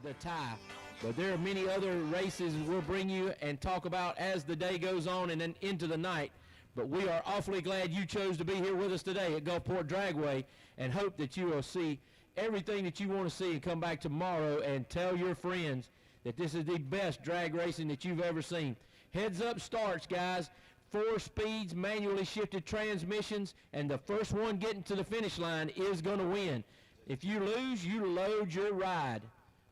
the tie. But there are many other races we'll bring you and talk about as the day goes on and then into the night. But we are awfully glad you chose to be here with us today at Gulfport Dragway, and hope that you will see everything that you want to see and come back tomorrow and tell your friends that this is the best drag racing that you've ever seen. Heads up starts, guys. 4 speeds, manually shifted transmissions, and the first one getting to the finish line is going to win. If you lose, you load your ride.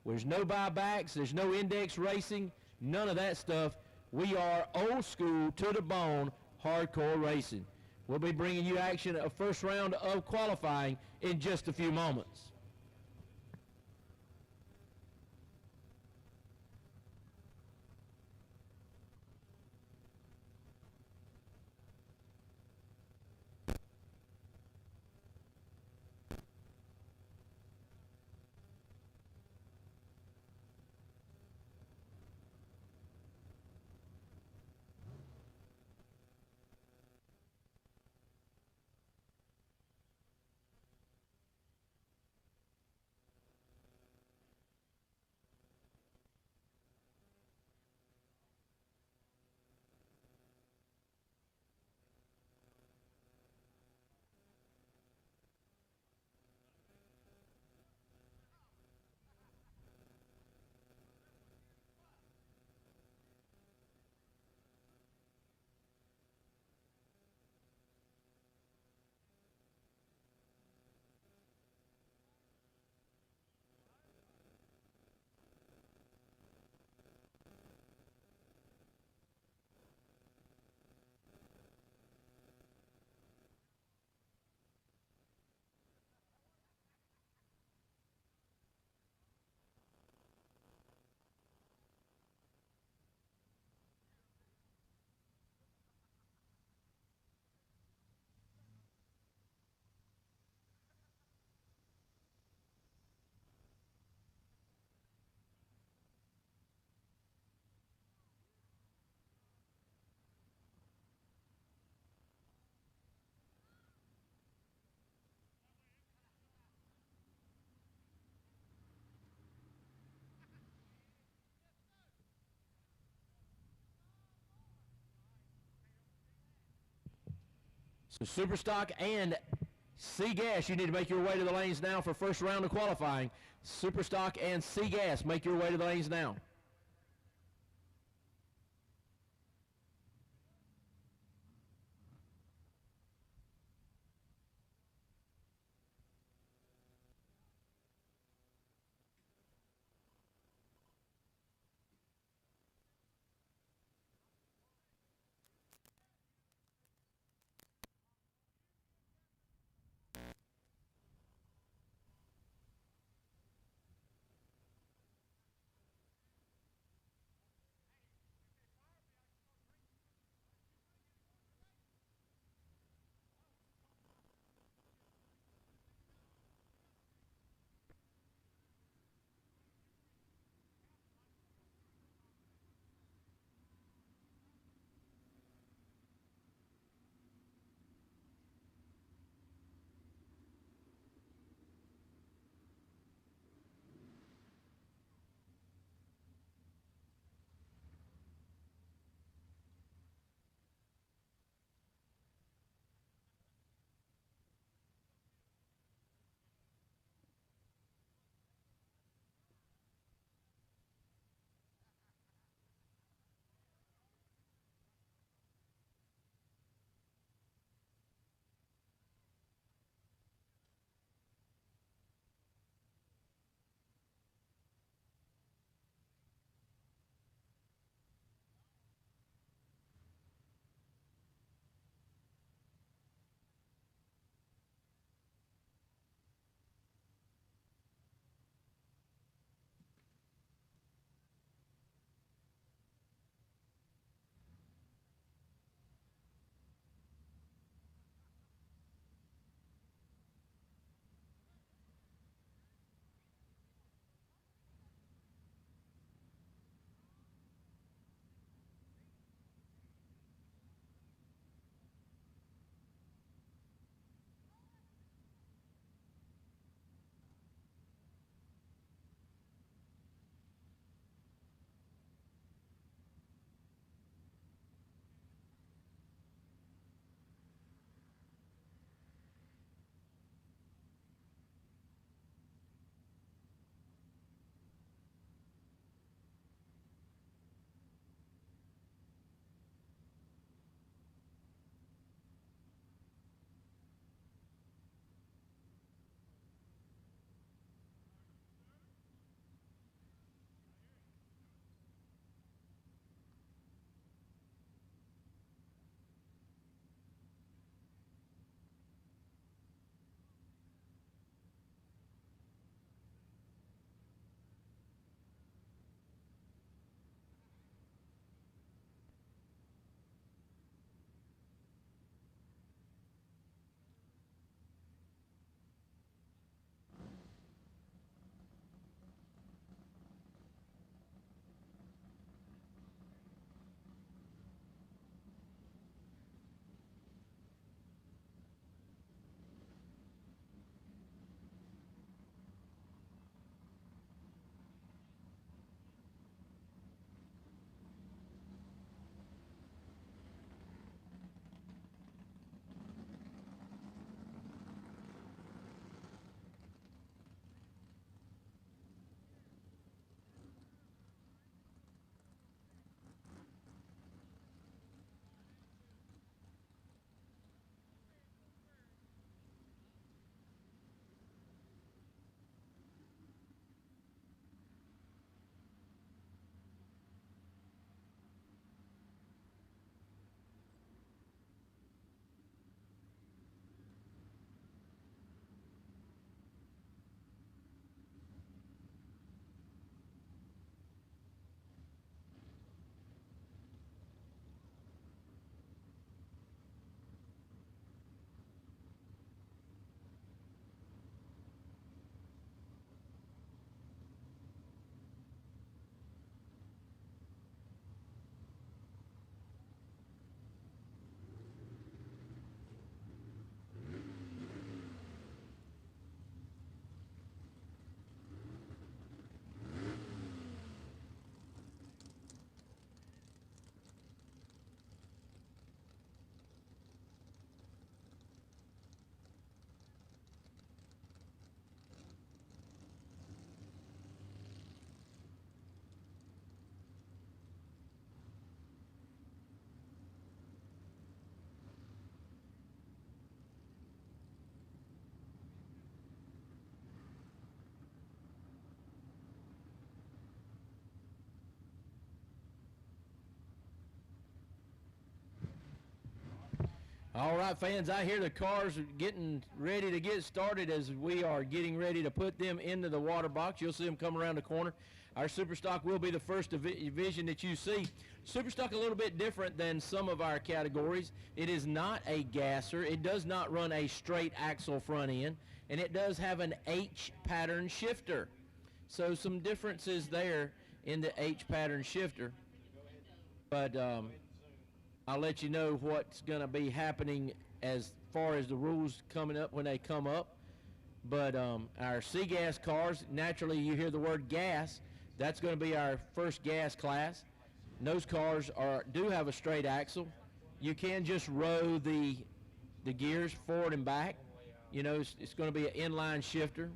There's no buybacks, there's no index racing, none of that stuff. We are old school, to the bone, hardcore racing. We'll be bringing you action of first round of qualifying in just a few moments. So Superstock and SEGA, you need to make your way to the lanes now for first round of qualifying. Superstock and SEGA, make your way to the lanes now. All right, fans, I hear the cars are getting ready to get started as we are getting ready to put them into the water box. You'll see them come around the corner. Our Superstock will be the first division that you see. Superstock a little bit different than some of our categories. It is not a gasser. It does not run a straight axle front end, and it does have an H pattern shifter. So some differences there in the H pattern shifter. But I'll let you know what's going to be happening as far as the rules coming up when they come up. But our C-Gas cars, naturally you hear the word gas. That's going to be our first gas class. And those cars do have a straight axle. You can just row the gears forward and back. You know, it's going to be an inline shifter.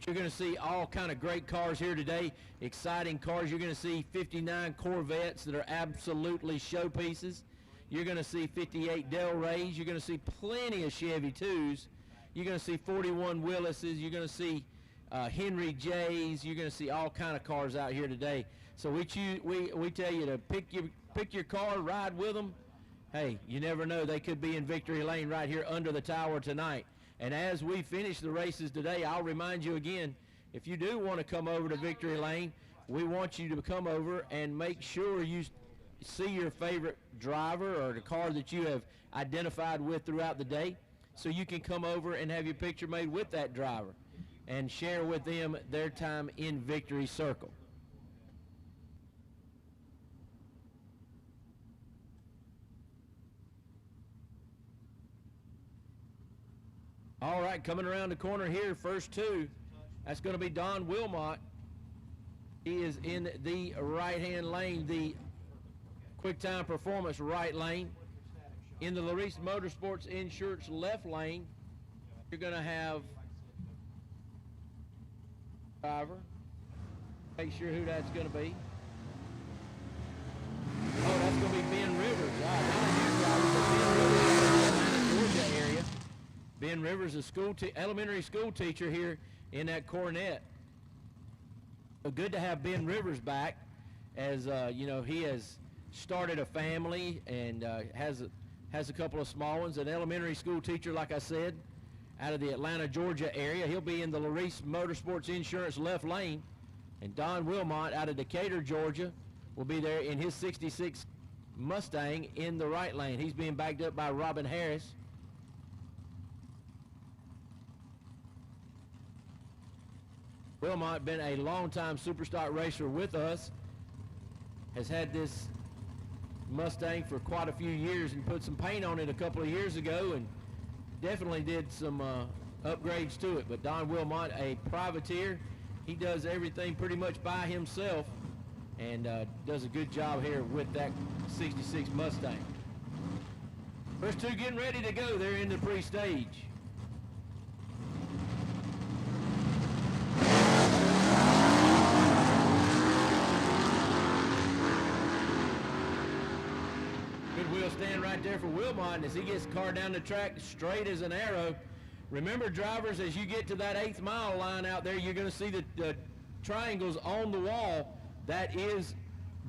You're going to see all kind of great cars here today, exciting cars. You're going to see 59 Corvettes that are absolutely showpieces. You're going to see 58 Del Reys. You're going to see plenty of Chevy 2s. You're going to see 41 Willises. You're going to see Henry J's. You're going to see all kind of cars out here today. So we tell you to pick your car, ride with them. Hey, you never know. They could be in victory lane right here under the tower tonight. And as we finish the races today, I'll remind you again, if you do want to come over to victory lane, we want you to come over and make sure you see your favorite driver or the car that you have identified with throughout the day, so you can come over and have your picture made with that driver and share with them their time in victory circle. All right, coming around the corner here, first two, that's going to be Don Wilmot. He is in the right-hand lane, the Quick Time Performance right lane. In the Larice Motorsports Insurance left lane, you're going to have driver. Make sure who that's going to be. Oh, that's going to be Ben Rivers. All right, Ben Rivers, Georgia area. Ben Rivers, a elementary school teacher here in that Cornet. So good to have Ben Rivers back, as you know, he has started a family and has a couple of small ones. An elementary school teacher, like I said, out of the Atlanta, Georgia area. He'll be in the Larice Motorsports Insurance left lane. And Don Wilmot out of Decatur, Georgia, will be there in his 66 Mustang in the right lane. He's being backed up by Robin Harris. Wilmot, been a long-time Superstock racer with us, has had this Mustang for quite a few years and put some paint on it a couple of years ago and definitely did some upgrades to it. But Don Wilmot, a privateer, he does everything pretty much by himself and does a good job here with that 66 Mustang. First two getting ready to go. They're in the pre-stage. Stand right there for Wilmot, and as he gets the car down the track straight as an arrow. Remember, drivers, as you get to that 8th mile line out there, you're going to see the triangles on the wall. That is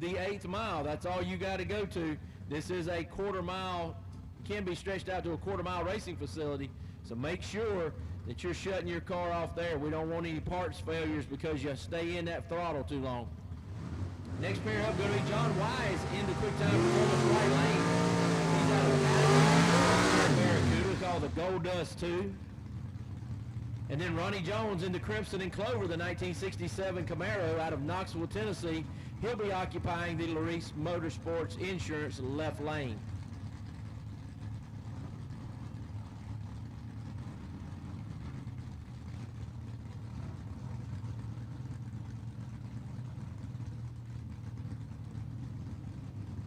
the 8th mile. That's all you got to go to. This is a quarter mile, can be stretched out to a quarter mile racing facility, so make sure that you're shutting your car off there. We don't want any parts failures because you stay in that throttle too long. Next pair up going to be John Wise in the Quick Time Performance right lane. He's out of Barracuda called the Gold Dust 2. And then Ronnie Jones in the Crimson and Clover, the 1967 Camaro out of Knoxville, Tennessee. He'll be occupying the Larice Motorsports Insurance left lane.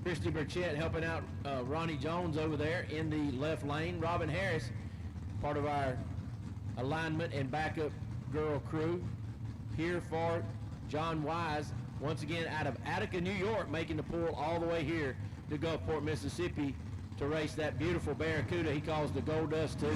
Christy Burchett helping out Ronnie Jones over there in the left lane. Robin Harris, part of our alignment and backup girl crew, here for John Wise, once again out of Attica, New York, making the pull all the way here to Gulfport, Mississippi to race that beautiful Barracuda he calls the Gold Dust 2.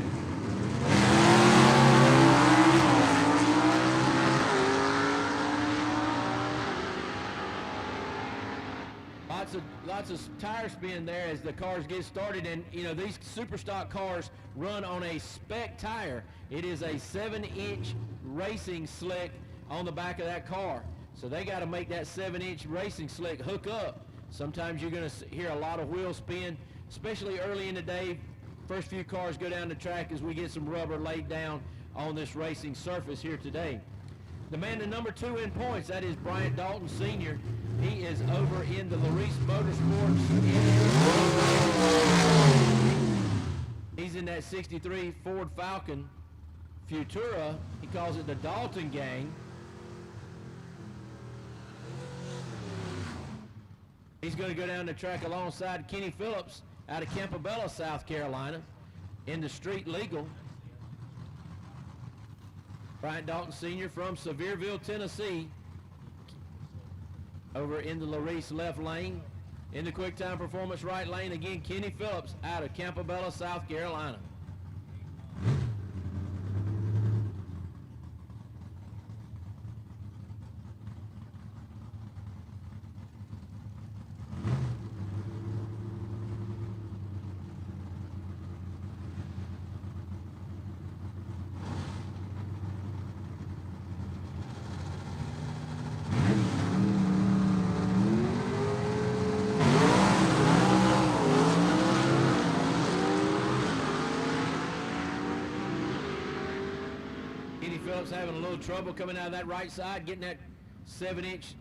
Lots of tire spin there as the cars get started, and you know these super stock cars run on a spec tire. It is a 7-inch racing slick on the back of that car, so they got to make that 7-inch racing slick hook up. Sometimes you're going to hear a lot of wheel spin, especially early in the day. First few cars go down the track as we get some rubber laid down on this racing surface here today. The man to number 2 in points, that is Bryant Dalton Sr. He is over in the Larice Motorsports. He's in that 63 Ford Falcon Futura. He calls it the Dalton Gang. He's going to go down the track alongside Kenny Phillips out of Campobello, South Carolina, in the street legal. Bryant Dalton Sr. from Sevierville, Tennessee, over in the Larice left lane. In the quick time performance right lane, again, Kenny Phillips out of Campobello, South Carolina. Phillips having a little trouble coming out of that right side, getting that 7-inch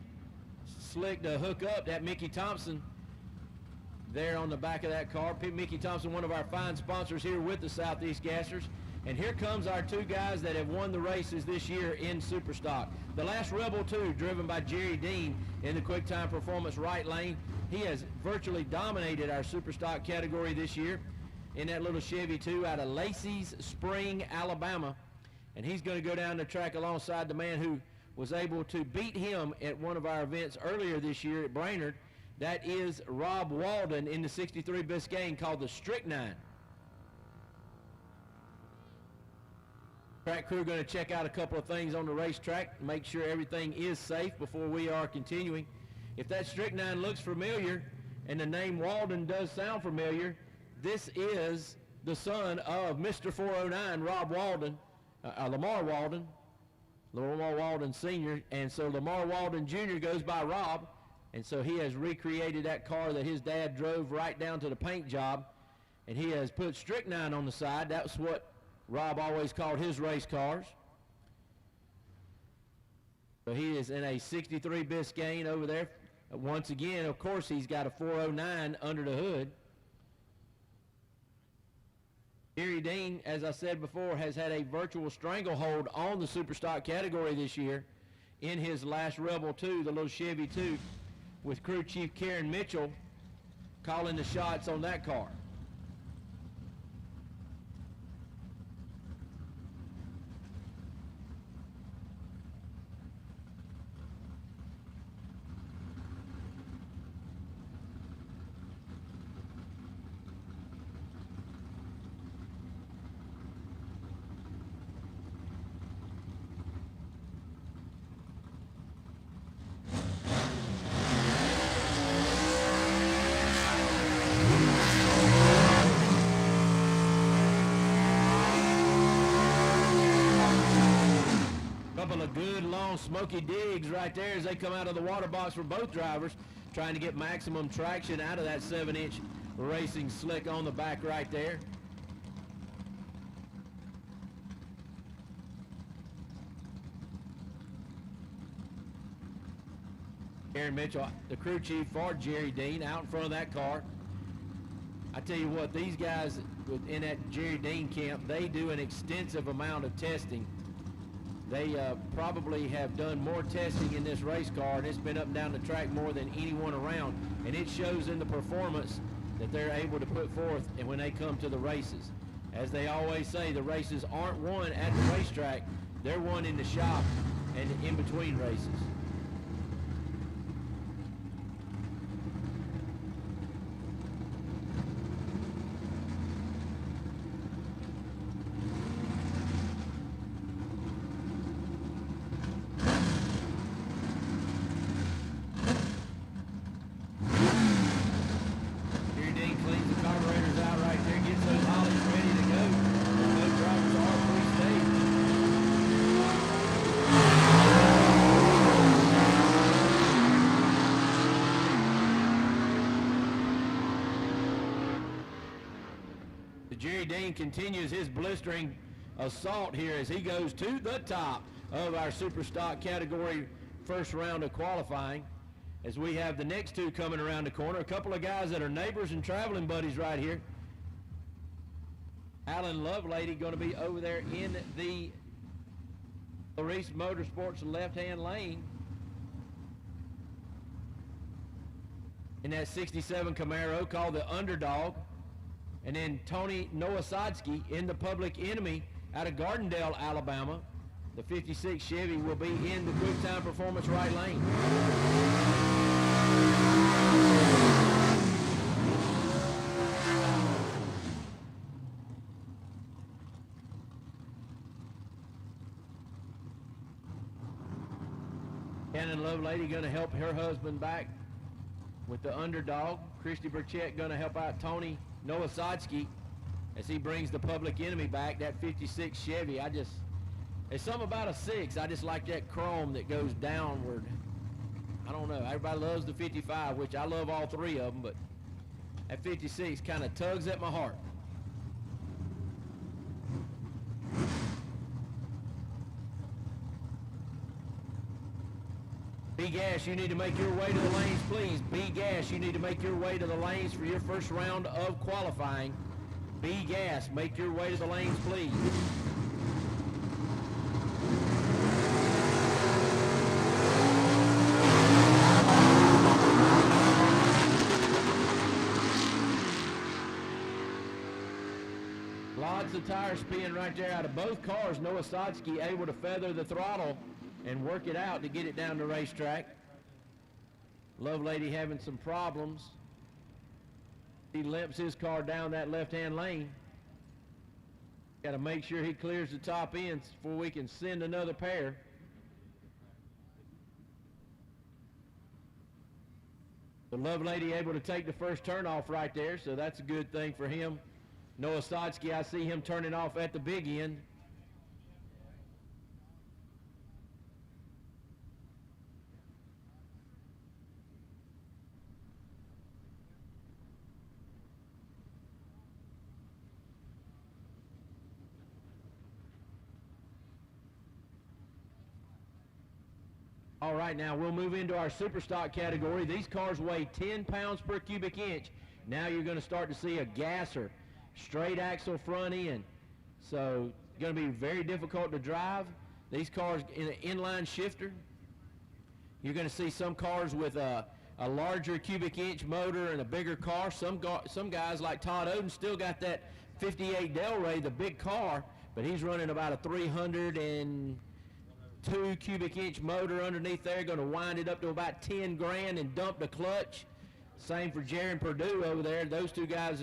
slick to hook up. That Mickey Thompson there on the back of that car. Mickey Thompson, one of our fine sponsors here with the Southeast Gassers. And here comes our 2 guys that have won the races this year in Superstock. The last Rebel 2, driven by Jerry Dean in the quick time performance right lane. He has virtually dominated our Superstock category this year in that little Chevy 2 out of Lacey's Spring, Alabama. And he's going to go down the track alongside the man who was able to beat him at one of our events earlier this year at Brainerd. That is Rob Walden in the 63 Biscayne, called the Strychnine. Track crew going to check out a couple of things on the racetrack, make sure everything is safe before we are continuing. If that Strychnine looks familiar and the name Walden does sound familiar, this is the son of Mr. 409, Rob Walden. Lamar Walden Sr., and so Lamar Walden Jr. goes by Rob, and so he has recreated that car that his dad drove right down to the paint job, and he has put Strychnine on the side. That's what Rob always called his race cars. So he is in a 63 Biscayne over there. Once again, of course, he's got a 409 under the hood. Jerry Dean, as I said before, has had a virtual stranglehold on the Superstock category this year in his last Rebel 2, the little Chevy 2, with crew chief Karen Mitchell calling the shots on that car. Couple of good long smoky digs right there as they come out of the water box for both drivers, trying to get maximum traction out of that 7-inch racing slick on the back right there. Aaron Mitchell, the crew chief for Jerry Dean, out in front of that car. I tell you what, these guys in that Jerry Dean camp, they do an extensive amount of testing. They probably have done more testing in this race car, and it's been up and down the track more than anyone around, and it shows in the performance that they're able to put forth and when they come to the races. As they always say, the races aren't won at the racetrack, they're won in the shop and in between races. Jerry Dean continues his blistering assault here as he goes to the top of our super stock category first round of qualifying. As we have the next two coming around the corner, a couple of guys that are neighbors and traveling buddies right here. Alan Lovelady going to be over there in the Reese Motorsports left-hand lane in that 67 Camaro called the Underdog. And then Tony Nowosadski in the Public Enemy out of Gardendale, Alabama. The 56 Chevy will be in the Quick Time Performance right lane. Shannon Lovelady going to help her husband back with the Underdog. Christy Burchett going to help out Tony Nowosadski as he brings the Public Enemy back, that 56 Chevy. There's something about a 6. I just like that chrome that goes downward. I don't know. Everybody loves the 55, which I love all three of them, but that 56 kind of tugs at my heart. B-Gas, you need to make your way to the lanes, please. B-Gas, you need to make your way to the lanes for your first round of qualifying. B-Gas, make your way to the lanes, please. Lots of tire spin right there out of both cars. Nowosadski able to feather the throttle and work it out to get it down the racetrack. Lovelady having some problems. He limps his car down that left-hand lane. Got to make sure he clears the top ends before we can send another pair. The Lovelady able to take the first turn off right there, so that's a good thing for him. Nowosadski, I see him turning off at the big end. All right, now we'll move into our super stock category. These cars weigh 10 pounds per cubic inch. Now you're going to start to see a gasser, straight axle front end. So it's going to be very difficult to drive. These cars in an inline shifter. You're going to see some cars with a larger cubic inch motor and a bigger car. Some guys like Todd Oden still got that 58 Delray, the big car, but he's running about a 302 cubic inch motor underneath there, going to wind it up to about 10 grand and dump the clutch. Same for Jaron Perdue over there. Those two guys,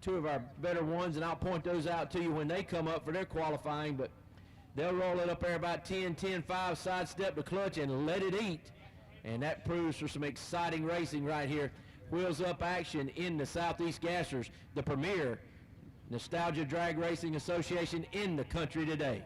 two of our better ones, and I'll point those out to you when they come up for their qualifying, but they'll roll it up there about 10-5, sidestep the clutch and let it eat. And that proves for some exciting racing right here. Wheels up action in the Southeast Gassers, the premier Nostalgia Drag Racing Association in the country today.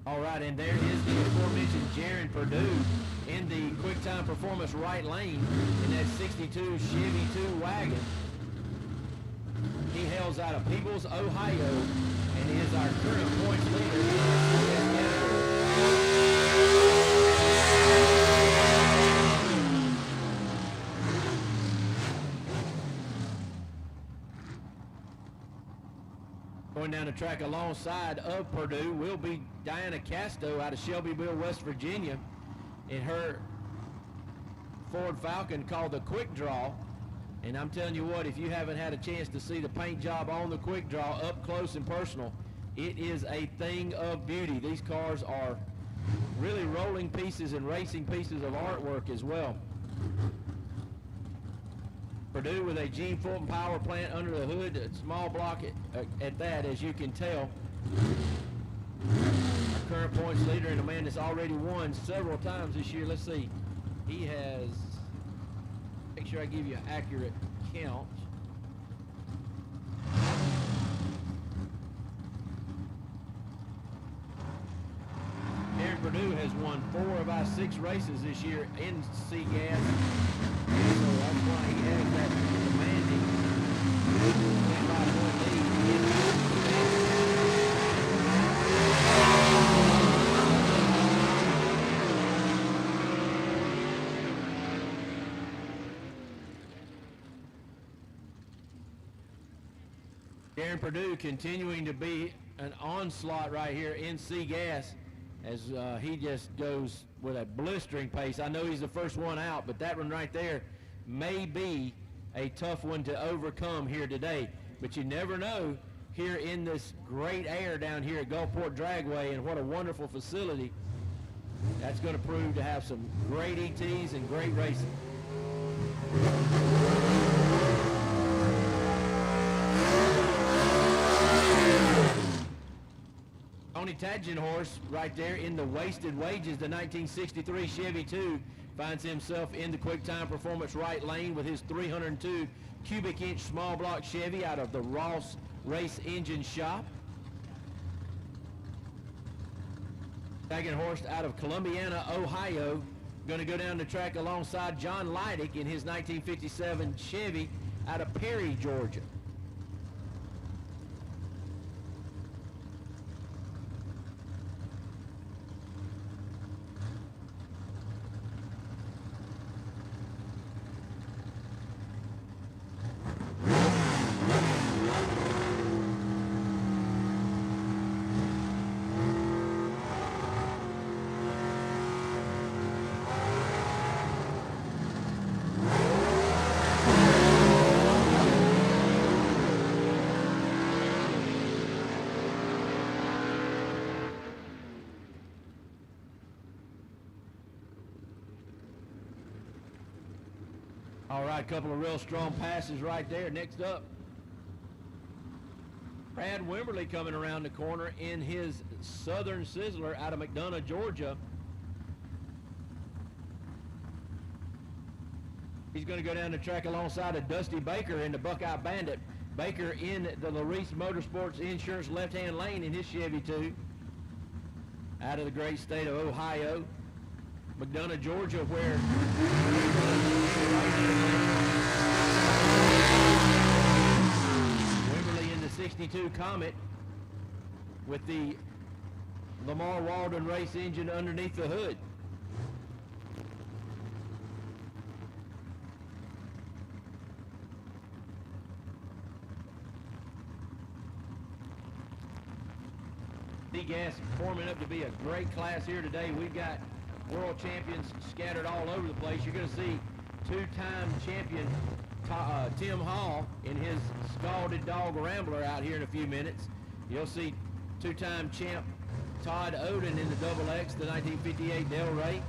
All right, and there is the aforementioned Jaron Perdue in the Quick Time Performance right lane in that 62 Chevy 2 wagon. He hails out of Peebles, Ohio, and is our current points leader in this category. Going down the track alongside of Perdue will be Diana Casto out of Shelbyville, West Virginia, in her Ford Falcon called the Quick Draw. And I'm telling you what, if you haven't had a chance to see the paint job on the Quick Draw up close and personal, it is a thing of beauty. These cars are really rolling pieces and racing pieces of artwork as well. Purdue with a Gene Fulton power plant under the hood, a small block at that, as you can tell. Our current points leader and a man that's already won several times this year. Let's see. He has, make sure I give you an accurate count. Purdue has won 4 of our 6 races this year in SEGA, so that's why he has that commanding 25-point lead. Darren Purdue continuing to be an onslaught right here in SEGA, as he just goes with a blistering pace. I know he's the first one out, but that one right there may be a tough one to overcome here today. But you never know here in this great air down here at Gulfport Dragway, and what a wonderful facility. That's going to prove to have some great ETs and great racing. Tony Tadgenhorst right there in the wasted wages. The 1963 Chevy 2 finds himself in the quick time performance right lane with his 302 cubic inch small block Chevy out of the Ross Race Engine Shop. Tadgenhorst out of Columbiana, Ohio, going to go down the track alongside John Leidick in his 1957 Chevy out of Perry, Georgia. All right, a couple of real strong passes right there. Next up, Brad Wimberly coming around the corner in his Southern Sizzler out of McDonough, Georgia. He's going to go down the track alongside of Dusty Baker in the Buckeye Bandit. Baker in the Larice Motorsports Insurance left-hand lane in his Chevy 2 out of the great state of Ohio. McDonough, Georgia, where Wimberly in the 62 Comet with the Lamar Walden race engine underneath the hood. SEGA forming up to be a great class here today. We've got world champions scattered all over the place. You're going to see two-time champion Tim Hall in his Scalded Dog Rambler out here in a few minutes. You'll see two-time champ Todd Oden in the Double X, the 1958 Del Rey.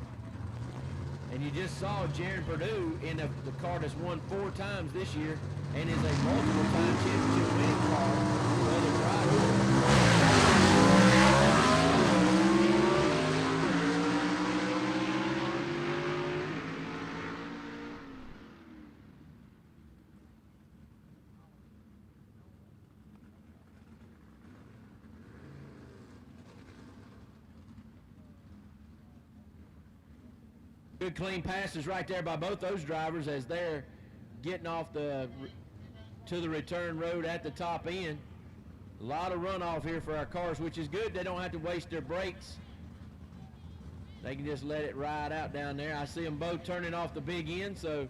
And you just saw Jaron Purdue in the car that's won 4 times this year and is a multiple-time championship winning car for other drivers. Good clean passes right there by both those drivers as they're getting off to the return road at the top end. A lot of runoff here for our cars, which is good. They don't have to waste their brakes. They can just let it ride out down there. I see them both turning off the big end, so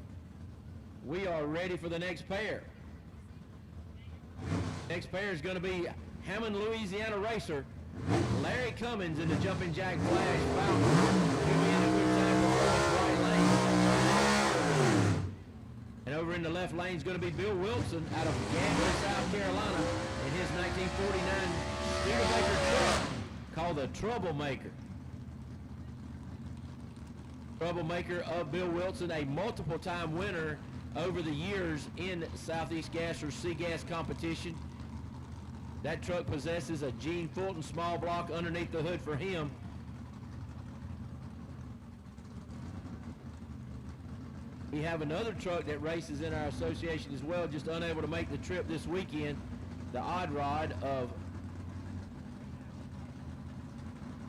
we are ready for the next pair. Next pair is going to be Hammond, Louisiana racer Larry Cummins in the Jumping Jack Flash Falcon. And over in the left lane is going to be Bill Wilson out of Gambler, South Carolina, in his 1949 Studebaker truck called the Troublemaker. troublemaker of Bill Wilson, a multiple-time winner over the years in Southeast Gas or SEGA competition. That truck possesses a Gene Fulton small block underneath the hood for him. We have another truck that races in our association as well, just unable to make the trip this weekend. The Odd Rod of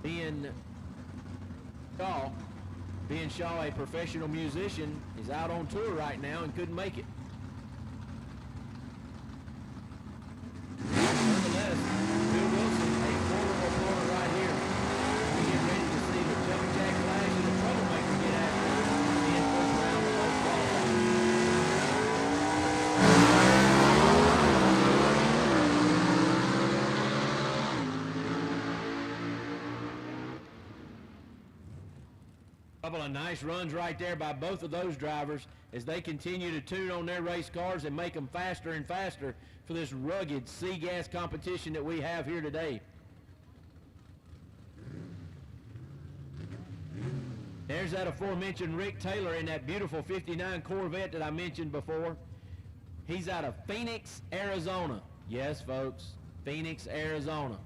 Ben Shaw. Ben Shaw, a professional musician, is out on tour right now and couldn't make it. Nonetheless, Bill Wilson, a formidable opponent right here. We get ready to see the Jumping Jack Flash and the Troublemaker get after it in first round of both qualifying. Couple of nice runs right there by both of those drivers as they continue to tune on their race cars and make them faster and faster for this rugged SEGA competition that we have here today. There's that aforementioned Rick Taylor in that beautiful 59 Corvette that I mentioned before. He's out of Phoenix, Arizona. Yes, folks, Phoenix, Arizona.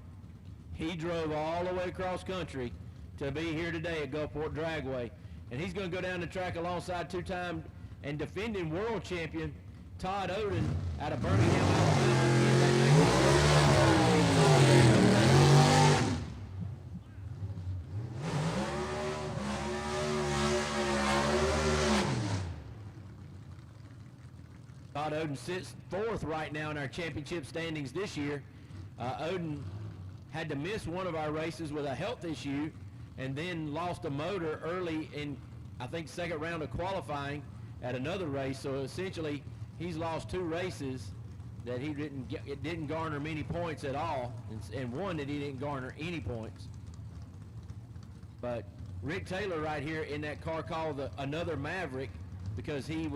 He drove all the way across country to be here today at Gulfport Dragway. And he's going to go down the track alongside two-time and defending world champion Todd Oden out of Birmingham, Alabama. Todd Oden sits fourth right now in our championship standings this year. Oden had to miss one of our races with a health issue and then lost a motor early in, I think, second round of qualifying at another race. So essentially, he's lost two races that he didn't garner many points at all, and one that he didn't garner any points. But Rick Taylor right here in that car called another Maverick, because he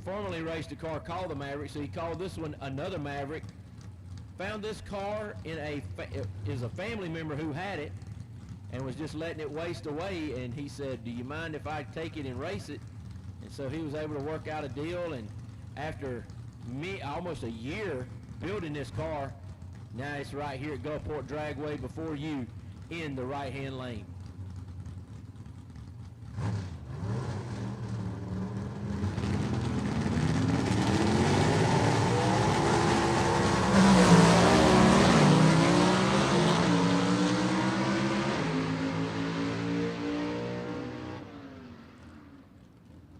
formerly raced a car called the Maverick, so he called this one another Maverick. Found this car in a family member who had it and was just letting it waste away, and he said, do you mind if I take it and race it? And so he was able to work out a deal, and after almost a year building this car, now it's right here at Gulfport Dragway before you in the right-hand lane.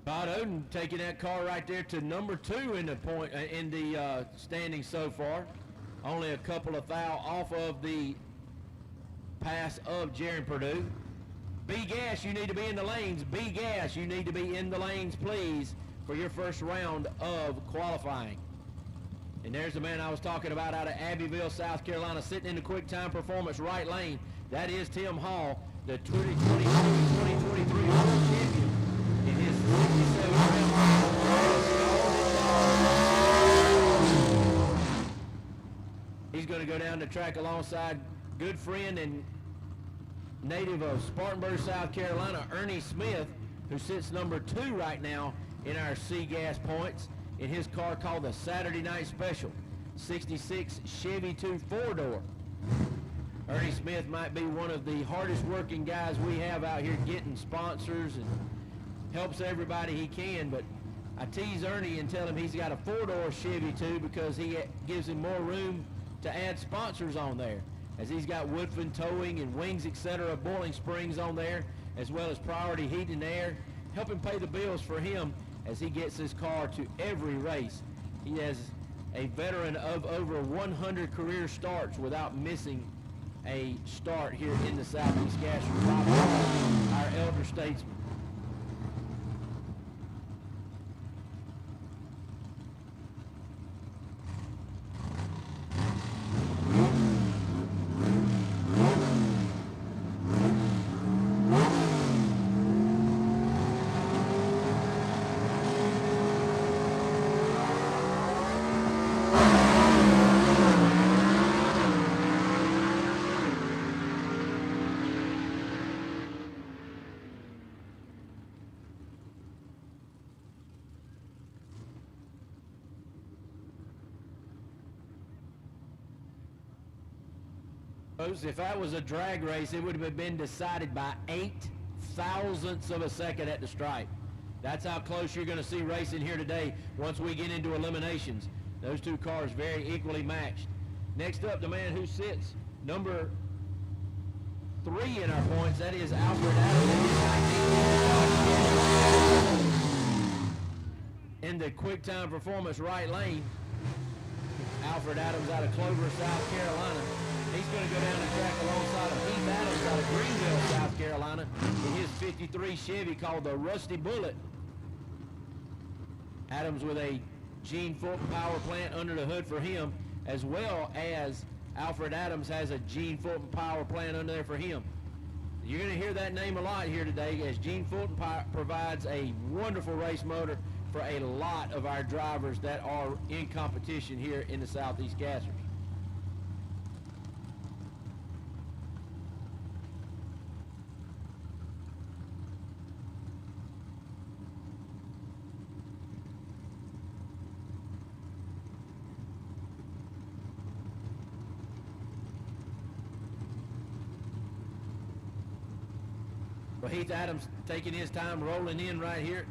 Todd Oden taking that car right there to number 2 in the standings so far. Only a couple of thou off of the pass of Jaron Purdue. B-Gas, you need to be in the lanes. B-Gas, you need to be in the lanes, please, for your first round of qualifying. And there's the man I was talking about out of Abbeville, South Carolina, sitting in the quick time performance right lane. That is Tim Hall, the 2022-2023 world champion. In his 67 he's going to go down the track alongside good friend and native of Spartanburg, South Carolina, Ernie Smith, who sits number 2 right now in our SEGA points in his car called the Saturday Night Special, 66 Chevy 2 4-door. Ernie Smith might be one of the hardest working guys we have out here getting sponsors and helps everybody he can, but I tease Ernie and tell him he's got a 4-door Chevy 2 because he gives him more room to add sponsors on there, as he's got Woodfin Towing and Wings, etc., Boiling Springs on there, as well as Priority Heating and Air, helping pay the bills for him as he gets his car to every race. He has a veteran of over 100 career starts without missing a start here in the Southeast Gas, our elder statesman. If that was a drag race, it would have been decided by 0.08 of a second at the stripe. That's how close you're going to see racing here today once we get into eliminations. Those two cars very equally matched. Next up, the man who sits number 3 in our points, that is Alfred Adams. In the quick time performance right lane, Alfred Adams out of Clover, South Carolina. He's going to go down the track alongside of Heath Adams out of Greenville, South Carolina, in his 53 Chevy called the Rusty Bullet. Adams with a Gene Fulton power plant under the hood for him, as well as Alfred Adams has a Gene Fulton power plant under there for him. You're going to hear that name a lot here today, as Gene Fulton provides a wonderful race motor for a lot of our drivers that are in competition here in the Southeast Gassers. Well, Heath Adams taking his time rolling in right here.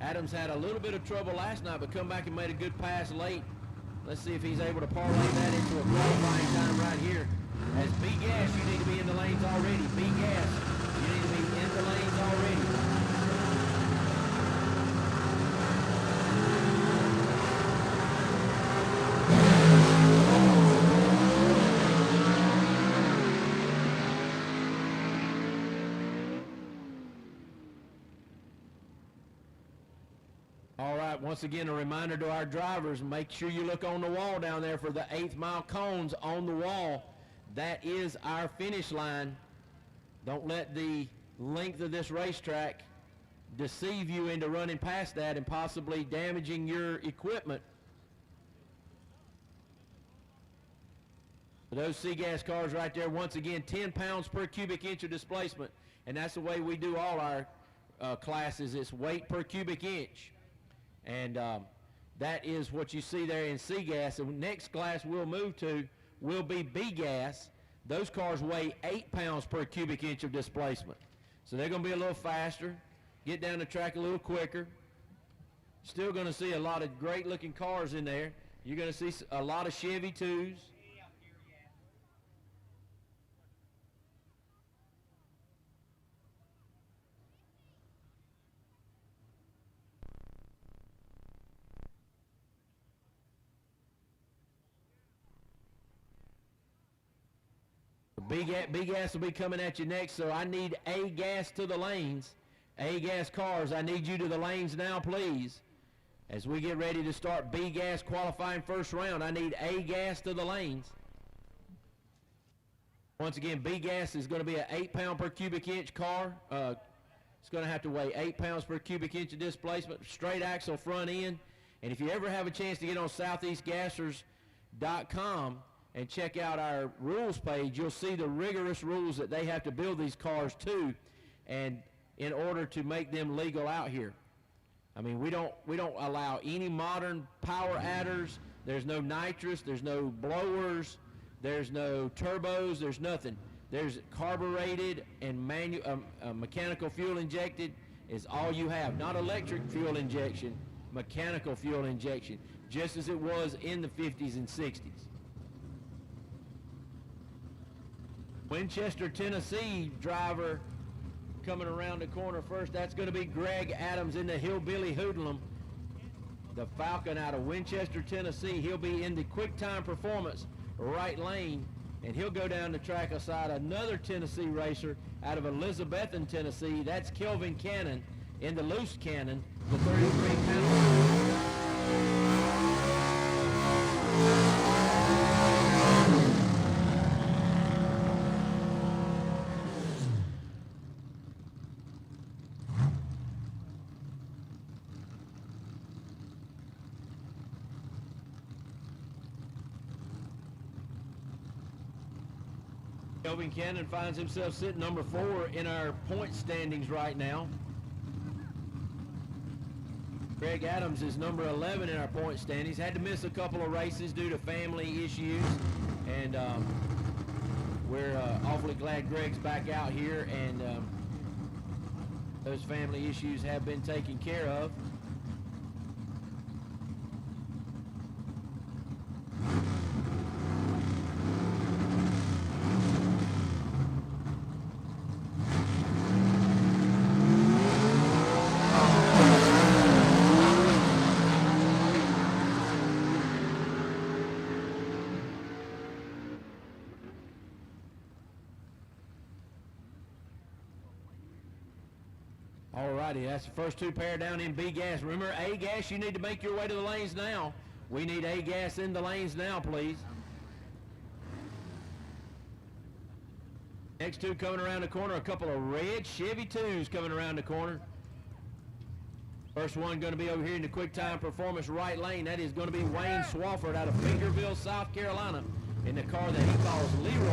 Adams had a little bit of trouble last night, but come back and made a good pass late. Let's see if he's able to parlay that into a qualifying time right here. As B-Gas, you need to be in the lanes already. B-Gas, you need to be in the lanes already. Once again, a reminder to our drivers, make sure you look on the wall down there for the 8th mile cones on the wall. That is our finish line. Don't let the length of this racetrack deceive you into running past that and possibly damaging your equipment. Those SEGA cars right there, once again, 10 pounds per cubic inch of displacement. And that's the way we do all our classes. It's weight per cubic inch. And that is what you see there in C-Gas. The next class we'll move to will be B-Gas. Those cars weigh 8 pounds per cubic inch of displacement. So they're going to be a little faster, get down the track a little quicker. Still going to see a lot of great-looking cars in there. You're going to see a lot of Chevy 2s. B-Gas will be coming at you next, so I need A-Gas to the lanes. A-Gas cars, I need you to the lanes now, please. As we get ready to start B-Gas qualifying first round, I need A-Gas to the lanes. Once again, B-Gas is going to be an 8 pound per cubic inch car. It's going to have to weigh 8 pounds per cubic inch of displacement, straight axle front end. And if you ever have a chance to get on southeastgassers.com and check out our rules page, you'll see the rigorous rules that they have to build these cars to, and in order to make them legal out here. I mean, we don't allow any modern power adders. There's no nitrous, there's no blowers, there's no turbos, there's nothing. There's carbureted and mechanical fuel injected is all you have. Not electric fuel injection, mechanical fuel injection, just as it was in the 50s and 60s. Winchester, Tennessee driver coming around the corner first. That's going to be Greg Adams in the Hillbilly Hoodlum. The Falcon out of Winchester, Tennessee. He'll be in the quick time performance right lane, and he'll go down the track aside another Tennessee racer out of Elizabethton, Tennessee. That's Kelvin Cannon in the loose cannon, the 33 pound. Kelvin Cannon finds himself sitting number 4 in our point standings right now. Greg Adams is number 11 in our point standings. Had to miss a couple of races due to family issues, and awfully glad Greg's back out here, and those family issues have been taken care of. Alrighty, that's the first two pair down in B gas. Remember, A gas, you need to make your way to the lanes now. We need A gas in the lanes now, please. Next two coming around the corner, a couple of red Chevy 2s coming around the corner. First one going to be over here in the quick time performance right lane. That is going to be Wayne Swafford out of Fingerville, South Carolina, in the car that he calls Leroy.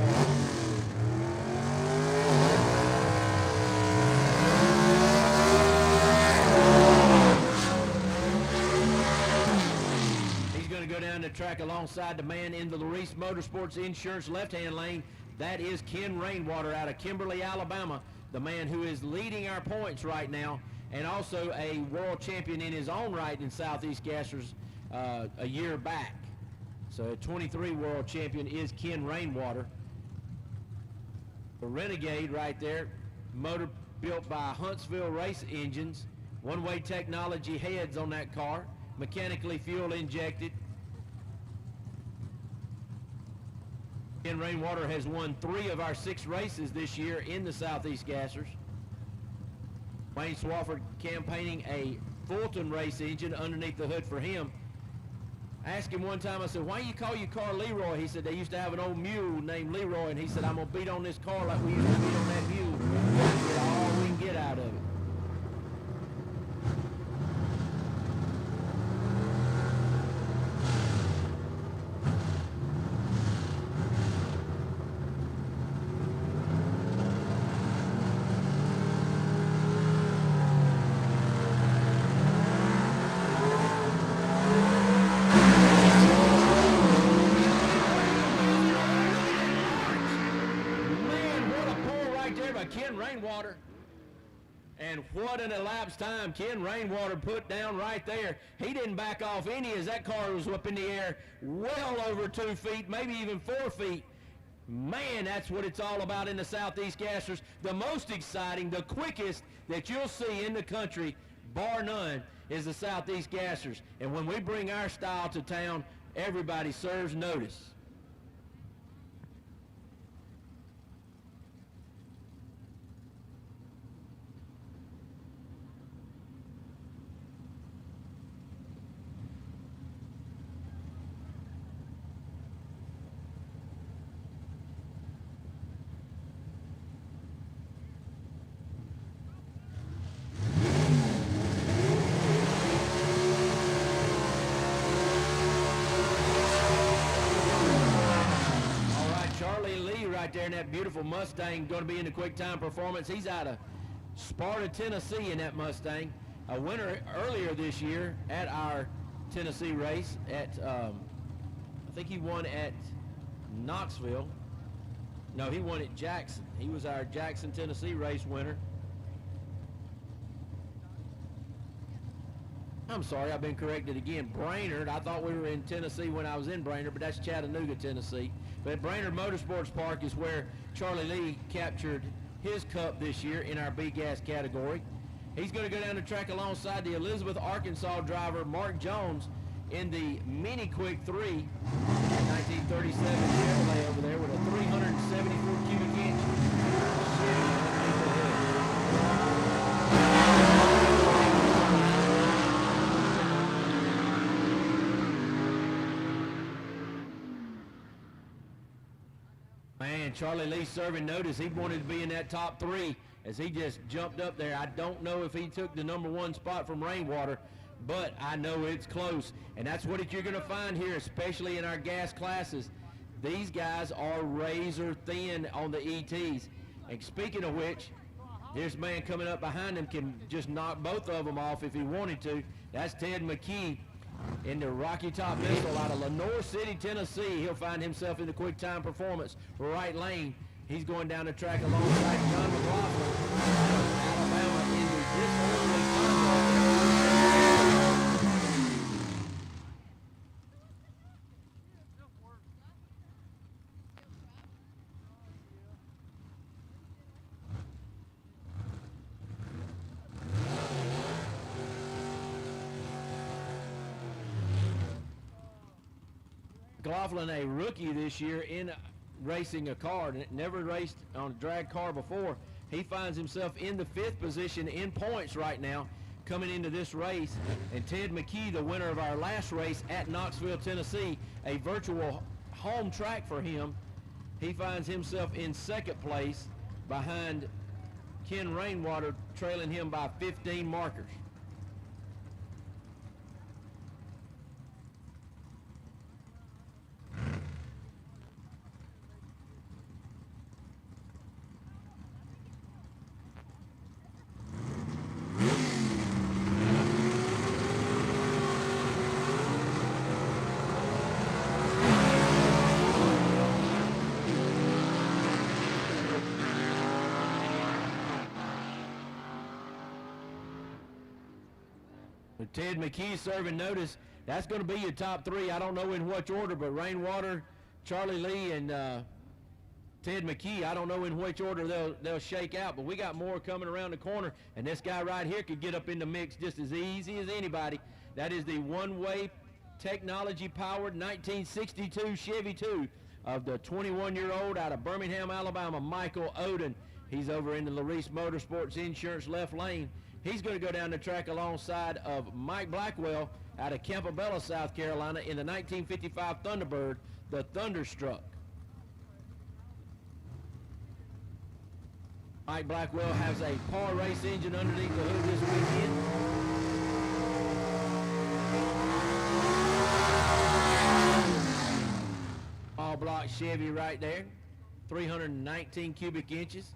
Go down the track alongside the man in the Reese Motorsports Insurance left-hand lane. That is Ken Rainwater out of Kimberly, Alabama, the man who is leading our points right now, and also a world champion in his own right in Southeast Gassers a year back. So a 23 world champion is Ken Rainwater. The Renegade right there, motor built by Huntsville Race Engines, one-way technology heads on that car, mechanically fuel injected. Ken Rainwater has won 3 of our 6 races this year in the Southeast Gassers. Wayne Swafford campaigning a Fulton race engine underneath the hood for him. I asked him one time, I said, why you call your car Leroy? He said, they used to have an old mule named Leroy, and he said, I'm going to beat on this car like we used to beat on that mule. Get all we can get out of it. Ken Rainwater, and what an elapsed time Ken Rainwater put down right there. He didn't back off any as that car was up in the air well over 2 feet, maybe even 4 feet. Man, that's what it's all about in the Southeast Gassers. The most exciting, the quickest that you'll see in the country, bar none, is the Southeast Gassers. And when we bring our style to town, everybody serves notice. Right there in that beautiful Mustang, going to be in the quick time performance. He's out of Sparta, Tennessee in that Mustang. A winner earlier this year at our Tennessee race at, I think he won at Knoxville. No, he won at Jackson. He was our Jackson, Tennessee race winner. I'm sorry, I've been corrected again. Brainerd. I thought we were in Tennessee when I was in Brainerd, but that's Chattanooga, Tennessee. But Brainerd Motorsports Park is where Charlie Lee captured his cup this year in our B-Gas category. He's going to go down the track alongside the Elizabeth, Arkansas driver Mark Jones in the Mini Quick 3 1937 Chevrolet over there with a 374 cubic inch Chevy underneath the hood. Man, Charlie Lee serving notice. He wanted to be in that top 3 as he just jumped up there. I don't know if he took the #1 spot from Rainwater, but I know it's close. And that's what you're going to find here, especially in our gas classes. These guys are razor thin on the ETs. And speaking of which, here's a man coming up behind him, can just knock both of them off if he wanted to. That's Ted McKee in the Rocky Top Missile out of Lenoir City, Tennessee. He'll find himself in the quick time performance right lane. He's going down the track alongside John McLaughlin out of Alabama in the disorderly McLaughlin, a rookie this year in racing a car, never raced on a drag car before. He finds himself in the 5th position in points right now coming into this race. And Ted McKee, the winner of our last race at Knoxville, Tennessee, a virtual home track for him, he finds himself in 2nd place behind Ken Rainwater, trailing him by 15 markers. Ted McKee serving notice. That's going to be your top 3. I don't know in which order, but Rainwater, Charlie Lee, and Ted McKee, I don't know in which order they'll shake out, but we got more coming around the corner, and this guy right here could get up in the mix just as easy as anybody. That is the one-way technology-powered 1962 Chevy 2 of the 21-year-old out of Birmingham, Alabama, Michael Oden. He's over in the Larice Motorsports Insurance left lane. He's going to go down the track alongside of Mike Blackwell out of Campobello, South Carolina in the 1955 Thunderbird, the Thunderstruck. Mike Blackwell has a par race engine underneath the hood this weekend. All block Chevy right there, 319 cubic inches.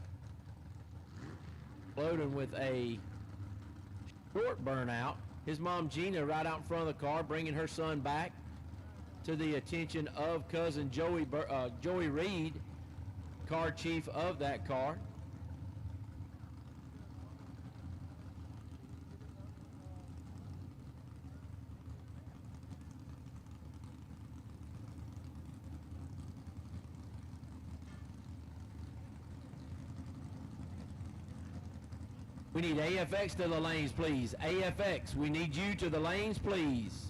Loading with a short burnout. His mom Gina right out in front of the car, bringing her son back to the attention of cousin Joey Reed, car chief of that car. We need AFX to the lanes, please. AFX, we need you to the lanes, please.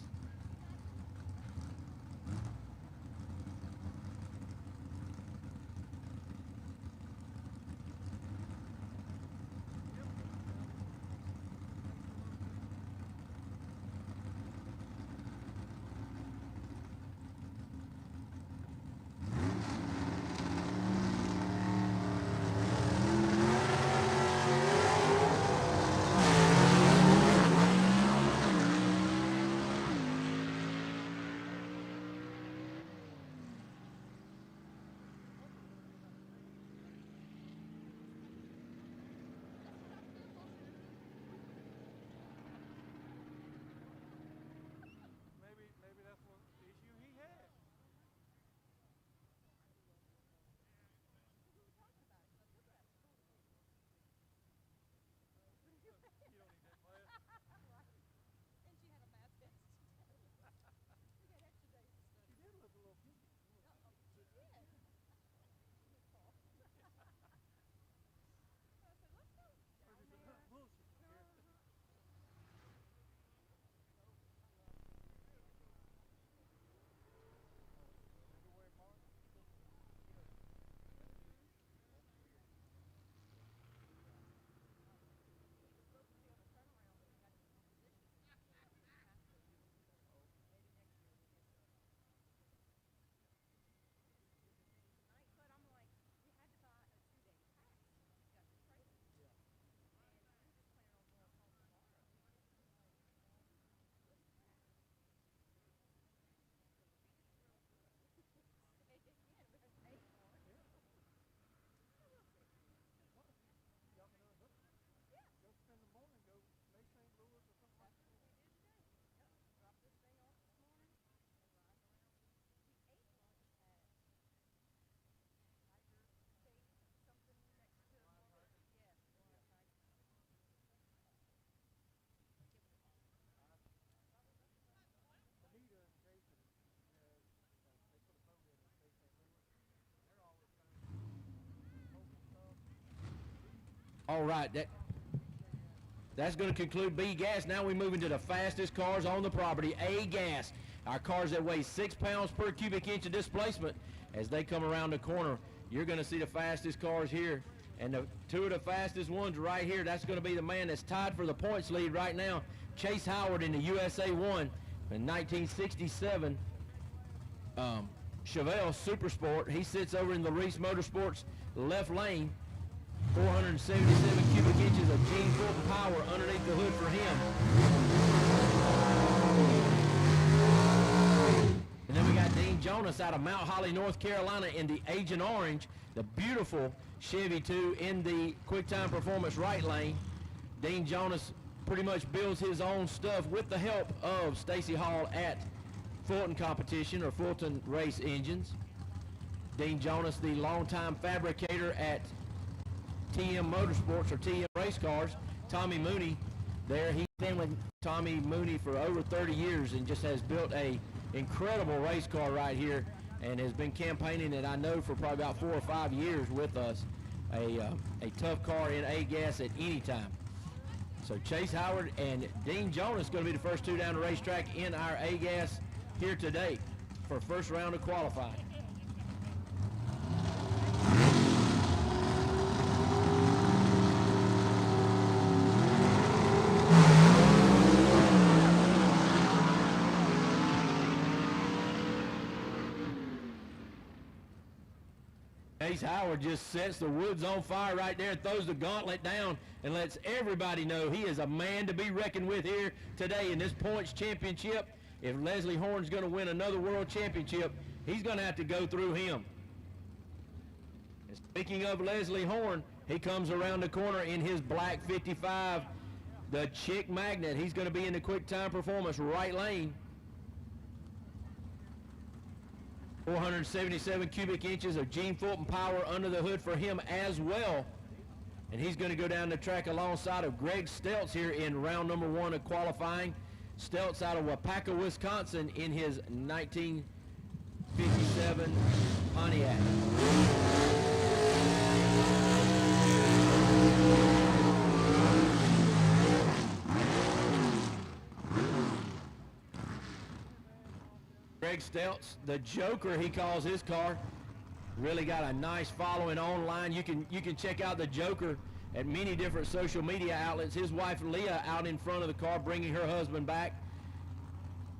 All right, that's going to conclude B gas. Now we move into the fastest cars on the property, A gas. Our cars that weigh 6 pounds per cubic inch of displacement. As they come around the corner, you're going to see the fastest cars here. And the two of the fastest ones right here, that's going to be the man that's tied for the points lead right now, Chase Howard in the USA 1 in 1967 Chevelle Super Sport. He sits over in the Reese Motorsports left lane. 477 cubic inches of Gene Fulton power underneath the hood for him. And then we got Dean Jonas out of Mount Holly, North Carolina in the Agent Orange, the beautiful Chevy 2 in the QuickTime Performance right lane. Dean Jonas pretty much builds his own stuff with the help of Stacy Hall at Fulton Competition or Fulton Race Engines. Dean Jonas, the longtime fabricator at TM Motorsports or TM Race Cars. Tommy Mooney there. He's been with Tommy Mooney for over 30 years and just has built a incredible race car right here and has been campaigning it, I know, for probably about 4 or 5 years with us. A tough car in A gas at any time. So Chase Howard and Dean Jonas going to be the first two down the racetrack in our A gas here today for first round of qualifying. Chase Howard just sets the woods on fire right there, throws the gauntlet down, and lets everybody know he is a man to be reckoned with here today in this points championship. If Leslie Horn's going to win another world championship, he's going to have to go through him. And speaking of Leslie Horn, he comes around the corner in his black 55, the Chick Magnet. He's going to be in the QuickTime Performance right lane. 477 cubic inches of Gene Fulton power under the hood for him as well. And he's going to go down the track alongside of Greg Stelz here in round number 1 of qualifying. Stelz out of Wapaka, Wisconsin in his 1957 Pontiac. Greg Stelz, the Joker, he calls his car, really got a nice following online. You can check out the Joker at many different social media outlets. His wife Leah out in front of the car bringing her husband back.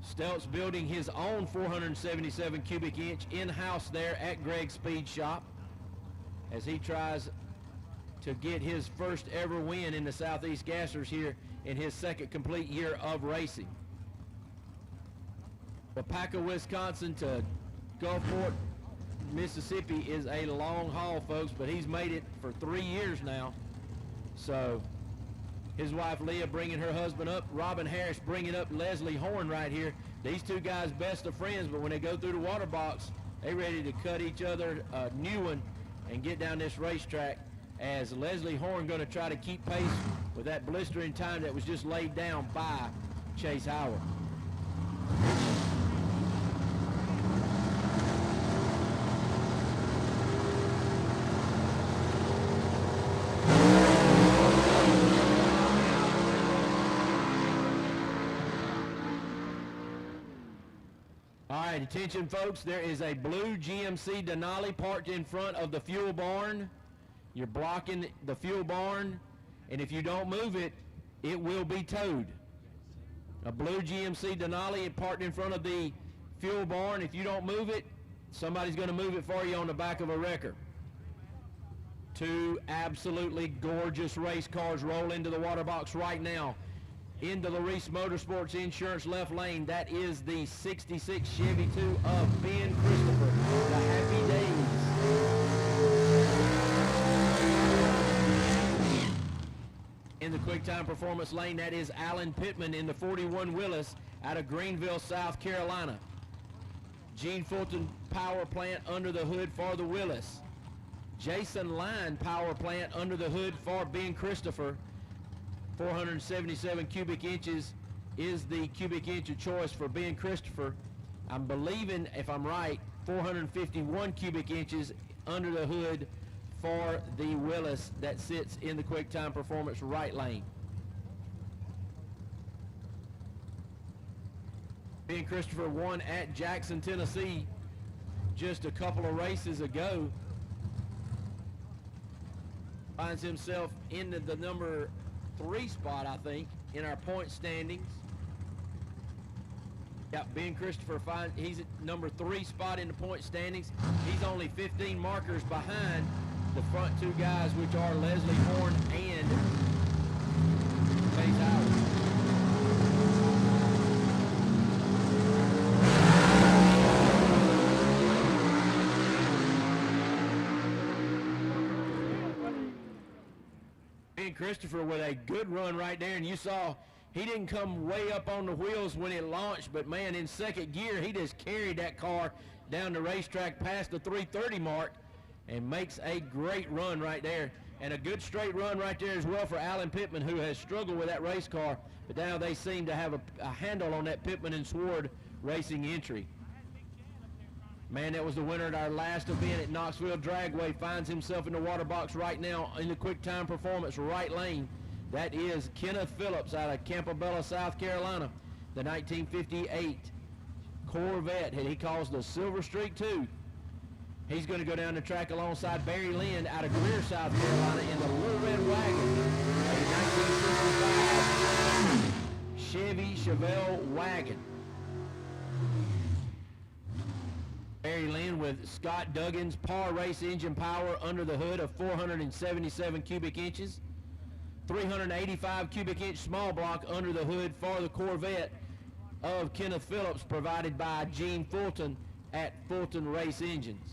Stelz building his own 477 cubic inch in-house there at Greg's Speed Shop as he tries to get his first ever win in the Southeast Gassers here in his second complete year of racing. Wapaka, Wisconsin to Gulfport, Mississippi is a long haul, folks, but he's made it for 3 years now. So his wife Leah bringing her husband up, Robin Harris bringing up Leslie Horn right here. These two guys best of friends, but when they go through the water box, they ready to cut each other a new one and get down this racetrack as Leslie Horn going to try to keep pace with that blistering time that was just laid down by Chase Howard. All right, attention folks, there is a blue GMC Denali parked in front of the fuel barn. You're blocking the fuel barn, and if you don't move it, it will be towed. A blue GMC Denali parked in front of the fuel barn. If you don't move it, somebody's going to move it for you on the back of a wrecker. Two absolutely gorgeous race cars roll into the water box right now. Into the Reese Motorsports Insurance left lane. That is the 66 Chevy 2 of Ben Christopher. The Happy Days. In the QuickTime Performance lane, that is Alan Pittman in the 41 Willis out of Greenville, South Carolina. Gene Fulton power plant under the hood for the Willis. Jason Line power plant under the hood for Ben Christopher. 477 cubic inches is the cubic inch of choice for Ben Christopher. I'm believing, if I'm right, 451 cubic inches under the hood for the Willis that sits in the quick time performance right lane. Ben Christopher won at Jackson, Tennessee just a couple of races ago. Finds himself in the number 3 spot, I think, in our point standings. Got Ben Christopher, he's at number 3 spot in the point standings. He's only 15 markers behind the front 2 guys, which are Leslie Horn and Chase Howard. Ben Christopher with a good run right there, and you saw he didn't come way up on the wheels when it launched, but man, in second gear, he just carried that car down the racetrack past the 330 mark and makes a great run right there. And a good straight run right there as well for Alan Pittman, who has struggled with that race car, but now they seem to have a handle on that Pittman and Sword racing entry. Man, that was the winner at our last event at Knoxville Dragway. Finds himself in the water box right now in the quick time performance right lane. That is Kenneth Phillips out of Campobello, South Carolina, the 1958 Corvette. He calls the Silver Streak 2. He's going to go down the track alongside Barry Lynn out of Greer, South Carolina, in the Little Red Wagon, a 1965 Chevy Chevelle wagon. Barry Lynn with Scott Duggan's Par Race engine power under the hood of 477 cubic inches. 385 cubic inch small block under the hood for the Corvette of Kenneth Phillips, provided by Gene Fulton at Fulton Race Engines.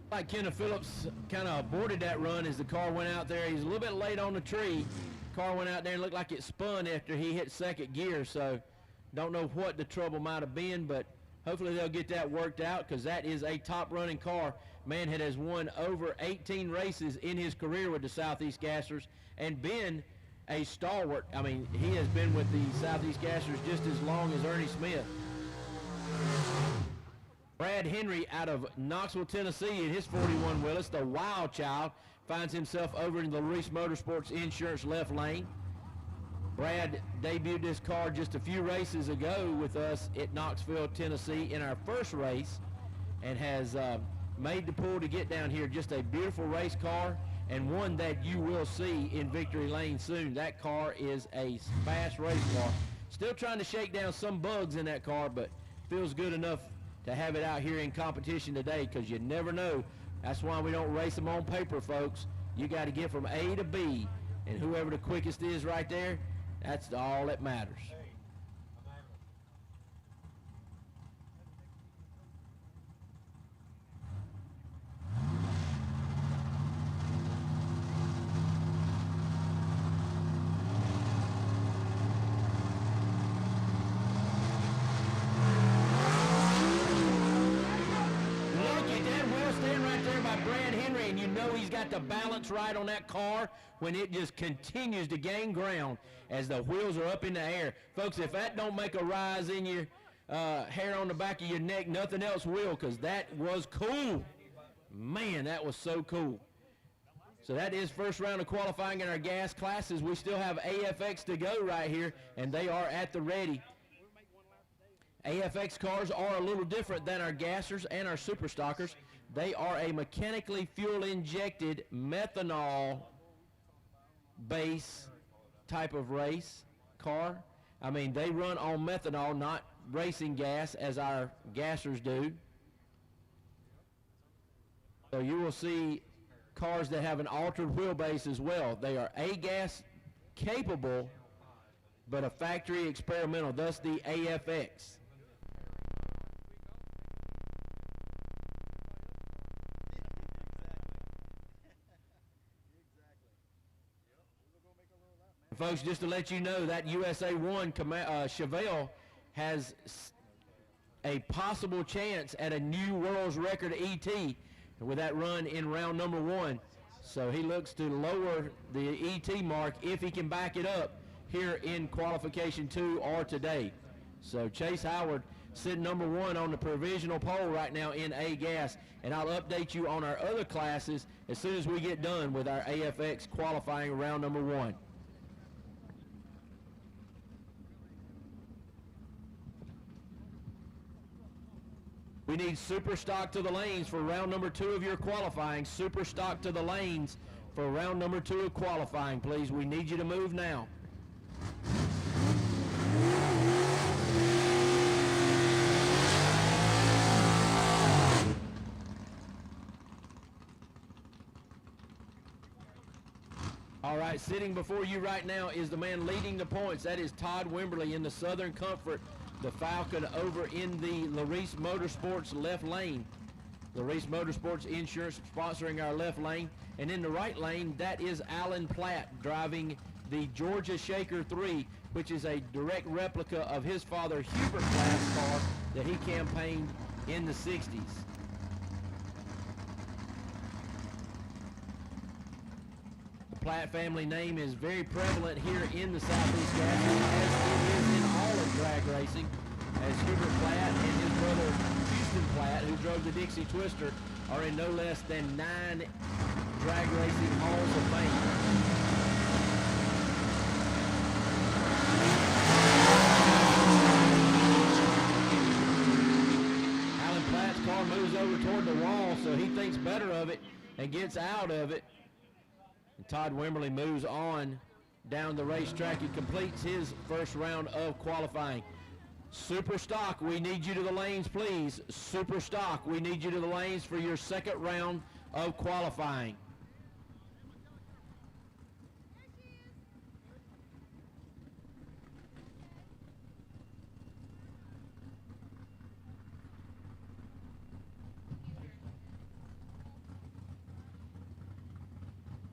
Like Kenneth Phillips kind of aborted that run as the car went out there. He's a little bit late on the tree. Car went out there and looked like it spun after he hit second gear, so don't know what the trouble might have been, but hopefully they'll get that worked out, because that is a top running car. Man has won over 18 races in his career with the Southeast Gassers and been a stalwart. I mean, he has been with the Southeast Gassers just as long as Ernie Smith. Brad Henry out of Knoxville, Tennessee in his 41 Willis, the Wild Child, finds himself over in the Reese Motorsports Insurance left lane. Brad debuted this car just a few races ago with us at Knoxville, Tennessee in our first race, and has made the pull to get down here. Just a beautiful race car, and one that you will see in Victory Lane soon. That car is a fast race car. Still trying to shake down some bugs in that car, but feels good enough to have it out here in competition today, because you never know. That's why we don't race them on paper, folks. You got to get from A to B, and whoever the quickest is right there, that's all that matters. And you know he's got the balance right on that car when it just continues to gain ground as the wheels are up in the air. Folks, if that don't make a rise in your hair on the back of your neck, nothing else will, because that was cool. Man, that was so cool. So that is first round of qualifying in our gas classes. We still have AFX to go right here, and they are at the ready. AFX cars are a little different than our gassers and our super stockers. They are a mechanically fuel-injected methanol base type of race car. I mean, they run on methanol, not racing gas as our gassers do. So you will see cars that have an altered wheelbase as well. They are A-gas capable, but a factory experimental, thus the AFX. Folks, just to let you know, that USA 1 Chevelle has a possible chance at a new world's record ET with that run in round number 1. So he looks to lower the ET mark if he can back it up here in qualification 2 or today. So Chase Howard sitting number 1 on the provisional pole right now in A gas, and I'll update you on our other classes as soon as we get done with our AFX qualifying round number 1. We need super stock to the lanes for round number 2 of your qualifying. Super stock to the lanes for round number 2 of qualifying, please. We need you to move now. All right, sitting before you right now is the man leading the points. That is Todd Wimberly in the Southern Comfort, the Falcon, over in the Larice Motorsports left lane. Larice Motorsports Insurance sponsoring our left lane. And in the right lane, that is Alan Platt driving the Georgia Shaker 3, which is a direct replica of his father Hubert Platt's car that he campaigned in the 60s. The Platt family name is very prevalent here in the Southeast Gaston, as it is in all of drag racing, as Hubert Platt and his brother Houston Platt, who drove the Dixie Twister, are in no less than 9 drag racing halls of fame. Alan Platt's car moves over toward the wall, so he thinks better of it and gets out of it. And Todd Wimberly moves on down the racetrack and completes his first round of qualifying. Super stock, we need you to the lanes, please. Super stock, we need you to the lanes for your second round of qualifying.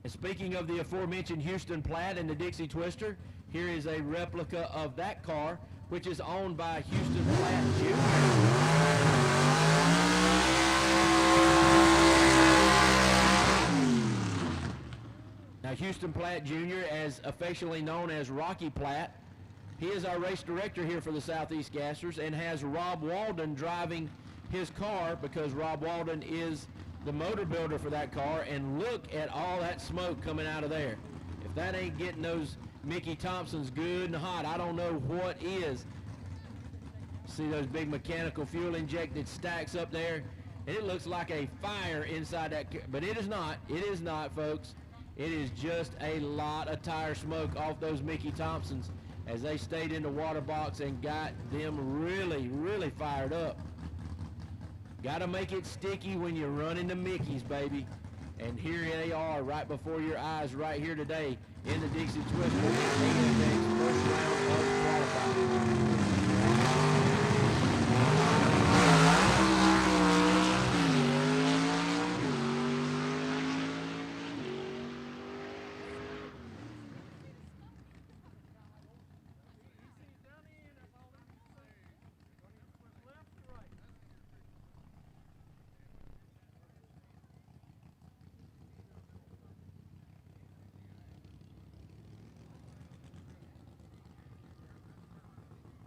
And speaking of the aforementioned Houston Platt and the Dixie Twister, here is a replica of that car, which is owned by Houston Platt Jr. Now, Houston Platt Jr., as affectionately known as Rocky Platt, he is our race director here for the Southeast Gassers and has Rob Walden driving his car, because Rob Walden is the motor builder for that car. And look at all that smoke coming out of there. If that ain't getting those Mickey Thompsons good and hot, I don't know what is. See those big mechanical fuel injected stacks up there, and it looks like a fire inside that, but it is not. It is not, folks. It is just a lot of tire smoke off those Mickey Thompsons as they stayed in the water box and got them really, really fired up. Got to make it sticky when you're running the Mickeys, baby. And here they are right before your eyes right here today in the Dixie Twister AFX first round of qualifying.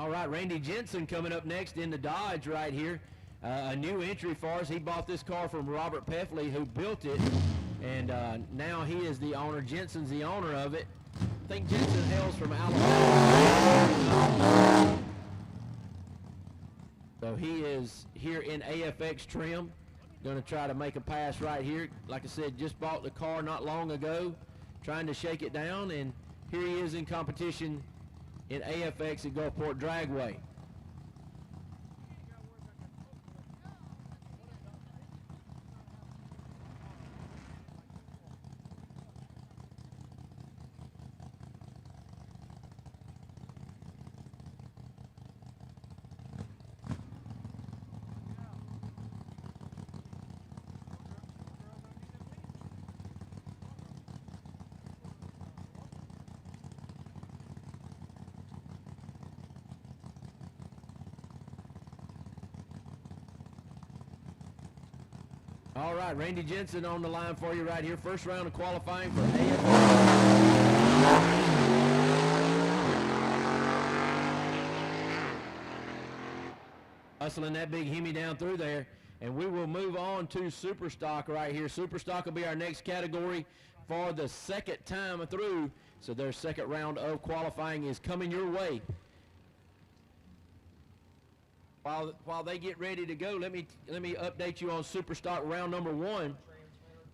All right, Randy Jensen coming up next in the Dodge right here. A new entry for us. He bought this car from Robert Peffley, who built it, and now he is the owner. Jensen's the owner of it. I think Jensen hails from Alabama. So he is here in AFX trim. Going to try to make a pass right here. Like I said, just bought the car not long ago, trying to shake it down, and here he is in competition in AFX at Gulfport Dragway. All right, Randy Jensen on the line for you right here. First round of qualifying for AFL. Hustling that big Hemi down through there. And we will move on to Superstock right here. Superstock will be our next category for the second time through. So their second round of qualifying is coming your way. While they get ready to go, let me update you on Superstock round number 1.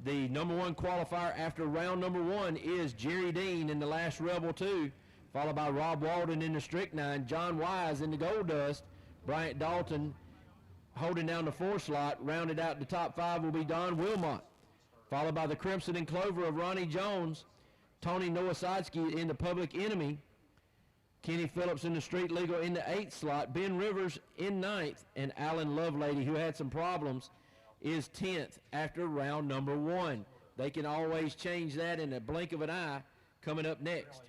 The number 1 qualifier after round number 1 is Jerry Dean in the last Rebel 2, followed by Rob Walden in the Strychnine, John Wise in the Gold Dust, Bryant Dalton holding down the 4 slot. Rounded out the top 5 will be Don Wilmot, followed by the Crimson and Clover of Ronnie Jones, Tony Nowosadski in the Public Enemy, Kenny Phillips in the Street Legal in the 8th slot, Ben Rivers in 9th, and Alan Lovelady, who had some problems, is 10th after round number 1. They can always change that in a blink of an eye. Coming up next,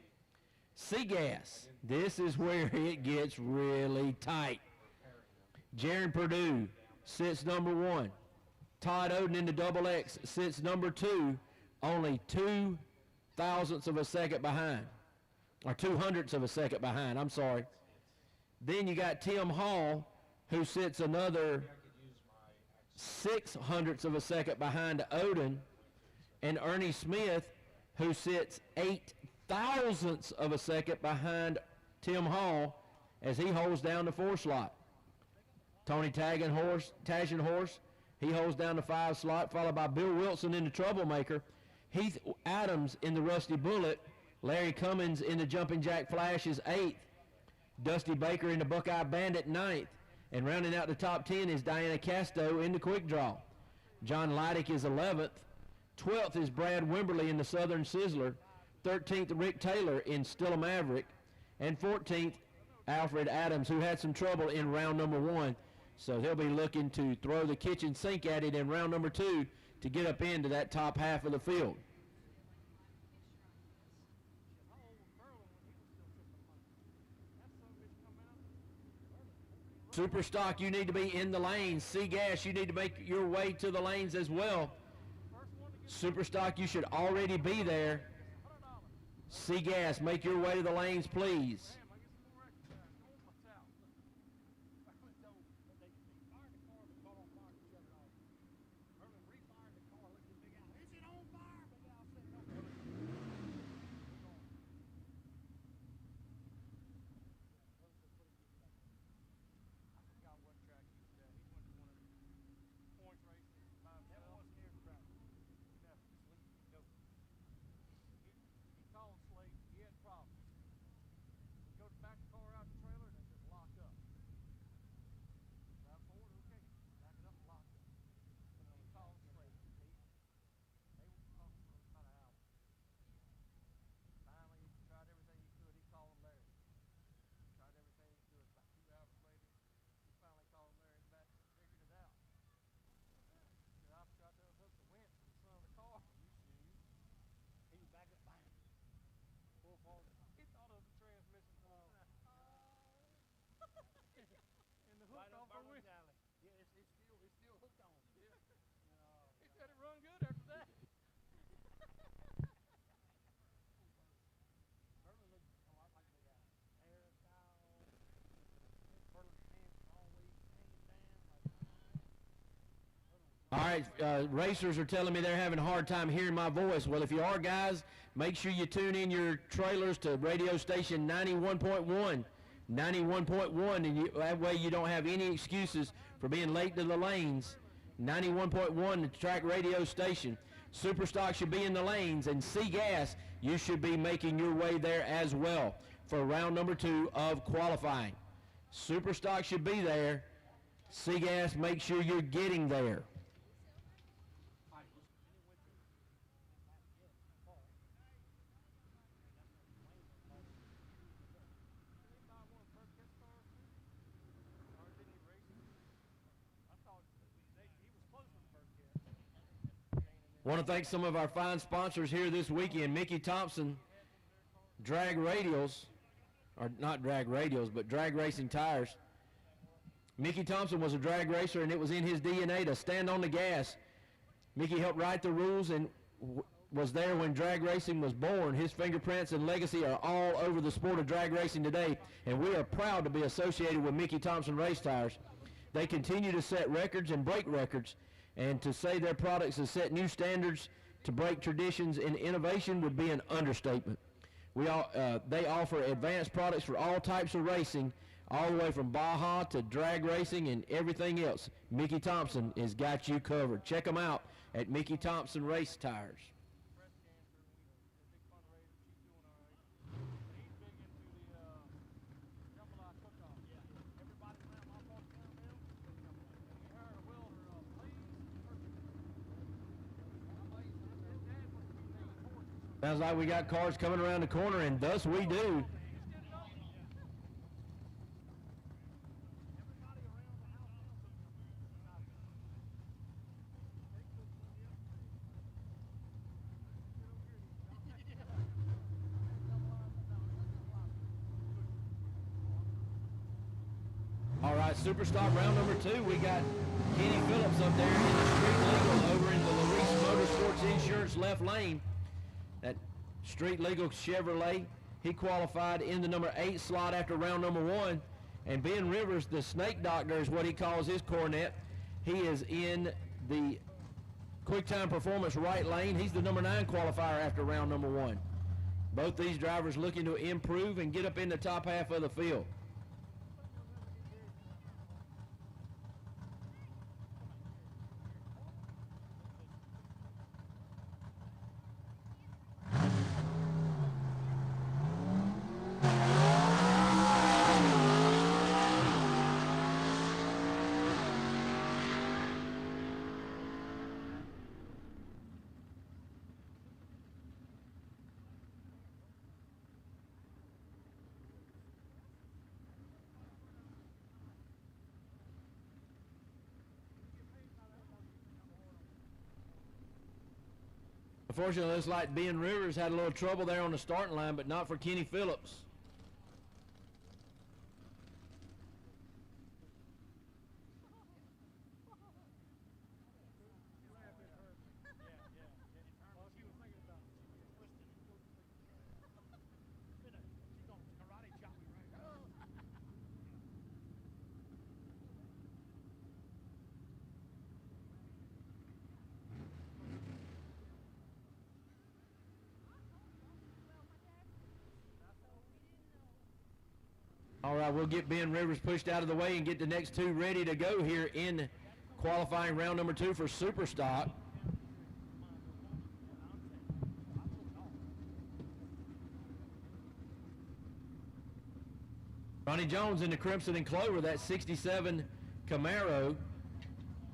Seagas. This is where it gets really tight. Jaron Purdue sits number 1. Todd Oden in the Double X sits number 2, only 2 thousandths of a second behind. Or 200ths of a second behind, I'm sorry. Then you got Tim Hall, who sits another 600ths of a second behind Odin, and Ernie Smith, who sits 8 thousandths of a second behind Tim Hall as he holds down the 4 slot. Tony Tashenhorse, he holds down the 5 slot, followed by Bill Wilson in the Troublemaker, Heath Adams in the Rusty Bullet, Larry Cummins in the Jumping Jack Flash is 8th, Dusty Baker in the Buckeye Bandit 9th, and rounding out the top 10 is Diana Casto in the Quick Draw. John Leidick is 11th, 12th is Brad Wimberly in the Southern Sizzler, 13th Rick Taylor in Still a Maverick, and 14th Alfred Adams, who had some trouble in round number 1. So he'll be looking to throw the kitchen sink at it in round number 2 to get up into that top half of the field. Superstock, you need to be in the lanes. Seagas, you need to make your way to the lanes as well. Superstock, you should already be there. Seagas, make your way to the lanes, please. All right, racers are telling me they're having a hard time hearing my voice. Well, if you are, guys, make sure you tune in your trailers to radio station 91.1. 91.1, and that way you don't have any excuses for being late to the lanes. 91.1, the track radio station. Superstock should be in the lanes, and Seagas, you should be making your way there as well for round number 2 of qualifying. Superstock should be there. Seagas, make sure you're getting there. Want to thank some of our fine sponsors here this weekend. Mickey Thompson, Drag Radials, or not Drag Radials, but Drag Racing Tires. Mickey Thompson was a drag racer, and it was in his DNA to stand on the gas Mickey helped write the rules and was there when drag racing was born. His fingerprints and legacy are all over the sport of drag racing today, and we are proud to be associated with Mickey Thompson Race Tires. They continue to set records and break records, and to say their products have set new standards to break traditions and innovation would be an understatement. They offer advanced products for all types of racing, all the way from Baja to drag racing and everything else. Mickey Thompson has got you covered. Check them out at Mickey Thompson Race Tires. Sounds like we got cars coming around the corner, and thus we do. All right, Superstock round number 2. We got Kenny Phillips up there in the street legal over in the Larice Motorsports Insurance left lane. That street legal Chevrolet, he qualified in the number 8 slot after round number 1. And Ben Rivers, the snake doctor is what he calls his cornet. He is in the quick time performance right lane. He's the number 9 qualifier after round number 1. Both these drivers looking to improve and get up in the top half of the field. Unfortunately, it looks like Ben Rivers had a little trouble there on the starting line, but not for Kenny Phillips. All right, we'll get Ben Rivers pushed out of the way and get the next 2 ready to go here in qualifying round number 2 for Superstock. Ronnie Jones in the Crimson and Clover, that 67 Camaro,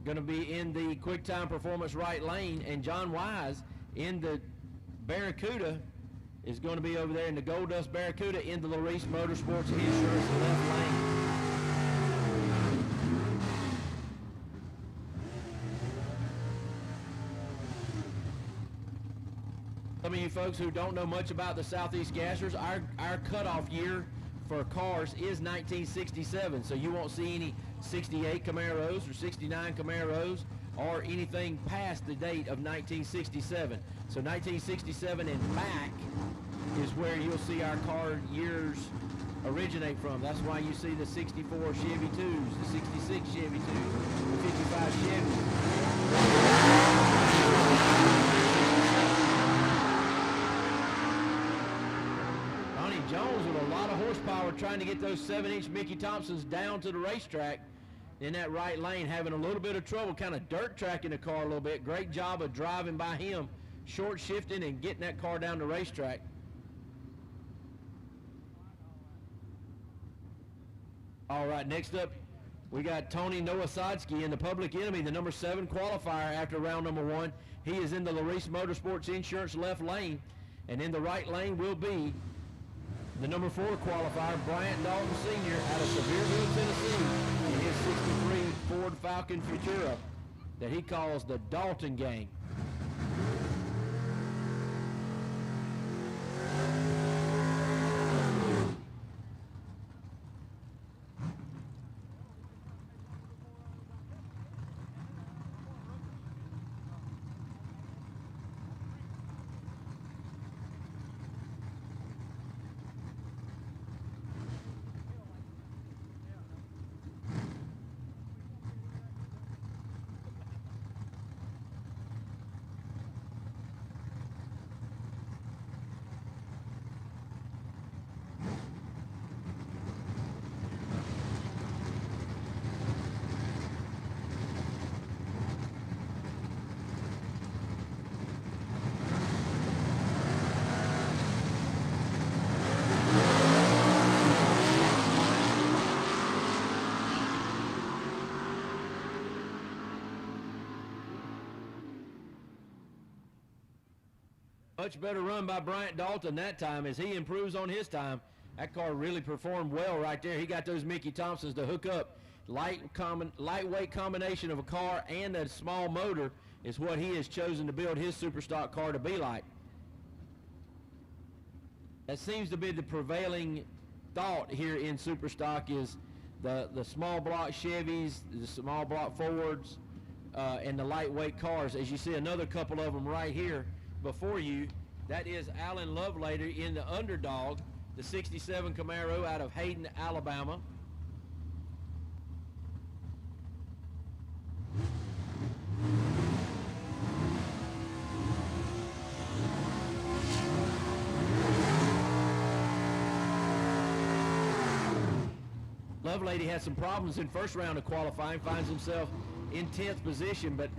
going to be in the quick time performance right lane, and John Wise in the Barracuda is going to be over there in the Gold Dust Barracuda in the Larice Motorsports Insurance left lane. Some of you folks who don't know much about the Southeast Gassers, our cutoff year for cars is 1967, so you won't see any 68 Camaros or 69 Camaros or anything past the date of 1967. So 1967 and back is where you'll see our car years originate from. That's why you see the 64 Chevy 2s, the 66 Chevy 2s, the 55 Chevys. Ronnie Jones with a lot of horsepower trying to get those 7-inch Mickey Thompsons down to the racetrack in that right lane, having a little bit of trouble kind of dirt tracking the car a little bit. Great job of driving by him, short shifting and getting that car down the racetrack. All right, next up, we got Tony Nowosadski in the Public Enemy, the number 7 qualifier after round number 1. He is in the Larice Motorsports Insurance left lane, and in the right lane will be the number 4 qualifier, Bryant Dalton Sr. out of Sevierville, Tennessee, in his 63 Ford Falcon Futura that he calls the Dalton Gang. Much better run by Bryant Dalton that time as he improves on his time. That car really performed well right there. He got those Mickey Thompsons to hook up. Lightweight combination of a car and a small motor is what he has chosen to build his Superstock car to be like. That seems to be the prevailing thought here in Superstock, is the small block Chevys, the small block Fords, and the lightweight cars. As you see another couple of them right here before you, that is Alan Lovelady in the underdog, the 67 Camaro out of Hayden, Alabama. Lovelady had some problems in first round of qualifying, finds himself in 10th position, but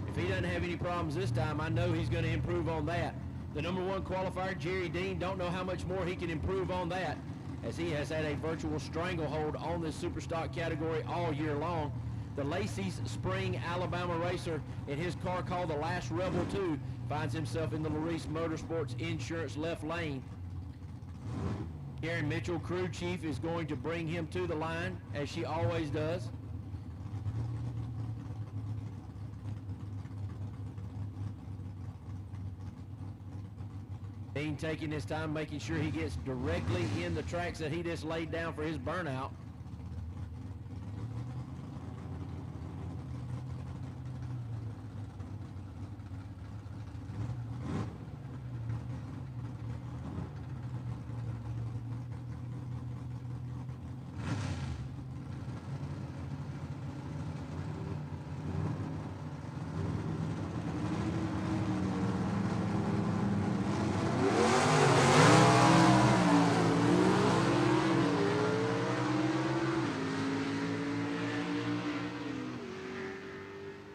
if he doesn't have any problems this time, I know he's going to improve on that. The number 1 qualifier, Jerry Dean, don't know how much more he can improve on that, as he has had a virtual stranglehold on this Superstock category all year long. The Lacey's Spring Alabama racer in his car called the Last Rebel 2 finds himself in the Larice Motorsports Insurance left lane. Karen Mitchell, crew chief, is going to bring him to the line, as she always does. Dean taking his time, making sure he gets directly in the tracks that he just laid down for his burnout.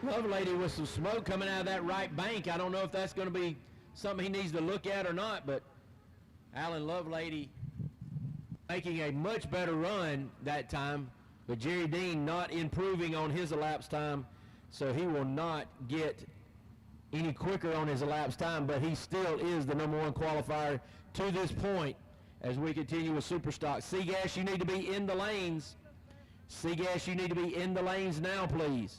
Lovelady with some smoke coming out of that right bank. I don't know if that's going to be something he needs to look at or not, but Alan Lovelady making a much better run that time, but Jerry Dean not improving on his elapsed time, so he will not get any quicker on his elapsed time, but he still is the number 1 qualifier to this point as we continue with Superstock. Seagas, you need to be in the lanes. Seagas, you need to be in the lanes now, please.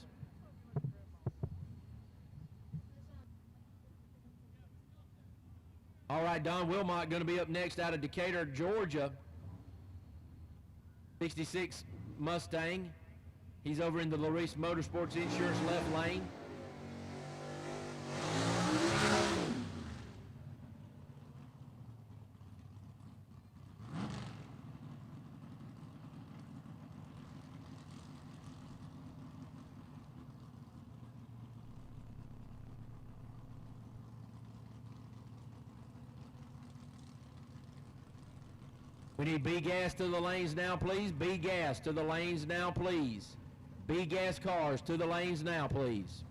All right, Don Wilmot going to be up next out of Decatur, Georgia. 66 Mustang. He's over in the Larice Motorsports Insurance left lane. We need B-Gas to the lanes now, please. B-Gas to the lanes now, please. B-Gas cars to the lanes now, please.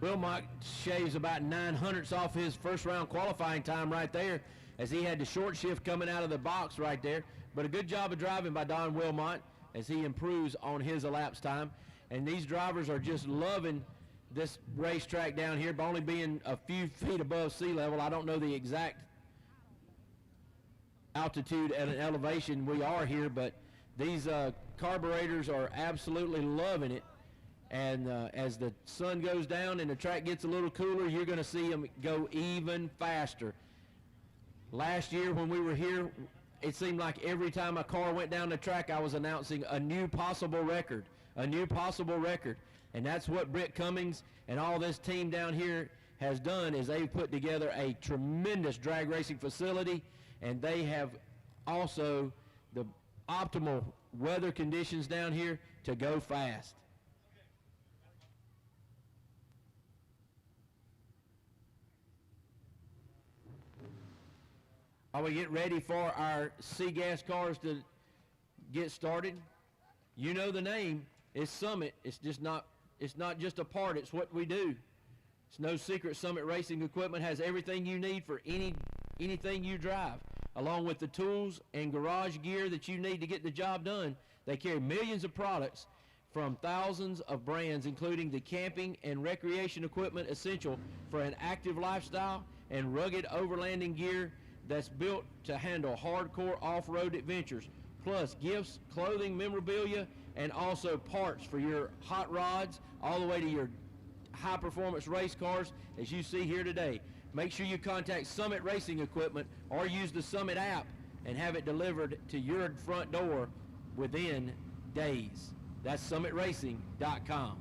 Wilmot shaves about 900ths off his first round qualifying time right there, as he had the short shift coming out of the box right there. But a good job of driving by Don Wilmot as he improves on his elapsed time. And these drivers are just loving this racetrack down here, but only being a few feet above sea level. I don't know the exact altitude and elevation we are here, but these carburetors are absolutely loving it. And as the sun goes down and the track gets a little cooler, you're going to see them go even faster. Last year when we were here, it seemed like every time a car went down the track, I was announcing a new possible record, a new possible record. And that's what Britt Cummings and all this team down here has done is they've put together a tremendous drag racing facility, and they have also the optimal weather conditions down here to go fast. While we get ready for our SEGA cars to get started, you know the name. It's Summit. It's not just a part, it's what we do. It's no secret Summit Racing Equipment has everything you need for anything you drive, along with the tools and garage gear that you need to get the job done. They carry millions of products from thousands of brands, including the camping and recreation equipment essential for an active lifestyle and rugged overlanding gear that's built to handle hardcore off-road adventures, plus gifts, clothing, memorabilia, and also parts for your hot rods all the way to your high-performance race cars as you see here today. Make sure you contact Summit Racing Equipment or use the Summit app and have it delivered to your front door within days. That's summitracing.com.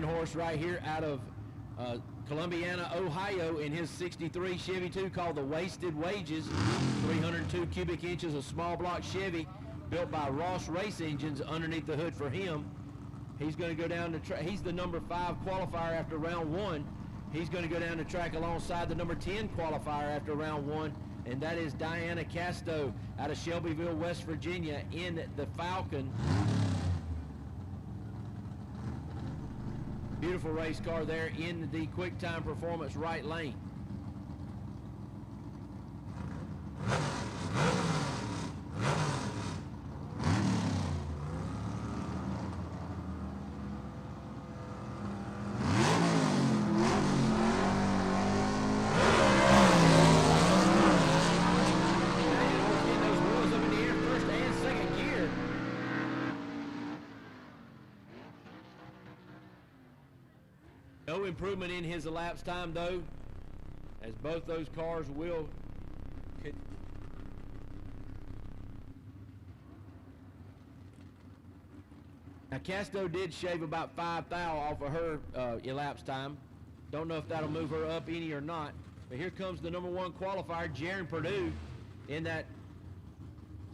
Horse right here out of Columbiana, Ohio, in his 63 Chevy 2 called the Wasted Wages, 302 cubic inches of small block Chevy built by Ross Race Engines underneath the hood for him. He's going to go down the track. He's the number 5 qualifier after round 1. He's going to go down the track alongside the number 10 qualifier after round 1, and that is Diana Casto out of Shelbyville, West Virginia, in the Falcon. Beautiful race car there in the Quick Time Performance right lane. No improvement in his elapsed time, though, as both those cars will. Now, Casto did shave about 5 thou off of her elapsed time. Don't know if that'll move her up any or not. But here comes the number 1 qualifier, Jaron Purdue, in that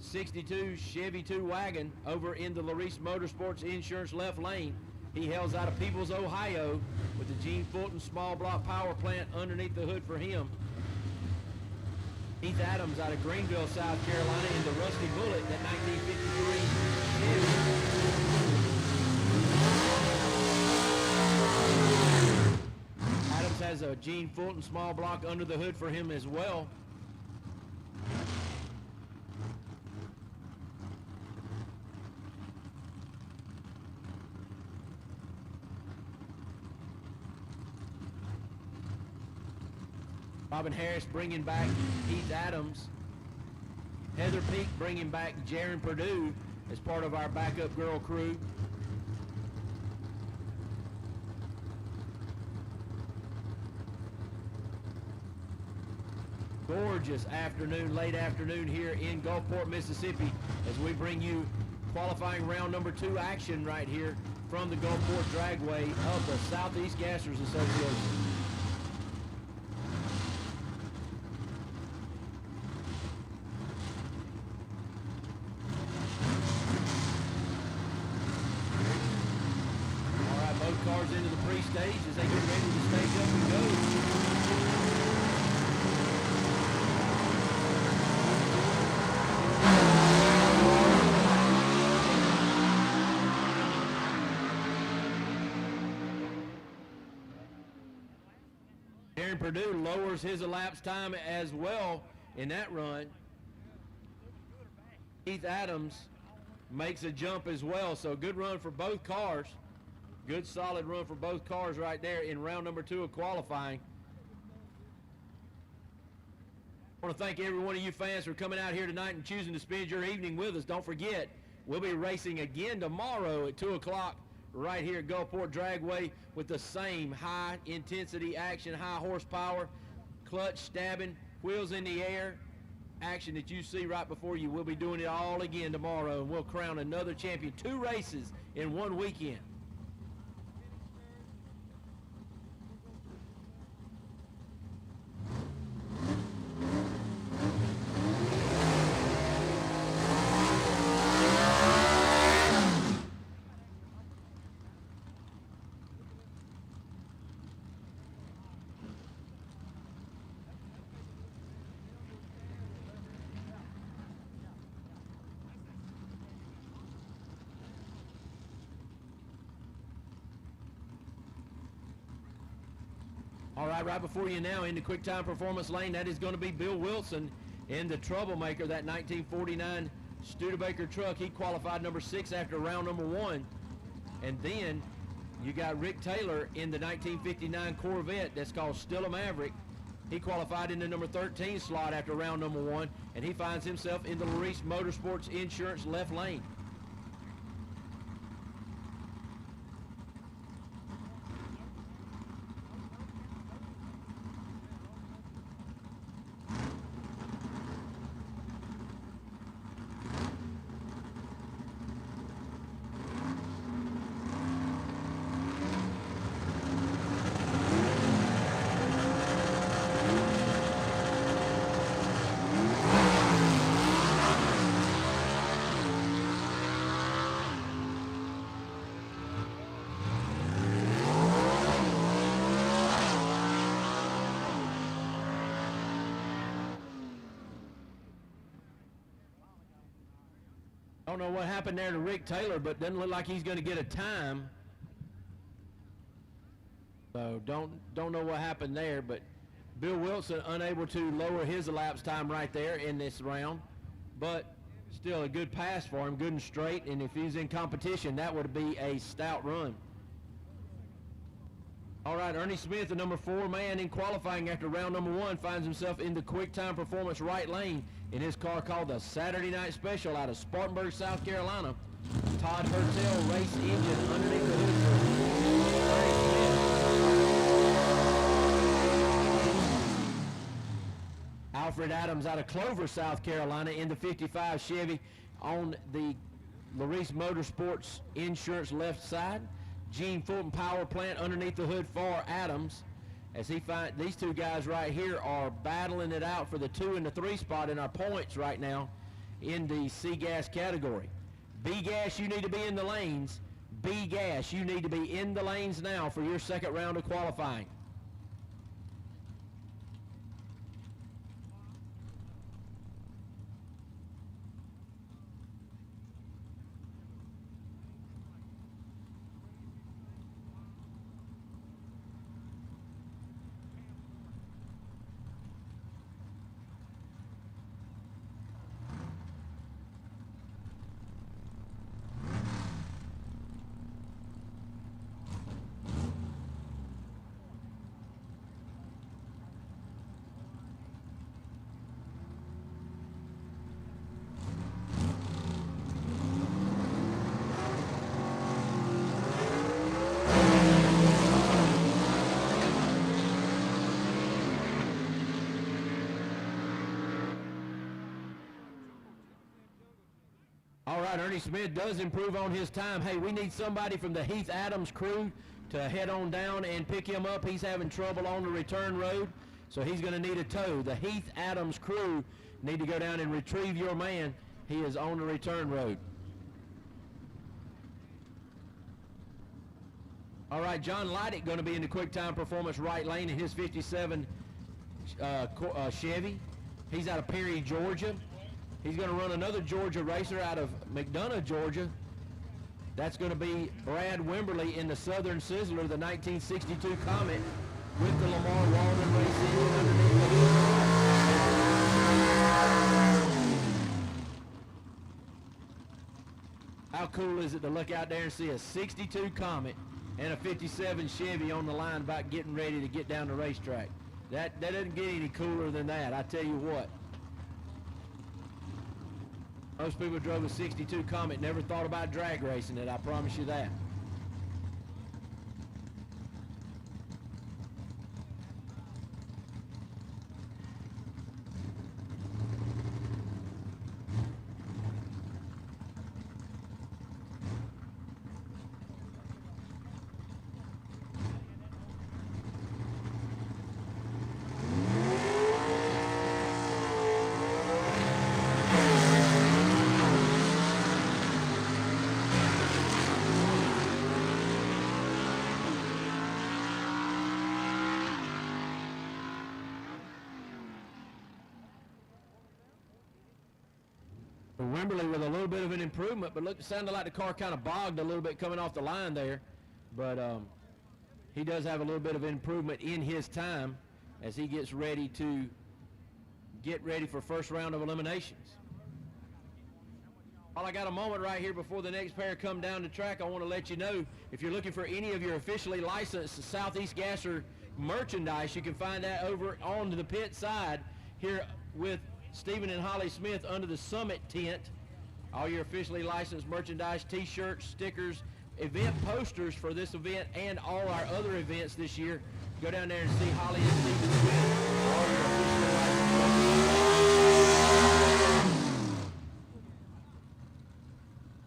62 Chevy 2 wagon over in the Larice Motorsports Insurance left lane. He hails out of Peoples, Ohio, with the Gene Fulton small block power plant underneath the hood for him. Keith Adams out of Greenville, South Carolina, in the Rusty Bullet, that 1953 Chevy. Adams has a Gene Fulton small block under the hood for him as well. Robin Harris bringing back Keith Adams. Heather Peak bringing back Jaron Purdue as part of our backup girl crew. Gorgeous afternoon, late afternoon here in Gulfport, Mississippi, as we bring you qualifying round number 2 action right here from the Gulfport Dragway of the Southeast Gassers Association. Cars into the pre-stage as they get ready to stage up and go. Jaron Purdue lowers his elapsed time as well in that run. Keith Adams makes a jump as well, so good run for both cars. Good solid run for both cars right there in round number 2 of qualifying. I want to thank every one of you fans for coming out here tonight and choosing to spend your evening with us. Don't forget, we'll be racing again tomorrow at 2 o'clock right here at Gulfport Dragway with the same high intensity action, high horsepower, clutch stabbing, wheels in the air action that you see right before you. We'll be doing it all again tomorrow, and we'll crown another champion. 2 races in 1 weekend. All right, right before you now in the quick time performance lane, that is going to be Bill Wilson in the Troublemaker, that 1949 Studebaker truck. He qualified number 6 after round number 1. And then you got Rick Taylor in the 1959 Corvette that's called Still a Maverick. He qualified in the number 13 slot after round number 1, and he finds himself in the Larice Motorsports Insurance left lane. I don't know what happened there to Rick Taylor, but doesn't look like he's going to get a time. So don't know what happened there, but Bill Wilson unable to lower his elapsed time right there in this round, but still a good pass for him, good and straight, and if he's in competition, that would be a stout run. All right, Ernie Smith, the number 4 man in qualifying after round number 1, finds himself in the quick time performance right lane in his car called the Saturday Night Special out of Spartanburg, South Carolina. Todd Hertel race engine underneath the hood for Ernie Smith. Alfred Adams out of Clover, South Carolina in the 55 Chevy on the Larice Motorsports Insurance left side. Gene Fulton Power Plant underneath the hood for Adams, as he finds these 2 guys right here are battling it out for the 2 and the 3 spot in our points right now in the C-Gas category. B-Gas, you need to be in the lanes. B-Gas, you need to be in the lanes now for your second round of qualifying. All right, Ernie Smith does improve on his time. Hey, we need somebody from the Heath Adams crew to head on down and pick him up. He's having trouble on the return road, so he's going to need a tow. The Heath Adams crew need to go down and retrieve your man. He is on the return road. All right, John Leidick going to be in the quick time performance right lane in his 57 Chevy. He's out of Perry, Georgia. He's going to run another Georgia racer out of McDonough, Georgia. That's going to be Brad Wimberly in the Southern Sizzler, the 1962 Comet, with the Lamar Waldron race engine underneath the hood. How cool is it to look out there and see a 62 Comet and a 57 Chevy on the line about getting ready to get down the racetrack? That doesn't get any cooler than that, I tell you what. Most people drove a 62 Comet, never thought about drag racing it, I promise you that. Wimberly with a little bit of an improvement, but look, it sounded like the car kind of bogged a little bit coming off the line there. But he does have a little bit of improvement in his time as he gets ready for first round of eliminations. Well, I got a moment right here before the next pair come down the track. I want to let you know, if you're looking for any of your officially licensed Southeast Gasser merchandise, you can find that over on the pit side here with Stephen and Holly Smith under the Summit tent. All your officially licensed merchandise, t-shirts, stickers, event posters for this event and all our other events this year. Go down there and see Holly and Stephen Smith. All your officially licensed.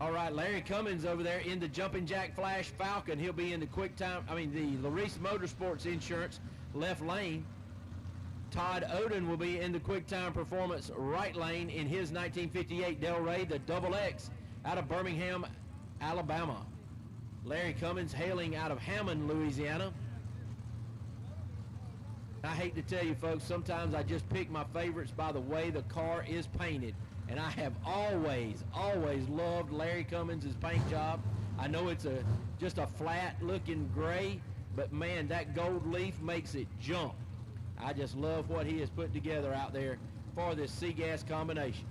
All right, Larry Cummins over there in the Jumping Jack Flash Falcon. He'll be in the the Larice Motorsports Insurance left lane. Todd Oden will be in the QuickTime Performance right lane in his 1958 Del Rey, the Double X, out of Birmingham, Alabama. Larry Cummins hailing out of Hammond, Louisiana. I hate to tell you folks, sometimes I just pick my favorites by the way the car is painted. And I have always loved Larry Cummins' paint job. I know it's just a flat looking gray, but man, that gold leaf makes it jump. I just love what he has put together out there for this SEGA combination.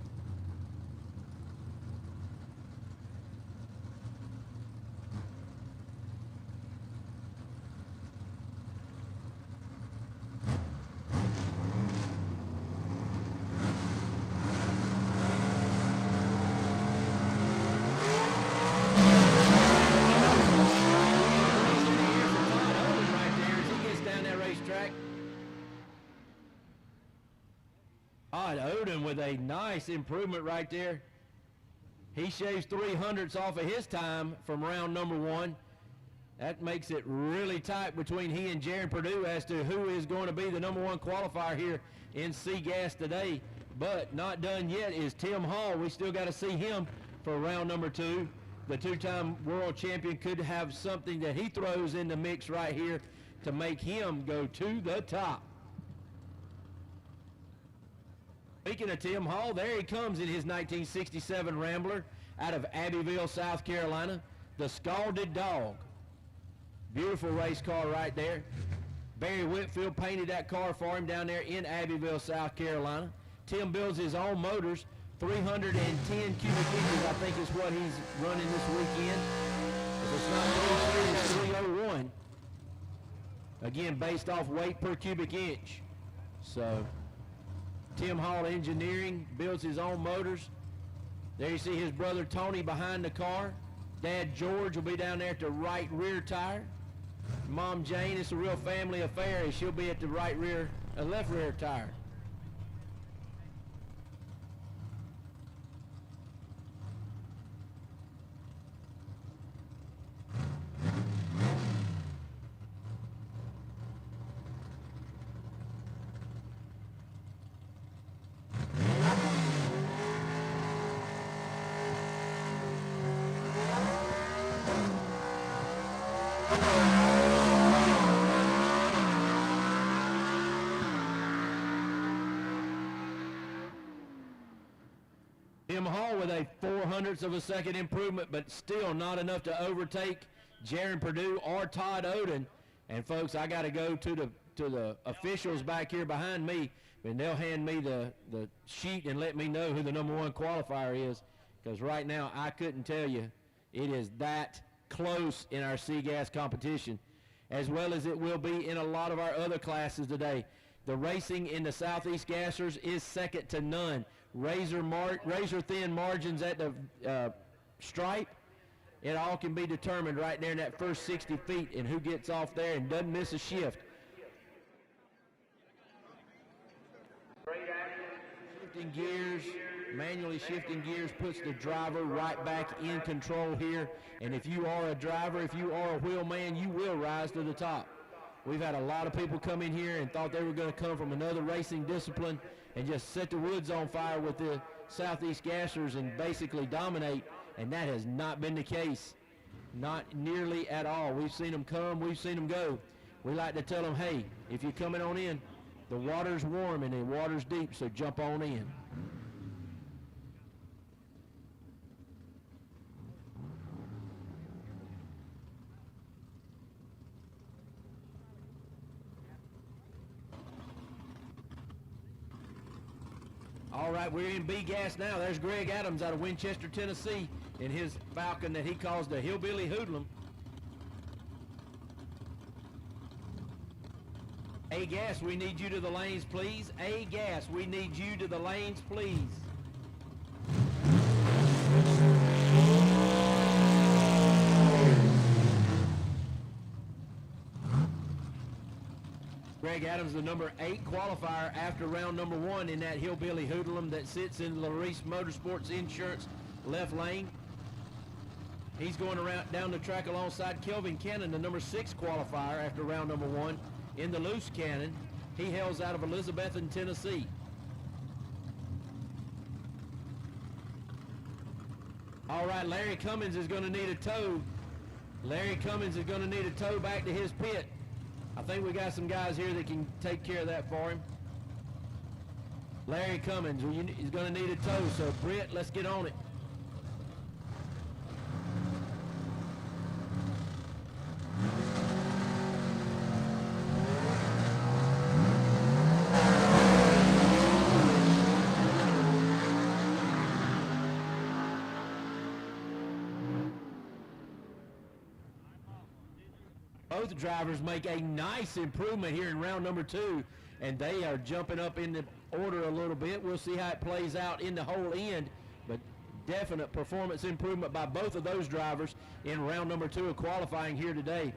Oden with a nice improvement right there. He shaves 300ths off of his time from round number 1. That makes it really tight between he and Jaron Purdue as to who is going to be the number 1 qualifier here in SEGA today. But not done yet is Tim Hall. We still got to see him for round number 2. The 2-time world champion could have something that he throws in the mix right here to make him go to the top. Speaking of Tim Hall, there he comes in his 1967 Rambler out of Abbeville, South Carolina. The Scalded Dog. Beautiful race car right there. Barry Whitfield painted that car for him down there in Abbeville, South Carolina. Tim builds his own motors. 310 cubic inches, I think, is what he's running this weekend. If it's not 303, it's 301. Again, based off weight per cubic inch. So Tim Hall Engineering builds his own motors. There you see his brother Tony behind the car. Dad George will be down there at the right rear tire. Mom Jane, it's a real family affair, and she'll be at the left rear tire. Tim Hall with a 0.04 of a second improvement, but still not enough to overtake Jaron Purdue or Todd Oden. And folks, I got to go to the officials back here behind me, and they'll hand me the sheet and let me know who the number 1 qualifier is, because right now I couldn't tell you. It is that close in our SEGA competition, as well as it will be in a lot of our other classes today. The racing in the Southeast Gassers is second to none. Razor thin margins at the stripe. It all can be determined right there in that first 60 feet, and who gets off there and doesn't miss a shift. Shifting gears, manually shifting gears puts the driver right back in control here. And if you are a driver, if you are a wheel man, you will rise to the top. We've had a lot of people come in here and thought they were going to come from another racing discipline and just set the woods on fire with the Southeast Gassers and basically dominate, and that has not been the case. Not nearly at all. We've seen them come, we've seen them go. We like to tell them, hey, if you're coming on in, the water's warm and the water's deep, so jump on in. All right, we're in B gas now. There's Greg Adams out of Winchester, Tennessee, in his Falcon that he calls the Hillbilly Hoodlum. A gas, we need you to the lanes, please. A gas, we need you to the lanes, please. Greg Adams, the number 8 qualifier after round number 1 in that Hillbilly Hoodlum that sits in Larice Motorsports Insurance left lane. He's going around down the track alongside Kelvin Cannon, the number 6 qualifier after round number 1 in the loose cannon. He hails out of Elizabethton, Tennessee. All right, Larry Cummins is going to need a tow. Larry Cummins is going to need a tow back to his pit. I think we got some guys here that can take care of that for him. Larry Cummins is going to need a tow, so Britt, let's get on it. Both drivers make a nice improvement here in round number 2, and they are jumping up in the order a little bit. We'll see how it plays out in the whole end, but definite performance improvement by both of those drivers in round number 2 of qualifying here today.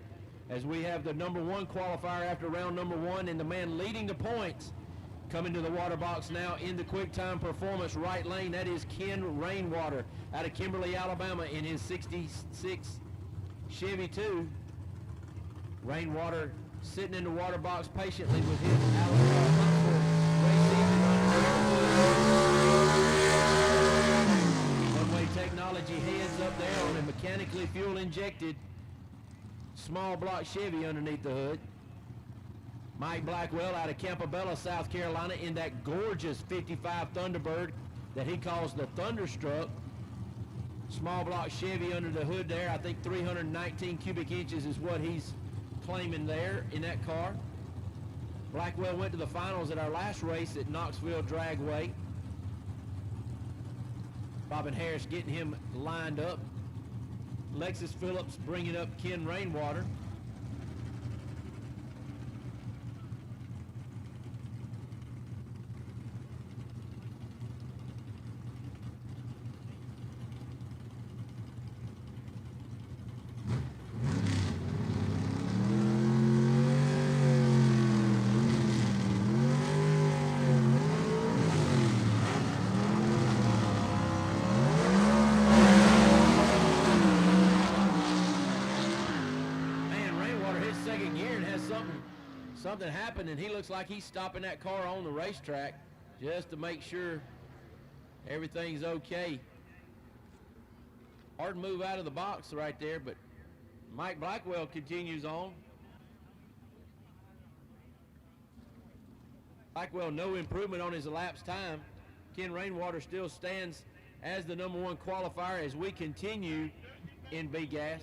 As we have the number 1 qualifier after round number 1, and the man leading the points coming to the water box now in the quick time performance right lane. That is Ken Rainwater out of Kimberly, Alabama in his 66 Chevy 2. Rainwater sitting in the water box patiently with his one-way technology heads up there on a mechanically fuel injected small block Chevy underneath the hood. Mike Blackwell out of Campobello, South Carolina in that gorgeous 55 Thunderbird that he calls the Thunderstruck. Small block Chevy under the hood there. I think 319 cubic inches is what he's claiming there in that car. Blackwell went to the finals at our last race at Knoxville Dragway. Bobbin Harris getting him lined up. Lexus Phillips bringing up Ken Rainwater. Something happened, and he looks like he's stopping that car on the racetrack just to make sure everything's okay. Hard to move out of the box right there, but Mike Blackwell continues on. Blackwell, no improvement on his elapsed time. Ken Rainwater still stands as the number 1 qualifier as we continue in B gas.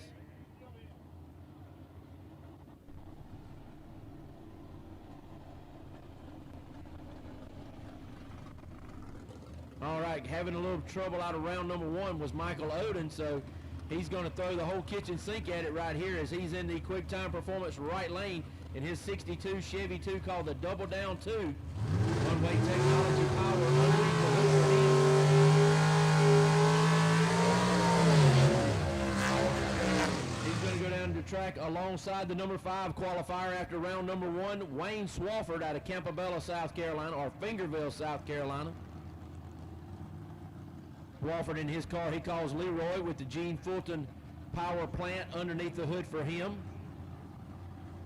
All right, having a little trouble out of round number 1 was Michael Oden, so he's going to throw the whole kitchen sink at it right here as he's in the quick time performance right lane in his 62 Chevy 2 called the Double Down 2. One-way technology power underneath the hood. He's going to go down the track alongside the number 5 qualifier after round number 1, Wayne Swafford out of Campobello, South Carolina, or Fingerville, South Carolina. Swafford in his car he calls Leroy with the Gene Fulton power plant underneath the hood for him.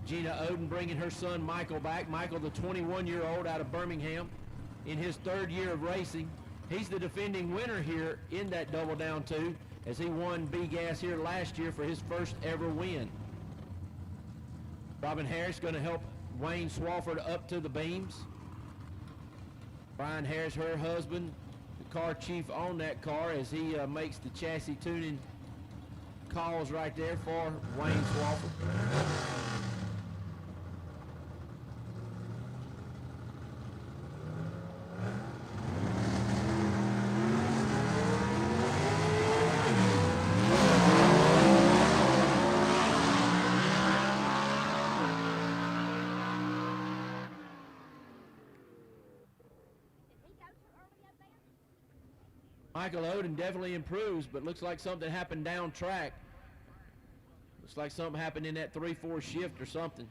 Gina Oden bringing her son Michael back. Michael, the 21-year-old out of Birmingham in his 3rd year of racing. He's the defending winner here in that Double Down 2 as he won B gas here last year for his first ever win. Robin Harris going to help Wayne Swafford up to the beams. Brian Harris, her husband, car chief on that car as he makes the chassis tuning calls right there for Wayne Swafford. Michael Oden definitely improves, but looks like something happened down track. Looks like something happened in that 3-4 shift or something.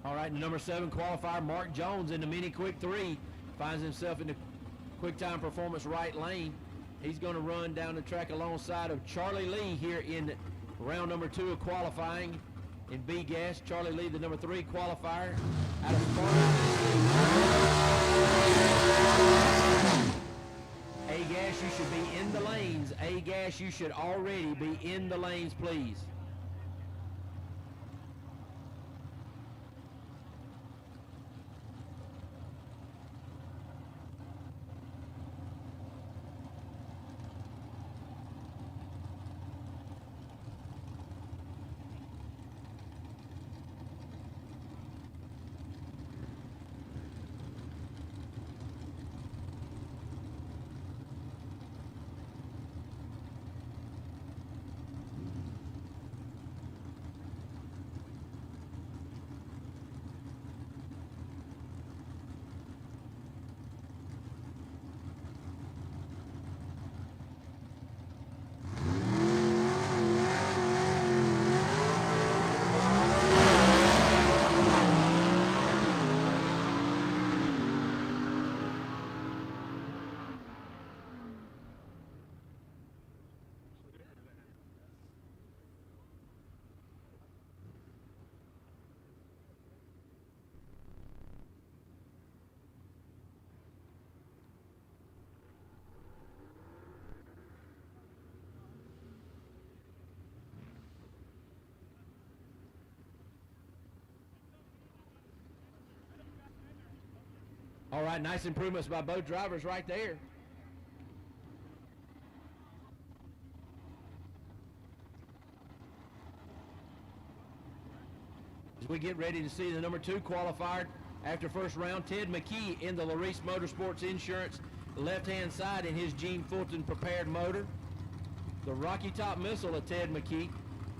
All right, number 7 qualifier, Mark Jones in the mini quick 3. Finds himself in the quick time performance right lane. He's going to run down the track alongside of Charlie Lee here in round number 2 of qualifying in B gas. Charlie Lee, the number 3 qualifier out of Sparta. A gas, you should be in the lanes. A gas, you should already be in the lanes, please. All right, nice improvements by both drivers right there. As we get ready to see the number 2 qualifier after first round, Ted McKee in the Larice Motorsports Insurance left-hand side in his Gene Fulton prepared motor. The Rocky Top missile of Ted McKee.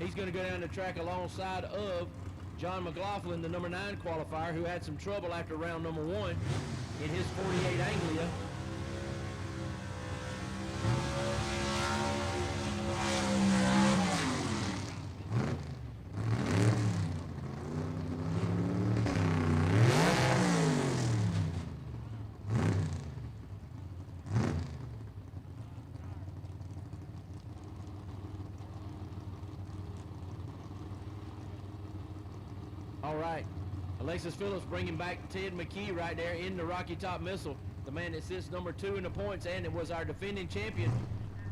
He's going to go down the track alongside of John McLaughlin, the number 9 qualifier, who had some trouble after round number 1 in his 48 Anglia. All right, Alexis Phillips bringing back Ted McKee right there in the Rocky Top missile, the man that sits number 2 in the points, and it was our defending champion,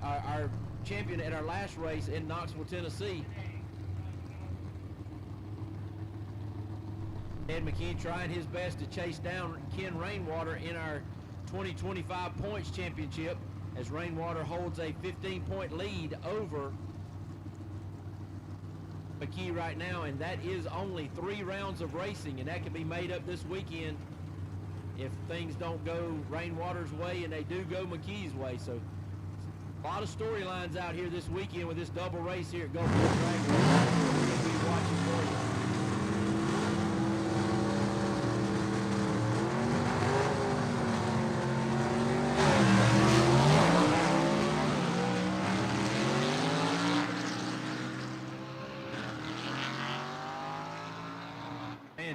our champion at our last race in Knoxville, Tennessee. Ted McKee trying his best to chase down Ken Rainwater in our 2025 points championship, as Rainwater holds a 15-point lead over McKee right now, and that is only 3 rounds of racing, and that can be made up this weekend if things don't go Rainwater's way and they do go McKee's way. So a lot of storylines out here this weekend with this double race here at Gulfport Dragway. We'll be watching for you.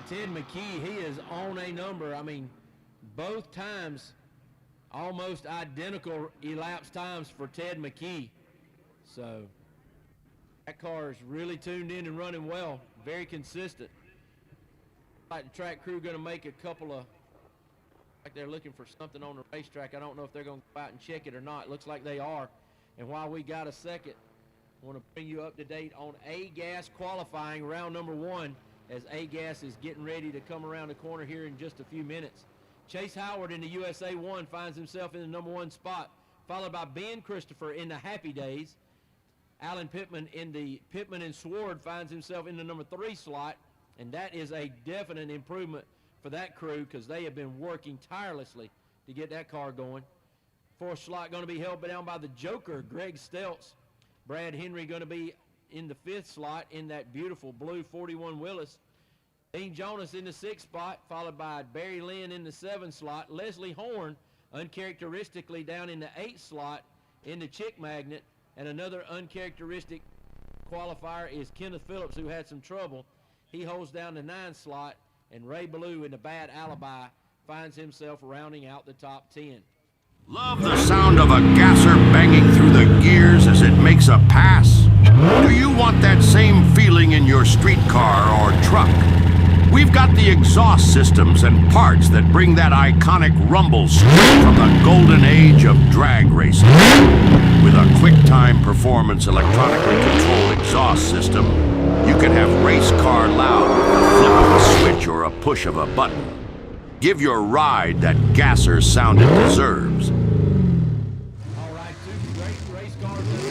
Ted McKee, he is on a number. I mean, both times almost identical elapsed times for Ted McKee. So that car is really tuned in and running well, very consistent. Like the track crew going to make a couple of, like they're looking for something on the racetrack. I don't know if they're going to go out and check it or not. Looks like they are. And while we got a second, I want to bring you up to date on A-Gas qualifying round number 1, as A-Gas is getting ready to come around the corner here in just a few minutes. Chase Howard in the USA 1 finds himself in the number 1 spot, followed by Ben Christopher in the Happy Days. Alan Pittman in the Pittman and Sword finds himself in the number 3 slot, and that is a definite improvement for that crew because they have been working tirelessly to get that car going. Fourth slot going to be held down by the Joker, Greg Stelz. Brad Henry going to be in the fifth slot in that beautiful blue 41 Willis. Dean Jonas in the sixth spot, followed by Barry Lynn in the seventh slot. Leslie Horn, uncharacteristically, down in the eighth slot in the Chick Magnet. And another uncharacteristic qualifier is Kenneth Phillips, who had some trouble. He holds down the ninth slot, and Ray Ballou in the Bad Alibi finds himself rounding out the top 10. Love the sound of a gasser banging through the gears as it makes a pass? Do you want that same feeling in your streetcar or truck? We've got the exhaust systems and parts that bring that iconic rumble straight from the golden age of drag racing. With a quick-time performance electronically controlled exhaust system, you can have race car loud with the flip of a switch or a push of a button. Give your ride that gasser sound it deserves. All right, two great race cars in the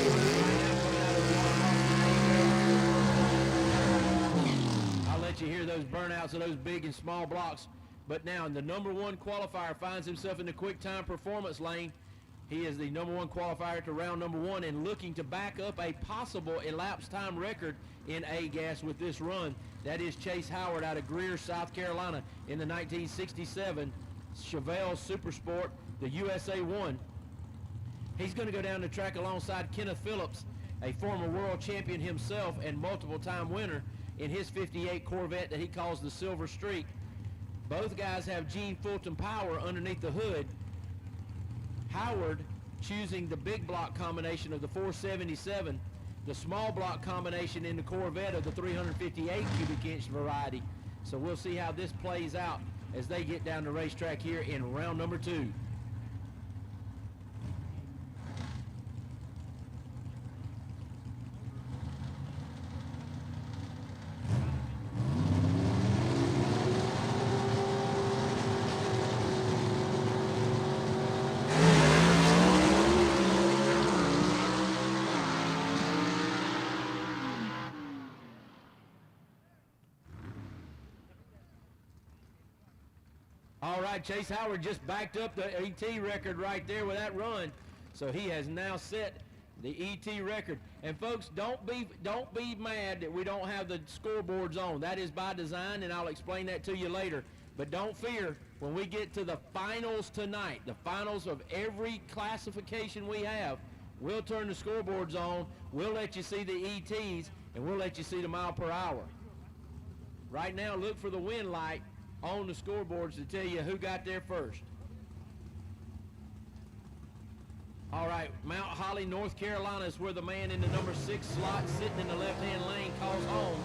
line. I'll let you hear those burnouts of those big and small blocks. But now, the number one qualifier finds himself in the quick time performance lane. He is the number one qualifier to round number one and looking to back up a possible elapsed time record in A-gas with this run. That is Chase Howard out of Greer, South Carolina in the 1967 Chevelle Supersport, the USA 1. He's going to go down the track alongside Kenneth Phillips, a former world champion himself and multiple-time winner in his 58 Corvette that he calls the Silver Streak. Both guys have Gene Fulton power underneath the hood. Howard choosing the big block combination of the 477, the small block combination in the Corvette of the 358 cubic inch variety. So we'll see how this plays out as they get down the racetrack here in round number 2. All right, Chase Howard just backed up the ET record right there with that run. So he has now set the ET record. And folks, don't be mad that we don't have the scoreboards on. That is by design, and I'll explain that to you later. But don't fear, when we get to the finals tonight, the finals of every classification we have, we'll turn the scoreboards on, we'll let you see the ETs, and we'll let you see the mile per hour. Right now, look for the wind light on the scoreboards to tell you who got there first. All right, Mount Holly, North Carolina is where the man in the number 6 slot sitting in the left-hand lane calls home.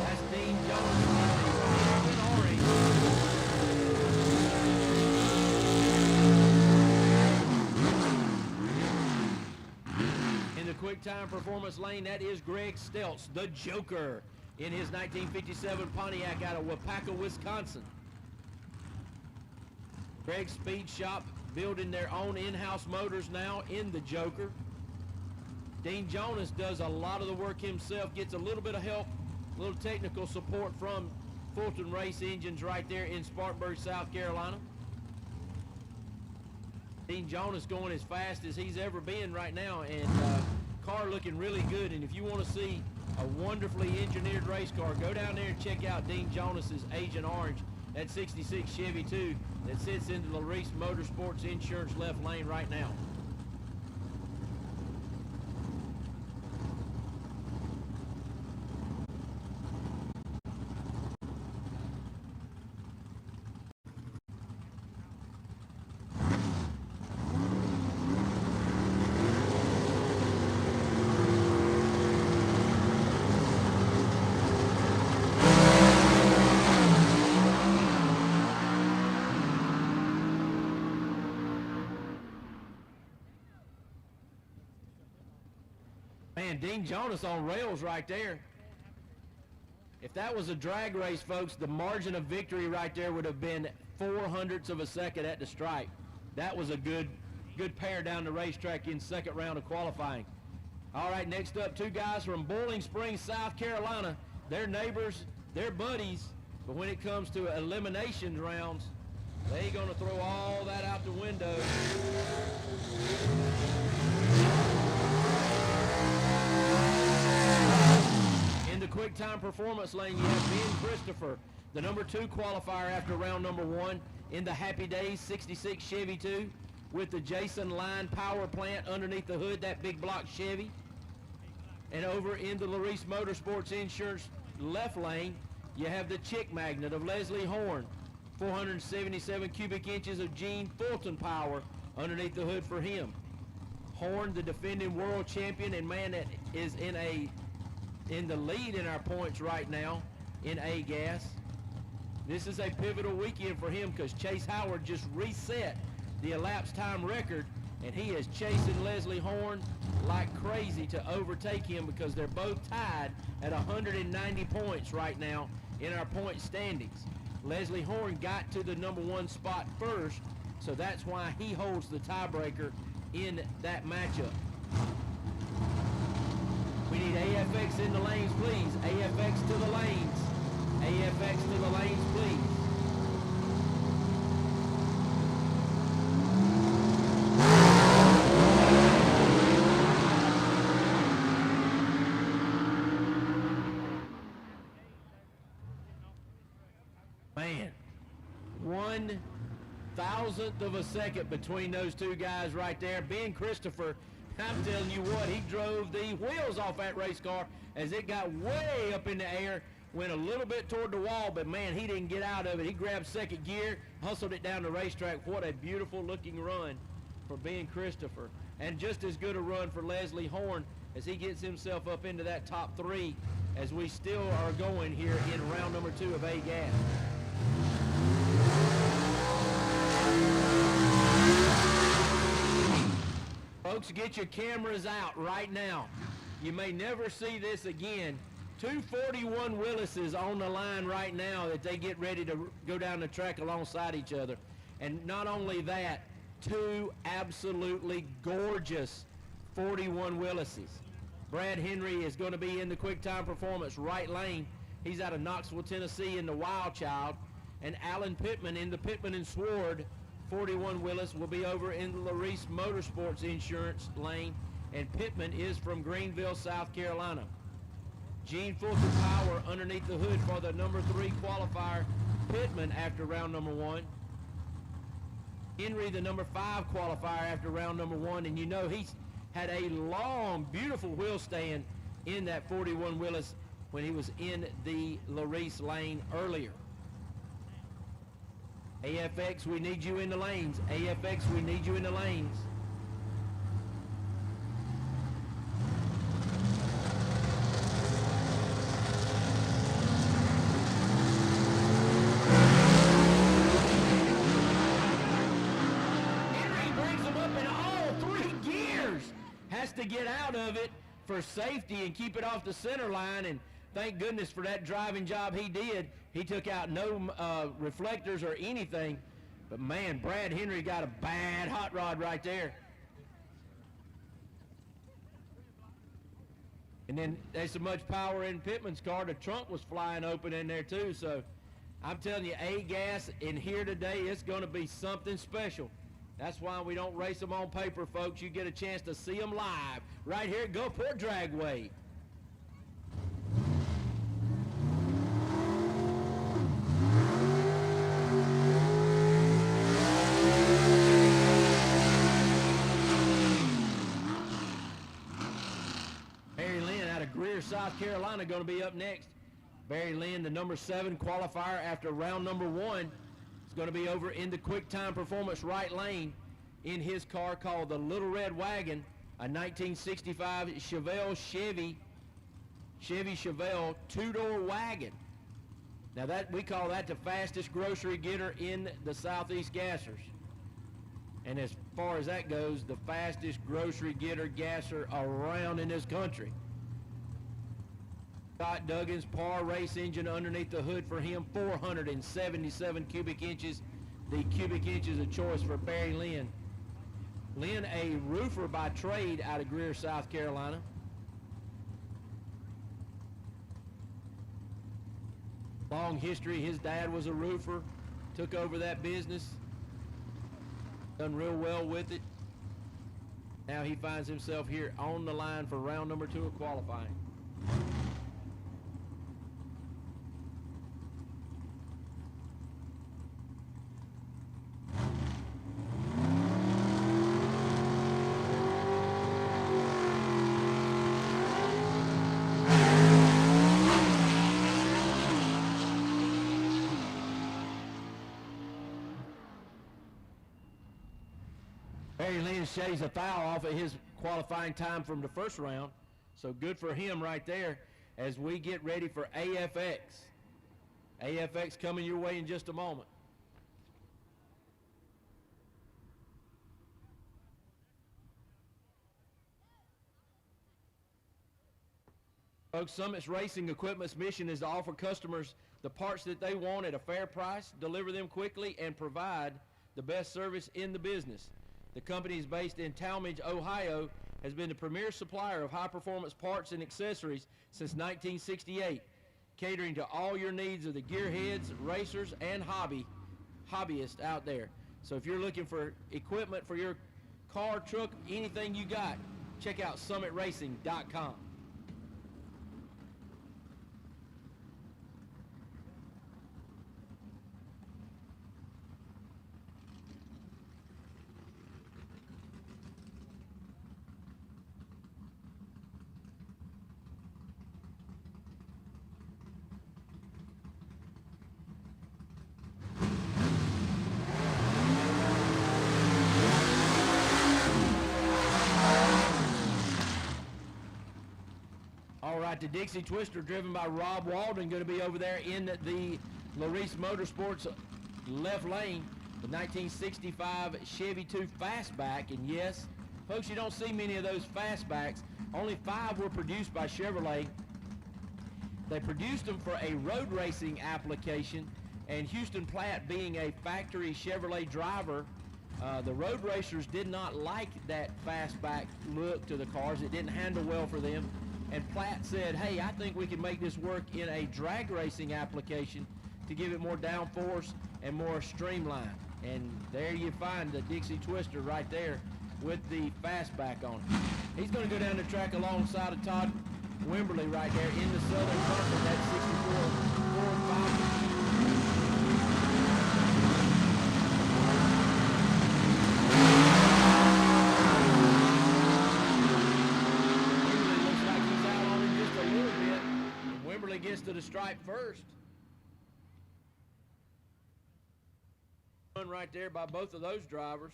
That's Dean Jones. In the quick time performance lane, that is Greg Stelz, the Joker, in his 1957 Pontiac out of Wapaka, Wisconsin. Greg's Speed Shop building their own in-house motors now in the Joker. Dean Jonas does a lot of the work himself, gets a little bit of help, a little technical support from Fulton Race Engines right there in Spartanburg, South Carolina. Dean Jonas going as fast as he's ever been right now, and car looking really good. And if you want to see a wonderfully engineered race car, go down there and check out Dean Jonas's Agent Orange, that 66 Chevy 2 that sits into the Reese Motorsports Insurance left lane right now. Man, Dean Jonas on rails right there. If that was a drag race, folks, the margin of victory right there would have been 0.04 of a second at the stripe. That was a good pair down the racetrack in second round of qualifying. All right, next up, two guys from Boiling Springs, South Carolina. They're neighbors, they're buddies, but when it comes to elimination rounds, They're going to throw all that out the window. In the quick time performance lane, you have Ben Christopher, the number 2 qualifier after round number 1 in the Happy Days 66 Chevy 2 with the Jason Line power plant underneath the hood, that big block Chevy. And over in the Larice Motorsports Insurance left lane, you have the Chick Magnet of Leslie Horn, 477 cubic inches of Gene Fulton power underneath the hood for him. Horn, the defending world champion, and man that is in the lead in our points right now in A-Gas. This is a pivotal weekend for him because Chase Howard just reset the elapsed time record, and he is chasing Leslie Horn like crazy to overtake him because they're both tied at 190 points right now in our point standings. Leslie Horn got to the number 1 spot first, so that's why he holds the tiebreaker in that matchup. We need AFX in the lanes, please. AFX to the lanes. AFX to the lanes, please. Man, 1/1000th of a second between those two guys right there. Ben Christopher, I'm telling you what, he drove the wheels off that race car as it got way up in the air, went a little bit toward the wall, but man, he didn't get out of it. He grabbed second gear, hustled it down the racetrack. What a beautiful looking run for Ben Christopher. And just as good a run for Leslie Horn as he gets himself up into that top 3 as we still are going here in round number 2 of A-Gas. Folks, get your cameras out right now. You may never see this again. 241 Willises on the line right now that they get ready to go down the track alongside each other. And not only that, 2 absolutely gorgeous 41 Willises. Brad Henry is going to be in the quick time performance right lane. He's out of Knoxville, Tennessee in the Wild Child. And Alan Pittman in the Pittman and Sword 41 Willis will be over in the Larice Motorsports Insurance lane. And Pittman is from Greenville, South Carolina. Gene Fulton power underneath the hood for the number 3 qualifier, Pittman, after round number 1. Henry, the number 5 qualifier after round number 1. And you know he's had a long, beautiful wheel stand in that 41 Willis when he was in the Larice lane earlier. AFX, we need you in the lanes. AFX, we need you in the lanes. Henry brings them up in all 3 gears. Has to get out of it for safety and keep it off the center line, and thank goodness for that driving job he did. He took out no reflectors or anything. But man, Brad Henry got a bad hot rod right there. And then there's so much power in Pittman's car, the trunk was flying open in there too. So I'm telling you, A-Gas in here today, it's going to be something special. That's why we don't race them on paper, folks. You get a chance to see them live right here at Gulfport Dragway. South Carolina going to be up next. Barry Lynn, the number 7 qualifier after round number 1, is going to be over in the quick time performance right lane in his car called the Little Red Wagon, a 1965 Chevelle Chevy Chevelle 2-door wagon. Now that we call that the fastest grocery getter in the Southeast Gassers. And as far as that goes, the fastest grocery getter gasser around in this country. Scott Duggan's par race engine underneath the hood for him, 477 cubic inches, the cubic inches of choice for Barry Lynn. Lynn, a roofer by trade out of Greer, South Carolina. Long history. His dad was a roofer, took over that business, done real well with it. Now he finds himself here on the line for round number 2 of qualifying. Barry Lynn shaves a foul off of his qualifying time from the first round. So good for him right there as we get ready for AFX. AFX coming your way in just a moment. Folks, Summit's Racing Equipment's mission is to offer customers the parts that they want at a fair price, deliver them quickly, and provide the best service in the business. The company is based in Talmadge, Ohio, has been the premier supplier of high-performance parts and accessories since 1968, catering to all your needs of the gearheads, racers, and hobbyists out there. So if you're looking for equipment for your car, truck, anything you got, check out summitracing.com. All right, the Dixie Twister driven by Rob Walden going to be over there in the Larice Motorsports left lane. The 1965 Chevy 2 Fastback, and yes, folks, you don't see many of those Fastbacks. Only 5 were produced by Chevrolet. They produced them for a road racing application, and Houston Platt being a factory Chevrolet driver, the road racers did not like that Fastback look to the cars. It didn't handle well for them. And Platt said, hey, I think we can make this work in a drag racing application to give it more downforce and more streamline. And there you find the Dixie Twister right there with the Fastback on it. He's going to go down the track alongside of Todd Wimberly right there in the Southern Comfort, that 64 Ford Falcon. Gets to the stripe first. Run right there by both of those drivers.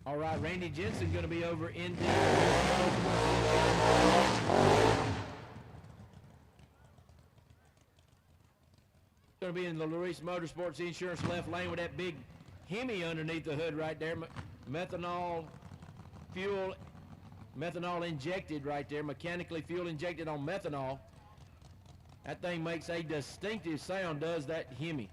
All right, Randy Jensen going to be over in the going to be in the Larice Motorsports Insurance left lane with that big Hemi underneath the hood right there. Methanol fuel, methanol injected right there, mechanically fuel injected on methanol. That thing makes a distinctive sound, does that Hemi.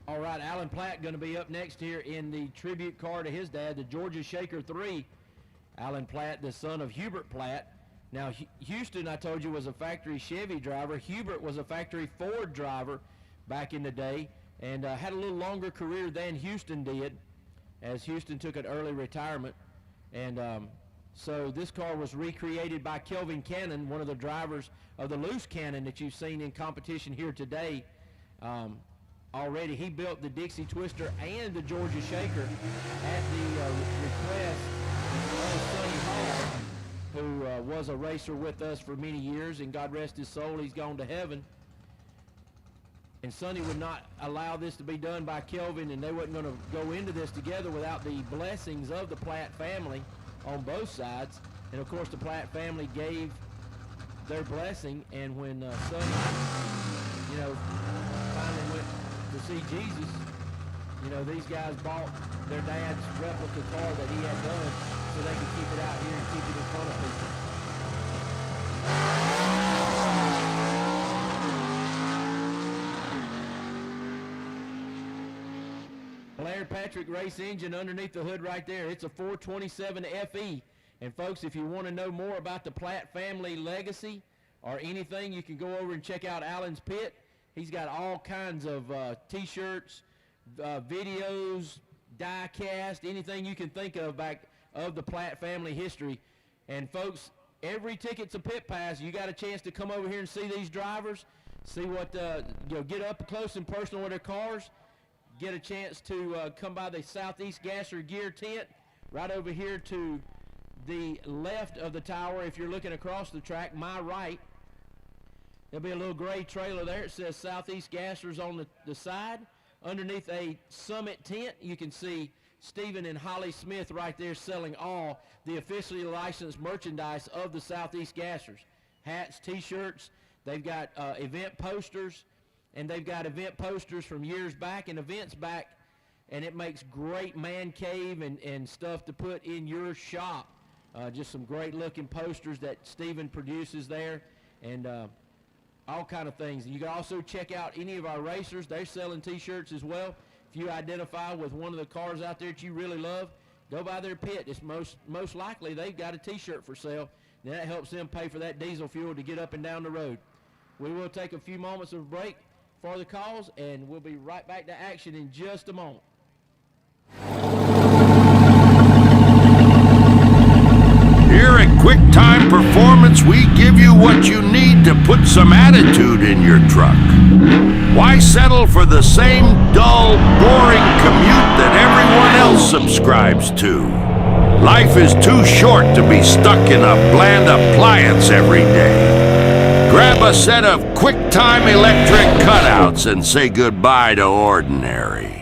All right, Alan Platt going to be up next here in the tribute car to his dad, the Georgia Shaker 3. Alan Platt, the son of Hubert Platt. Now, Houston, I told you, was a factory Chevy driver. Hubert was a factory Ford driver back in the day and had a little longer career than Houston did, as Houston took an early retirement. And so this car was recreated by Kelvin Cannon, one of the drivers of the loose cannon that you've seen in competition here today. Already he built the Dixie Twister and the Georgia Shaker at the request of Sonny Hall, who was a racer with us for many years, and God rest his soul, he's gone to heaven. And Sonny would not allow this to be done by Kelvin, and they wasn't going to go into this together without the blessings of the Platt family on both sides. And of course the Platt family gave their blessing, and when Sonny, finally went to see Jesus, these guys bought their dad's replica car that he had done so they could keep it out here and keep it in front of people. Blair Patrick race engine underneath the hood right there. It's a 427 FE. And folks, if you want to know more about the Platt family legacy or anything, you can go over and check out Alan's Pit. He's got all kinds of t-shirts, videos, die cast, anything you can think of back of the Platt family history. And folks, every ticket's a pit pass. You got a chance to come over here and see these drivers, see what, get up close and personal with their cars, get a chance to come by the Southeast Gasser Gear tent right over here to the left of the tower. If you're looking across the track, my right, there'll be a little gray trailer there. It says Southeast Gassers on the side. Underneath a Summit tent, you can see Stephen and Holly Smith right there selling all the officially licensed merchandise of the Southeast Gassers. Hats, t-shirts, they've got event posters, and they've got event posters from years back and events back, and it makes great man cave and stuff to put in your shop. Just some great looking posters that Stephen produces there, and all kind of things. And you can also check out any of our racers. They're selling t-shirts as well. If you identify with one of the cars out there that you really love, go by their pit. It's most likely they've got a t-shirt for sale. And that helps them pay for that diesel fuel to get up and down the road. We will take a few moments of break for the calls, and we'll be right back to action in just a moment. Here at Quick Time Performance, we give you what you need to put some attitude in your truck. Why settle for the same dull, boring commute that everyone else subscribes to? Life is too short to be stuck in a bland appliance every day. Grab a set of QuickTime electric cutouts and say goodbye to ordinary.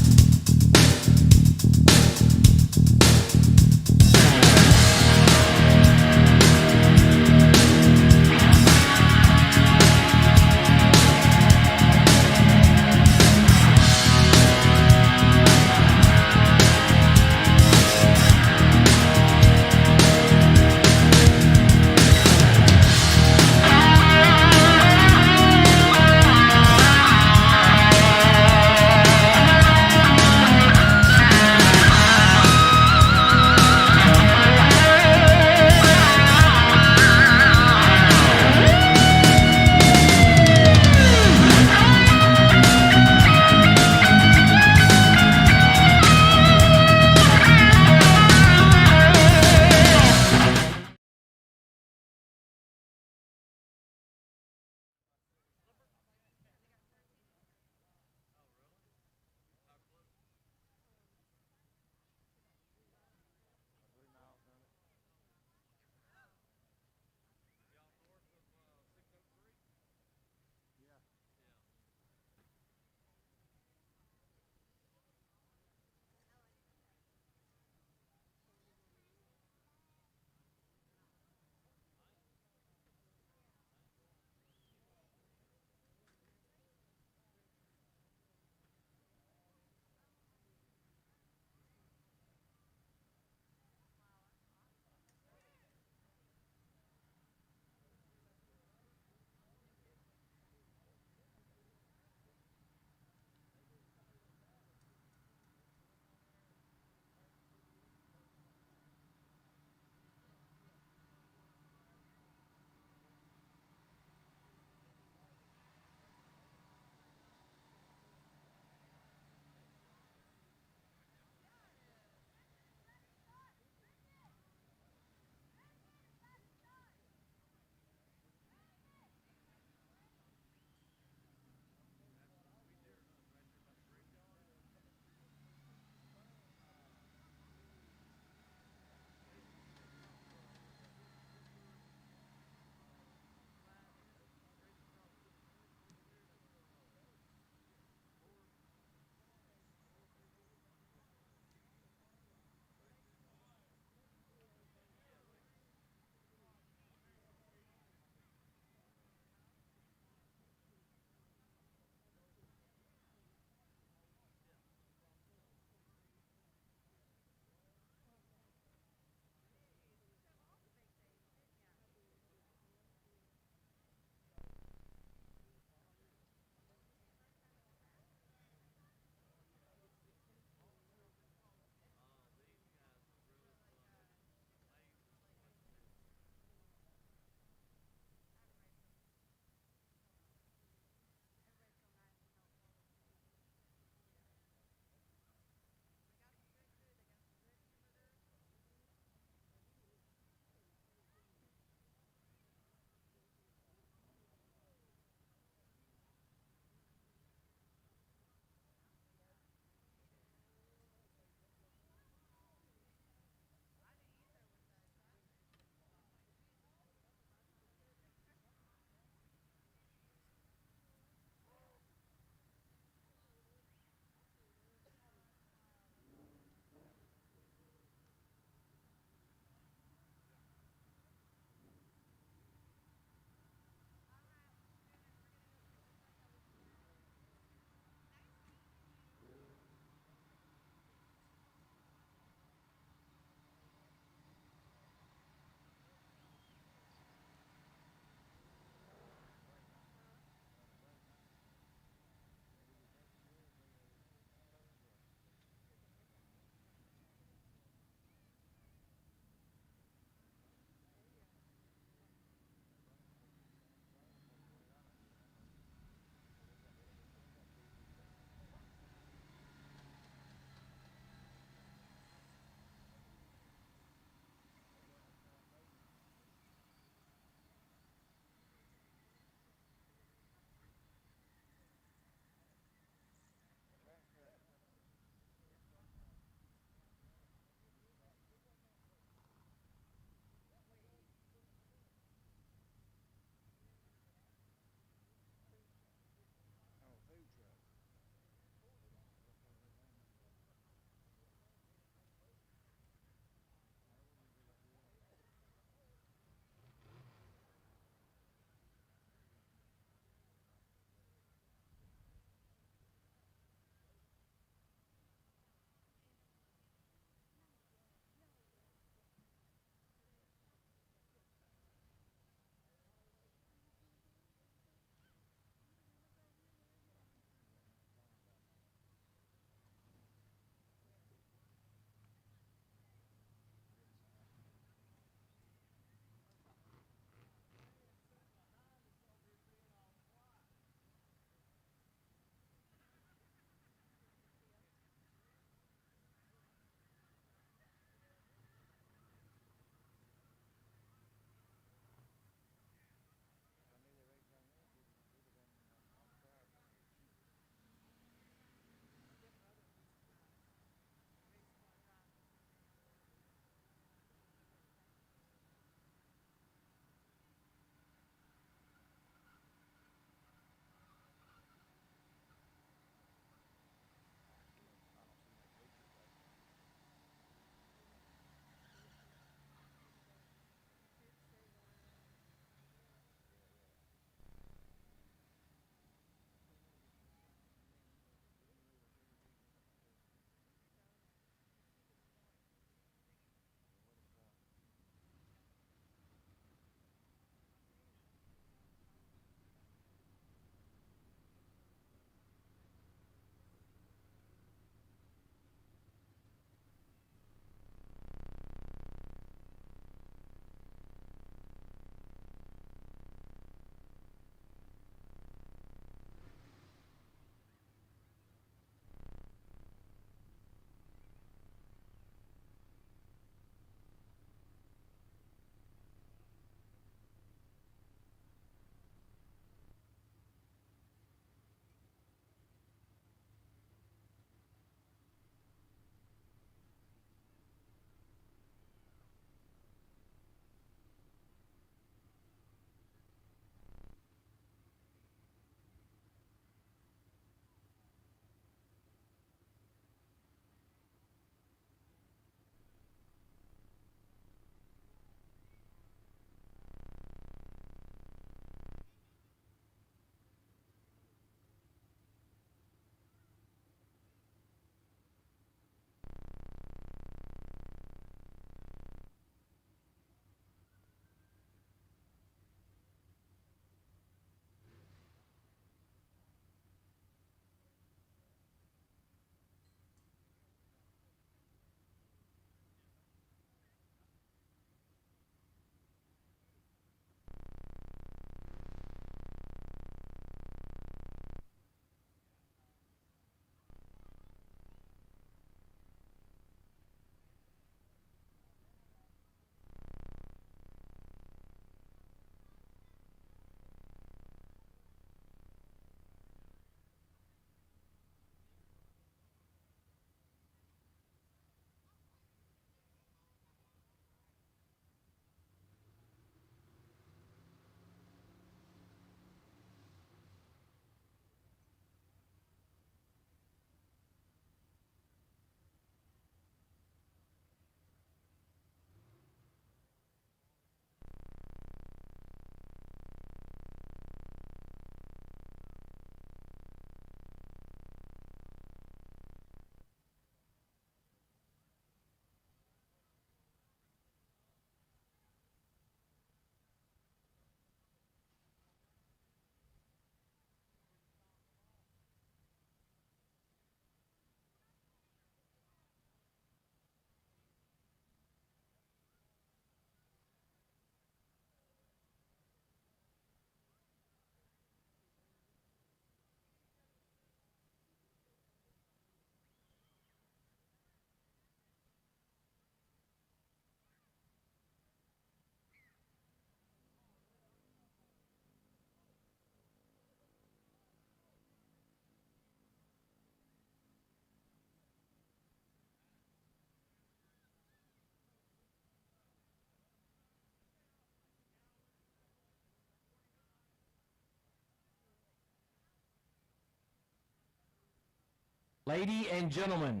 Ladies and gentlemen,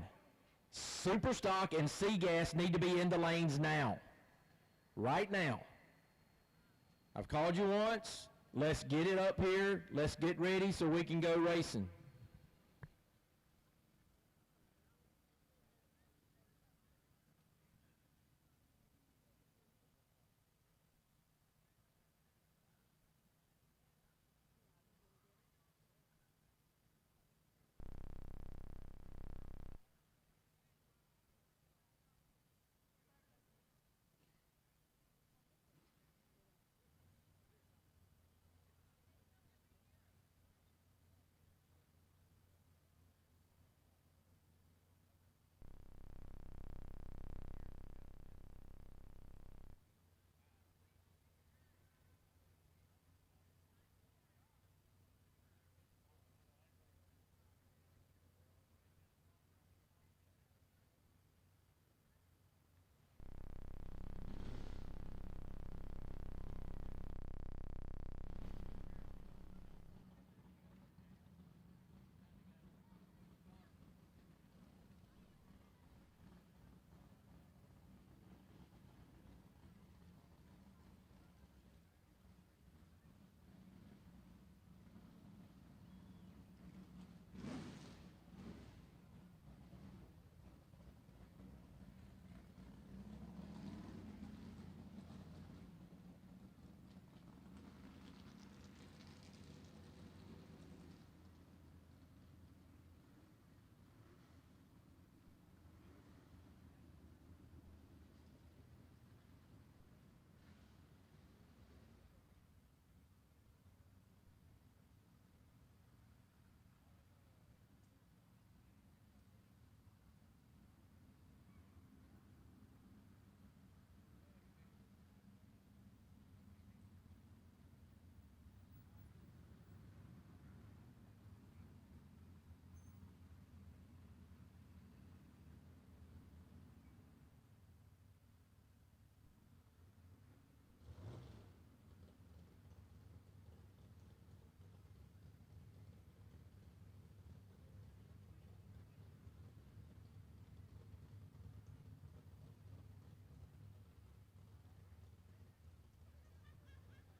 Superstock and C-Gas need to be in the lanes now. Right now. I've called you once. Let's get it up here. Let's get ready so we can go racing.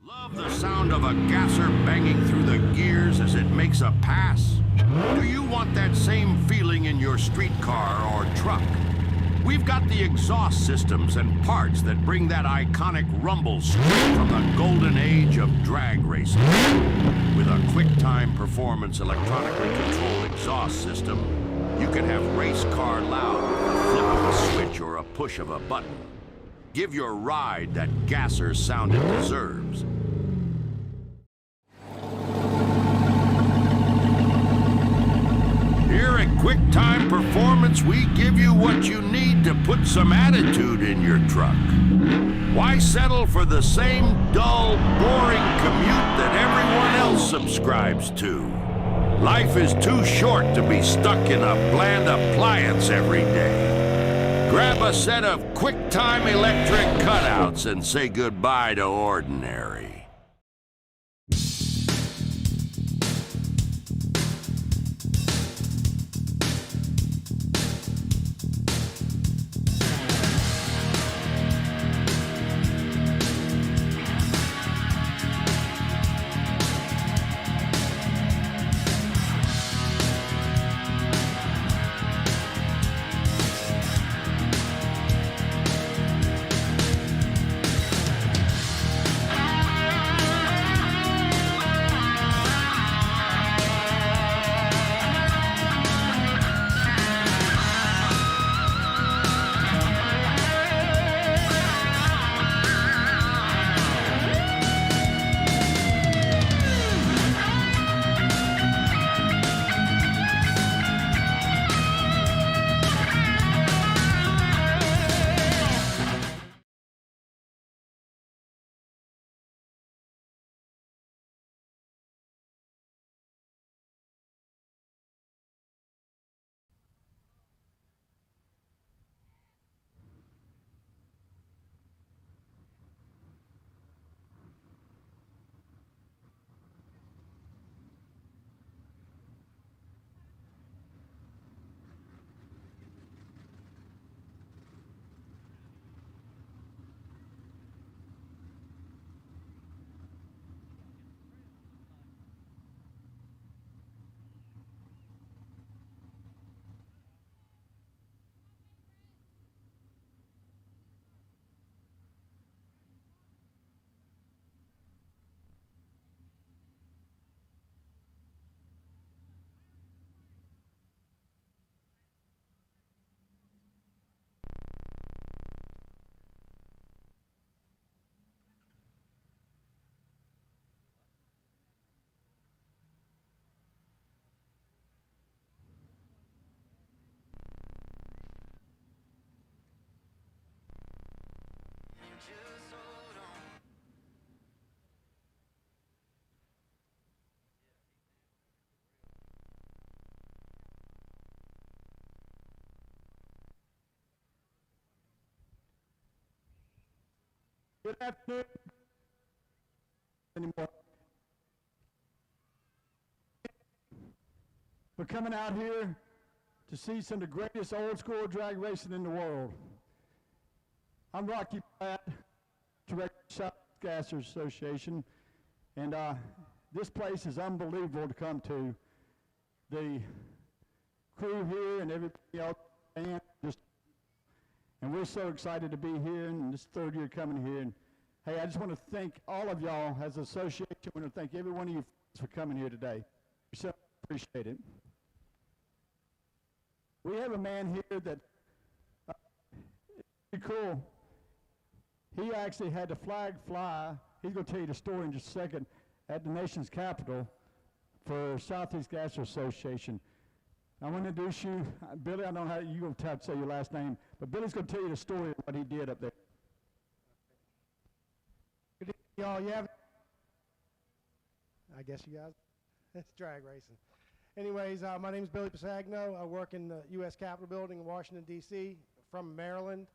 Love the sound of a gasser banging through the gears as it makes a pass? Do you want that same feeling in your streetcar or truck? We've got the exhaust systems and parts that bring that iconic rumble straight from the golden age of drag racing. With a quick-time performance electronically controlled exhaust system, you can have race car loud with the flip of a switch or a push of a button. Give your ride that gasser sound it deserves. Here at QuickTime Performance, we give you what you need to put some attitude in your truck. Why settle for the same dull, boring commute that everyone else subscribes to? Life is too short to be stuck in a bland appliance every day. Grab a set of QuickTime electric cutouts and say goodbye to ordinary. Good afternoon. Anymore. We're coming out here to see some of the greatest old school drag racing in the world. I'm Rocky Platt, Director of South Gassers Association, and this place is unbelievable to come to. The crew here and everybody else, and we're so excited to be here, and this third year coming here. And hey, I just want to thank all of y'all as an association. I want to thank every one of you for coming here today. We so appreciate it. We have a man here that pretty cool. He actually had the flag fly. He's going to tell you the story in just a second at the nation's capital for Southeast Gas Association. I want to introduce you, Billy. I don't know how you're going to have to say your last name, but Billy's going to tell you the story of what he did up there. Good evening, y'all. You have, I guess you guys, it's drag racing. Anyways, my name is Billy Pisagno. I work in the U.S. Capitol building in Washington, D.C., from Maryland.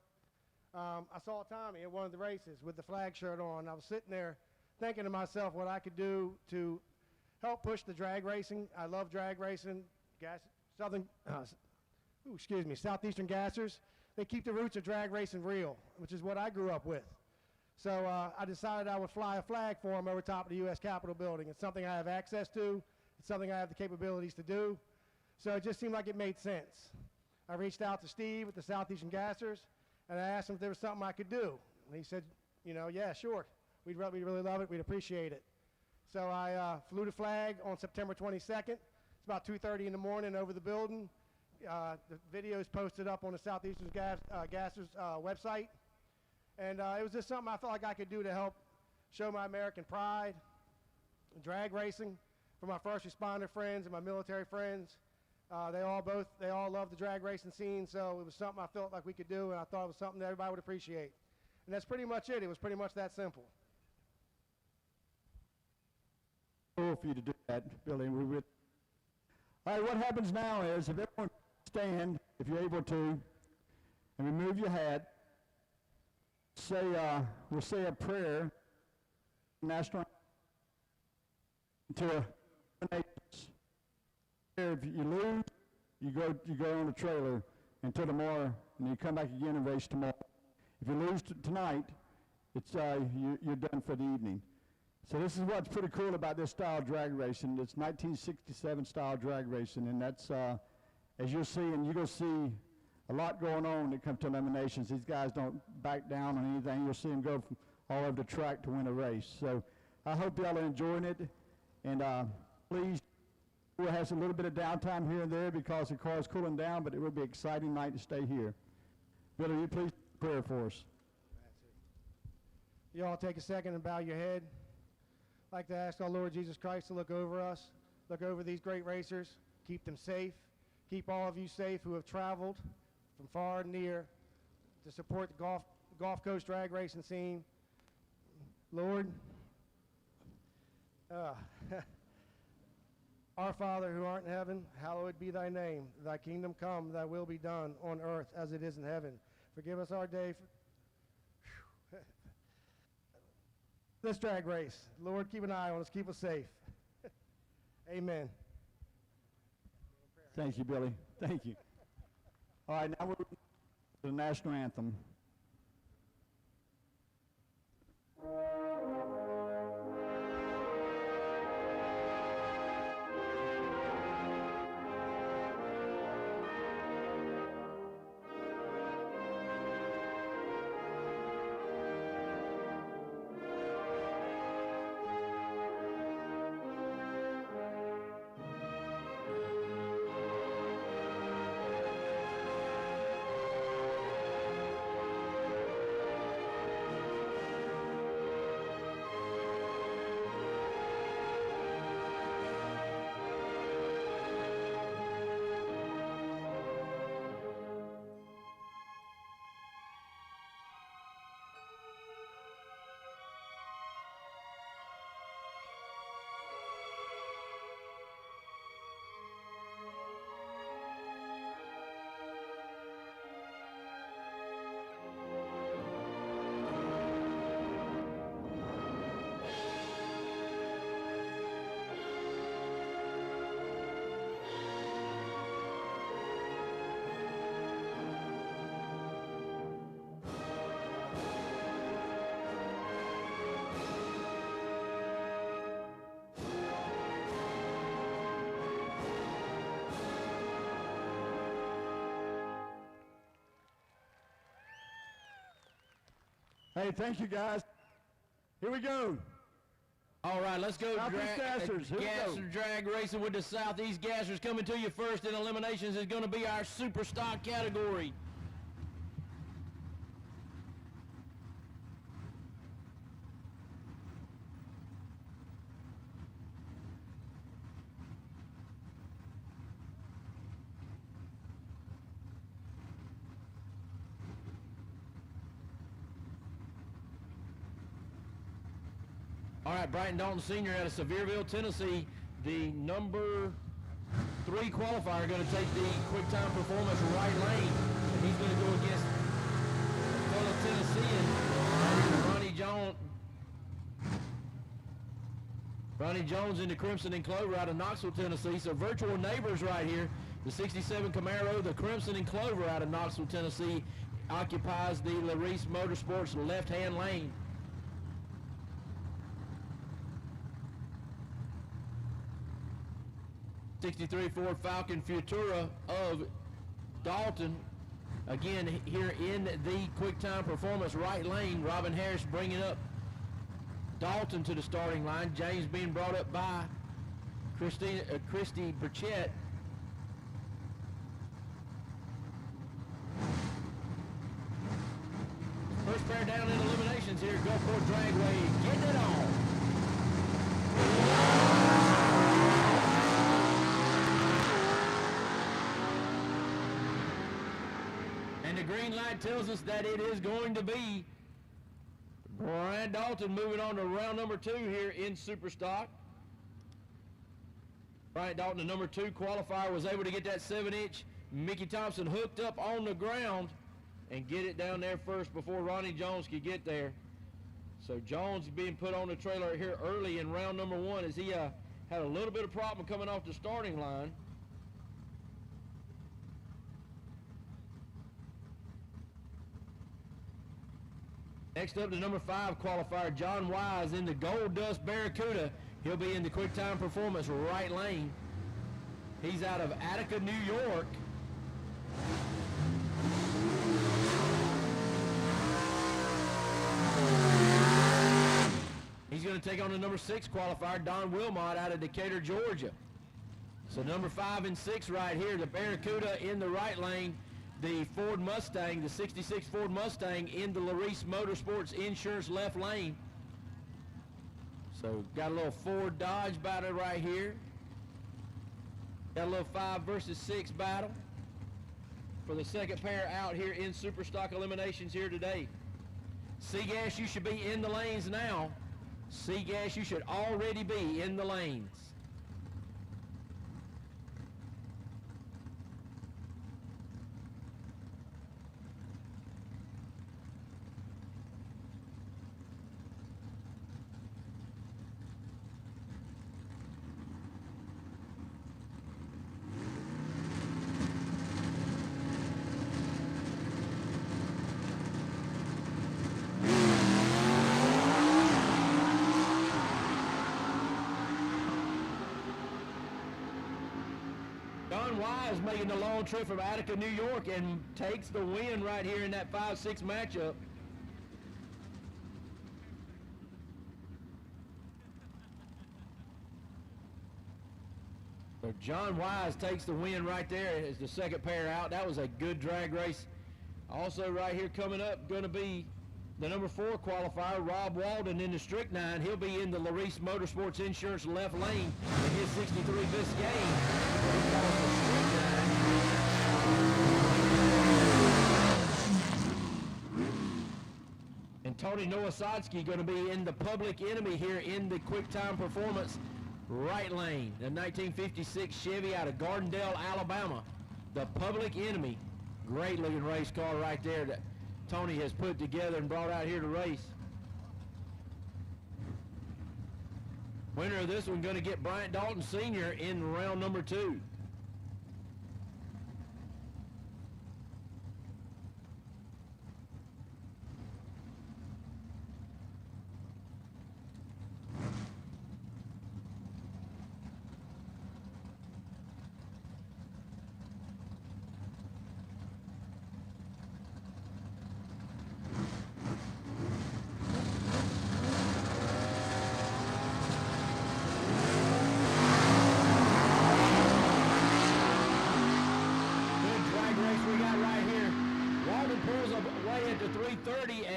I saw Tommy at one of the races with the flag shirt on. I was sitting there thinking to myself what I could do to help push the drag racing. I love drag racing. Southeastern Gassers. They keep the roots of drag racing real, which is what I grew up with. So I decided I would fly a flag for them over top of the U.S. Capitol building. It's something I have access to. It's something I have the capabilities to do. So it just seemed like it made sense. I reached out to Steve at the Southeastern Gassers, and I asked him if there was something I could do. And he said, you know, yeah, sure. We'd really love it. We'd appreciate it. So I flew the flag on September 22nd. It's about 2:30 in the morning over the building. The video is posted up on the Southeastern Gassers website. And it was just something I felt like I could do to help show my American pride, drag racing, for my first responder friends and my military friends. They all love the drag racing scene, so it was something I felt like we could do, and I thought it was something that everybody would appreciate. And that's pretty much it. It was pretty much that simple. Cool for you to do that, Billy. All right, what happens now is, if everyone stand, if you're able to, and remove your hat, we'll say a prayer, national, to a if you lose, you go on a trailer until tomorrow, and you come back again and race tomorrow. If you lose tonight, it's you're done for the evening. So this is what's pretty cool about this style of drag racing. It's 1967 style drag racing, and that's as you'll see, and you're gonna see a lot going on when it comes to eliminations. These guys don't back down on anything. You'll see them go from all over the track to win a race. So I hope y'all are enjoying it, and please. We'll have a little bit of downtime here and there because the car is cooling down, but it will be an exciting night to stay here. Billy, will you please pray for us? You all take a second and bow your head. I'd like to ask our Lord Jesus Christ to look over us, look over these great racers, keep them safe, keep all of you safe who have traveled from far and near to support the Gulf Coast drag racing scene. Lord, our Father who art in heaven, hallowed be thy name. Thy kingdom come, thy will be done on earth as it is in heaven. Forgive us our day. This drag race. Lord, keep an eye on us. Keep us safe. Amen. Thank you, Billy. Thank you. All right, now we're to the national anthem. Hey, thank you, guys. Here we go. All right, let's go. Southeast Gassers, here we go. Gasser drag racing with the Southeast Gassers. Coming to you first in eliminations is going to be our super stock category. All right, Brighton Dalton Sr. out of Sevierville, Tennessee, the number 3 qualifier, going to take the quick time performance right lane, and he's going to go against fellow Tennessean Ronnie Jones. Ronnie Jones in the Crimson and Clover out of Knoxville, Tennessee. So virtual neighbors right here. The 67 Camaro, the Crimson and Clover out of Knoxville, Tennessee, occupies the Larice Motorsports left-hand lane. '63 Ford Falcon Futura of Dalton, again here in the quick time performance right lane. Robin Harris bringing up Dalton to the starting line. James being brought up by Christy Burchett. First pair down in eliminations here. Gulfport Dragway getting it on. And the green light tells us that it is going to be Brian Dalton moving on to round number 2 here in Superstock. Brian Dalton, the number 2 qualifier, was able to get that 7-inch Mickey Thompson hooked up on the ground and get it down there first before Ronnie Jones could get there. So Jones being put on the trailer here early in round number 1 as he had a little bit of problem coming off the starting line. Next up, the number 5 qualifier, John Wise in the Gold Dust Barracuda. He'll be in the quick time performance right lane. He's out of Attica, New York. He's going to take on the number 6 qualifier, Don Wilmot out of Decatur, Georgia. So number 5 and 6 right here, the Barracuda in the right lane. The Ford Mustang, the 66 Ford Mustang in the Larice Motorsports Insurance left lane. So got a little Ford Dodge battle right here. Got a little 5 versus 6 battle for the second pair out here in Superstock eliminations here today. Seagas, you should be in the lanes now. Seagas, you should already be in the lanes. Don Wise making the long trip from Attica, New York, and takes the win right here in that 5-6 matchup. So John Wise takes the win right there as the second pair out. That was a good drag race. Also right here coming up going to be the number 4 qualifier, Rob Walden in the Strychnine. He'll be in the Larice Motorsports Insurance left lane in his 63 Biscayne. And Tony Nowosadzki going to be in the Public Enemy here in the quick time performance right lane. The 1956 Chevy out of Gardendale, Alabama. The Public Enemy. Great looking race car right there that Tony has put together and brought out here to race. Winner of this one going to get Bryant Dalton Sr. in round number 2.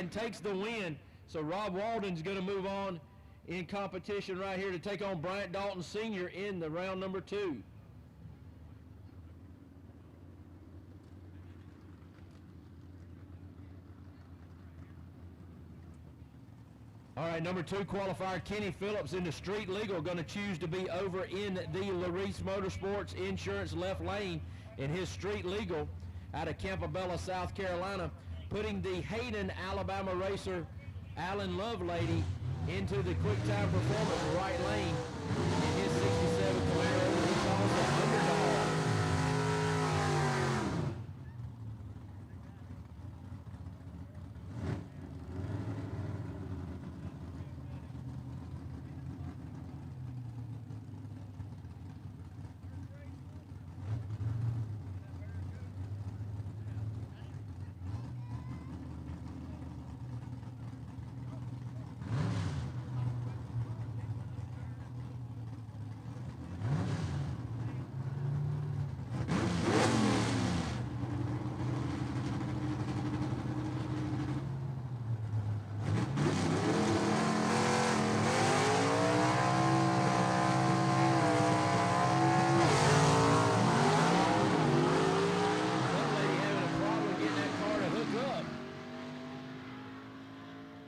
and takes the win. So Rob Walden's going to move on in competition right here to take on Bryant Dalton Sr. in the round number 2. All right, number 2 qualifier Kenny Phillips in the street legal, going to choose to be over in the Larice Motorsports Insurance left lane in his street legal out of Campobello, South Carolina, putting the Hayden, Alabama racer Alan Lovelady into the quick time performance right lane in his 67 Camaro. He calls it underdog.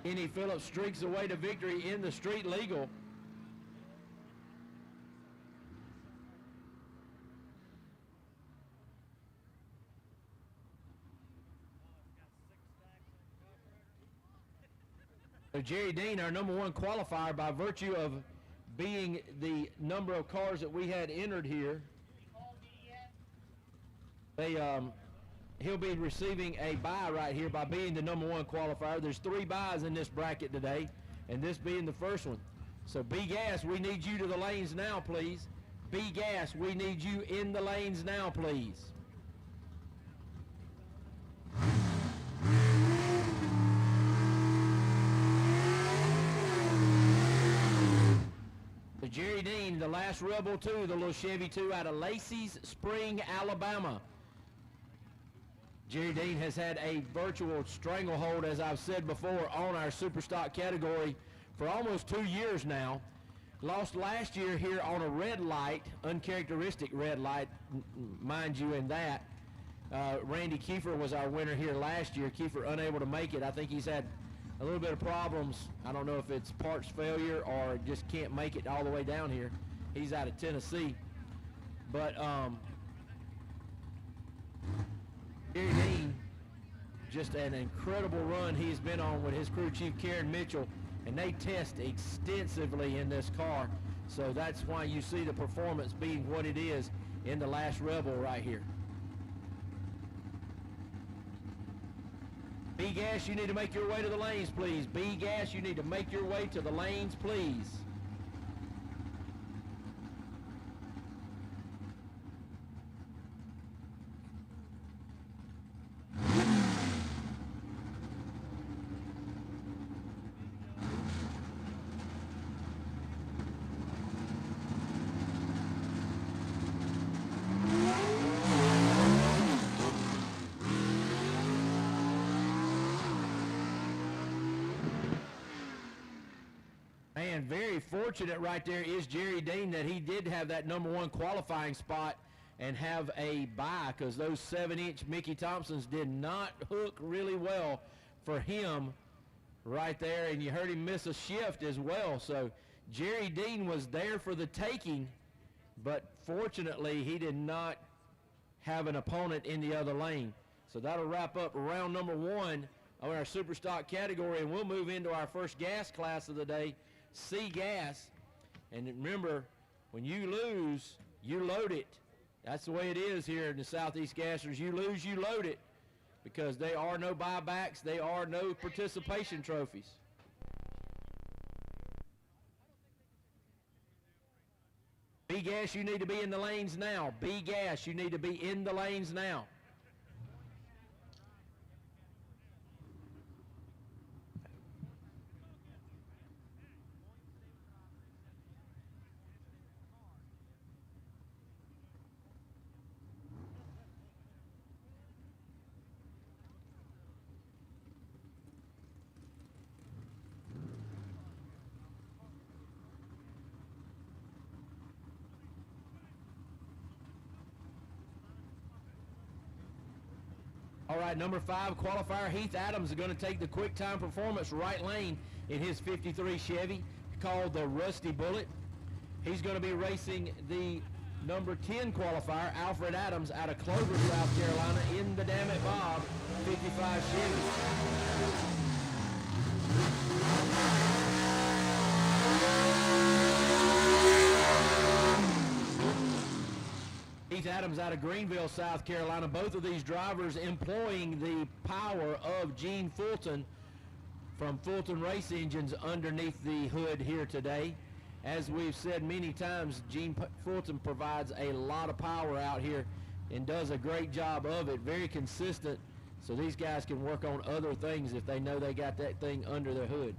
Kenny Phillips streaks away to victory in the street legal. So Jerry Dean, our number 1 qualifier, by virtue of being the number of cars that we had entered here, he'll be receiving a bye right here by being the number 1 qualifier. There's 3 byes in this bracket today, and this being the first one. So B-Gas, we need you to the lanes now, please. B-Gas, we need you in the lanes now, please. So Jerry Dean, the last Rebel 2, the little Chevy 2 out of Lacey's Spring, Alabama. Jerry Dean has had a virtual stranglehold, as I've said before, on our Superstock category for almost 2 years now. Lost last year here on a red light, uncharacteristic red light, mind you, in that. Randy Kiefer was our winner here last year. Kiefer unable to make it. I think he's had a little bit of problems. I don't know if it's parts failure or just can't make it all the way down here. He's out of Tennessee. But Jerry Dean, just an incredible run he's been on with his crew chief Karen Mitchell, and they test extensively in this car, so that's why you see the performance being what it is in the last Rebel right here. B-Gas, you need to make your way to the lanes, please. B-Gas, you need to make your way to the lanes, please. Man, very fortunate right there is Jerry Dean that he did have that number 1 qualifying spot and have a bye, because those 7-inch Mickey Thompsons did not hook really well for him right there, and you heard him miss a shift as well. So Jerry Dean was there for the taking, but fortunately he did not have an opponent in the other lane. So that'll wrap up round number 1 of our Superstock category, and we'll move into our first gas class of the day, C gas. And remember, when you lose, you load it. That's the way it is here in the Southeast Gassers. You lose, you load it, because there are no buybacks, there are no participation trophies. B-Gas, you need to be in the lanes now. B-Gas, you need to be in the lanes now. All right, number 5 qualifier, Heath Adams, is going to take the quick time performance right lane in his 53 Chevy called the Rusty Bullet. He's going to be racing the number 10 qualifier, Alfred Adams, out of Clover, South Carolina, in the Damn It Bob 55 Chevy. Heath Adams out of Greenville, South Carolina. Both of these drivers employing the power of Gene Fulton from Fulton Race Engines underneath the hood here today. As we've said many times, Gene Fulton provides a lot of power out here and does a great job of it. Very consistent, so these guys can work on other things if they know they got that thing under their hood.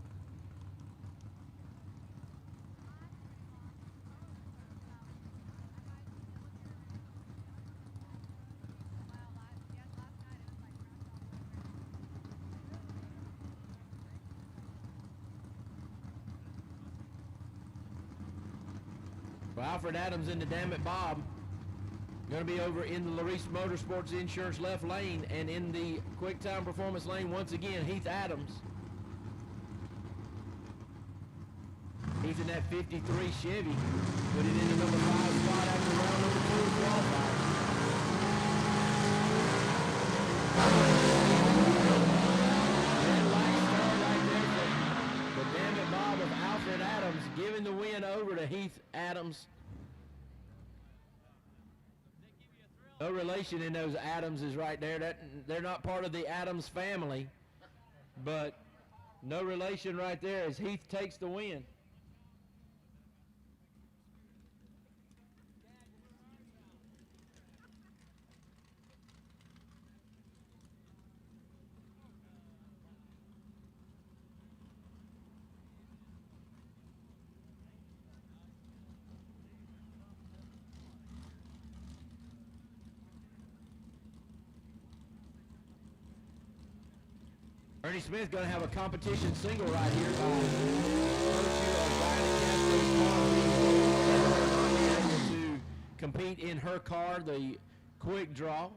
Well, Alfred Adams in the Damn It Bob, going to be over in the Larice Motorsports Insurance left lane, and in the quick time performance lane once again, Heath Adams. He's in that 53 Chevy, put it in the number 5 spot after round number 2 of qualifying. The Damn It Bob of Alfred Adams, giving the win over to Heath Adams. No relation in those Adamses right there. They're not part of the Adams family, but no relation right there as Heath takes the win. Ernie Smith going to have a competition single right here by virtue of Riley Castle's car, being able to compete in her car, the quick draw.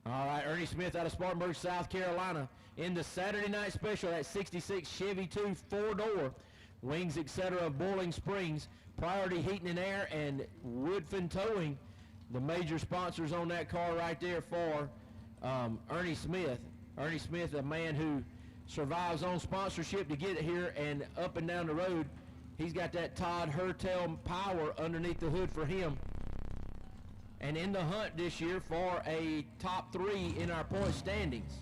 All right, Ernie Smith out of Spartanburg, South Carolina. In the Saturday night special, that 66 Chevy 2 4-door, wings, etc. of Boiling Springs, Priority Heating and Air, and Woodfin Towing, the major sponsors on that car right there for Ernie Smith. Ernie Smith, a man who survives on sponsorship to get here and up and down the road. He's got that Todd Hertel power underneath the hood for him. And in the hunt this year for a top 3 in our point standings.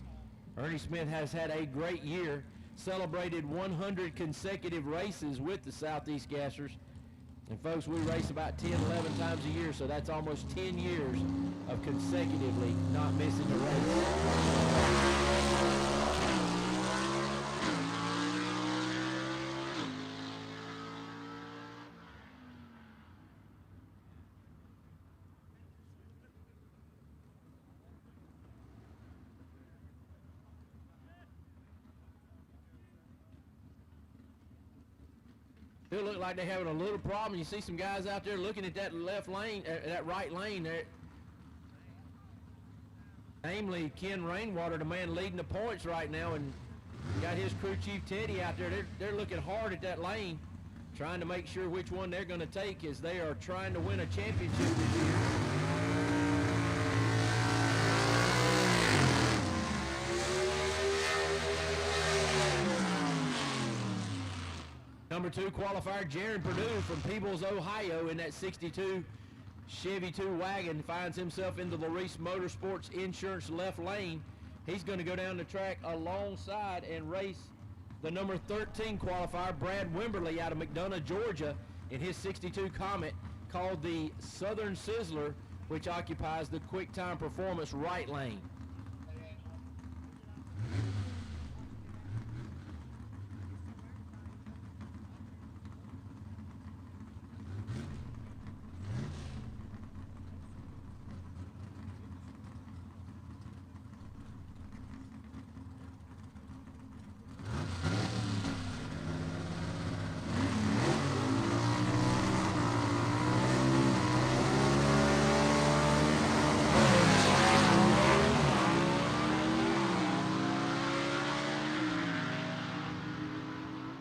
Ernie Smith has had a great year, celebrated 100 consecutive races with the Southeast Gassers. And folks, we race about 10, 11 times a year, so that's almost 10 years of consecutively not missing a race. Still look like they're having a little problem. You see some guys out there looking at that left lane, that right lane there. Namely, Ken Rainwater, the man leading the points right now, and got his crew chief Teddy out there. They're looking hard at that lane, trying to make sure which one they're going to take as they are trying to win a championship this year. Number 2 qualifier, Jaron Purdue from Peebles, Ohio, in that 62 Chevy 2 wagon, finds himself in the Larice Motorsports Insurance left lane. He's going to go down the track alongside and race the number 13 qualifier, Brad Wimberly, out of McDonough, Georgia, in his 62 Comet called the Southern Sizzler, which occupies the quick time performance right lane.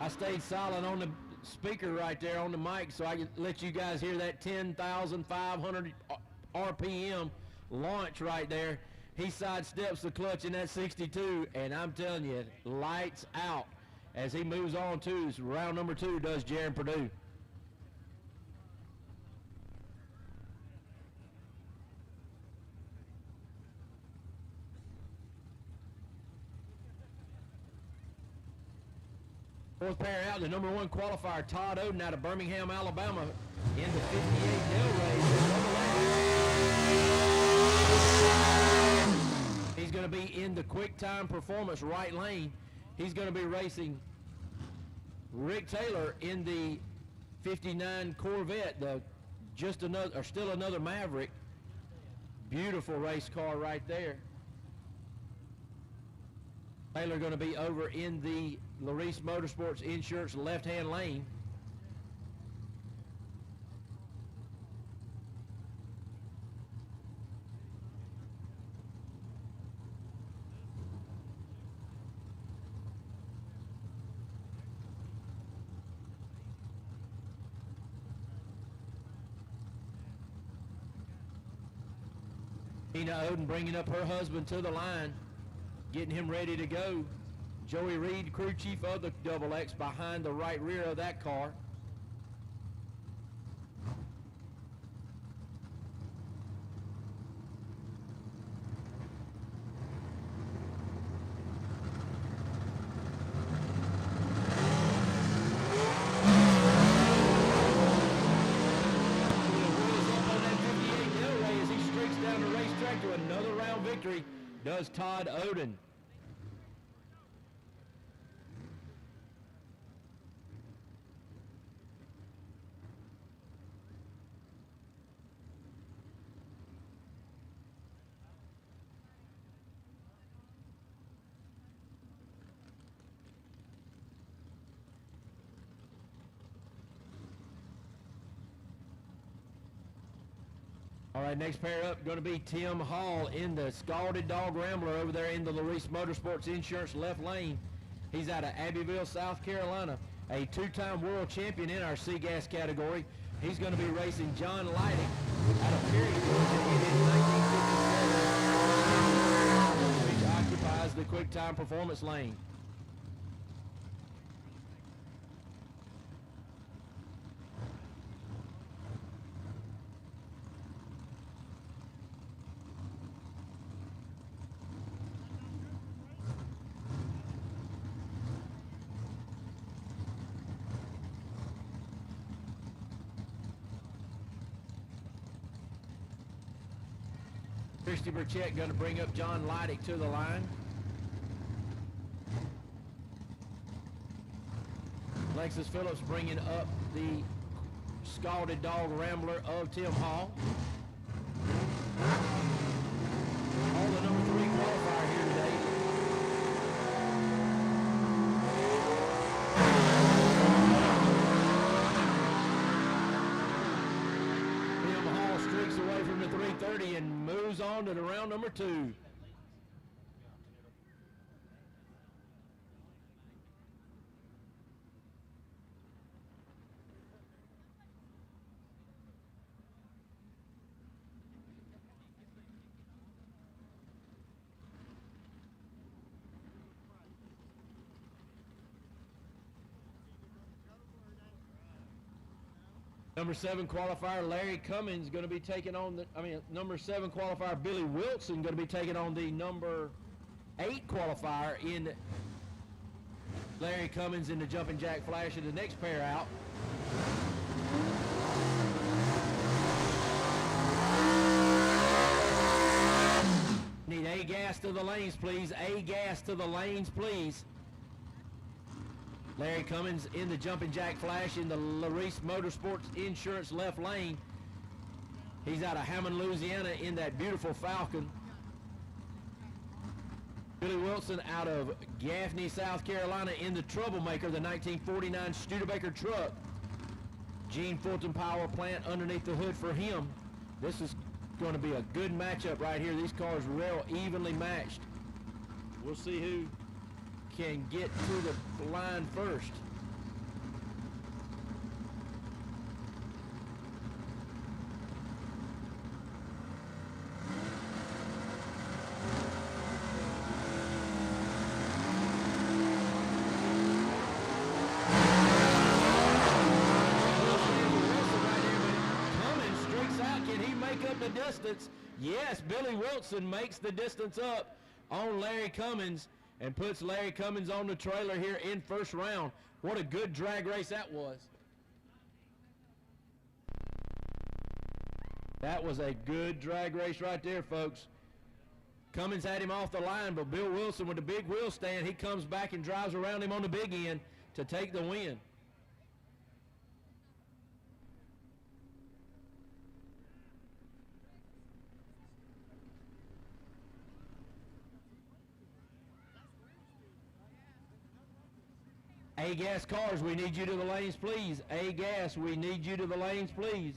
I stayed silent on the speaker right there on the mic so I could let you guys hear that 10,500 RPM launch right there. He sidesteps the clutch in that 62, and I'm telling you, lights out as he moves on to round number 2, does Jaron Purdue. Fourth pair out, the number 1 qualifier, Todd Oden out of Birmingham, Alabama, in the 58 Del Rey. He's going to be in the quick time performance right lane. He's going to be racing Rick Taylor in the 59 Corvette, still another Maverick. Beautiful race car right there. Taylor going to be over in the Larice Motorsports Insurance left-hand lane. Tina Oden bringing up her husband to the line, getting him ready to go. Joey Reed, crew chief of the Double X, behind the right rear of that car. To another round victory does Todd Oden. All right, next pair up going to be Tim Hall in the Scalded Dog Rambler over there in the Larice Motorsports Insurance left lane. He's out of Abbeville, South Carolina, a 2-time world champion in our CGAS category. He's going to be racing John Leidig out of Perry, Georgia in his 1957, which occupies the quick time performance lane. Christy Burchett going to bring up John Leidig to the line. Lexus Phillips bringing up the Scalded Dog Rambler of Tim Hall. All the number 3 qualifier here today. Tim Hall streaks away from the 330 and moves on to the round number 2. Number 7 qualifier Larry Cummins going to be taking on number 7 qualifier Billy Wilson going to be taking on the number 8 qualifier in Larry Cummins in the Jumping Jack Flash in the next pair out. Need A gas to the lanes, please. A gas to the lanes, please. Larry Cummins in the Jumping Jack Flash in the Larice Motorsports Insurance left lane. He's out of Hammond, Louisiana in that beautiful Falcon. Billy Wilson out of Gaffney, South Carolina in the Troublemaker, the 1949 Studebaker truck. Gene Fulton power plant underneath the hood for him. This is going to be a good matchup right here. These cars real evenly matched. We'll see who can get to the line first. the distance. Yes, Billy Wilson makes the distance up on Larry Cummins and puts Larry Cummins on the trailer here in first round. What a good drag race that was. That was a good drag race right there, folks. Cummins had him off the line, but Bill Wilson with the big wheel stand, he comes back and drives around him on the big end to take the win. A-Gas cars, we need you to the lanes, please. A-Gas, we need you to the lanes, please.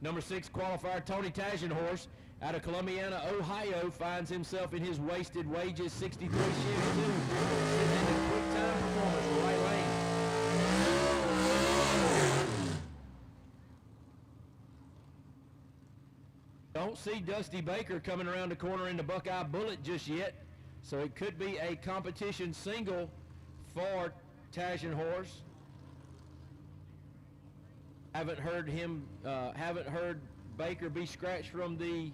Number 6 qualifier, Tony Tagenhorst, out of Columbiana, Ohio, finds himself in his wasted wages 63 Chevy 2, sitting in the quick time performance, right lane. Don't see Dusty Baker coming around the corner in the Buckeye Bullet just yet, so it could be a competition single for Tagenhorst. Haven't heard Baker be scratched from the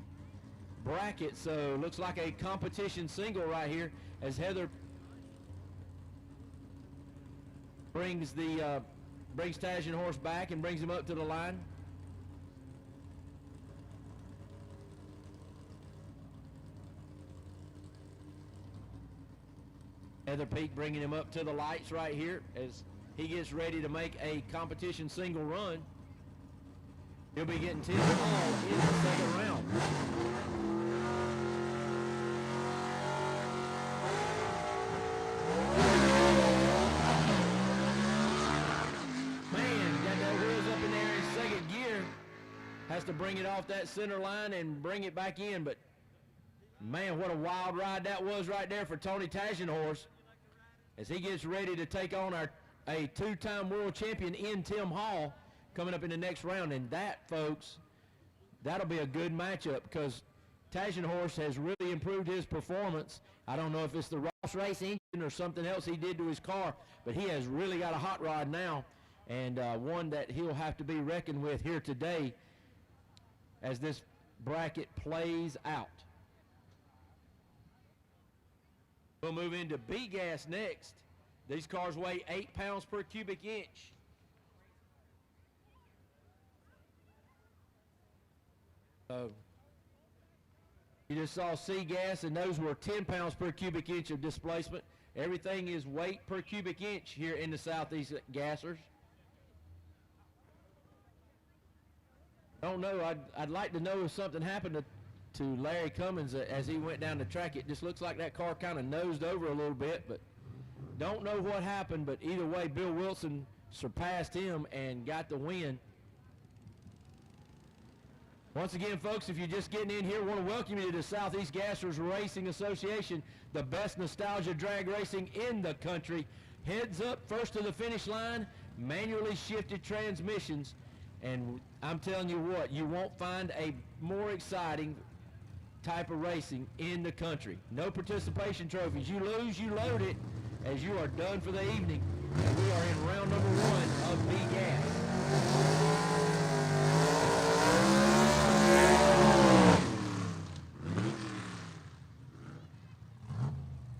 bracket, so looks like a competition single right here as Heather brings Tagenhorst back and brings him up to the line. Heather Peak bringing him up to the lights right here as he gets ready to make a competition single run. He'll be getting 10 all in the second round. Man, got that wheels up in there in second gear. Has to bring it off that center line and bring it back in, but man, what a wild ride that was right there for Tony Tagenhorst as he gets ready to take on a two-time world champion in Tim Hall coming up in the next round. And that, folks, that'll be a good matchup because Tagenhorst has really improved his performance. I don't know if it's the Ross Race engine or something else he did to his car, but he has really got a hot rod now, and one that he'll have to be reckoned with here today as this bracket plays out. We'll move into B-Gas next. These cars weigh 8 pounds per cubic inch. You just saw C-Gas, and those were 10 pounds per cubic inch of displacement. Everything is weight per cubic inch here in the Southeast Gassers. Don't know. I'd like to know if something happened to Larry Cummins as he went down the track. It just looks like that car kind of nosed over a little bit, but don't know what happened. But either way, Bill Wilson surpassed him and got the win. Once again, folks, if you're just getting in here, I want to welcome you to the Southeast Gassers Racing Association, the best nostalgia drag racing in the country. Heads up, first to the finish line, manually shifted transmissions. And I'm telling you what, you won't find a more exciting type of racing in the country. No participation trophies. You lose, you load it, as you are done for the evening. And we are in round number 1 of B-Gas.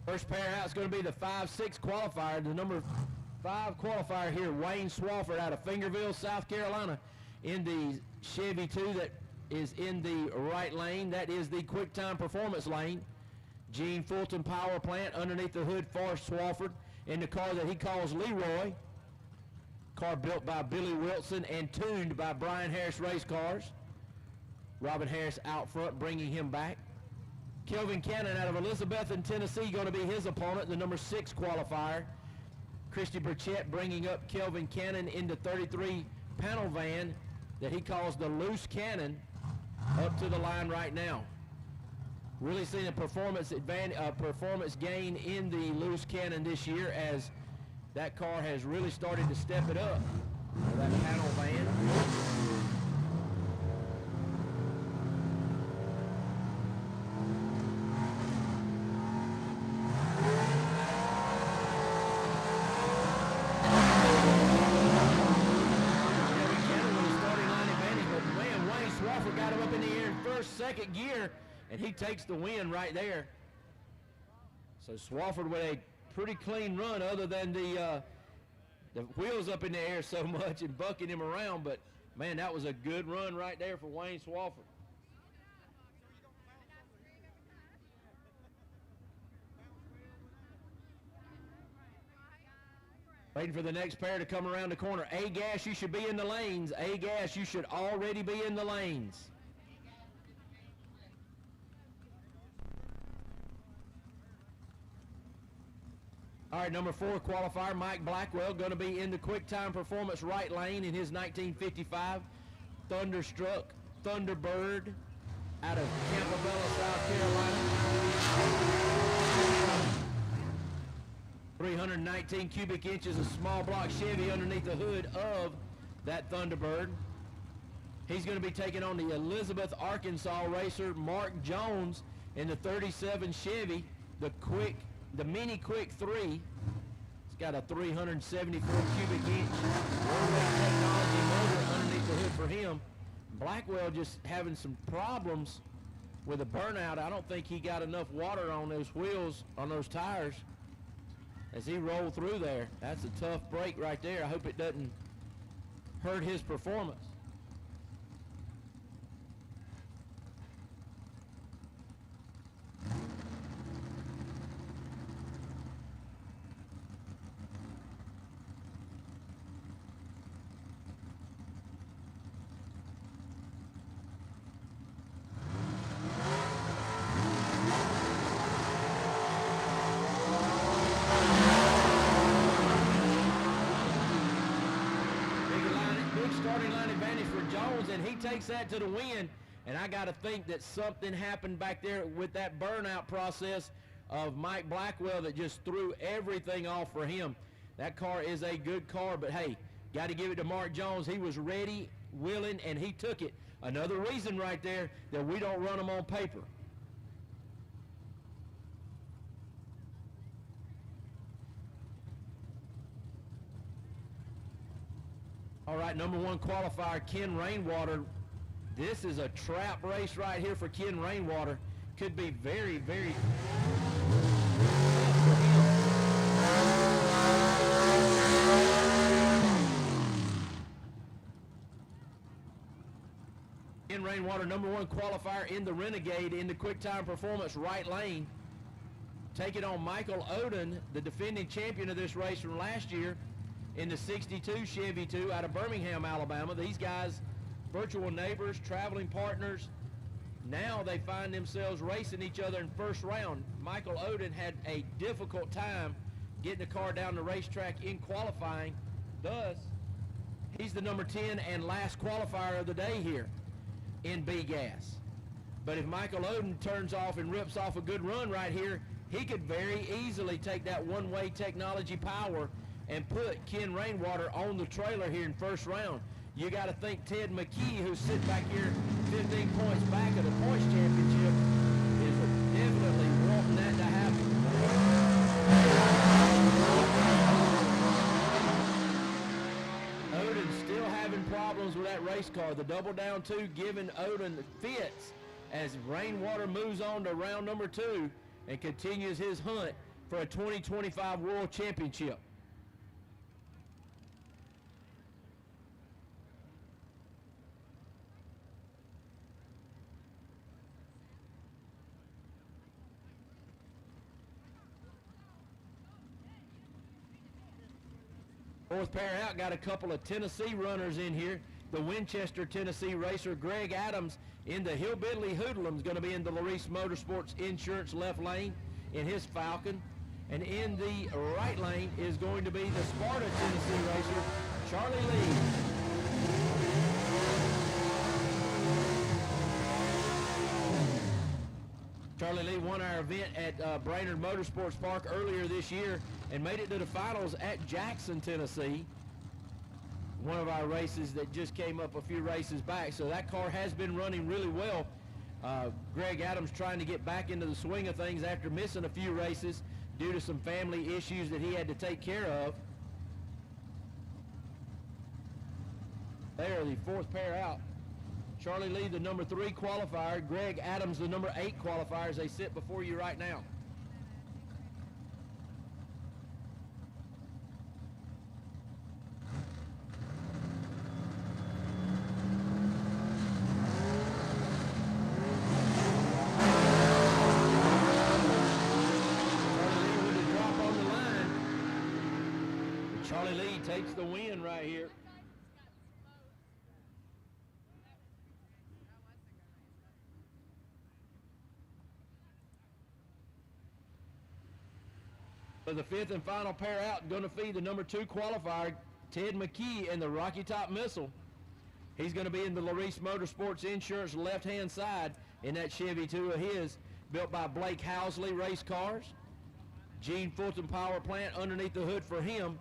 First pair out is going to be the 5-6 qualifier, the number 5 qualifier here, Wayne Swafford out of Fingerville, South Carolina, in the Chevy 2 that is in the right lane. That is the quick time performance lane. Gene Fulton power plant underneath the hood for Swafford in the car that he calls Leroy. Car built by Billy Wilson and tuned by Brian Harris Race Cars. Robin Harris out front bringing him back. Kelvin Cannon out of Elizabethton, Tennessee, going to be his opponent, the number 6 qualifier. Christy Burchett bringing up Kelvin Cannon into 33 panel van that he calls the Loose Cannon up to the line right now. Really seen a performance gain in the Loose Cannon this year as that car has really started to step it up. That panel van. Got him up reverse second gear, and he takes the win right there. So Swofford with a pretty clean run, other than the wheels up in the air so much and bucking him around. But, man, that was a good run right there for Wayne Swofford. Waiting for the next pair to come around the corner. A-Gas, you should be in the lanes. A-Gas, you should already be in the lanes. All right, number 4 qualifier, Mike Blackwell, going to be in the quick time performance right lane in his 1955 Thunderstruck Thunderbird out of Campobello, South Carolina. 319 cubic inches of small block Chevy underneath the hood of that Thunderbird. He's going to be taking on the Elizabeth, Arkansas racer Mark Jones in the 37 Chevy, the Mini Quick 3. It's got a 374 cubic inch one-way technology motor underneath the hood for him. Blackwell just having some problems with a burnout. I don't think he got enough water on those wheels, on those tires, as he rolled through there. That's a tough break right there. I hope it doesn't hurt his performance. And he takes that to the win, and I got to think that something happened back there with that burnout process of Mike Blackwell that just threw everything off for him. That car is a good car, but hey, got to give it to Mark Jones. He was ready, willing, and he took it. Another reason right there that we don't run them on paper. All right, number 1 qualifier, Ken Rainwater. This is a trap race right here for Ken Rainwater. Could be very, very Ken Rainwater, number 1 qualifier in the Renegade in the quick time performance right lane. Taking on Michael Oden, the defending champion of this race from last year, in the 62 Chevy 2 out of Birmingham, Alabama. These guys, virtual neighbors, traveling partners. Now they find themselves racing each other in first round. Michael Oden had a difficult time getting the car down the racetrack in qualifying. Thus, he's the number 10 and last qualifier of the day here in B-Gas. But if Michael Oden turns off and rips off a good run right here, he could very easily take that one-way technology power and put Ken Rainwater on the trailer here in first round. You got to think Ted McKee, who's sitting back here 15 points back of the points championship, is definitely wanting that to happen. Oden's still having problems with that race car. The double down 2 giving Oden fits as Rainwater moves on to round number 2 and continues his hunt for a 2025 World Championship. Fourth pair out, got a couple of Tennessee runners in here. The Winchester, Tennessee racer Greg Adams in the Hillbilly Hoodlums, going to be in the Larice Motorsports Insurance left lane in his Falcon. And in the right lane is going to be the Sparta, Tennessee racer Charlie Lee. Charlie Lee won our event at Brainerd Motorsports Park earlier this year and made it to the finals at Jackson, Tennessee. One of our races that just came up a few races back. So that car has been running really well. Greg Adams trying to get back into the swing of things after missing a few races due to some family issues that he had to take care of. There, the fourth pair out. Charlie Lee, the number 3 qualifier. Greg Adams, the number 8 qualifier, as they sit before you right now. Charlie Lee takes the win right here. For the 5th and final pair out, going to feed the number 2 qualifier, Ted McKee in the Rocky Top Missile. He's going to be in the Larice Motorsports Insurance left-hand side in that Chevy 2 of his, built by Blake Housley Race Cars. Gene Fulton Power Plant underneath the hood for him.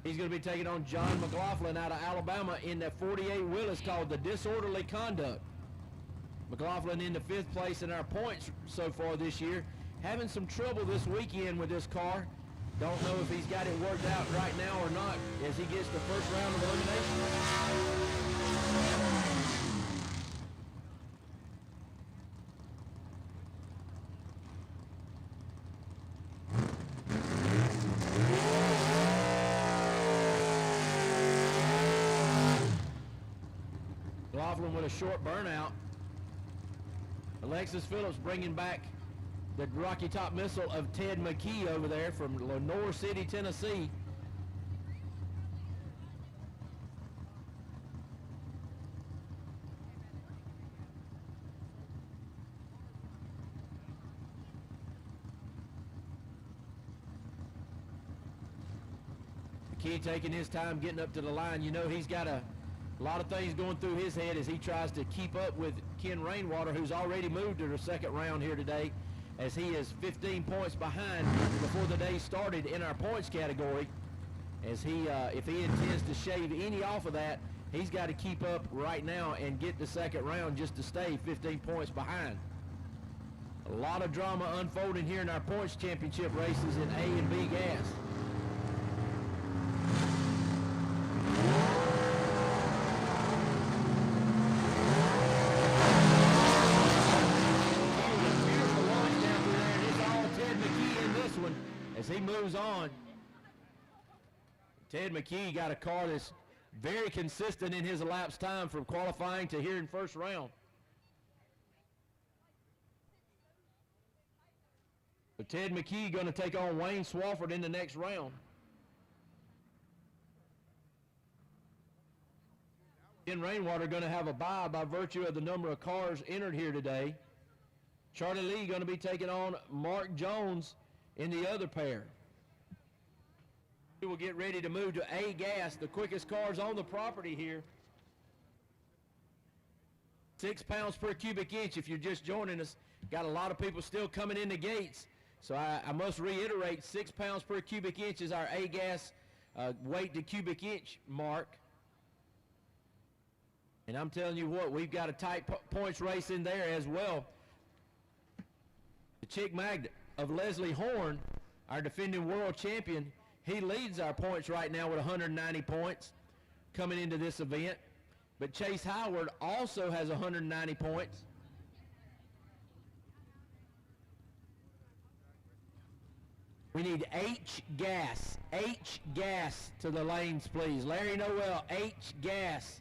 He's going to be taking on John McLaughlin out of Alabama in that 48 Willis called the Disorderly Conduct. McLaughlin in the 5th place in our points so far this year. Having some trouble this weekend with this car. Don't know if he's got it worked out right now or not as he gets the first round of elimination. McLaughlin with a short burnout. Alexis Phillips bringing back the Rocky Top Missile of Ted McKee over there from Lenore City, Tennessee. McKee taking his time getting up to the line. You know, he's got a lot of things going through his head as he tries to keep up with Ken Rainwater, who's already moved to the 2nd round here today, as he is 15 points behind before the day started in our points category. As he, if he intends to shave any off of that, he's got to keep up right now and get the 2nd round just to stay 15 points behind. A lot of drama unfolding here in our points championship races in A and B gas. As he moves on, Ted McKee got a car that's very consistent in his elapsed time from qualifying to here in first round. But Ted McKee going to take on Wayne Swafford in the next round. Ken Rainwater going to have a bye by virtue of the number of cars entered here today. Charlie Lee going to be taking on Mark Jones in the other pair. We will get ready to move to A gas, the quickest cars on the property here. 6 pounds per cubic inch if you're just joining us. Got a lot of people still coming in the gates. So I must reiterate, 6 pounds per cubic inch is our A gas weight to cubic inch mark. And I'm telling you what, we've got a tight points race in there as well. The Chick Magnet of Leslie Horn, our defending world champion, he leads our points right now with 190 points coming into this event. But Chase Howard also has 190 points. We need H gas to the lanes, please. Larry Noel, H gas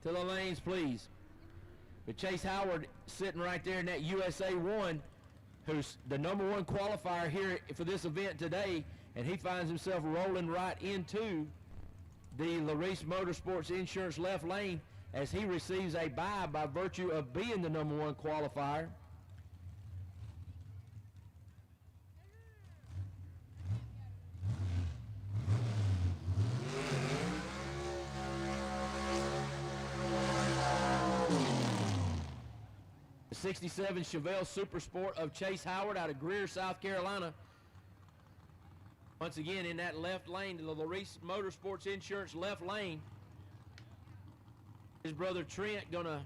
to the lanes, please. But Chase Howard sitting right there in that USA 1, who's the number 1 qualifier here for this event today, and he finds himself rolling right into the Larice Motorsports Insurance left lane as he receives a bye by virtue of being the number 1 qualifier. The 67 Chevelle Super Sport of Chase Howard out of Greer, South Carolina. Once again in that left lane, the Larice Motorsports Insurance left lane. His brother Trent gonna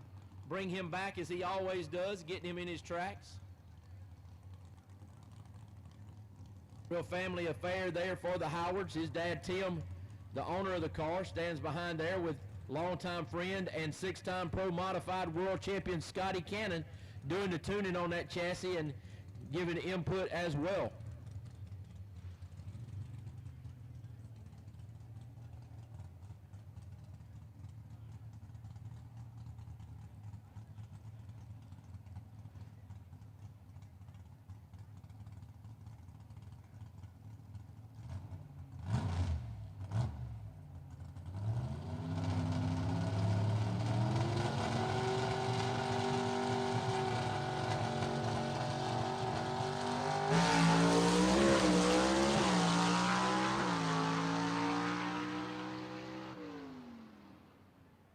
bring him back as he always does, getting him in his tracks. Real family affair there for the Howards. His dad Tim the owner of the car, stands behind there with longtime friend and 6-time pro modified world champion Scotty Cannon doing the tuning on that chassis and giving input as well.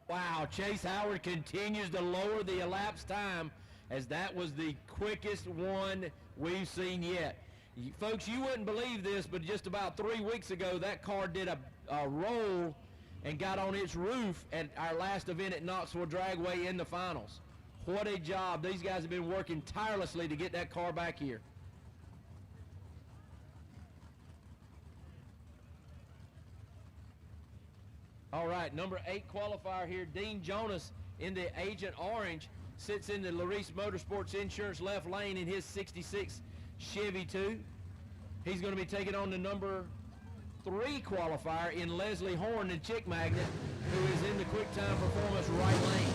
Wow, Chase Howard continues to lower the elapsed time as that was the quickest one we've seen yet. Folks, you wouldn't believe this, but just about 3 weeks ago, that car did a roll and got on its roof at our last event at Knoxville Dragway in the finals. What a job. These guys have been working tirelessly to get that car back here. All right, number 8 qualifier here, Dean Jonas in the Agent Orange, sits in the Larice Motorsports Insurance left lane in his 66 Chevy 2. He's going to be taking on the number 3 qualifier in Leslie Horn, the Chick Magnet, who is in the Quick Time Performance right lane.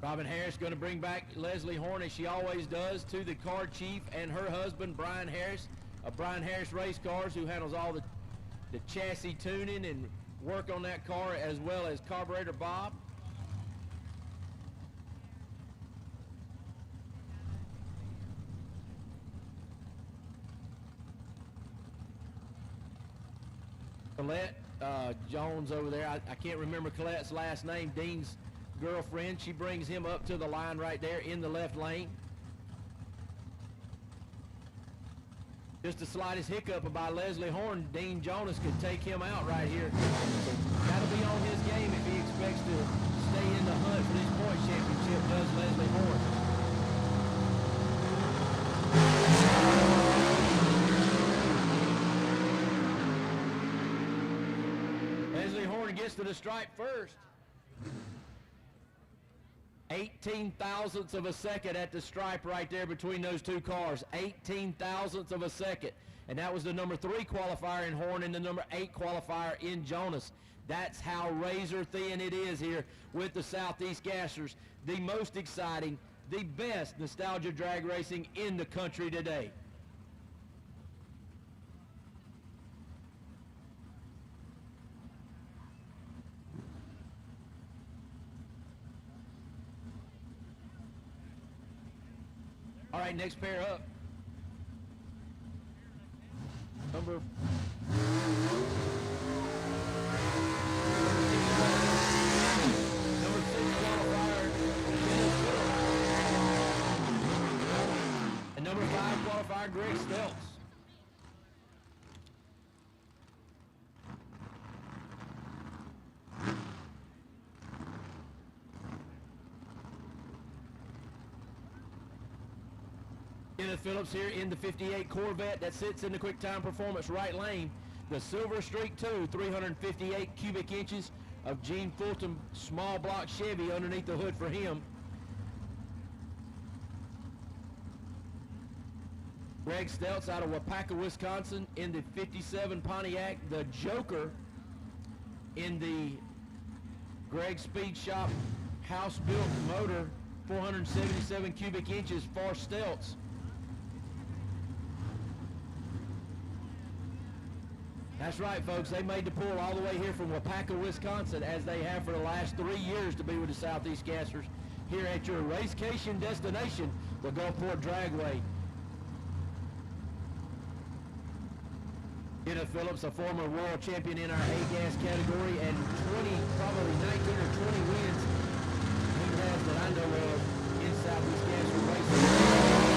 Robin Harris going to bring back Leslie Horn, as she always does, to the car chief and her husband, Brian Harris, of Brian Harris Race Cars, who handles all the chassis tuning and work on that car, as well as Carburetor Bob. Colette Jones over there, I can't remember Colette's last name, Dean's girlfriend. She brings him up to the line right there in the left lane. Just the slightest hiccup by Leslie Horn, Dean Jonas could take him out right here. So got to be on his game if he expects to stay in the hunt for this points championship, does Leslie Horn. Leslie Horn gets to the stripe first. 18 thousandths of a second at the stripe right there between those two cars. 18 thousandths of a second. And that was the number 3 qualifier in Horn and the number 8 qualifier in Jonas. That's how razor thin it is here with the Southeast Gassers. The most exciting, the best nostalgia drag racing in the country today. All right, next pair up. Number 6 qualifier, and number 5 qualifier, Greg Stelz. Kenneth Phillips here in the 58 Corvette that sits in the Quick Time Performance right lane. The Silver Streak 2, 358 cubic inches of Gene Fulton small block Chevy underneath the hood for him. Greg Stelz out of Wapaka, Wisconsin in the 57 Pontiac, the Joker in the Greg Speed Shop house-built motor, 477 cubic inches for Stelz. That's right, folks. They made the pull all the way here from Wapaka, Wisconsin, as they have for the last 3 years, to be with the Southeast Gassers here at your racecation destination, the Gulfport Dragway. Kenneth Phillips, a former world champion in our A-gas category, and probably 19 or 20 wins he has that I know of in Southeast Gasser racing.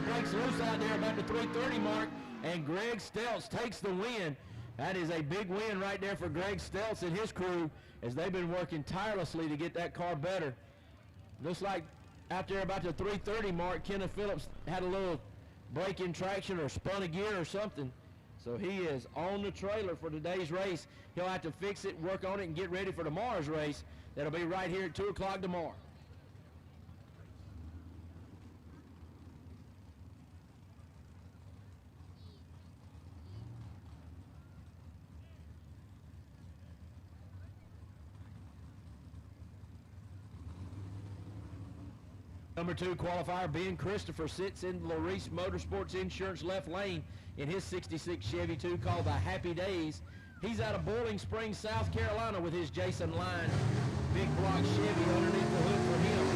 Breaks loose out there about the 330 mark, and Greg Stelz takes the win That is a big win right there for Greg Stelz and his crew as they've been working tirelessly to get that car better. Looks like out there about the 330 mark, Kenneth Phillips had a little break in traction or spun a gear or something. So he is on the trailer for today's race. He'll have to fix it, work on it, and get ready for tomorrow's race. That'll be right here at 2 o'clock tomorrow. Number 2 qualifier, Ben Christopher, sits in Larice Motorsports Insurance left lane in his 66 Chevy 2 called the Happy Days. He's out of Boiling Springs, South Carolina with his Jason Line big block Chevy underneath the hood for him.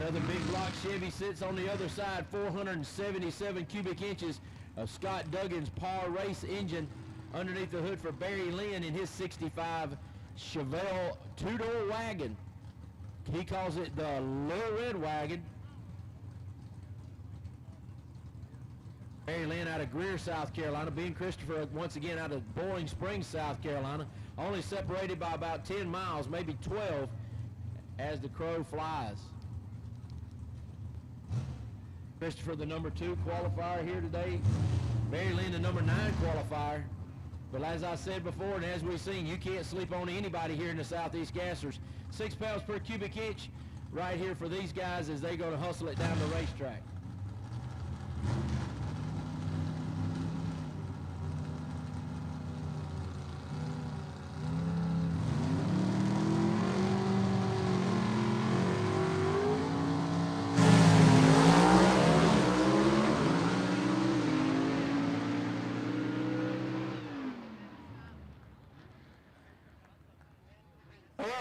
Another big block Chevy sits on the other side, 477 cubic inches of Scott Duggan's Par Race engine underneath the hood for Barry Lynn in his 65 Chevelle two-door wagon. He calls it the Little Red Wagon. Barry Lynn out of Greer, South Carolina. Ben Christopher once again out of Boiling Springs, South Carolina. Only separated by about 10 miles, maybe 12, as the crow flies. Christopher, the number 2 qualifier here today. Barry Lynn, the number 9 qualifier. But as I said before, and as we've seen, you can't sleep on anybody here in the Southeast Gassers. 6 pounds per cubic inch right here for these guys as they go to hustle it down the racetrack.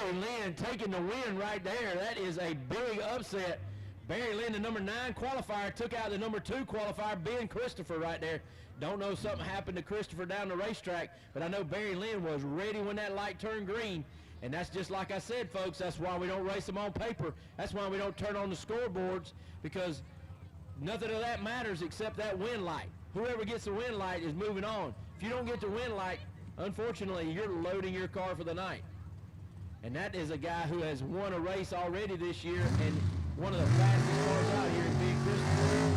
Barry Lynn taking the win right there. That is a big upset. Barry Lynn, the number 9 qualifier, took out the number 2 qualifier, Ben Christopher, right there. Don't know if something happened to Christopher down the racetrack, but I know Barry Lynn was ready when that light turned green. And that's just like I said, folks, that's why we don't race them on paper. That's why we don't turn on the scoreboards, because nothing of that matters except that win light. Whoever gets the win light is moving on. If you don't get the win light, unfortunately, you're loading your car for the night. And that is a guy who has won a race already this year, and one of the fastest cars out here in Big Christopher.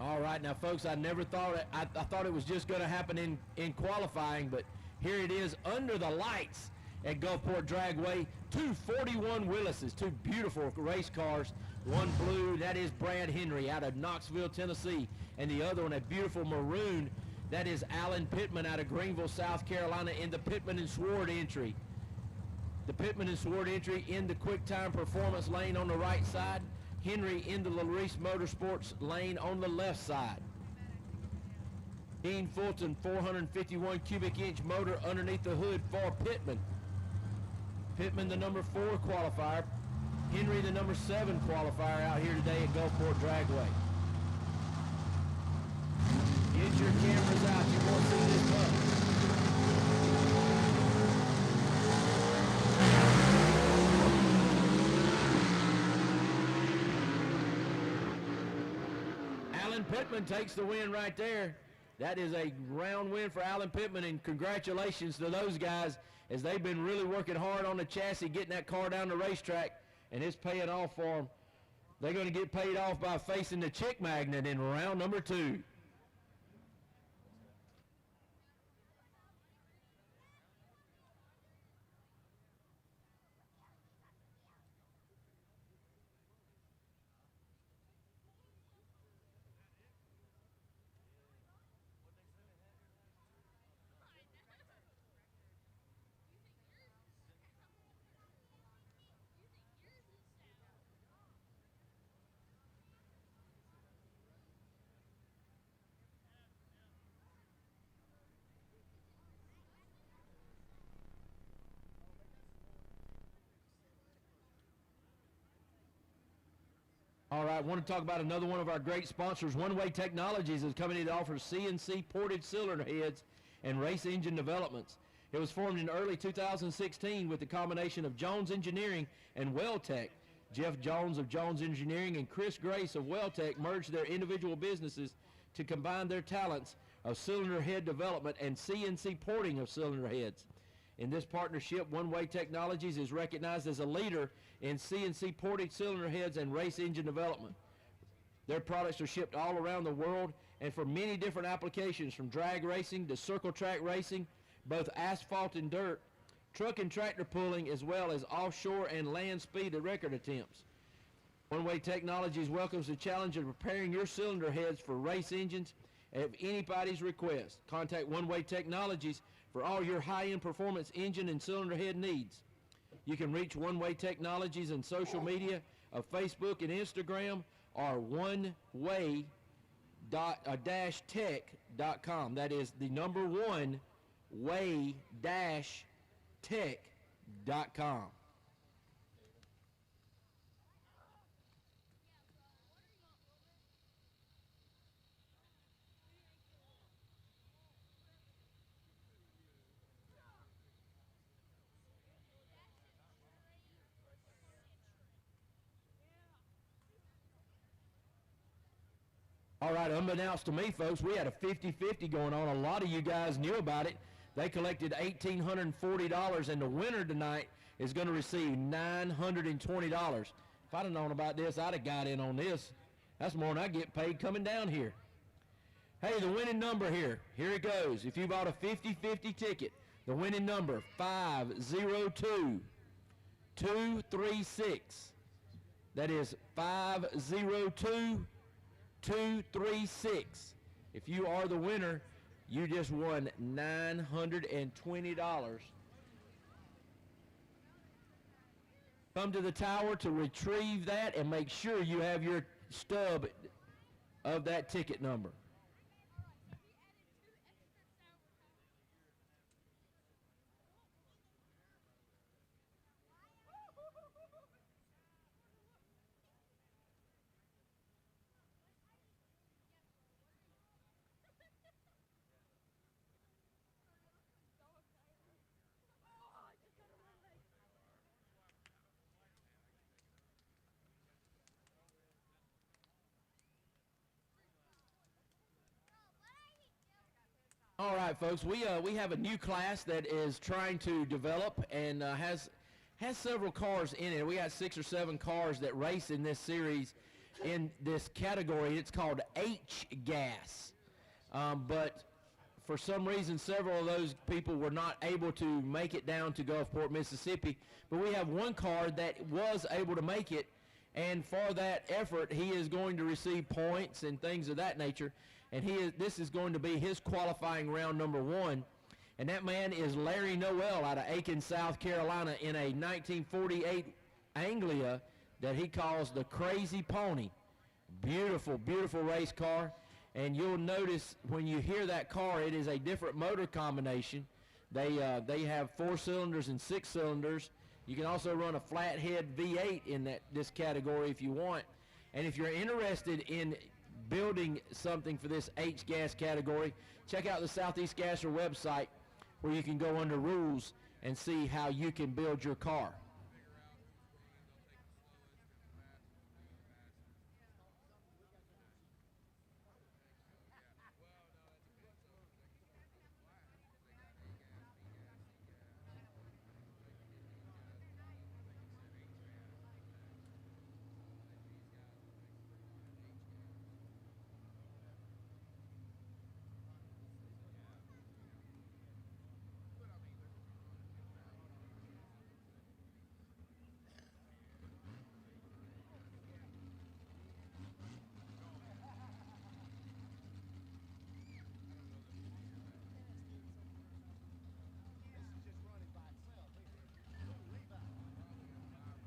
All right, now folks, I never thought it, I thought it was just going to happen in qualifying, but here it is under the lights at Gulfport Dragway. 2 41 Willises, 2 beautiful race cars. One blue, that is Brad Henry out of Knoxville, Tennessee. And the other one, a beautiful maroon, that is Alan Pittman out of Greenville, South Carolina in the Pittman and Sword entry. The Pittman and Sword entry in the quick time performance lane on the right side. Henry in the Larice Motorsports lane on the left side. Dean Fulton, 451 cubic inch motor underneath the hood for Pittman. Pittman, the number 4 qualifier. Henry, the number 7 qualifier out here today at Gulfport Dragway. Get your cameras out. You won't see this much. Alan Pittman takes the win right there. That is a round win for Alan Pittman, and congratulations to those guys as they've been really working hard on the chassis, getting that car down the racetrack, and it's paying off for them. They're going to get paid off by facing the Chick Magnet in round number 2. All right, I want to talk about another one of our great sponsors. One Way Technologies is a company that offers CNC ported cylinder heads and race engine developments. It was formed in early 2016 with the combination of Jones Engineering and Weldtech. Jeff Jones of Jones Engineering and Chris Grace of Weldtech merged their individual businesses to combine their talents of cylinder head development and CNC porting of cylinder heads. In this partnership, One Way Technologies is recognized as a leader in CNC ported cylinder heads and race engine development. Their products are shipped all around the world and for many different applications, from drag racing to circle track racing, both asphalt and dirt, truck and tractor pulling, as well as offshore and land speed and record attempts. One Way Technologies welcomes the challenge of preparing your cylinder heads for race engines at anybody's request. Contact One Way Technologies for all your high-end performance engine and cylinder head needs. You can reach One Way Technologies on social media of Facebook and Instagram, or oneway-tech.com. That is the number 1 way-tech.com. All right, unbeknownst to me, folks, we had a 50-50 going on. A lot of you guys knew about it. They collected $1,840, and the winner tonight is going to receive $920. If I'd have known about this, I'd have got in on this. That's more than I get paid coming down here. Hey, the winning number here it goes. If you bought a 50-50 ticket, the winning number, 502236. That is 502236. If you are the winner, you just won $920. Come to the tower to retrieve that and make sure you have your stub of that ticket number. All right, folks, we have a new class that is trying to develop and has several cars in it. We got 6 or 7 cars that race in this series in this category. It's called H-Gas. But for some reason, several of those people were not able to make it down to Gulfport, Mississippi. But we have one car that was able to make it, and for that effort, he is going to receive points and things of that nature. And this is going to be his qualifying round number 1. And that man is Larry Noel out of Aiken, South Carolina, in a 1948 Anglia that he calls the Crazy Pony. Beautiful, beautiful race car. And you'll notice when you hear that car, it is a different motor combination. They have 4 cylinders and 6 cylinders. You can also run a flathead V8 in this category if you want. And if you're interested in building something for this H-Gas category, check out the Southeast Gasser website where you can go under rules and see how you can build your car.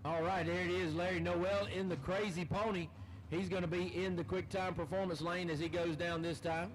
All right, there it is, Larry Noel in the Crazy Pony. He's going to be in the quick time performance lane as he goes down this time.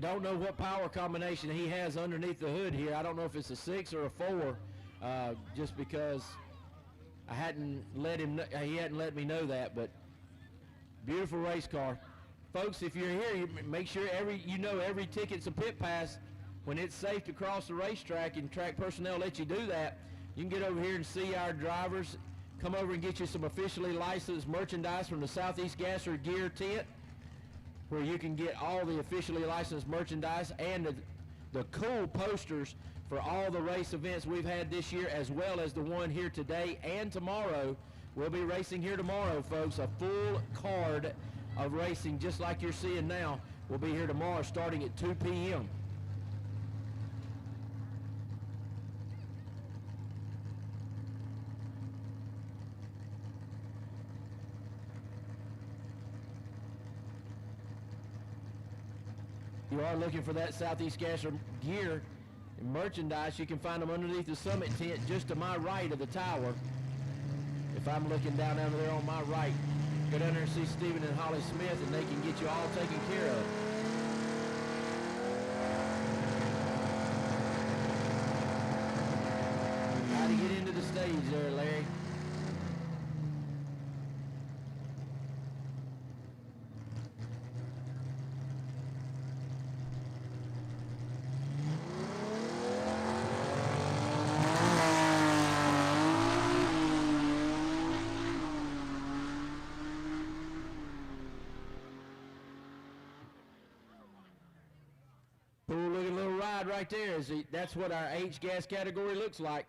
don't know what power combination he has underneath the hood here. I don't know if it's a 6 or a 4, just because I hadn't let him. He hadn't let me know that. But beautiful race car, folks. If you're here, make sure every ticket's a pit pass. When it's safe to cross the racetrack and track personnel let you do that, you can get over here and see our drivers. Come over and get you some officially licensed merchandise from the Southeast Gasser Gear tent, where you can get all the officially licensed merchandise and the cool posters for all the race events we've had this year, as well as the one here today and tomorrow. We'll be racing here tomorrow, folks. A full card of racing, just like you're seeing now, will be here tomorrow starting at 2 p.m. You are looking for that Southeast Gasser gear and merchandise. You can find them underneath the summit tent just to my right of the tower. If I'm looking down under there on my right, go down there and see Stephen and Holly Smith, and they can get you all taken care of. How to get into the stage there, Larry? Cool looking little ride right there. That's what our H gas category looks like.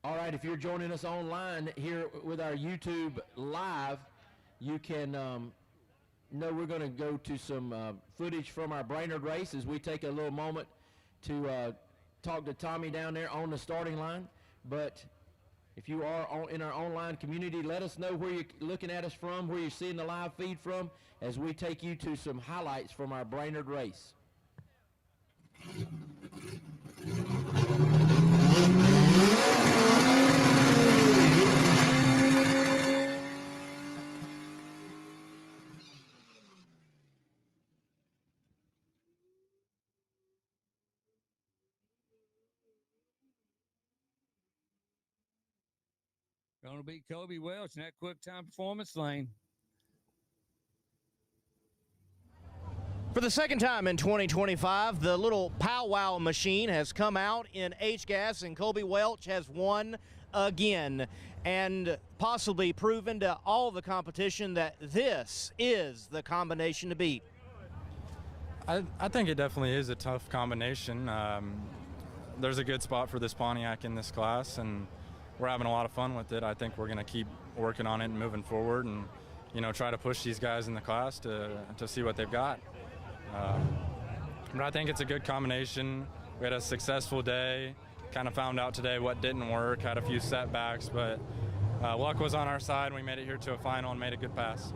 All right, if you're joining us online here with our YouTube live, you can know we're going to go to some footage from our Brainerd race as we take a little moment to talk to Tommy down there on the starting line. But if you are in our online community, let us know where you're looking at us from, where you're seeing the live feed from, as we take you to some highlights from our Brainerd race. Going to beat Kobe Welch in that quick time performance lane. For the second time in 2025, the little powwow machine has come out in H-Gas, and Colby Welch has won again and possibly proven to all the competition that this is the combination to beat. I think it definitely is a tough combination. There's a good spot for this Pontiac in this class, and we're having a lot of fun with it. I think we're going to keep working on it and moving forward, and try to push these guys in the class to see what they've got. But I think it's a good combination. We had a successful day. Kind of found out today what didn't work. Had a few setbacks, but luck was on our side. We made it here to a final and made a good pass.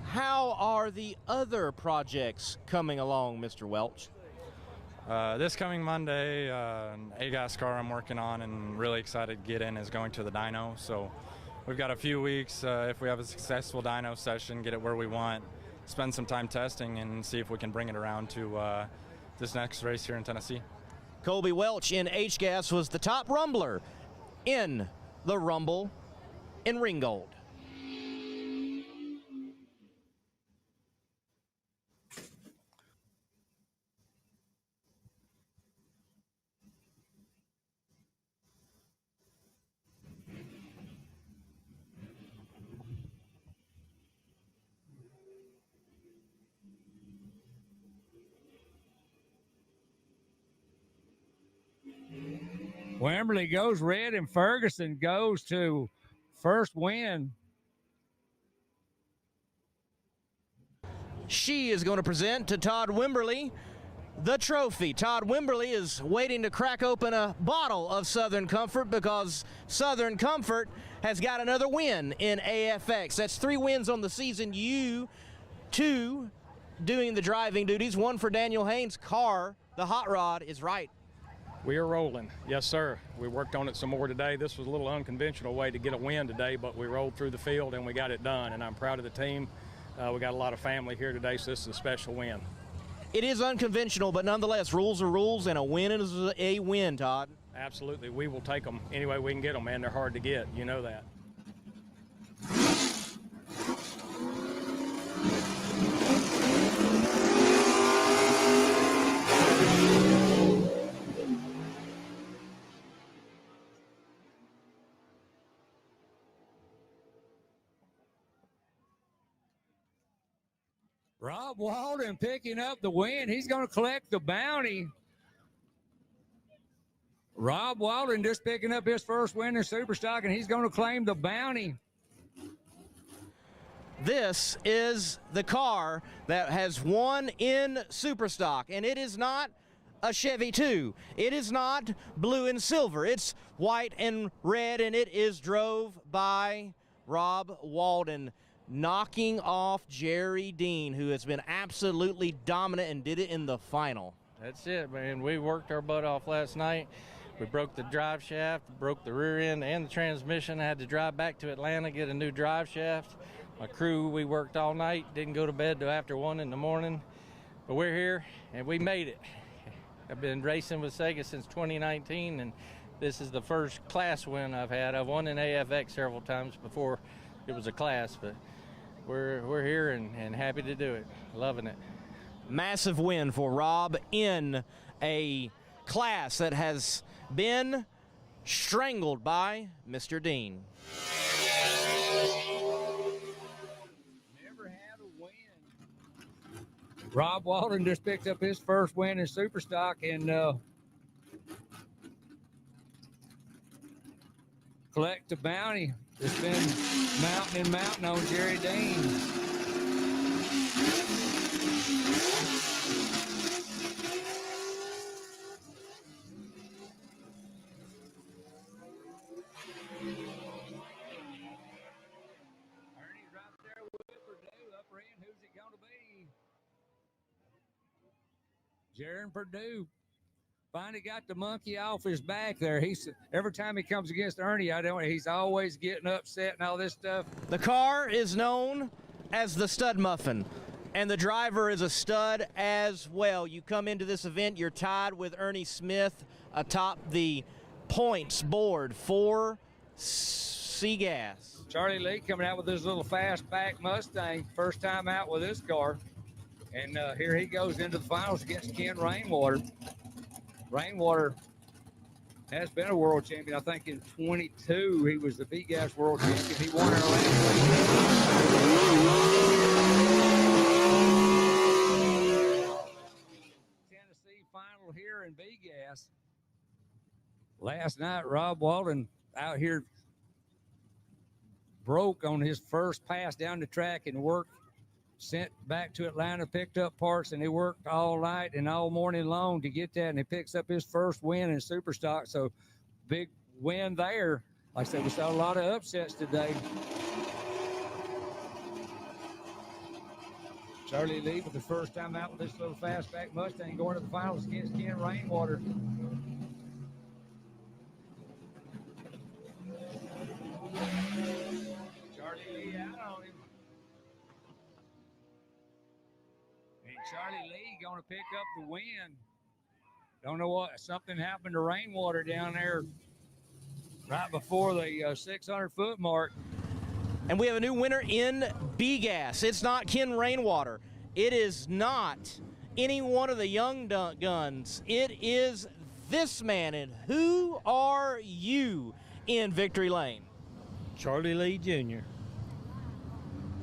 How are the other projects coming along, Mr. Welch? This coming Monday, an A-gas car I'm working on and really excited to get in is going to the dyno. So we've got a few weeks, if we have a successful dyno session, get it where we want, spend some time testing and see if we can bring it around to this next race here in Tennessee. Colby Welch in H-Gas was the top rumbler in the Rumble in Ringgold. Wimberley goes red, and Ferguson goes to first win. She is going to present to Todd Wimberley the trophy. Todd Wimberly is waiting to crack open a bottle of Southern Comfort because Southern Comfort has got another win in AFX. That's 3 wins on the season. You 2 doing the driving duties, 1 for Daniel Haynes' car. The hot rod is right. We are rolling, yes sir. We worked on it some more today. This was a little unconventional way to get a win today, but we rolled through the field and we got it done, and I'm proud of the team. We got a lot of family here today, so this is a special win. It is unconventional, but nonetheless, rules are rules, and a win is a win, Todd. Absolutely, we will take them any way we can get them, man. They're hard to get, you know that. Rob Walden picking up the win. He's going to collect the bounty. Rob Walden just picking up his first win in Superstock, and he's going to claim the bounty. This is the car that has won in Superstock, and it is not a Chevy 2. It is not blue and silver. It's white and red, and it is drove by Rob Walden, knocking off Jerry Dean, who has been absolutely dominant and did it in the final. That's it, man. We worked our butt off last night. We broke the drive shaft, broke the rear end and the transmission. I had to drive back to Atlanta, get a new drive shaft. My crew, we worked all night, didn't go to bed till after 1 in the morning. But we're here, and we made it. I've been racing with SEGA since 2019, and this is the first class win I've had. I've won in AFX several times before it was a class, but we're here and happy to do it. Loving it. Massive win for Rob in a class that has been strangled by Mr. Dean. Never had a win. Rob Walden just picked up his first win in Superstock, and collect the bounty. It's been mountain on Jerry Dean. Jaron Purdue finally got the monkey off his back there. Every time he comes against Ernie, he's always getting upset and all this stuff. The car is known as the Stud Muffin, and the driver is a stud as well. You come into this event, you're tied with Ernie Smith atop the points board for SEGAS. Charlie Lee coming out with his little fastback Mustang, first time out with this car. And here he goes into the finals against Ken Rainwater. Rainwater has been a world champion. I think in 22 he was the BGAS world champion. He won our last Tennessee final here in BGAS. Last night, Rob Walden out here broke on his first pass down the track and worked. Sent back to Atlanta, picked up parts, and he worked all night and all morning long to get that, and he picks up his first win in Superstock. So big win there. Like I said, we saw a lot of upsets today. Charlie Lee for the first time out with this little fastback Mustang going to the finals against Ken Rainwater. Charlie Lee out on him. Charlie Lee going to pick up the win. Don't know what, something happened to Rainwater down there right before the 600-foot mark. And we have a new winner in BGAS. It's not Ken Rainwater. It is not any one of the young guns. It is this man. And who are you in victory lane? Charlie Lee Jr.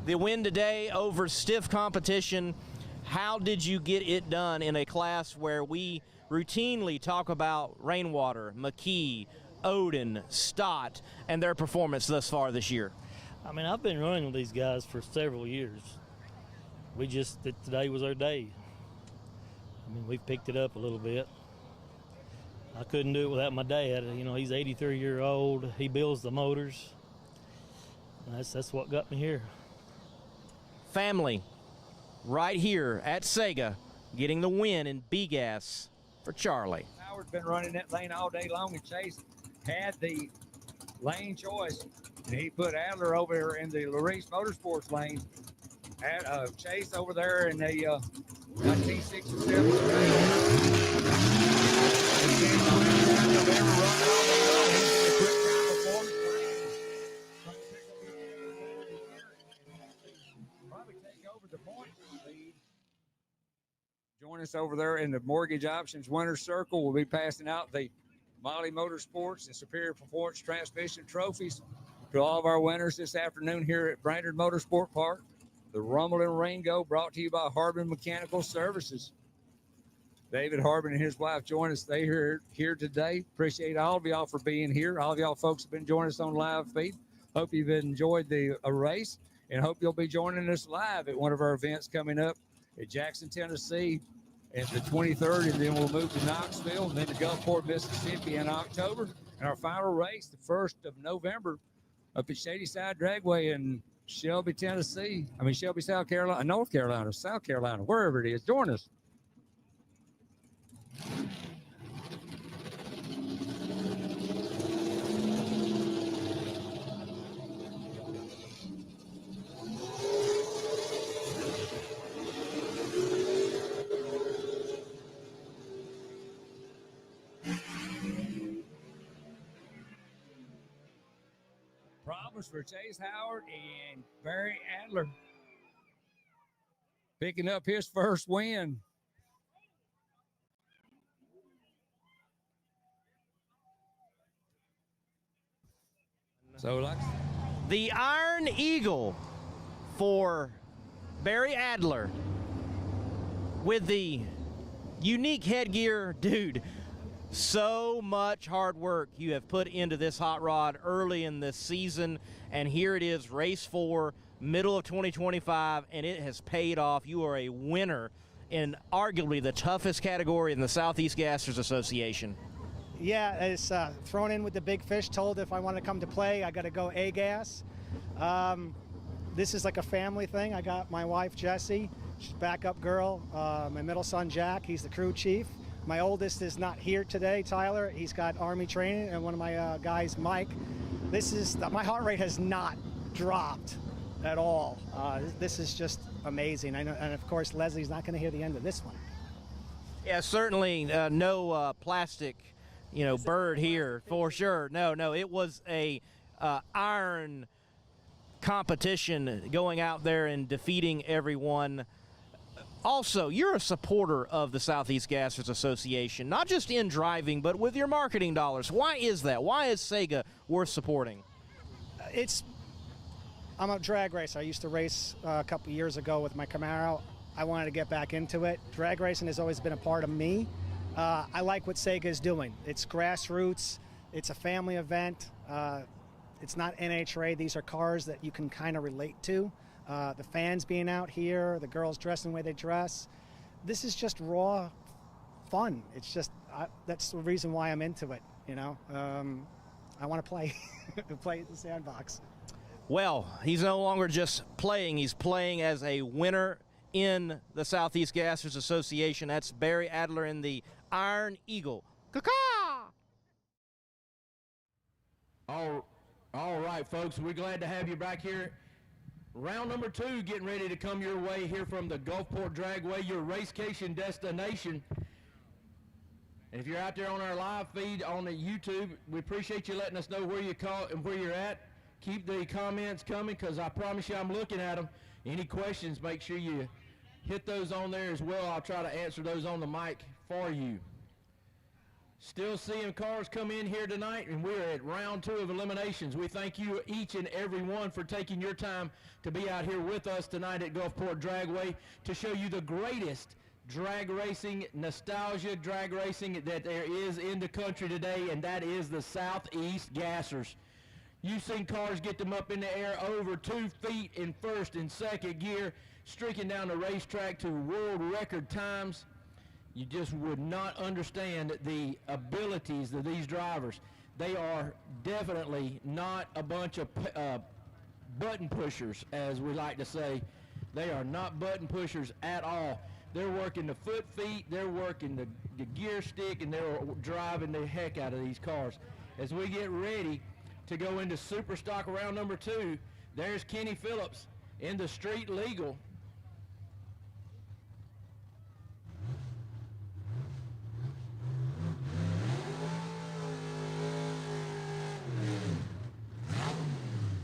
The win today over stiff competition. How did you get it done in a class where we routinely talk about Rainwater, McKee, Odin, Stott, and their performance thus far this year? I mean, I've been running with these guys for several years. Today was our day. I mean, we've picked it up a little bit. I couldn't do it without my dad. You know, he's 83 years old. He builds the motors. That's what got me here. Family right here at SEGA getting the win in B-Gas for Charlie. Howard's been running that lane all day long, and Chase had the lane choice. And he put Adler over there in the Larice Motorsports lane. Chase over there in the T6 and 7. Probably take over the point lead. Join us over there in the Mortgage Options Winner's Circle. We'll be passing out the Molly Motorsports and Superior Performance Transmission trophies to all of our winners this afternoon here at Brainerd Motorsport Park. The Rumble and Rain Go brought to you by Harbin Mechanical Services. David Harbin and his wife join us. They are here today. Appreciate all of y'all for being here. All of y'all folks have been joining us on live feed. Hope you've enjoyed the race, and hope you'll be joining us live at one of our events coming up at Jackson, Tennessee at the 23rd, and then we'll move to Knoxville and then to Gulfport, Mississippi in October. And our final race, the 1st of November, up at Shadyside Dragway in Shelby, South Carolina, North Carolina, South Carolina, wherever it is. Join us. Problems for Chase Howard and Barry Adler picking up his first win. So the Iron Eagle for Barry Adler with the unique headgear. Dude, so much hard work you have put into this hot rod early in this season, and here it is, race 4, middle of 2025, and it has paid off. You are a winner in arguably the toughest category in the Southeast Gassers Association. Yeah, it's thrown in with the big fish, told if I want to come to play, I got to go A-gas. This is like a family thing. I got my wife, Jessie, she's backup girl. My middle son, Jack, he's the crew chief. My oldest is not here today, Tyler. He's got Army training, and one of my guys, Mike. My heart rate has not dropped at all. This is just amazing. I know, and of course, Leslie's not going to hear the end of this one. Yeah, certainly no plastic, bird here for sure. No, it was a iron competition going out there and defeating everyone. Also, you're a supporter of the Southeast Gassers Association, not just in driving, but with your marketing dollars. Why is that? Why is SEGA worth supporting? I'm a drag racer. I used to race a couple years ago with my Camaro. I wanted to get back into it. Drag racing has always been a part of me. I like what SEGA is doing. It's grassroots. It's a family event. It's not NHRA. These are cars that you can kind of relate to. The fans being out here, the girls dressing the way they dress. This is just raw fun. It's just, that's the reason why I'm into it, I want to play, play at the sandbox. Well, he's no longer just playing. He's playing as a winner in the Southeast Gassers Association. That's Barry Adler in the Iron Eagle. Caw-caw! All right, folks, we're glad to have you back here. Round number 2 getting ready to come your way here from the Gulfport Dragway, your racecation destination. And if you're out there on our live feed on the YouTube, we appreciate you letting us know where you call and where you're at. Keep the comments coming, because I promise you I'm looking at them. Any questions, make sure you hit those on there as well. I'll try to answer those on the mic for you. Still seeing cars come in here tonight, and we're at round 2 of eliminations. We thank you each and every one for taking your time to be out here with us tonight at Gulfport Dragway to show you the greatest drag racing, nostalgia drag racing that there is in the country today, and that is the Southeast Gassers. You've seen cars get them up in the air over 2 feet in first and second gear, streaking down the racetrack to world record times. You just would not understand the abilities of these drivers. They are definitely not a bunch of button pushers, as we like to say. They are not button pushers at all. They're working the foot feet, they're working the gear stick, and they're driving the heck out of these cars. As we get ready to go into Super Stock round number 2, there's Kenny Phillips in the street legal.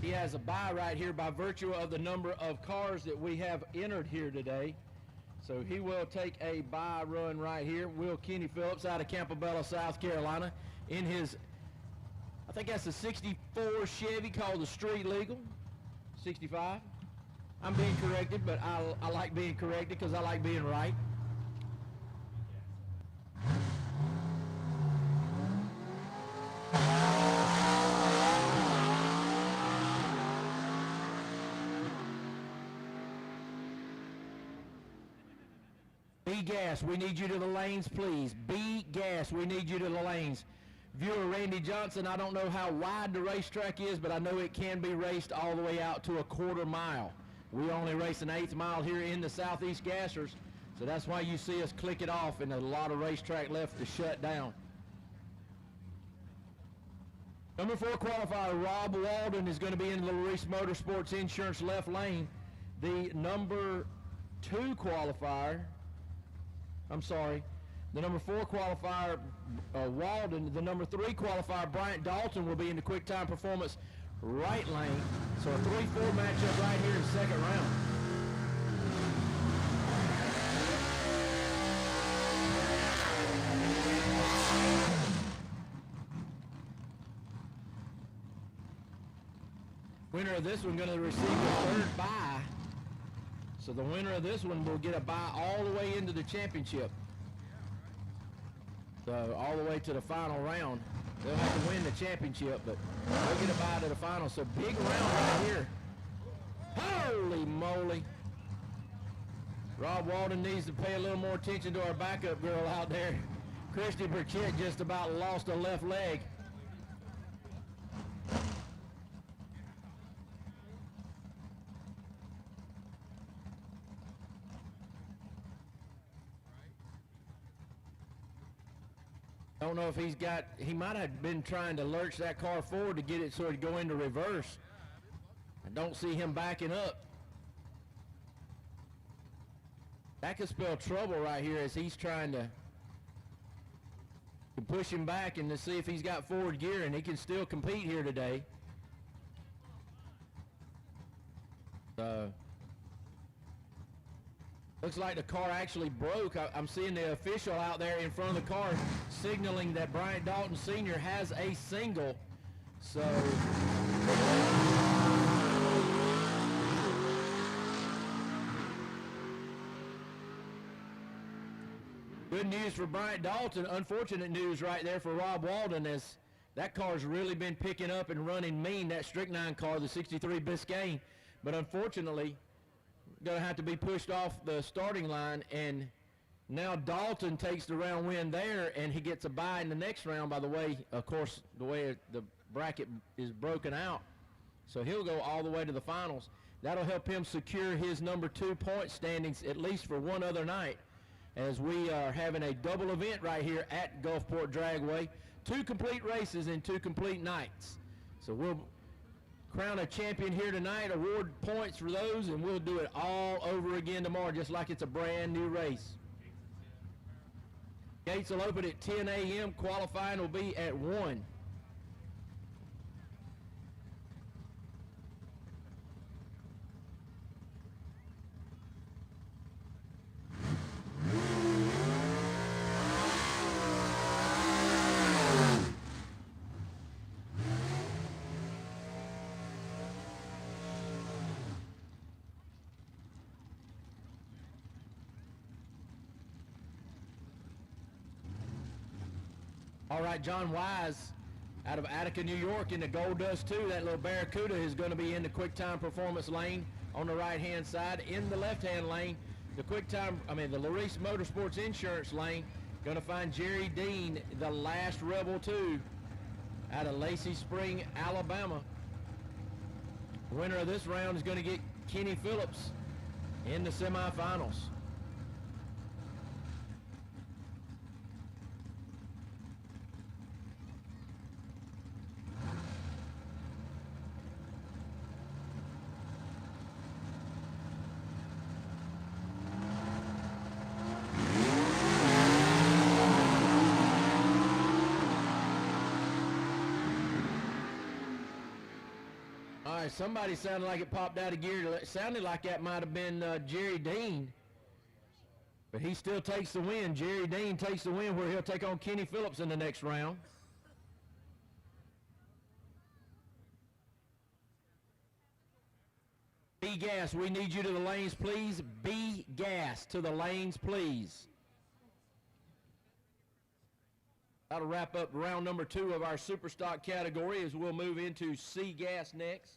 He has a bye right here by virtue of the number of cars that we have entered here today. So he will take a bye run right here. Will Kenny Phillips out of Campobello, South Carolina, in his, I think that's a 64 Chevy called the Street Legal. 65. I'm being corrected, but I like being corrected because I like being right. B gas, we need you to the lanes, please. B gas, we need you to the lanes. Viewer Randy Johnson, I don't know how wide the racetrack is, but I know it can be raced all the way out to a quarter mile. We only race an eighth mile here in the Southeast Gassers, so that's why you see us click it off and a lot of racetrack left to shut down. Number 4 qualifier, Rob Walden, is going to be in the Reese Motorsports Insurance left lane. The number 2 qualifier, the number 4 qualifier, Walden. The number 3 qualifier, Bryant Dalton, will be in the Quick Time Performance right lane. So a 3-4 matchup right here in the second round. Winner of this one going to receive the 3rd bye. So the winner of this one will get a bye all the way into the championship. So all the way to the final round. They'll have to win the championship, but they'll get a bye to the final. So big round right here. Holy moly. Rob Walden needs to pay a little more attention to our backup girl out there. Christy Burchett just about lost a left leg. I don't know if he might have been trying to lurch that car forward to get it so it'd go into reverse. I don't see him backing up. That could spell trouble right here as he's trying to push him back and to see if he's got forward gear, and he can still compete here today. Looks like the car actually broke. I'm seeing the official out there in front of the car signaling that Bryant Dalton Sr. has a single. So good news for Bryant Dalton. Unfortunate news right there for Rob Walden, as that car's really been picking up and running mean, that Strychnine car, the 63 Biscayne. But unfortunately, going to have to be pushed off the starting line, and now Dalton takes the round win there, and he gets a bye in the next round, by the way, of course, the way the bracket is broken out. So he'll go all the way to the finals. That'll help him secure his number 2 point standings, at least for one other night, as we are having a double event right here at Gulfport Dragway. 2 complete races in 2 complete nights. So we'll crown a champion here tonight, award points for those, and we'll do it all over again tomorrow, just like it's a brand new race. Gates will open at 10 a.m. Qualifying will be at 1. All right, John Wise out of Attica, New York in the Gold Dust 2. That little Barracuda is going to be in the Quick Time Performance lane on the right-hand side. In the left-hand lane, the the Larice Motorsports Insurance lane. Going to find Jerry Dean, the last Rebel 2, out of Lacey Spring, Alabama. The winner of this round is going to get Kenny Phillips in the semifinals. All right, somebody sounded like it popped out of gear. It sounded like that might have been Jerry Dean. But he still takes the win. Jerry Dean takes the win where he'll take on Kenny Phillips in the next round. B gas, we need you to the lanes, please. B gas to the lanes, please. That'll wrap up round number 2 of our super stock category as we'll move into C gas next.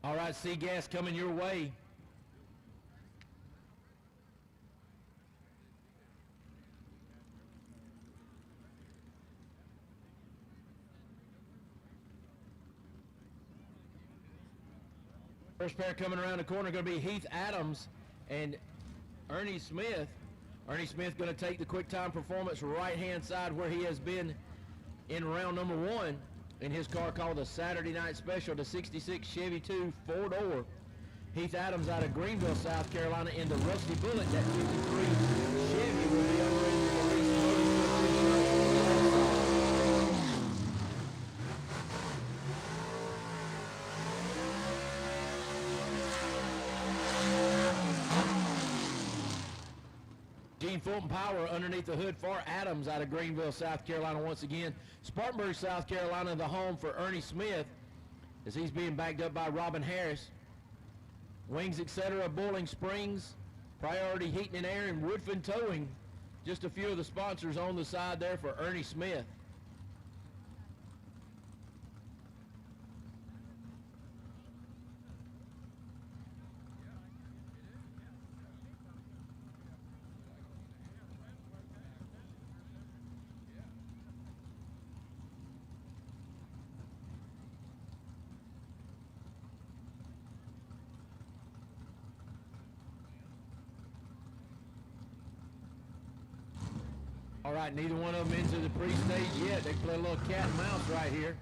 All right, C gas coming your way. First pair coming around the corner going to be Heath Adams and Ernie Smith. Ernie Smith going to take the quick time performance right-hand side where he has been in round number 1 in his car called the Saturday Night Special, the 66 Chevy 2 4-door. Heath Adams out of Greenville, South Carolina in the Rusty Bullet, that 53 Chevy will be over in the Larice Motorsports Insurance. Gene Fulton Power underneath the hood for Adams out of Greenville, South Carolina once again. Spartanburg, South Carolina, the home for Ernie Smith as he's being backed up by Robin Harris. Wings, etc., Boiling Springs, Priority Heating and Air, and Woodfin Towing. Just a few of the sponsors on the side there for Ernie Smith. All right, neither one of them into the pre-stage yet. They play a little cat and mouse right here.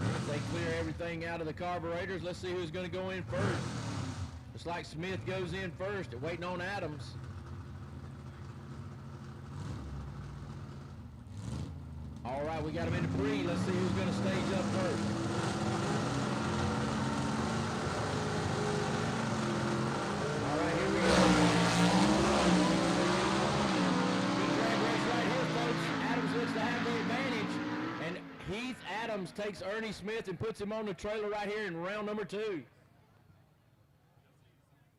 As they clear everything out of the carburetors, let's see who's going to go in first. Looks like Smith goes in first. They're waiting on Adams. All right, we got him in the pre. Let's see who's going to stage up first. All right, here we go. Looks to have the advantage, and Heath Adams takes Ernie Smith and puts him on the trailer right here in round number 2.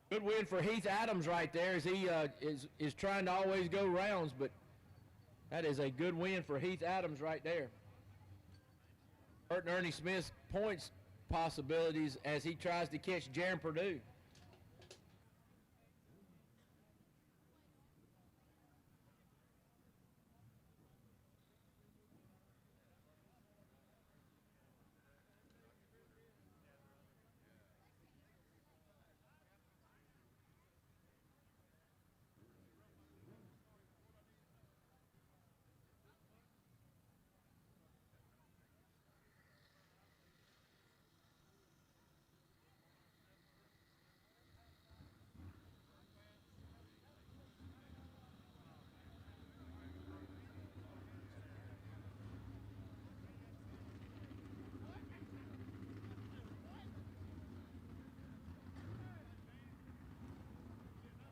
Good win for Heath Adams right there as he is trying to always go rounds, but that is a good win for Heath Adams right there. Hurting Ernie Smith's points possibilities as he tries to catch Jaron Purdue.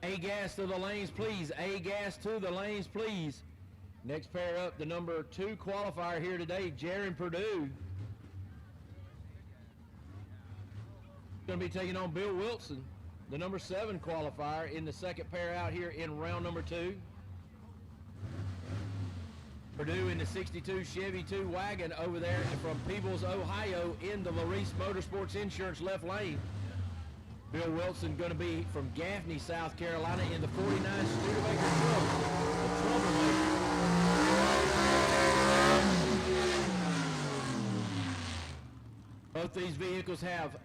A gas to the lanes, please. A gas to the lanes, please. Next pair up, the number 2 qualifier here today, Jaron Purdue. Going to be taking on Bill Wilson, the number 7 qualifier in the second pair out here in round number 2. Purdue in the 62 Chevy 2 wagon over there from Peebles, Ohio in the Larice Motorsports Insurance left lane. Bill Wilson going to be from Gaffney, South Carolina in the 49 Studebaker Trouble. The Troublemaker. Both these vehicles have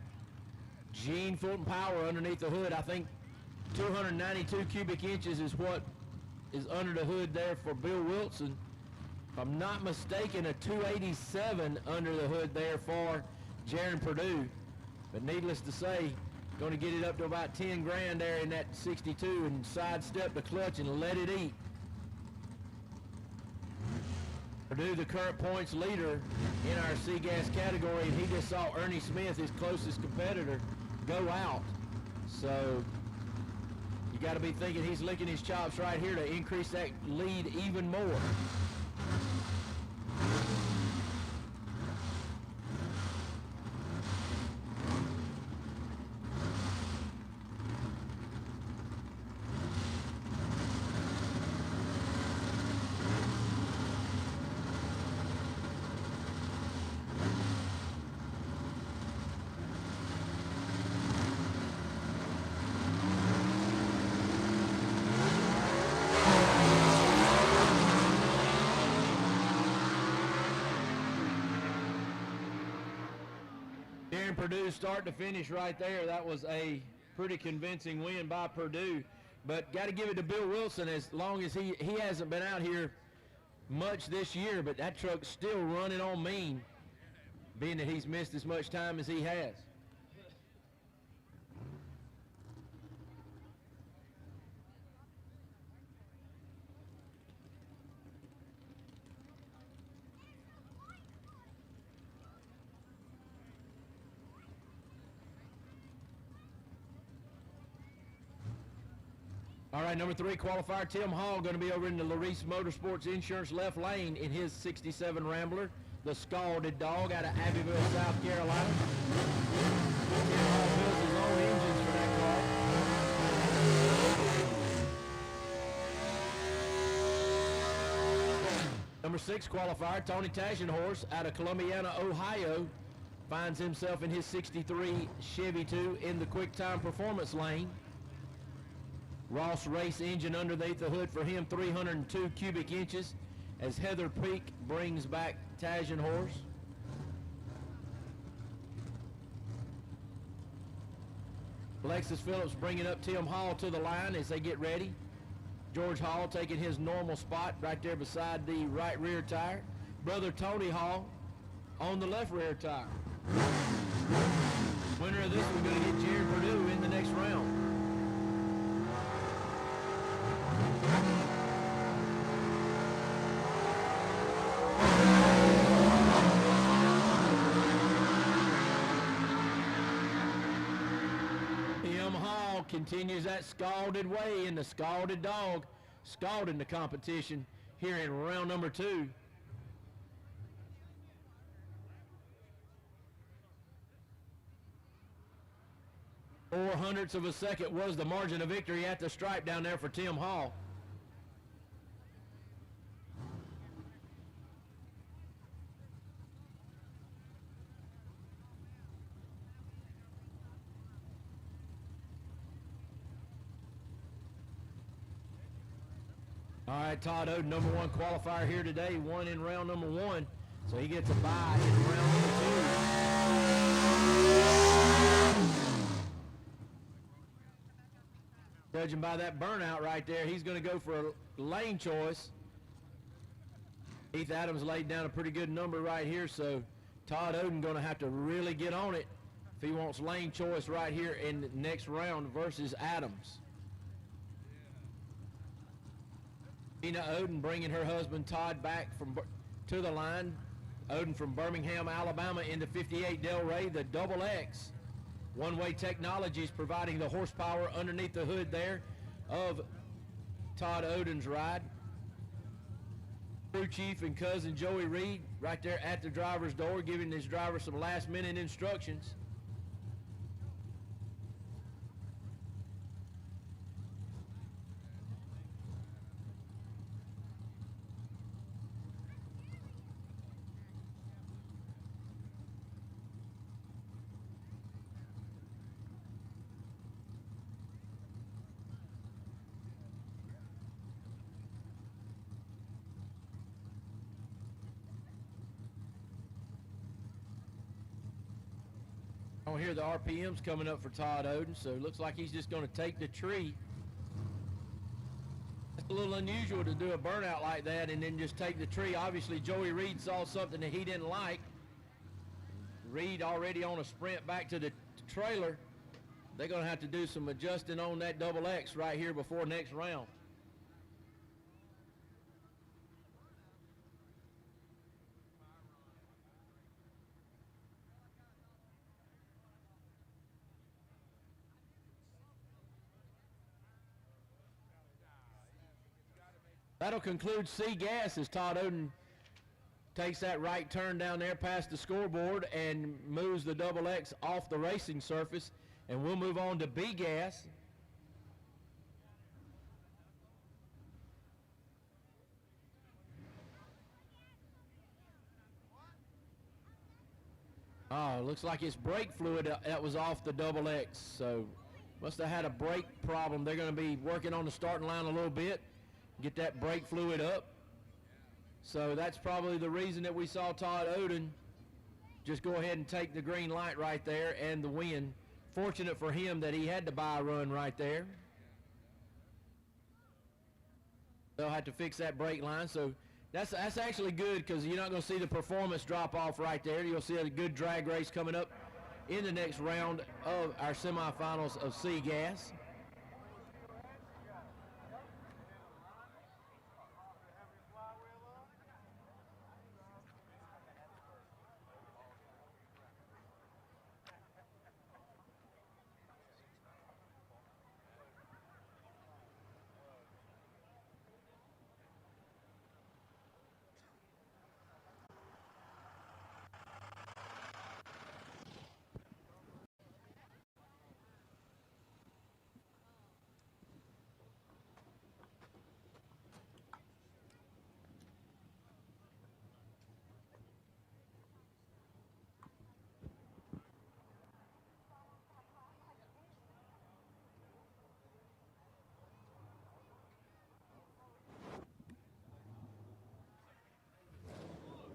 Gene Fulton power underneath the hood. I think 292 cubic inches is what is under the hood there for Bill Wilson. If I'm not mistaken, a 287 under the hood there for Jaron Purdue. But needless to say, going to get it up to about 10 grand there in that 62 and sidestep the clutch and let it eat. Purdue, the current points leader in our C-Gas category, and he just saw Ernie Smith, his closest competitor, go out. So you got to be thinking he's licking his chops right here to increase that lead even more. Purdue start to finish right there. That was a pretty convincing win by Purdue. But got to give it to Bill Wilson, as long as he hasn't been out here much this year, but that truck's still running on mean, being that he's missed as much time as he has. All right, number 3 qualifier, Tim Hall, going to be over in the Larice Motorsports Insurance left lane in his 67 Rambler, the Scalded Dog out of Abbeville, South Carolina. Tim Hall builds his own engines for that car. Number 6 qualifier, Tony Tashenhorse out of Columbiana, Ohio, finds himself in his 63 Chevy 2 in the Quick Time Performance lane. Ross race engine underneath the hood for him, 302 cubic inches, as Heather Peak brings back Tashenhorse. Alexis Phillips bringing up Tim Hall to the line as they get ready. George Hall taking his normal spot right there beside the right rear tire. Brother Tony Hall on the left rear tire. Winner of this one going to get Jared Purdue in the next round. Tim Hall continues that scalded way in the Scalded Dog, scalding the competition here in round number 2. Four hundredths of a second was the margin of victory at the stripe down there for Tim Hall. All right, Todd Oden, number 1 qualifier here today, won in round number 1, so he gets a bye in round number 2. Judging by that burnout right there, he's going to go for a lane choice. Heath Adams laid down a pretty good number right here, so Todd Oden going to have to really get on it if he wants lane choice right here in the next round versus Adams. Tina Oden bringing her husband Todd back to the line. Oden from Birmingham, Alabama in the 58 Delray, the Double X. One-Way Technologies providing the horsepower underneath the hood there of Todd Oden's ride. Crew chief and cousin Joey Reed right there at the driver's door, giving his driver some last-minute instructions. I don't hear the RPMs coming up for Todd Oden, so it looks like he's just going to take the tree. It's a little unusual to do a burnout like that and then just take the tree. Obviously, Joey Reed saw something that he didn't like. Reed already on a sprint back to the trailer. They're going to have to do some adjusting on that double X right here before next round. That'll conclude C-Gas as Todd Oden takes that right turn down there past the scoreboard and moves the double X off the racing surface. And we'll move on to B-Gas. Oh, looks like it's brake fluid that was off the double X. So must have had a brake problem. They're going to be working on the starting line a little bit. Get that brake fluid up. So that's probably the reason that we saw Todd Oden just go ahead and take the green light right there and the win. Fortunate for him that he had to buy a run right there. They'll have to fix that brake line. So that's actually good because you're not going to see the performance drop off right there. You'll see a good drag race coming up in the next round of our semifinals of C-Gas.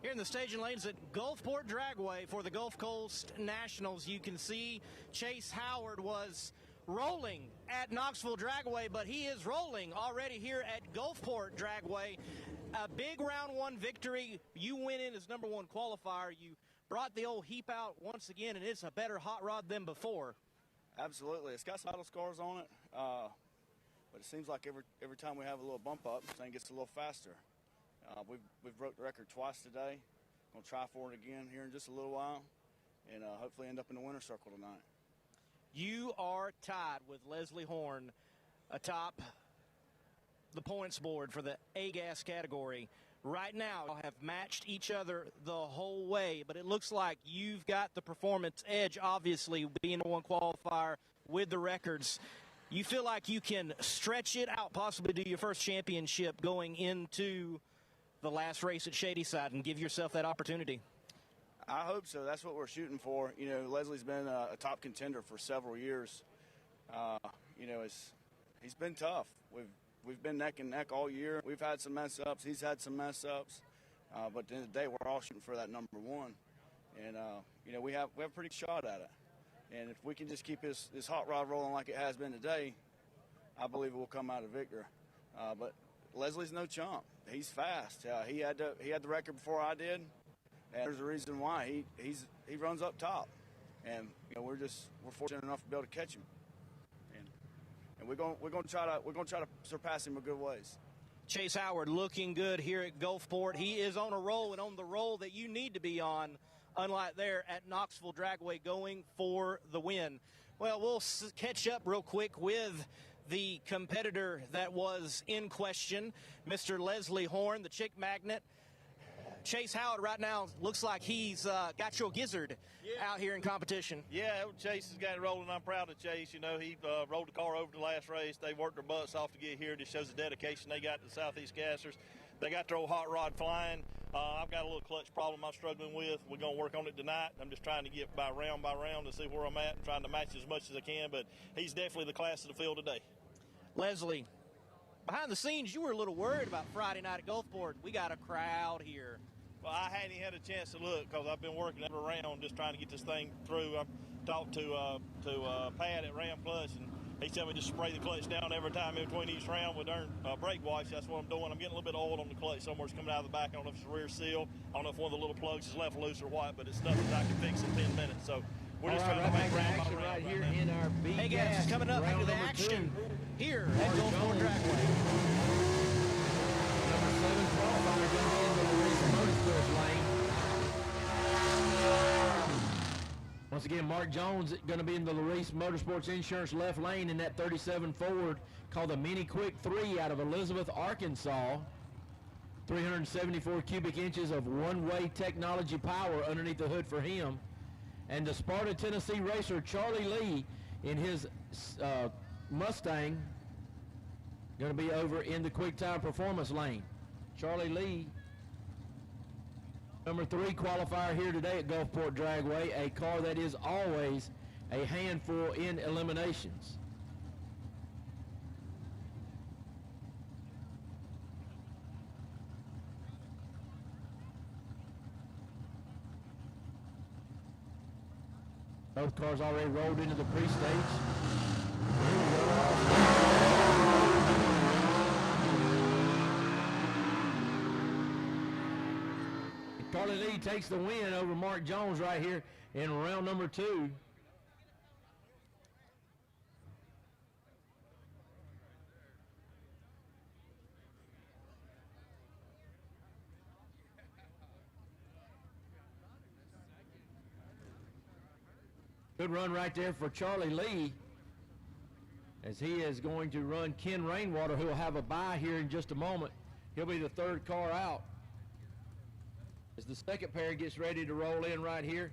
Here in the staging lanes at Gulfport Dragway for the Gulf Coast Nationals, you can see Chase Howard was rolling at Knoxville Dragway, but he is rolling already here at Gulfport Dragway. A big round one victory. You went in as number one qualifier. You brought the old heap out once again, and it's a better hot rod than before. Absolutely. It's got some battle scars on it, but it seems like every time we have a little bump up, the thing gets a little faster. We've broke the record twice today. Gonna try for it again here in just a little while, and hopefully end up in the winner's circle tonight. You are tied with Leslie Horn atop the points board for the A-Gas category. Right now, have matched each other the whole way, but it looks like you've got the performance edge, obviously, being the one qualifier with the records. You feel like you can stretch it out, possibly do your first championship going into the last race at Shadyside and give yourself that opportunity? I hope so. That's what we're shooting for. You know, Leslie's been a top contender for several years. You know, he's been tough. We've been neck and neck all year. We've had some mess ups. He's had some mess ups. But at the end of the day, we're all shooting for that number one. And you know, we have a pretty good shot at it. And if we can just keep this hot rod rolling like it has been today, I believe it will come out a victor. But Leslie's no chump. He's fast. He had the record before I did, and there's a reason why. He runs up top, and you know, we're fortunate enough to be able to catch him, and we're going to try to surpass him in good ways. Chase Howard looking good here at Gulfport. He is on a roll, and on the roll that you need to be on, unlike there at Knoxville Dragway, going for the win. Well, we'll catch up real quick with the competitor that was in question, Mr. Leslie Horn, the chick magnet. Chase Howard right now looks like he's got your gizzard out here in competition. Yeah, Chase has got it rolling. I'm proud of Chase. You know, he rolled the car over the last race. They worked their butts off to get here. It just shows the dedication they got to the Southeast Gassers. They got their old hot rod flying. I've got a little clutch problem I'm struggling with. We're going to work on it tonight. I'm just trying to get by round to see where I'm at and trying to match as much as I can. But he's definitely the class of the field today. Leslie, behind the scenes, you were a little worried about Friday night at Gulfport. We got a crowd here. Well, I hadn't even had a chance to look because I've been working every round just trying to get this thing through. I talked to Pat at Ram Plus, and he said we just spray the clutch down every time in between each round with darn brake wash. That's what I'm doing. I'm getting a little bit of oil on the clutch somewhere's coming out of the back. I don't know if it's a rear seal. I don't know if one of the little plugs is left loose or what, but it's stuff that I can fix in 10 minutes. So we're just trying to make round by round right here in our B Hey guys, it's coming up into the action here at Gulfport Dragway. Number 7 qualifier going to be in the Race Motorsports lane. Once again, Mark Jones going to be in the Larice Motorsports Insurance left lane in that 37 Ford called the Mini Quick 3 out of Elizabeth, Arkansas. 374 cubic inches of one-way technology power underneath the hood for him. And the Sparta, Tennessee racer Charlie Lee in his Mustang going to be over in the Quick Time Performance lane. Charlie Lee, number 3 qualifier here today at Gulfport Dragway, a car that is always a handful in eliminations. Both cars already rolled into the pre-stage. Charlie Lee takes the win over Mark Jones right here in round number 2. Good run right there for Charlie Lee, as he is going to run Ken Rainwater, who will have a bye here in just a moment. He'll be the 3rd car out, as the second pair gets ready to roll in right here.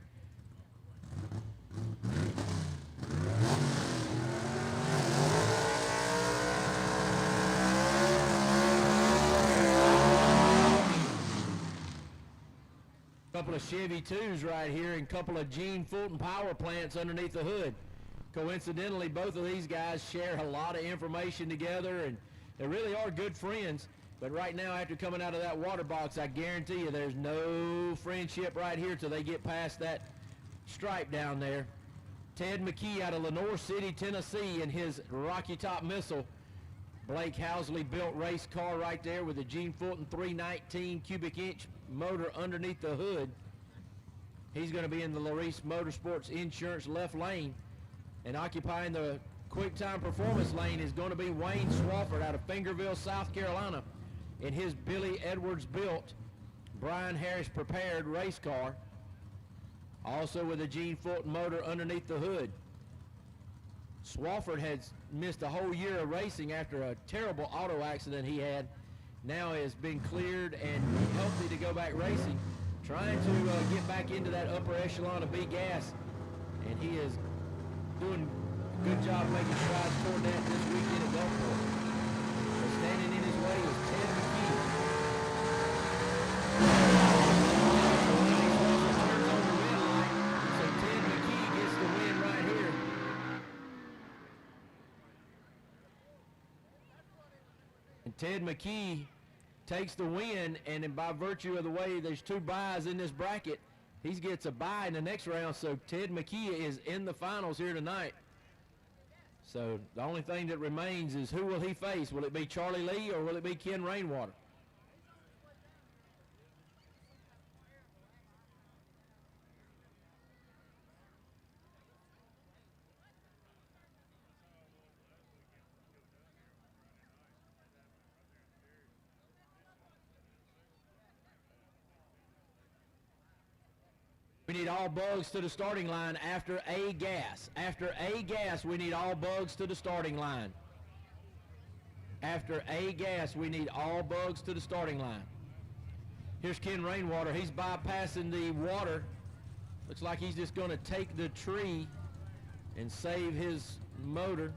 Couple of Chevy 2s right here and couple of Gene Fulton power plants underneath the hood. Coincidentally, both of these guys share a lot of information together, and they really are good friends. But right now, after coming out of that water box, I guarantee you there's no friendship right here till they get past that stripe down there. Ted McKee out of Lenoir City, Tennessee, in his Rocky Top Missile. Blake Housley built race car right there with the Gene Fulton 319 cubic inch motor underneath the hood. He's going to be in the Larice Motorsports Insurance left lane. And occupying the Quick Time Performance lane is going to be Wayne Swafford out of Fingerville, South Carolina, in his Billy Edwards built, Brian Harris prepared race car, also with a Gene Fulton motor underneath the hood. Swafford has missed a whole year of racing after a terrible auto accident he had. Now has been cleared and healthy to go back racing, trying to get back into that upper echelon of B gas, and he is doing a good job making strides toward that this weekend at Gulfport. But standing in his way is Ted McKee. So Ted McKee gets the win right here. And Ted McKee takes the win, and then by virtue of the way there's 2 byes in this bracket, he gets a bye in the next round, so Ted McKee is in the finals here tonight. So the only thing that remains is who will he face? Will it be Charlie Lee or will it be Ken Rainwater? We need all bugs to the starting line after A gas. After A gas, we need all bugs to the starting line. After A gas, we need all bugs to the starting line. Here's Ken Rainwater. He's bypassing the water. Looks like he's just going to take the tree and save his motor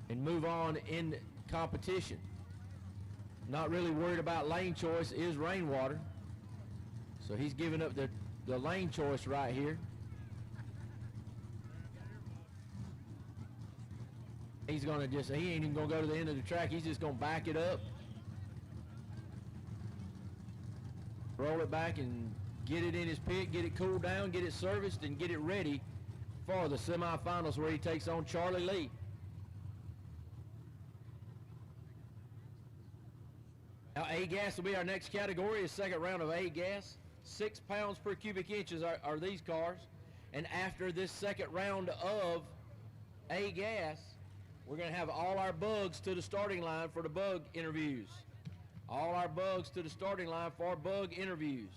and move on in competition. Not really worried about lane choice is Rainwater. So he's giving up the lane choice right here. He's going to just, he ain't even going to go to the end of the track. He's just going to back it up. Roll it back and get it in his pit, get it cooled down, get it serviced, and get it ready for the semifinals where he takes on Charlie Lee. Now, A-gas will be our next category, the second round of A-gas. 6 pounds per cubic inches are these cars. And after this second round of A-gas, we're going to have all our bugs to the starting line for the bug interviews. All our bugs to the starting line for bug interviews.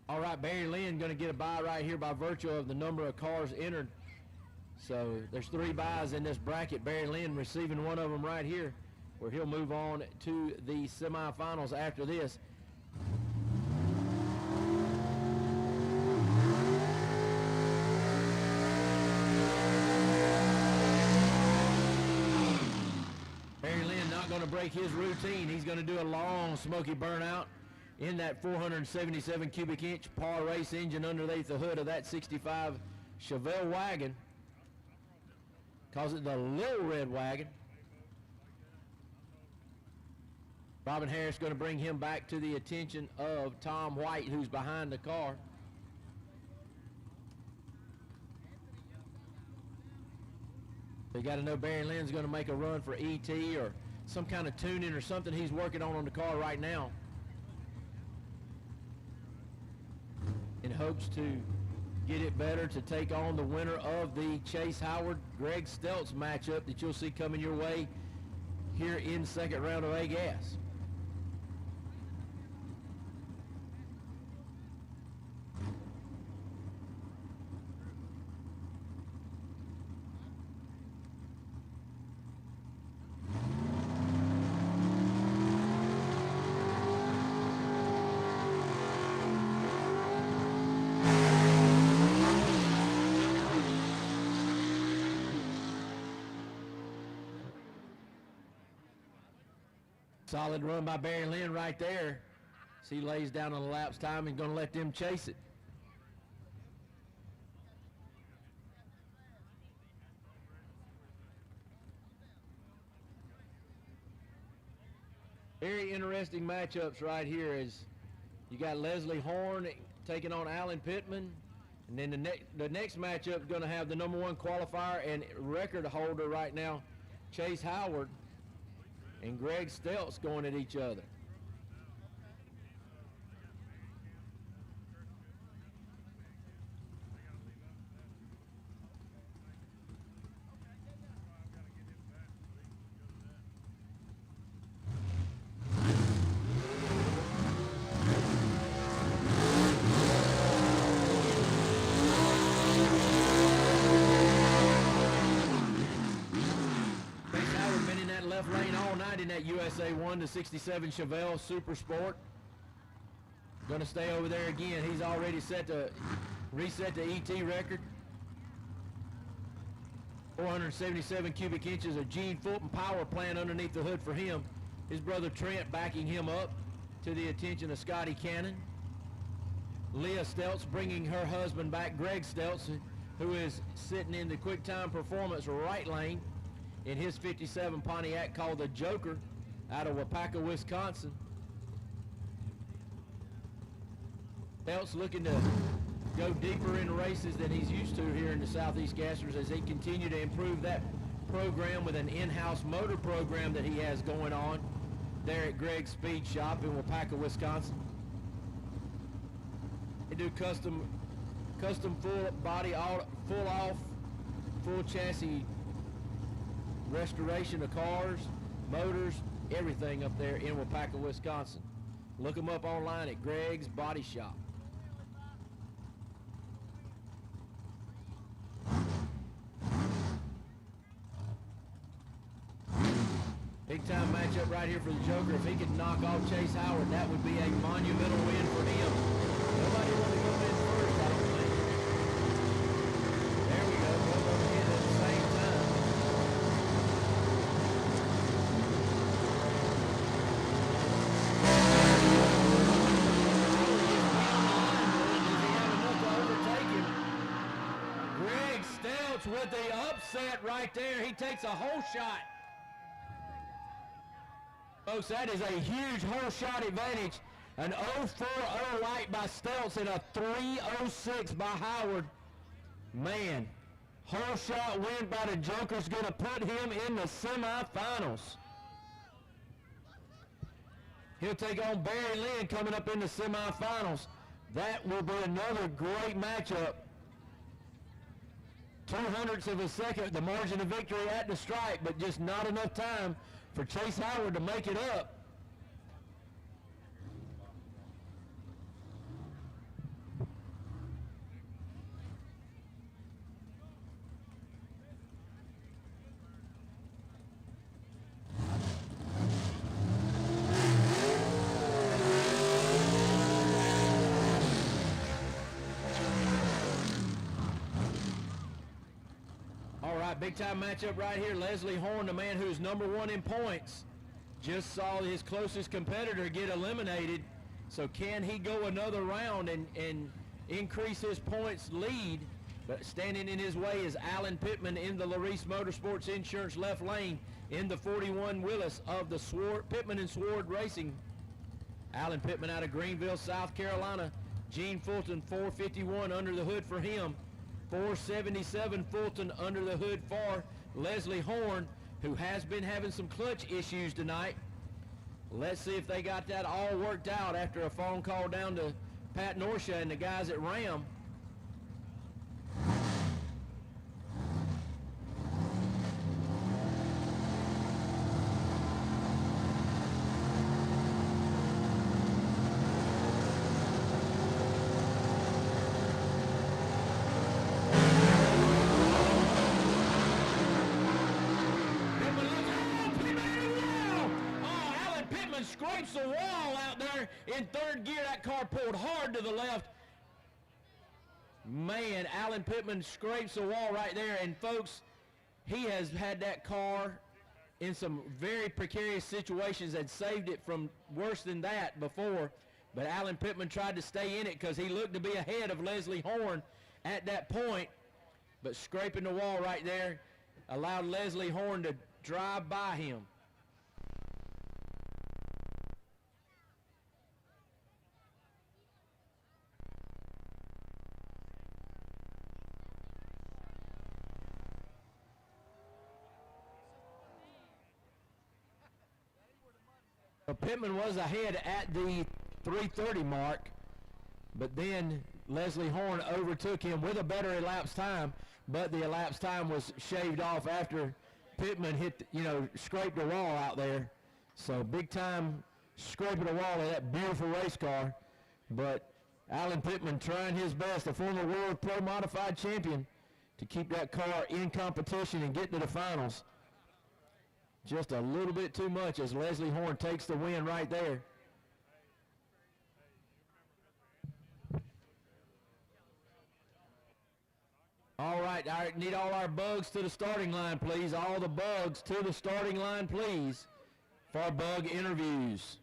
All right, Barry Lynn going to get a bye right here by virtue of the number of cars entered. So there's 3 byes in this bracket. Barry Lynn receiving one of them right here, where he'll move on to the semifinals after this. Barry Lynn not going to break his routine. He's going to do a long smoky burnout in that 477 cubic inch par race engine underneath the hood of that 65 Chevelle wagon. Calls it the Little Red Wagon. Robin Harris going to bring him back to the attention of Tom White, who's behind the car. You got to know Barry Lynn's going to make a run for ET or some kind of tuning or something he's working on the car right now, in hopes to get it better to take on the winner of the Chase Howard-Greg Stelz matchup that you'll see coming your way here in second round of A-Gas. Solid run by Barry Lynn right there. As he lays down on the lapse time and going to let them chase it. Very interesting matchups right here, as you got Leslie Horn taking on Alan Pittman. And then the next matchup is going to have the #1 qualifier and record holder right now, Chase Howard, and Greg Stelz going at each other. In that USA 1 to 67 Chevelle Super Sport. Going to stay over there again. He's already set to reset the ET record. 477 cubic inches of Gene Fulton power plant underneath the hood for him. His brother Trent backing him up to the attention of Scotty Cannon. Leah Stelz bringing her husband back, Greg Stelz, who is sitting in the quick time performance right lane in his 57 Pontiac called the Joker out of Waupaca, Wisconsin. Peltz looking to go deeper in races than he's used to here in the Southeast Gassers as they continue to improve that program with an in-house motor program that he has going on there at Greg's Speed Shop in Waupaca, Wisconsin. They do custom full body, full off, full chassis restoration of cars, motors, everything up there in Waupaca, Wisconsin. Look them up online at Greg's Body Shop. Big time matchup right here for the Joker. If he could knock off Chase Howard, that would be a monumental win for him. Nobody wanted to go in first, I don't think. There we go, both of them hit at the same time. Does he have enough to overtake him? Greg Stelz with the upset right there. He takes a whole shot. Folks, that is a huge whole shot advantage. An 0.40 light by Stelz and a 3.06 by Howard. Man, whole shot win by the Joker's going to put him in the semifinals. He'll take on Barry Lynn coming up in the semifinals. That will be another great matchup. 2/100ths of a second, the margin of victory at the stripe, but just not enough time for Chase Howard to make it up. Big time matchup right here. Leslie Horn, the man who's #1 in points, just saw his closest competitor get eliminated. So can he go another round and increase his points lead? But standing in his way is Alan Pittman in the Larice Motorsports Insurance left lane in the 41 Willis of the Pittman and Sword Racing. Alan Pittman out of Greenville, South Carolina. Gene Fulton, 451 under the hood for him. 477 Fulton under the hood for Leslie Horn, who has been having some clutch issues tonight. Let's see if they got that all worked out after a phone call down to Pat Norsha and the guys at Ram. Scrapes the wall out there in third gear. That car pulled hard to the left. Man, Alan Pittman scrapes the wall right there. And folks, he has had that car in some very precarious situations and saved it from worse than that before. But Alan Pittman tried to stay in it because he looked to be ahead of Leslie Horn at that point. But scraping the wall right there allowed Leslie Horn to drive by him. Pittman was ahead at the 3:30 mark, but then Leslie Horn overtook him with a better elapsed time, but the elapsed time was shaved off after Pittman hit, scraped the wall out there. So big time scraping the wall of that beautiful race car, but Alan Pittman trying his best, the former World Pro Modified champion, to keep that car in competition and get to the finals. Just a little bit too much as Leslie Horn takes the win right there. All right, I need all our bugs to the starting line, please. All the bugs to the starting line, please, for bug interviews.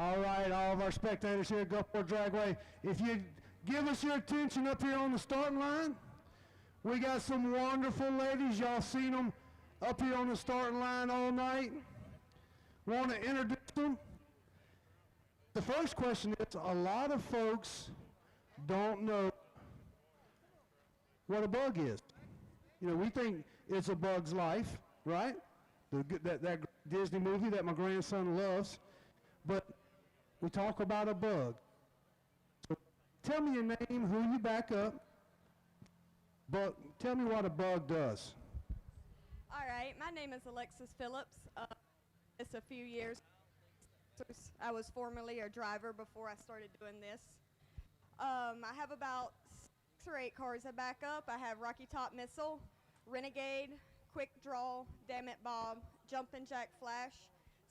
All right, all of our spectators here at Gulfport Dragway, if you give us your attention up here on the starting line, we got some wonderful ladies. Y'all seen them up here on the starting line all night. Want to introduce them? The first question is, a lot of folks don't know what a bug is. You know, we think it's A Bug's Life, right? That Disney movie that my grandson loves. But we talk about a bug. So tell me your name, who you back up, but tell me what a bug does. All right, my name is Alexis Phillips. It's a few years. I was formerly a driver before I started doing this. I have about 6 or 8 cars I back up. I have Rocky Top Missile, Renegade, Quick Draw, Dammit Bob, Jumpin' Jack Flash,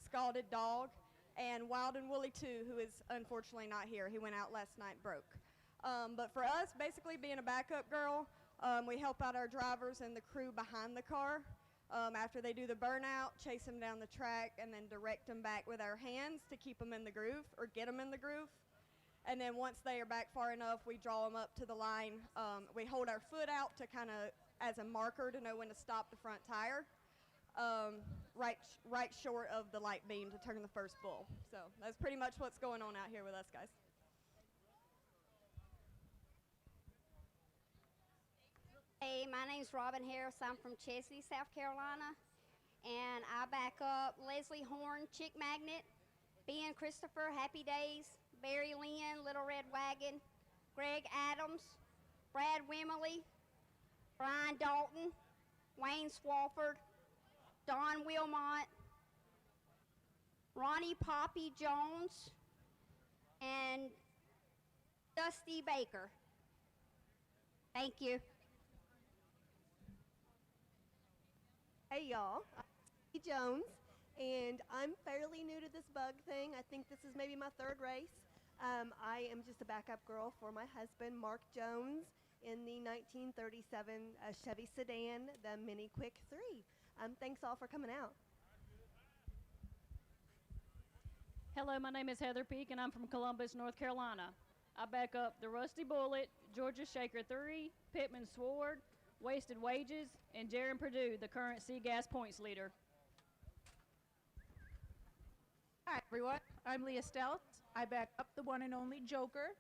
Scalded Dog, and Wild and Woolly 2, who is unfortunately not here. He went out last night broke. But for us, basically being a backup girl, we help out our drivers and the crew behind the car. After they do the burnout, chase them down the track, and then direct them back with our hands to keep them in the groove or get them in the groove. And then once they are back far enough, we draw them up to the line. We hold our foot out to kind of as a marker to know when to stop the front tire, right short of the light beam to turn the first bull. So that's pretty much what's going on out here with us guys. Hey, my name's Robin Harris. I'm from Chesney, South Carolina, and I back up Leslie Horn, Chick Magnet, Ben Christopher, Happy Days, Barry Lynn, Little Red Wagon, Greg Adams, Brad Wimley, Brian Dalton, Wayne Swafford, Don Wilmot, Ronnie Poppy Jones, and Dusty Baker. Thank you. Hey y'all, I'm Steve Jones, and I'm fairly new to this bug thing. I think this is maybe my 3rd race. I am just a backup girl for my husband, Mark Jones, in the 1937 Chevy sedan, the Mini Quick 3. Thanks all for coming out. Hello, my name is Heather Peak, and I'm from Columbus, North Carolina. I back up the Rusty Bullet, Georgia Shaker 3, Pittman Sword, Wasted Wages, and Jaron Purdue, the current SEGA points leader. Hi everyone, I'm Leah Stelz. I back up the one and only Joker,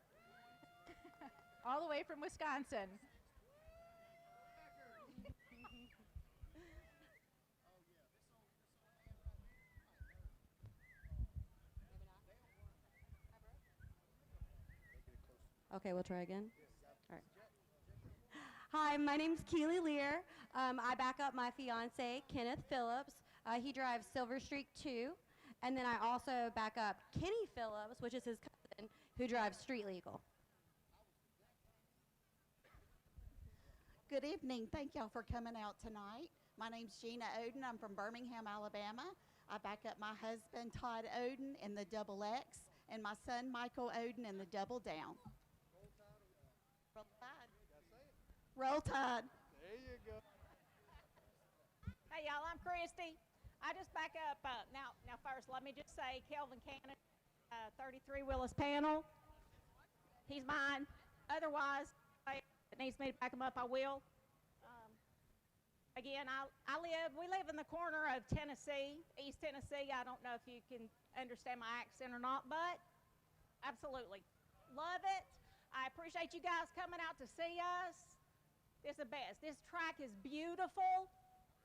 all the way from Wisconsin. Okay, we'll try again. All right. Hi, my name's Keely Lear. I back up my fiance, Kenneth Phillips. He drives Silver Streak 2. And then I also back up Kenny Phillips, which is his cousin, who drives Street Legal. Good evening. Thank y'all for coming out tonight. My name's Gina Oden. I'm from Birmingham, Alabama. I back up my husband, Todd Oden, in the Double X, and my son, Michael Oden, in the Double Down. Roll Tide. Roll Tide. There you go. Hey y'all, I'm Christy. I just back up, now first let me just say Kelvin Cannon, 33 Willis Panel. He's mine. Otherwise, if it needs me to back him up, I will. Again, we live in the corner of Tennessee, East Tennessee. I don't know if you can understand my accent or not, but absolutely. Love it. I appreciate you guys coming out to see us. It's the best. This track is beautiful.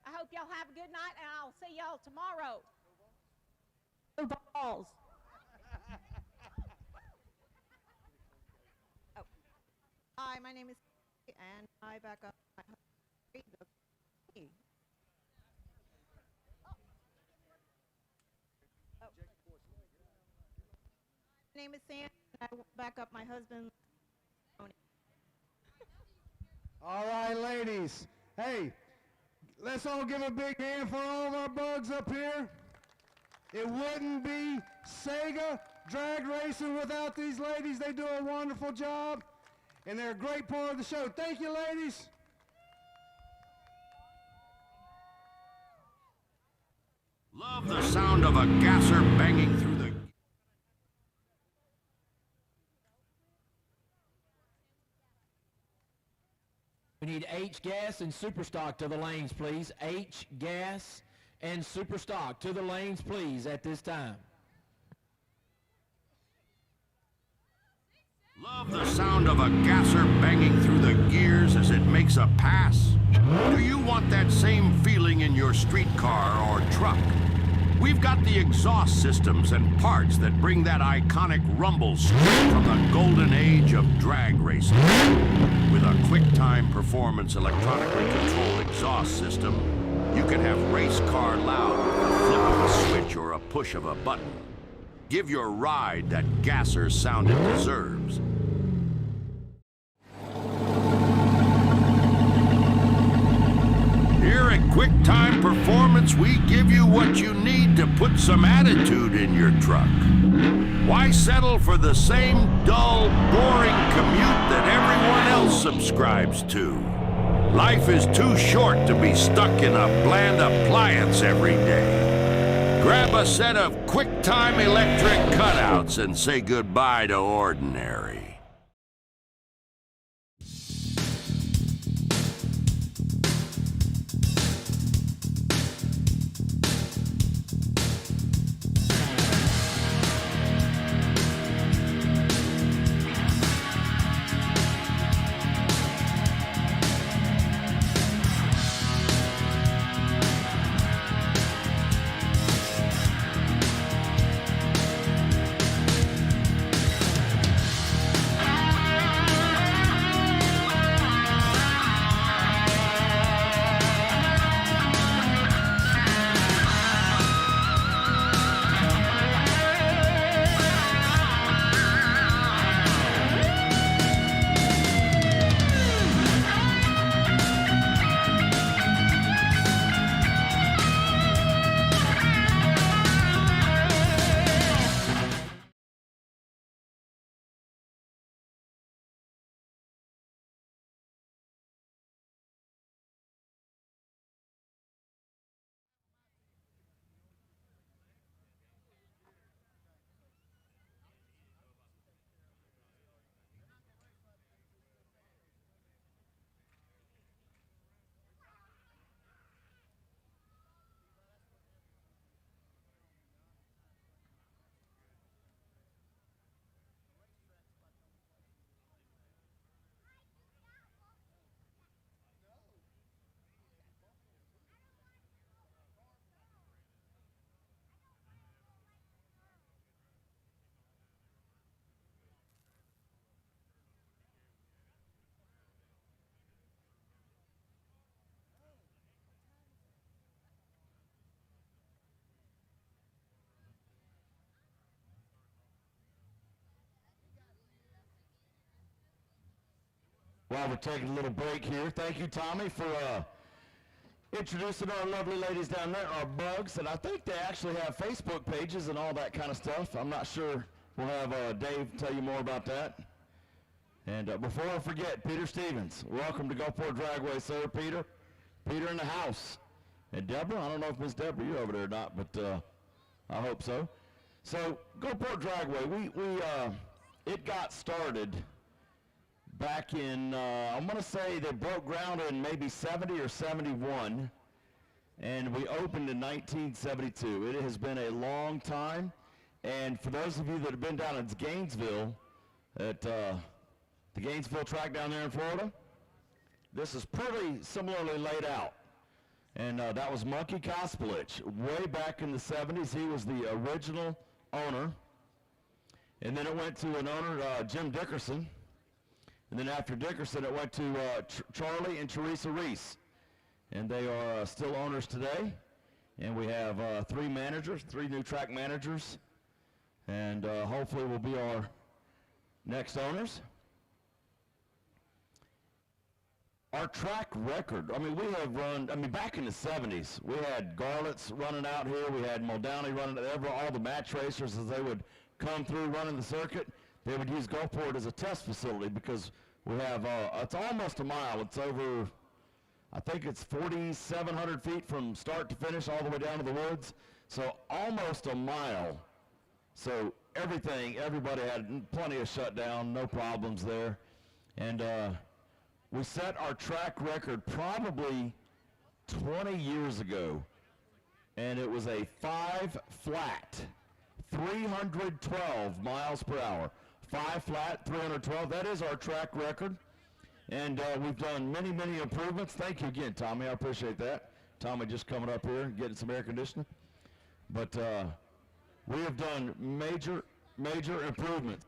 I hope y'all have a good night, and I'll see y'all tomorrow. Go Balls. Oh. Hi, my name is and I back up my husband. Oh. My name is Sam, and I back up my husband. All right, ladies. Hey, let's all give a big hand for all of our bugs up here. It wouldn't be SEGA drag racing without these ladies. They do a wonderful job, and they're a great part of the show. Thank you, ladies. Love the sound of a gasser banging through the... We need H gas and super stock to the lanes, please. H gas and super stock to the lanes, please, at this time. Love the sound of a gasser banging through the gears as it makes a pass? Do you want that same feeling in your streetcar or truck? We've got the exhaust systems and parts that bring that iconic rumble straight from the golden age of drag racing. With a QuickTime Performance electronically controlled exhaust system, you can have race car loud with the flip of a switch or a push of a button. Give your ride that gasser sound it deserves. Here at QuickTime Performance, we give you what you need to put some attitude in your truck. Why settle for the same dull, boring commute that everyone else subscribes to? Life is too short to be stuck in a bland appliance every day. Grab a set of QuickTime electric cutouts and say goodbye to ordinary. While we're taking a little break here, thank you, Tommy, for introducing our lovely ladies down there, our bugs, and I think they actually have Facebook pages and all that kind of stuff. I'm not sure. We'll have Dave tell you more about that. And before I forget, Peter Stevens, welcome to Gulfport Dragway, sir, Peter. Peter in the house. And Deborah, I don't know if Miss Deborah, you're over there or not, but I hope so. So, Gulfport Dragway, it got started back in, I'm going to say they broke ground in maybe 70 or 71, and we opened in 1972. It has been a long time, and for those of you that have been down in Gainesville, at the Gainesville track down there in Florida, this is pretty similarly laid out. And that was Monkey Kospelich. Way back in the 70s, he was the original owner. And then it went to an owner, Jim Dickerson. And then after Dickerson, it went to Charlie and Teresa Reese. And they are still owners today. And we have three new track managers. And hopefully will be our next owners. Our track record, I mean, we have run, back in the 70s, we had Garlits running out here, we had Muldowney running, all the match racers, as they would come through running the circuit, they would use Gulfport as a test facility because we have, it's almost a mile. It's over, I think it's 4,700 feet from start to finish all the way down to the woods. So almost a mile. So everybody had plenty of shutdown, no problems there. And we set our track record probably 20 years ago, and it was a 5 flat, 312 miles per hour. 5 flat, 312. That is our track record. And we've done many, many improvements. Thank you again, Tommy. I appreciate that. Tommy just coming up here and getting some air conditioning. But we have done major, major improvements.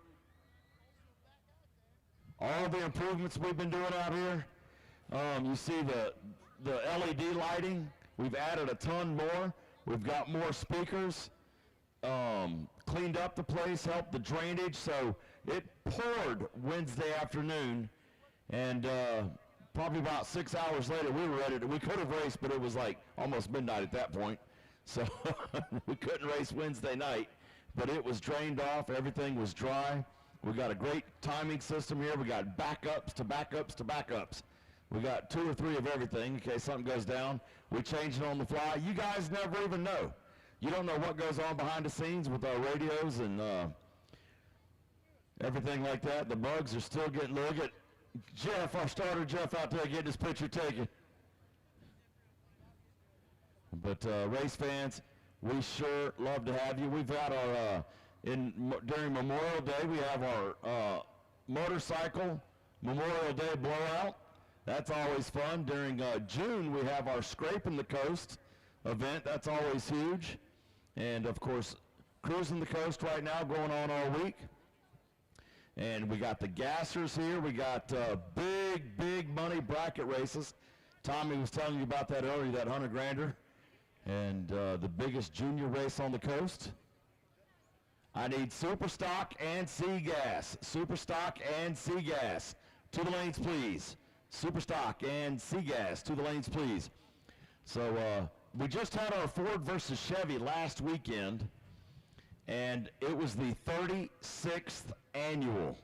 All the improvements we've been doing out here, you see the LED lighting. We've added a ton more. We've got more speakers. Cleaned up the place, helped the drainage. So it poured Wednesday afternoon, and probably about 6 hours later, we were ready to, we could have raced, but it was like almost midnight at that point. So we couldn't race Wednesday night, but it was drained off. Everything was dry. We got a great timing system here. We got backups to backups to backups. We got 2 or 3 of everything in case something goes down. We change it on the fly. You guys never even know. You don't know what goes on behind the scenes with our radios and everything like that. The bugs are still getting, look at Jeff, our starter Jeff out there getting his picture taken. But race fans, we sure love to have you. We've got our, during Memorial Day, we have our motorcycle Memorial Day blowout. That's always fun. During June, we have our Scraping the Coast event. That's always huge. And, of course, Cruising the Coast right now going on all week. And we got the gassers here. We got big, big money bracket races. Tommy was telling you about that earlier, that 100-grander. And the biggest junior race on the coast. I need super stock and C-gas. Super stock and C-gas. To the lanes, please. Super stock and C-gas. To the lanes, please. So we just had our Ford versus Chevy last weekend, and it was the 36th annual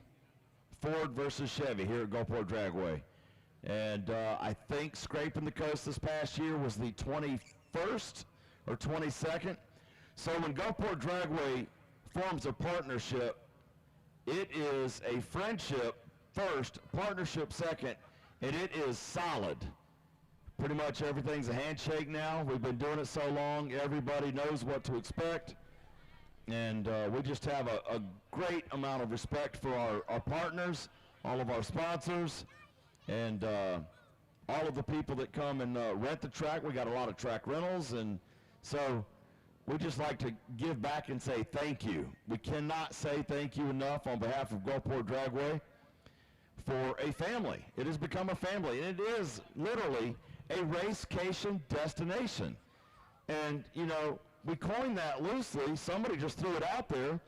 Ford versus Chevy here at Gulfport Dragway. And I think Scraping the Coast this past year was the 21st or 22nd. So when Gulfport Dragway forms a partnership, it is a friendship first, partnership second, and it is solid. Pretty much everything's a handshake now. We've been doing it so long, everybody knows what to expect. And we just have a great amount of respect for our partners, all of our sponsors, and all of the people that come and rent the track. We got a lot of track rentals, and so we just like to give back and say thank you. We cannot say thank you enough on behalf of Gulfport Dragway for a family. It has become a family, and it is literally a racecation destination. And, you know, we coined that loosely. Somebody just threw it out there.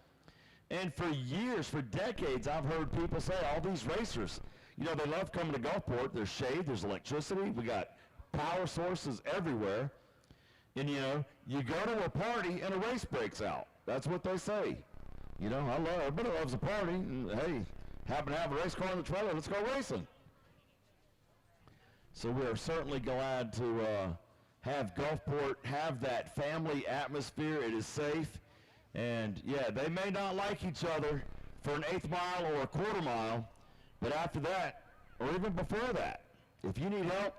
And for years, for decades, I've heard people say, all these racers, you know, they love coming to Gulfport. There's shade, there's electricity, we got power sources everywhere. And, you know, you go to a party and a race breaks out. That's what they say. You know, everybody loves a party. And, hey, happen to have a race car in the trailer, let's go racing. So we are certainly glad to have Gulfport have that family atmosphere. It is safe. And, yeah, they may not like each other for an 1/8 mile or a 1/4 mile, but after that, or even before that, if you need help,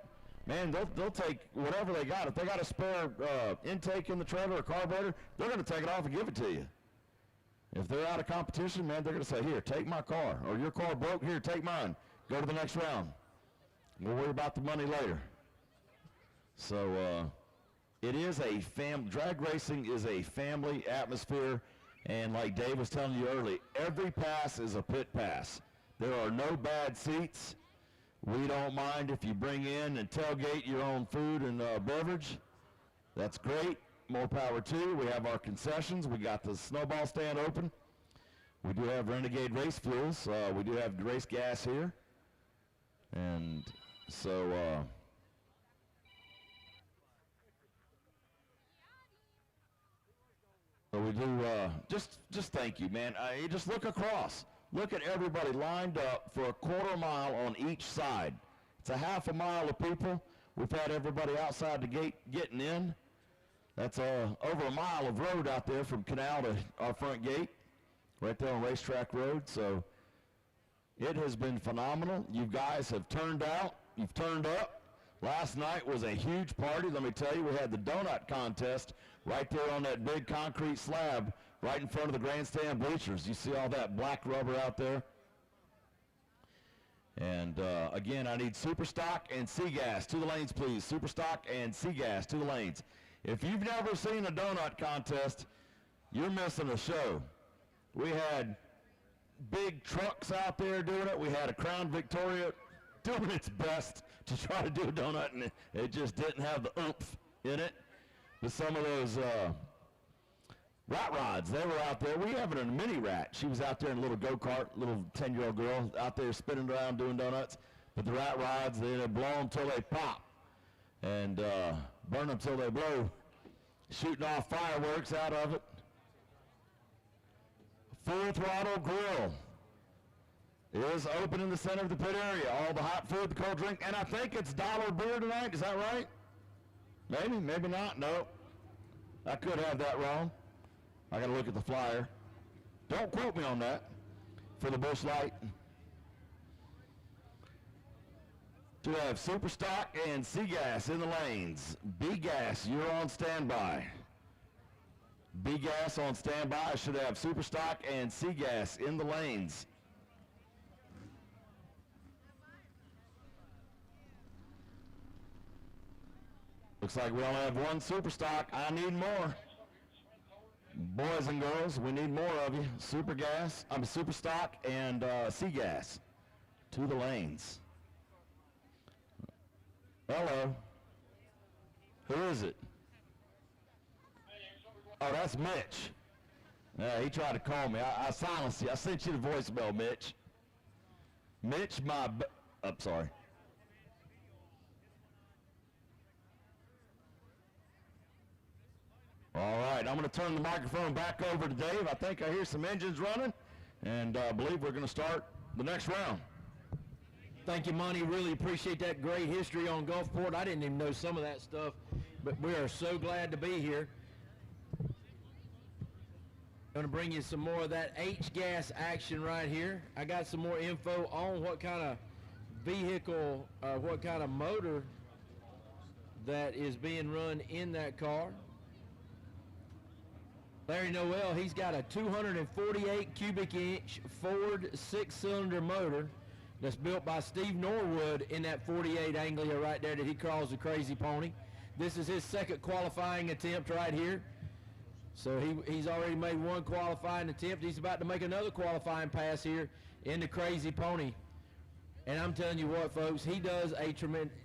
man, they'll take whatever they got. If they got a spare intake in the trailer or carburetor, they're going to take it off and give it to you. If they're out of competition, man, they're going to say, here, take my car. Or your car broke, here, take mine. Go to the next round. We'll worry about the money later. So it is a drag racing is a family atmosphere, and like Dave was telling you earlier, every pass is a pit pass. There are no bad seats. We don't mind if you bring in and tailgate your own food and beverage. That's great. More power to you. We have our concessions. We got the snowball stand open. We do have Renegade race fuels. We do have race gas here. And so we do just thank you, man. You just look across. Look at everybody lined up for a 1/4 mile on each side. It's a 1/2 mile of people. We've had everybody outside the gate getting in. That's over a mile of road out there from Canal to our front gate, right there on Racetrack Road. So It has been phenomenal. You guys have turned out. You've turned up. Last night was a huge party. Let me tell you, we had the donut contest right there on that big concrete slab right in front of the grandstand bleachers. You see all that black rubber out there? And again, I need Super Stock and Seagas to the lanes, please. Super Stock and Seagas to the lanes. If you've never seen a donut contest, you're missing a show. We had big trucks out there doing it. We had a Crown Victoria doing its best to try to do a donut, and it just didn't have the oomph in it. But some of those rat rods, they were out there. We have it in a mini rat. She was out there in a little go-kart, little 10-year-old girl out there spinning around doing donuts. But the rat rods, they blow them till they pop and burn them till they blow, shooting off fireworks out of it. Full Throttle Grill is open in the center of the pit area. All the hot food, the cold drink, and I think it's dollar beer tonight. Is that right? Maybe, maybe not. No, I could have that wrong. I got to look at the flyer. Don't quote me on that for the Busch Light. To have Super Stock and Seagas in the lanes. B-Gas, you're on standby. B-Gas on standby. Should have Super Stock and Seagas in the lanes. Looks like we only have one Super Stock. I need more. Boys and girls, we need more of you. Super Stock and Seagas to the lanes. Hello. Who is it? Oh, that's Mitch. Yeah, he tried to call me. I silenced you. I sent you the voicemail, Mitch. Mitch, I'm sorry. All right, I'm going to turn the microphone back over to Dave. I think I hear some engines running, and I believe we're going to start the next round. Thank you, Monty. Really appreciate that great history on Gulfport. I didn't even know some of that stuff, but we are so glad to be here. Going to bring you some more of that H-gas action right here. I got some more info on what kind of vehicle, what kind of motor that is being run in that car. Larry Noel, he's got a 248 cubic inch Ford 6-cylinder motor that's built by Steve Norwood in that 48 Anglia right there that he calls the Crazy Pony. This is his second qualifying attempt right here. So he's already made one qualifying attempt. He's about to make another qualifying pass here in the Crazy Pony. And I'm telling you what, folks, he does a tremendous,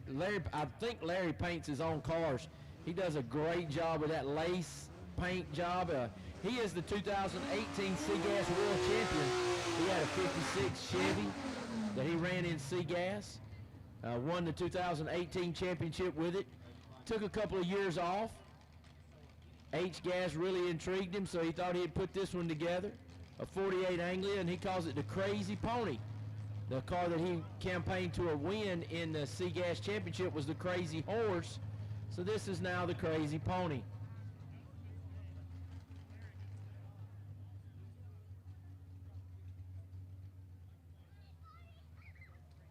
I think Larry paints his own cars. He does a great job with that lace paint job. He is the 2018 Seagas World Champion. He had a 56 Chevy that he ran in Seagas. Won the 2018 championship with it. Took a couple of years off. H-Gas really intrigued him, so he thought he'd put this one together. A 48 Anglia, and he calls it the Crazy Pony. The car that he campaigned to a win in the Seagas championship was the Crazy Horse. So this is now the Crazy Pony.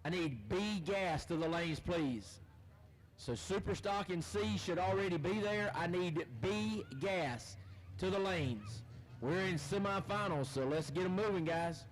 I need B gas to the lanes, please. So Super Stock and C should already be there. I need B gas to the lanes. We're in semifinals, so let's get them moving, guys.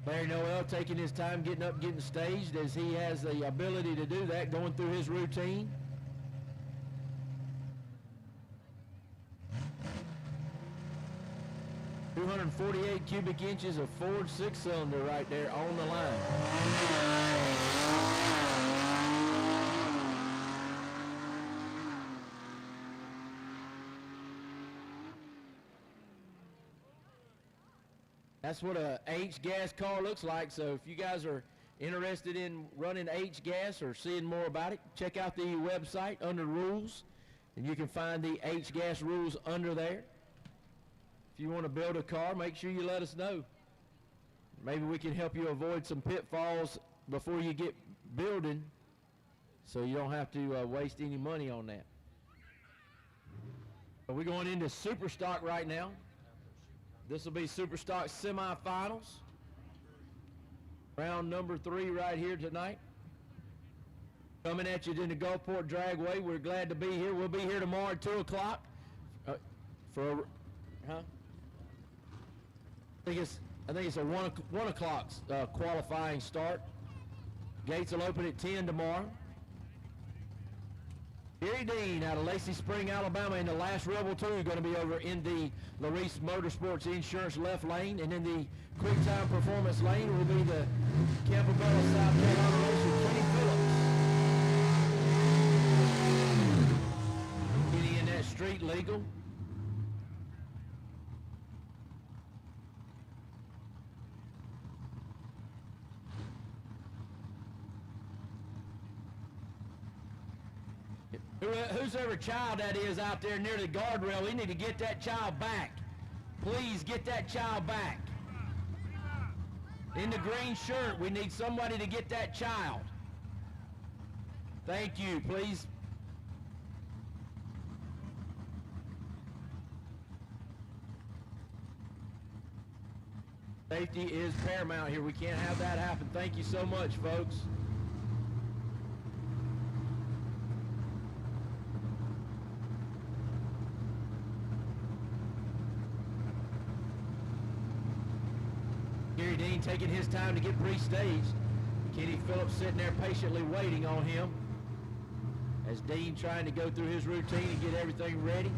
Larry Noel taking his time getting up, getting staged, as he has the ability to do that, going through his routine. .248 cubic inches of Ford 6-cylinder right there on the line. That's what a H-Gas car looks like. So if you guys are interested in running H-Gas or seeing more about it, check out the website under rules, and you can find the H-Gas rules under there. If you want to build a car, make sure you let us know. maybe we can help you avoid some pitfalls before you get building, so you don't have to waste any money on that. We're going into Super Stock right now. This will be Super Stock Semifinals. Round number 3 right here tonight. Coming at you in the Gulfport Dragway. We're glad to be here. We'll be here tomorrow at 2 o'clock. I think it's a 1 o'clock qualifying start. Gates will open at 10 tomorrow. Gary Dean out of Lacey Spring, Alabama, in the last Rebel 2 going to be over in the Larice Motorsports Insurance left lane, and in the Quick Time Performance lane will be the Campbell, South Carolina racer Kenny Phillips. Getting in that street legal. Whoever child that is out there near the guardrail, we need to get that child back. Please get that child back. In the green shirt, we need somebody to get that child. Thank you, please. Safety is paramount here. We can't have that happen. Thank you so much, folks. Gary Dean taking his time to get pre-staged. Kenny Phillips sitting there patiently waiting on him as Dean trying to go through his routine and get everything ready.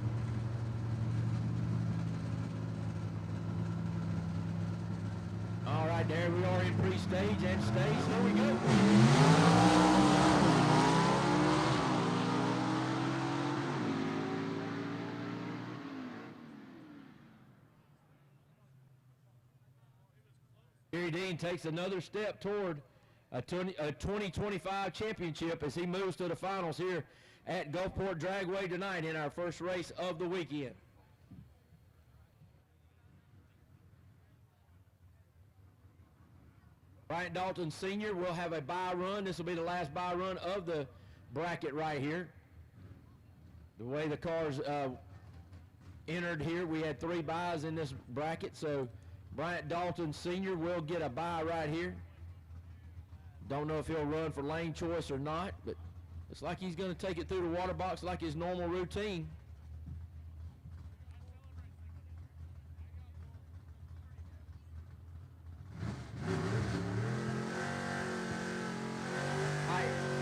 All right, there we are in pre-stage and stage. Here we go. Gary Dean takes another step toward a 2025 championship as he moves to the finals here at Gulfport Dragway tonight in our first race of the weekend. Bryant Dalton Sr. will have a bye run. This will be the last bye run of the bracket right here. The way the cars entered here, we had 3 byes in this bracket, so Bryant Dalton Sr. will get a bye right here. Don't know if he'll run for lane choice or not, but looks like he's going to take it through the water box like his normal routine.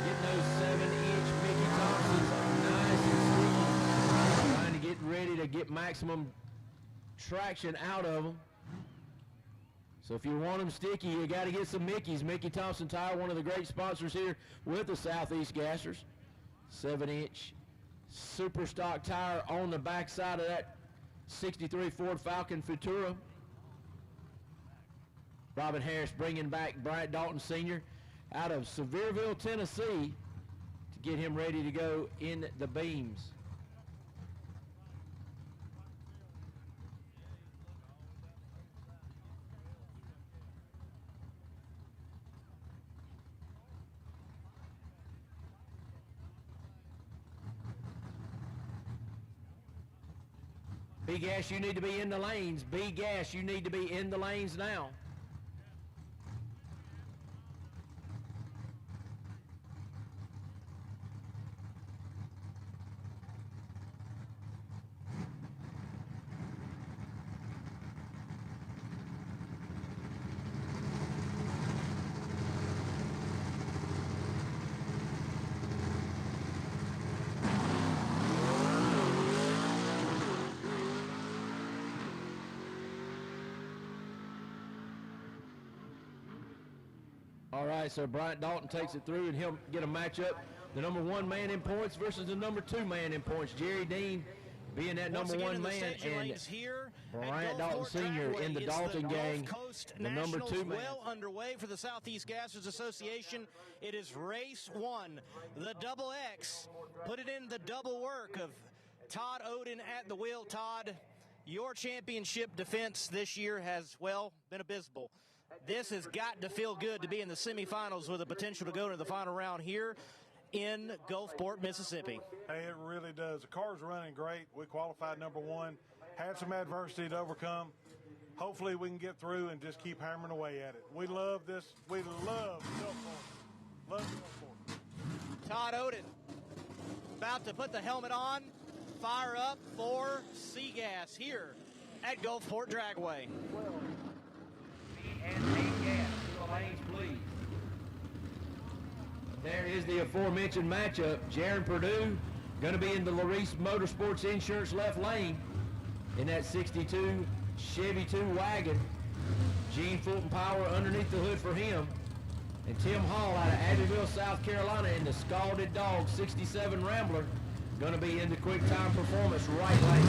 Getting those 7-inch Mickey Thompsons nice and sweet. Trying to get ready to get maximum traction out of them. So if you want them sticky, you got to get some Mickeys. Mickey Thompson Tire, one of the great sponsors here with the Southeast Gassers. 7-inch super stock tire on the back side of that 63 Ford Falcon Futura. Robin Harris bringing back Bryant Dalton Sr. out of Sevierville, Tennessee to get him ready to go in the beams. B-Gas, you need to be in the lanes. B-Gas, you need to be in the lanes now. All right, so Bryant Dalton takes it through, and he'll get a matchup. The number 1 man in points versus the number 2 man in points. Jerry Dean being that number 1 man, and Bryant Dalton Sr. in the Dalton gang, the number 2 man. Well underway for the Southeast Gassers Association. It is race 1, the Double X. Put it in the double work of Todd Oden at the wheel. Todd, your championship defense this year has, well, been abysmal. This has got to feel good to be in the semifinals with the potential to go into the final round here in Gulfport, Mississippi. Hey, it really does. The car's running great. We qualified #1, had some adversity to overcome. Hopefully we can get through and just keep hammering away at it. We love this. We love Gulfport. Love Gulfport. Todd Oden about to put the helmet on, fire up for SEGA here at Gulfport Dragway. And gas to the lanes, please. There is the aforementioned matchup. Jaron Purdue going to be in the Larice Motorsports Insurance left lane in that 62 Chevy 2 wagon. Gene Fulton Power underneath the hood for him. And Tim Hall out of Abbeville, South Carolina in the Scalded Dog 67 Rambler going to be in the Quick Time Performance right lane.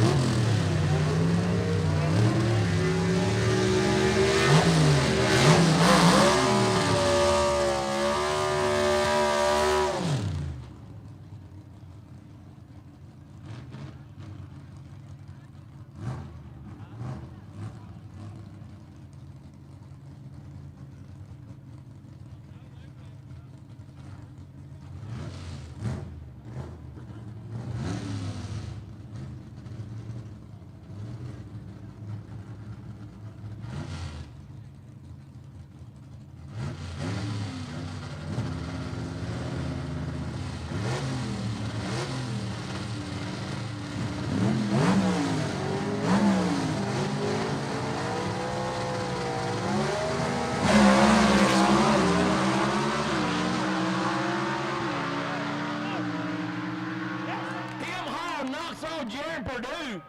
Jaron Purdue,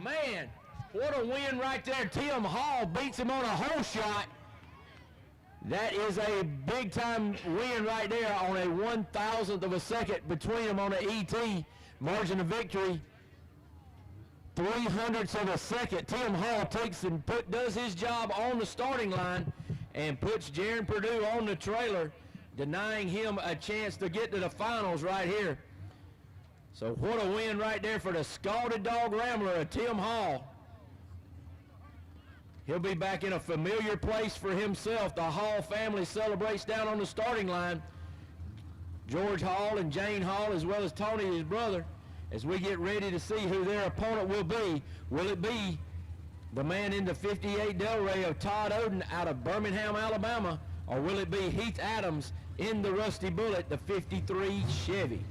man, what a win right there. Tim Hall beats him on a hole shot. That is a big-time win right there on a 1,000th of a second between them on an ET. Margin of victory, 300ths of a second. Tim Hall takes and does his job on the starting line and puts Jaron Purdue on the trailer, denying him a chance to get to the finals right here. So what a win right there for the Scalded Dog Rambler of Tim Hall. He'll be back in a familiar place for himself. The Hall family celebrates down on the starting line. George Hall and Jane Hall, as well as Tony, his brother, as we get ready to see who their opponent will be. Will it be the man in the 58 Delray of Todd Oden out of Birmingham, Alabama, or will it be Heath Adams in the Rusty Bullet, the 53 Chevy?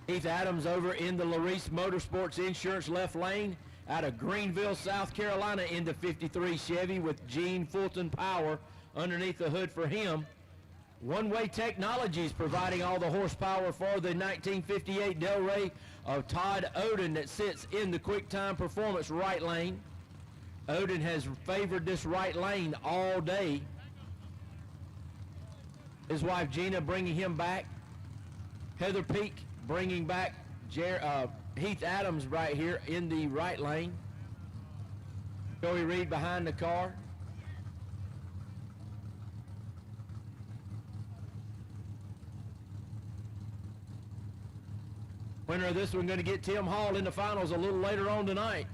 Heath Adams over in the Larice Motorsports Insurance left lane out of Greenville, South Carolina in the 53 Chevy with Gene Fulton Power underneath the hood for him. One-Way Technologies providing all the horsepower for the 1958 Delray of Todd Oden that sits in the Quick Time Performance right lane. Oden has favored this right lane all day. His wife Gina bringing him back. Heather Peak bringing back Heath Adams right here in the right lane. Joey Reed behind the car. Winner of this one going to get Tim Hall in the finals a little later on tonight.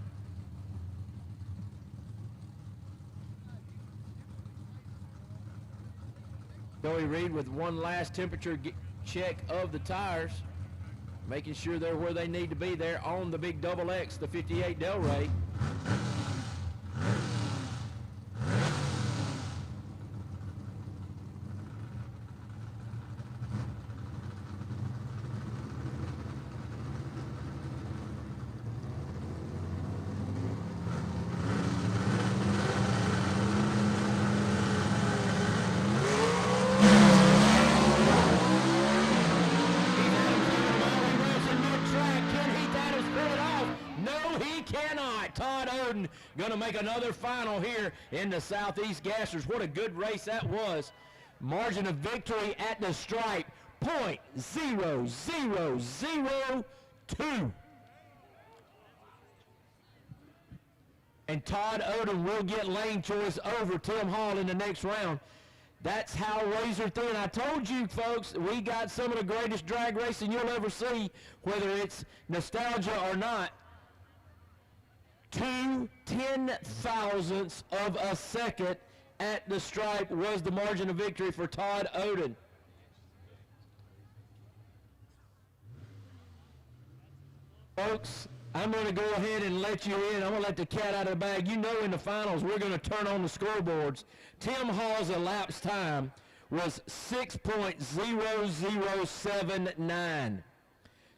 Joey Reed with one last temperature check of the tires, making sure they're where they need to be there on the big double X, the 58 Delray. Going to make another final here in the Southeast Gassers. What a good race that was. Margin of victory at the stripe, .0002. and Todd Odom will get lane choice over Tim Hall in the next round. That's how razor thin. I told you, folks, we got some of the greatest drag racing you'll ever see, whether it's nostalgia or not. 2/10,000ths of a second at the stripe was the margin of victory for Todd Odom. Folks, I'm going to go ahead and let you in. I'm going to let the cat out of the bag. You know in the finals we're going to turn on the scoreboards. Tim Hall's elapsed time was 6.0079.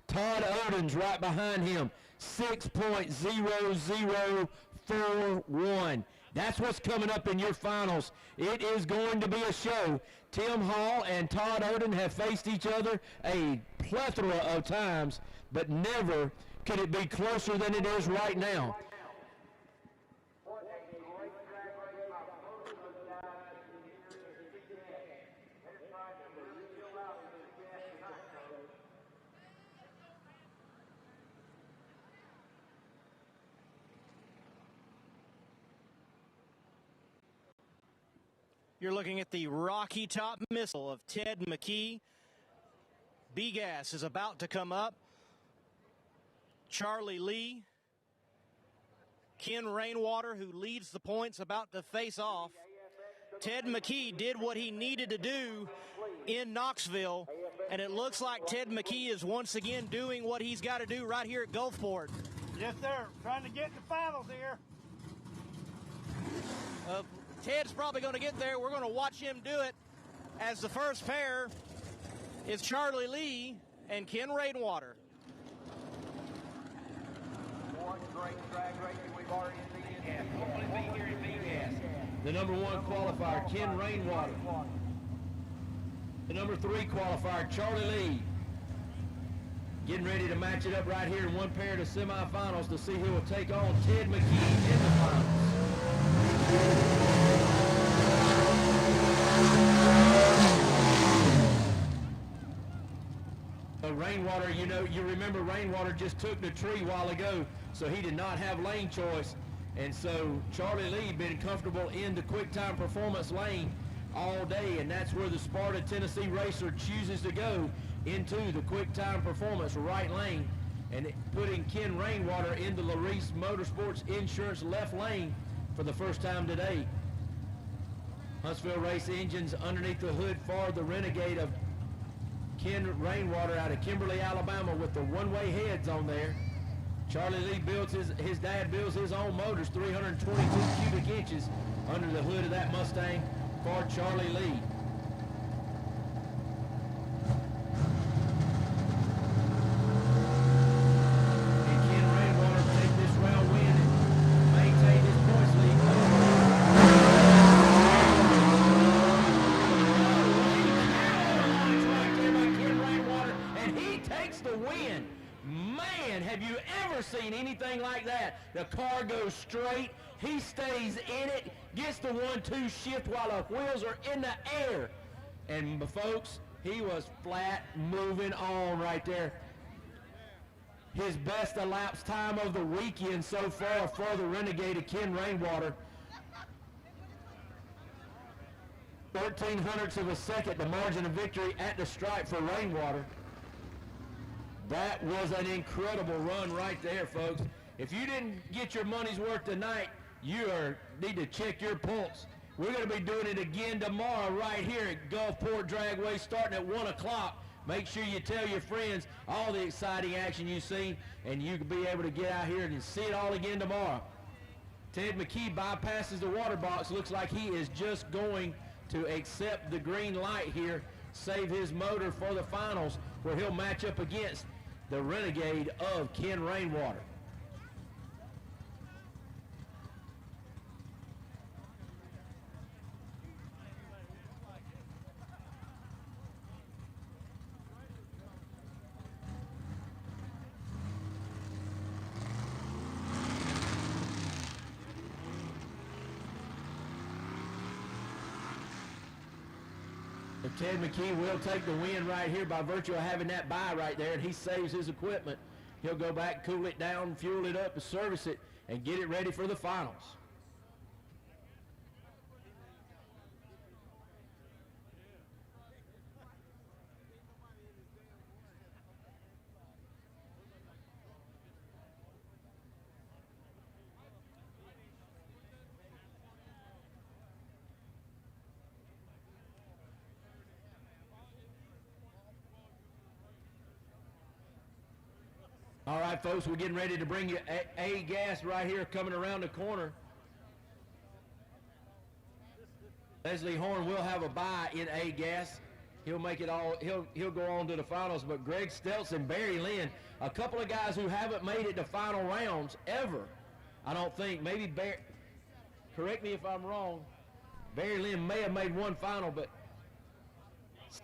Todd Odom's right behind him, 6.0041. That's what's coming up in your finals. It is going to be a show. Tim Hall and Todd Odom have faced each other a plethora of times, but never could it be closer than it is right now. You're looking at the Rocky Top missile of Ted McKee. B-Gas is about to come up. Charlie Lee, Ken Rainwater, who leads the points, about to face off. Ted McKee did what he needed to do in Knoxville, and it looks like Ted McKee is once again doing what he's got to do right here at Gulfport. Yes, sir. Trying to get in the finals here. Ted's probably going to get there. We're going to watch him do it, as the first pair is Charlie Lee and Ken Rainwater. The number 1 qualifier, Ken Rainwater. The number 3 qualifier, Charlie Lee. Getting ready to match it up right here in one pair to semifinals to see who will take on Ted McKee in the finals. Rainwater, you remember Rainwater just took the tree a while ago, so he did not have lane choice. And so Charlie Lee been comfortable in the quick time performance lane all day, and that's where the Sparta, Tennessee racer chooses to go, into the quick time performance right lane, and putting Ken Rainwater in the Larice Motorsports Insurance left lane for the first time today. Huntsville Race Engines underneath the hood for the Renegade of Ken Rainwater out of Kimberly, Alabama, with the one-way heads on there. Charlie Lee builds his dad builds his own motors, 322 cubic inches under the hood of that Mustang for Charlie Lee. And Ken Rainwater take this round win and maintain his points lead. And he takes the win. Man, have you ever seen anything like that? The car goes straight, he stays in it, gets the 1-2 shift while the wheels are in the air. And folks, he was flat moving on right there. His best elapsed time of the weekend so far for the Renegade of Ken Rainwater. 0.13 of a second, the margin of victory at the stripe for Rainwater. That was an incredible run right there, folks. If you didn't get your money's worth tonight, you need to check your pulse. We're going to be doing it again tomorrow right here at Gulfport Dragway starting at 1 o'clock. Make sure you tell your friends all the exciting action you've seen, and you can be able to get out here and see it all again tomorrow. Ted McKee bypasses the water box. Looks like he is just going to accept the green light here, save his motor for the finals, where he'll match up against the Renegade of Ken Rainwater. Ted McKee will take the win right here by virtue of having that bye right there, and he saves his equipment. He'll go back, cool it down, fuel it up, and service it, and get it ready for the finals. All right, folks, we're getting ready to bring you A gas right here coming around the corner. Leslie Horn will have a bye in A gas. He'll make it all. He'll go on to the finals. But Greg Stelz and Barry Lynn, a couple of guys who haven't made it to final rounds ever. I don't think. Maybe Barry. Correct me if I'm wrong. Barry Lynn may have made one final, but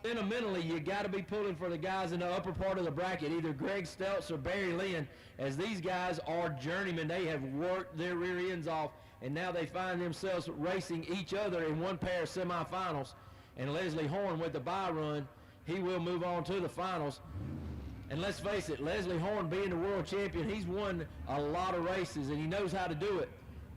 sentimentally, you got to be pulling for the guys in the upper part of the bracket, either Greg Stelz or Barry Lynn, as these guys are journeymen. They have worked their rear ends off, and now they find themselves racing each other in one pair of semifinals. And Leslie Horn with the bye run, he will move on to the finals. And let's face it, Leslie Horn being the world champion, he's won a lot of races, and he knows how to do it.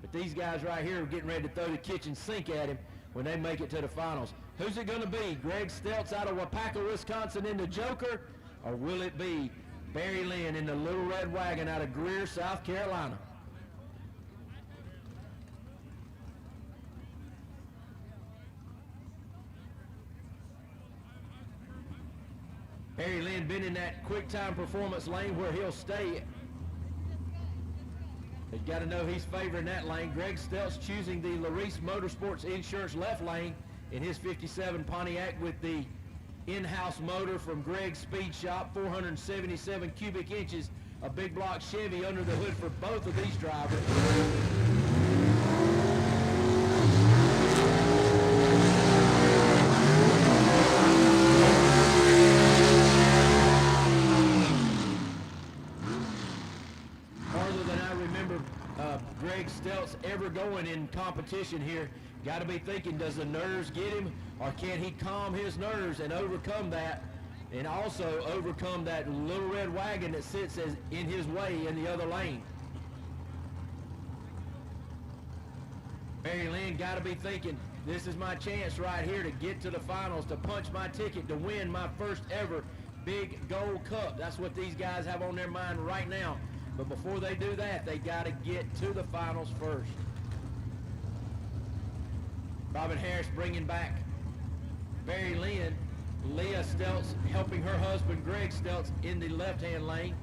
But these guys right here are getting ready to throw the kitchen sink at him when they make it to the finals. Who's it going to be? Greg Stelz out of Wapaka, Wisconsin in the Joker? Or will it be Barry Lynn in the Little Red Wagon out of Greer, South Carolina? Barry Lynn been in that quick time performance lane where he'll stay. They've got to know he's favoring that lane. Greg Stelz choosing the Larice Motorsports Insurance left lane in his 57 Pontiac with the in-house motor from Greg's Speed Shop, 477 cubic inches, a big block Chevy under the hood for both of these drivers. Farther than I remember Greg Stelz ever going in competition here. Got to be thinking, does the nerves get him, or can he calm his nerves and overcome that, and also overcome that Little Red Wagon that sits in his way in the other lane? Barry Lynn got to be thinking, this is my chance right here to get to the finals, to punch my ticket, to win my first ever big gold cup. That's what these guys have on their mind right now. But before they do that, they got to get to the finals first. Robin Harris bringing back Barry Lynn. Leah Stelz helping her husband Greg Stelz in the left-hand lane.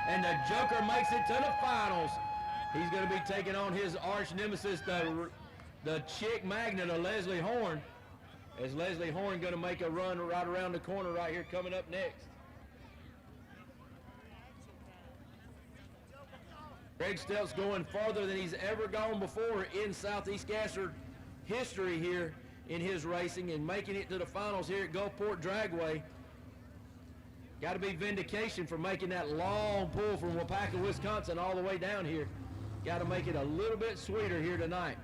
And the Joker makes it to the finals. He's going to be taking on his arch nemesis, the chick magnet of Leslie Horn. As Leslie Horn going to make a run right around the corner right here coming up next. Greg Stelz going farther than he's ever gone before in Southeast Gasser history here in his racing, and making it to the finals here at Gulfport Dragway. Got to be vindication for making that long pull from Wapaka, Wisconsin all the way down here. Got to make it a little bit sweeter here tonight.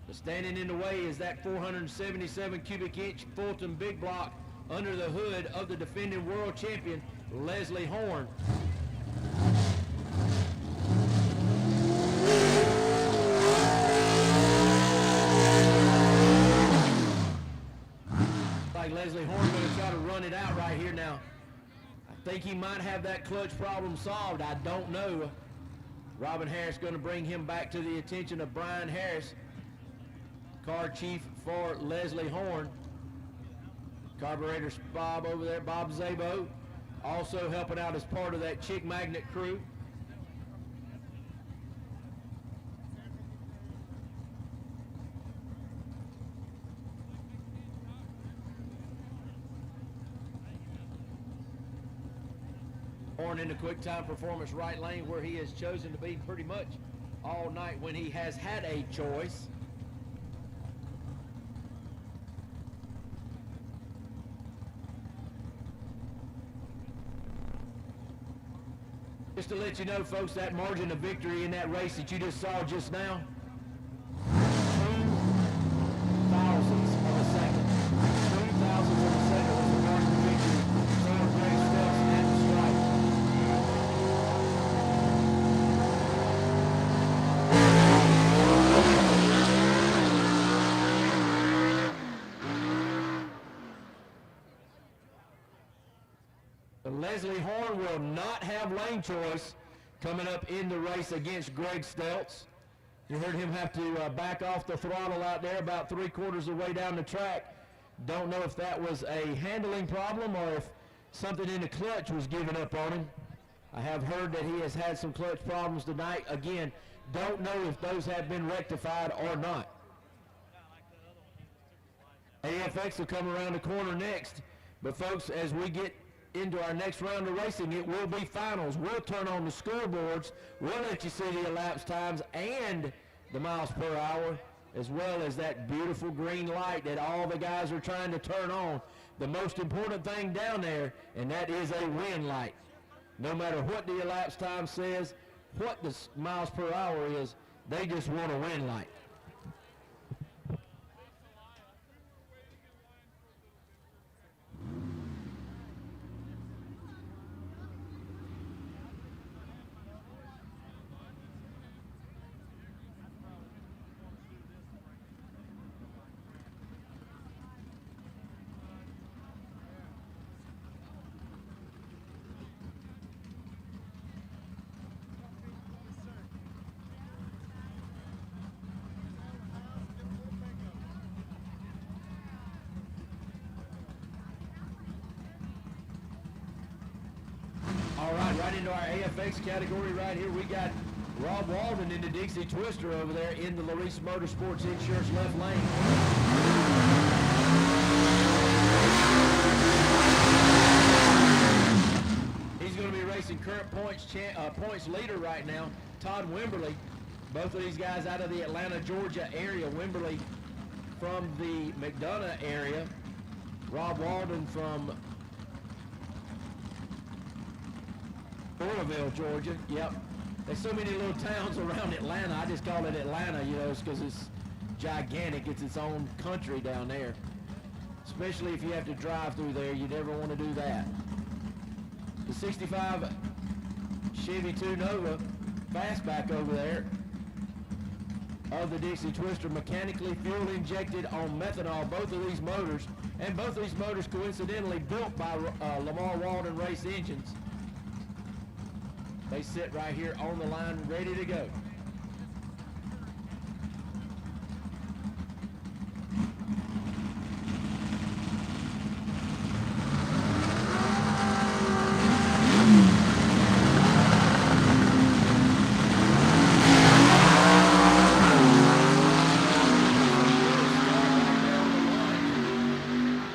But standing in the way is that 477 cubic inch Fulton big block under the hood of the defending world champion, Leslie Horn. Like Leslie Horn going to try to run it out right here now. I think he might have that clutch problem solved. I don't know. Robin Harris going to bring him back to the attention of Brian Harris, car chief for Leslie Horn. Carburetor Bob over there, Bob Zabo, also helping out as part of that Chick Magnet crew. Horn in the quick time performance right lane, where he has chosen to be pretty much all night when he has had a choice. Just to let you know, folks, that margin of victory in that race that you just saw just now, 2 thousandths of a second. 2 thousandths of a second was the margin of victory for Greg Stelz at the stripe. Leslie Horn will not have lane choice coming up in the race against Greg Stelz. You heard him have to back off the throttle out there about 3/4 of the way down the track. Don't know if that was a handling problem or if something in the clutch was giving up on him. I have heard that he has had some clutch problems tonight. Again, don't know if those have been rectified or not. AFX will come around the corner next. But folks, as we get into our next round of racing, it will be finals. We'll turn on the scoreboards. We'll let you see the elapsed times and the miles per hour, as well as that beautiful green light that all the guys are trying to turn on. The most important thing down there, and that is a win light. No matter what the elapsed time says, what the miles per hour is, they just want a win light. Right into our AFX category right here, we got Rob Walden in the Dixie Twister over there in the Larice Motorsports Insurance left lane. He's going to be racing current points leader right now, Todd Wimberly. Both of these guys out of the Atlanta, Georgia area. Wimberly from the McDonough area. Rob Walden from Oroville, Georgia. Yep. There's so many little towns around Atlanta. I just call it Atlanta, you know, because it's gigantic. It's its own country down there. Especially if you have to drive through there. You never want to do that. The 65 Chevy 2 Nova fastback over there of the Dixie Twister, mechanically fuel injected on methanol, both of these motors. And both of these motors coincidentally built by Lamar Walden Race Engines. They sit right here on the line, ready to go.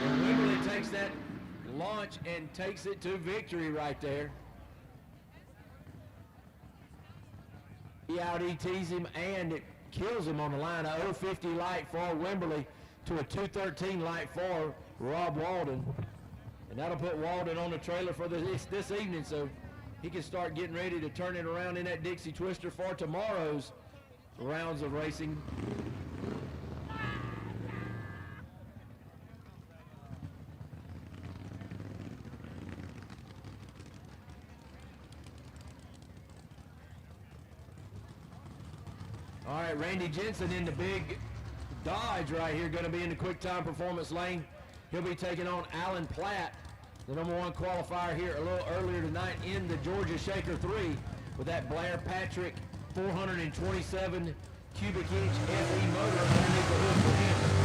And Wimberly takes that launch and takes it to victory right there. He out-ETs him, and it kills him on the line. A 050 light for Wimberly to a 213 light for Rob Walden. And that'll put Walden on the trailer for this evening, so he can start getting ready to turn it around in that Dixie Twister for tomorrow's rounds of racing. All right, Randy Jensen in the big Dodge right here, going to be in the quick time performance lane. He'll be taking on Alan Platt, the #1 qualifier here a little earlier tonight in the Georgia Shaker 3 with that Blair Patrick 427 cubic inch FE motor underneath the hood for him.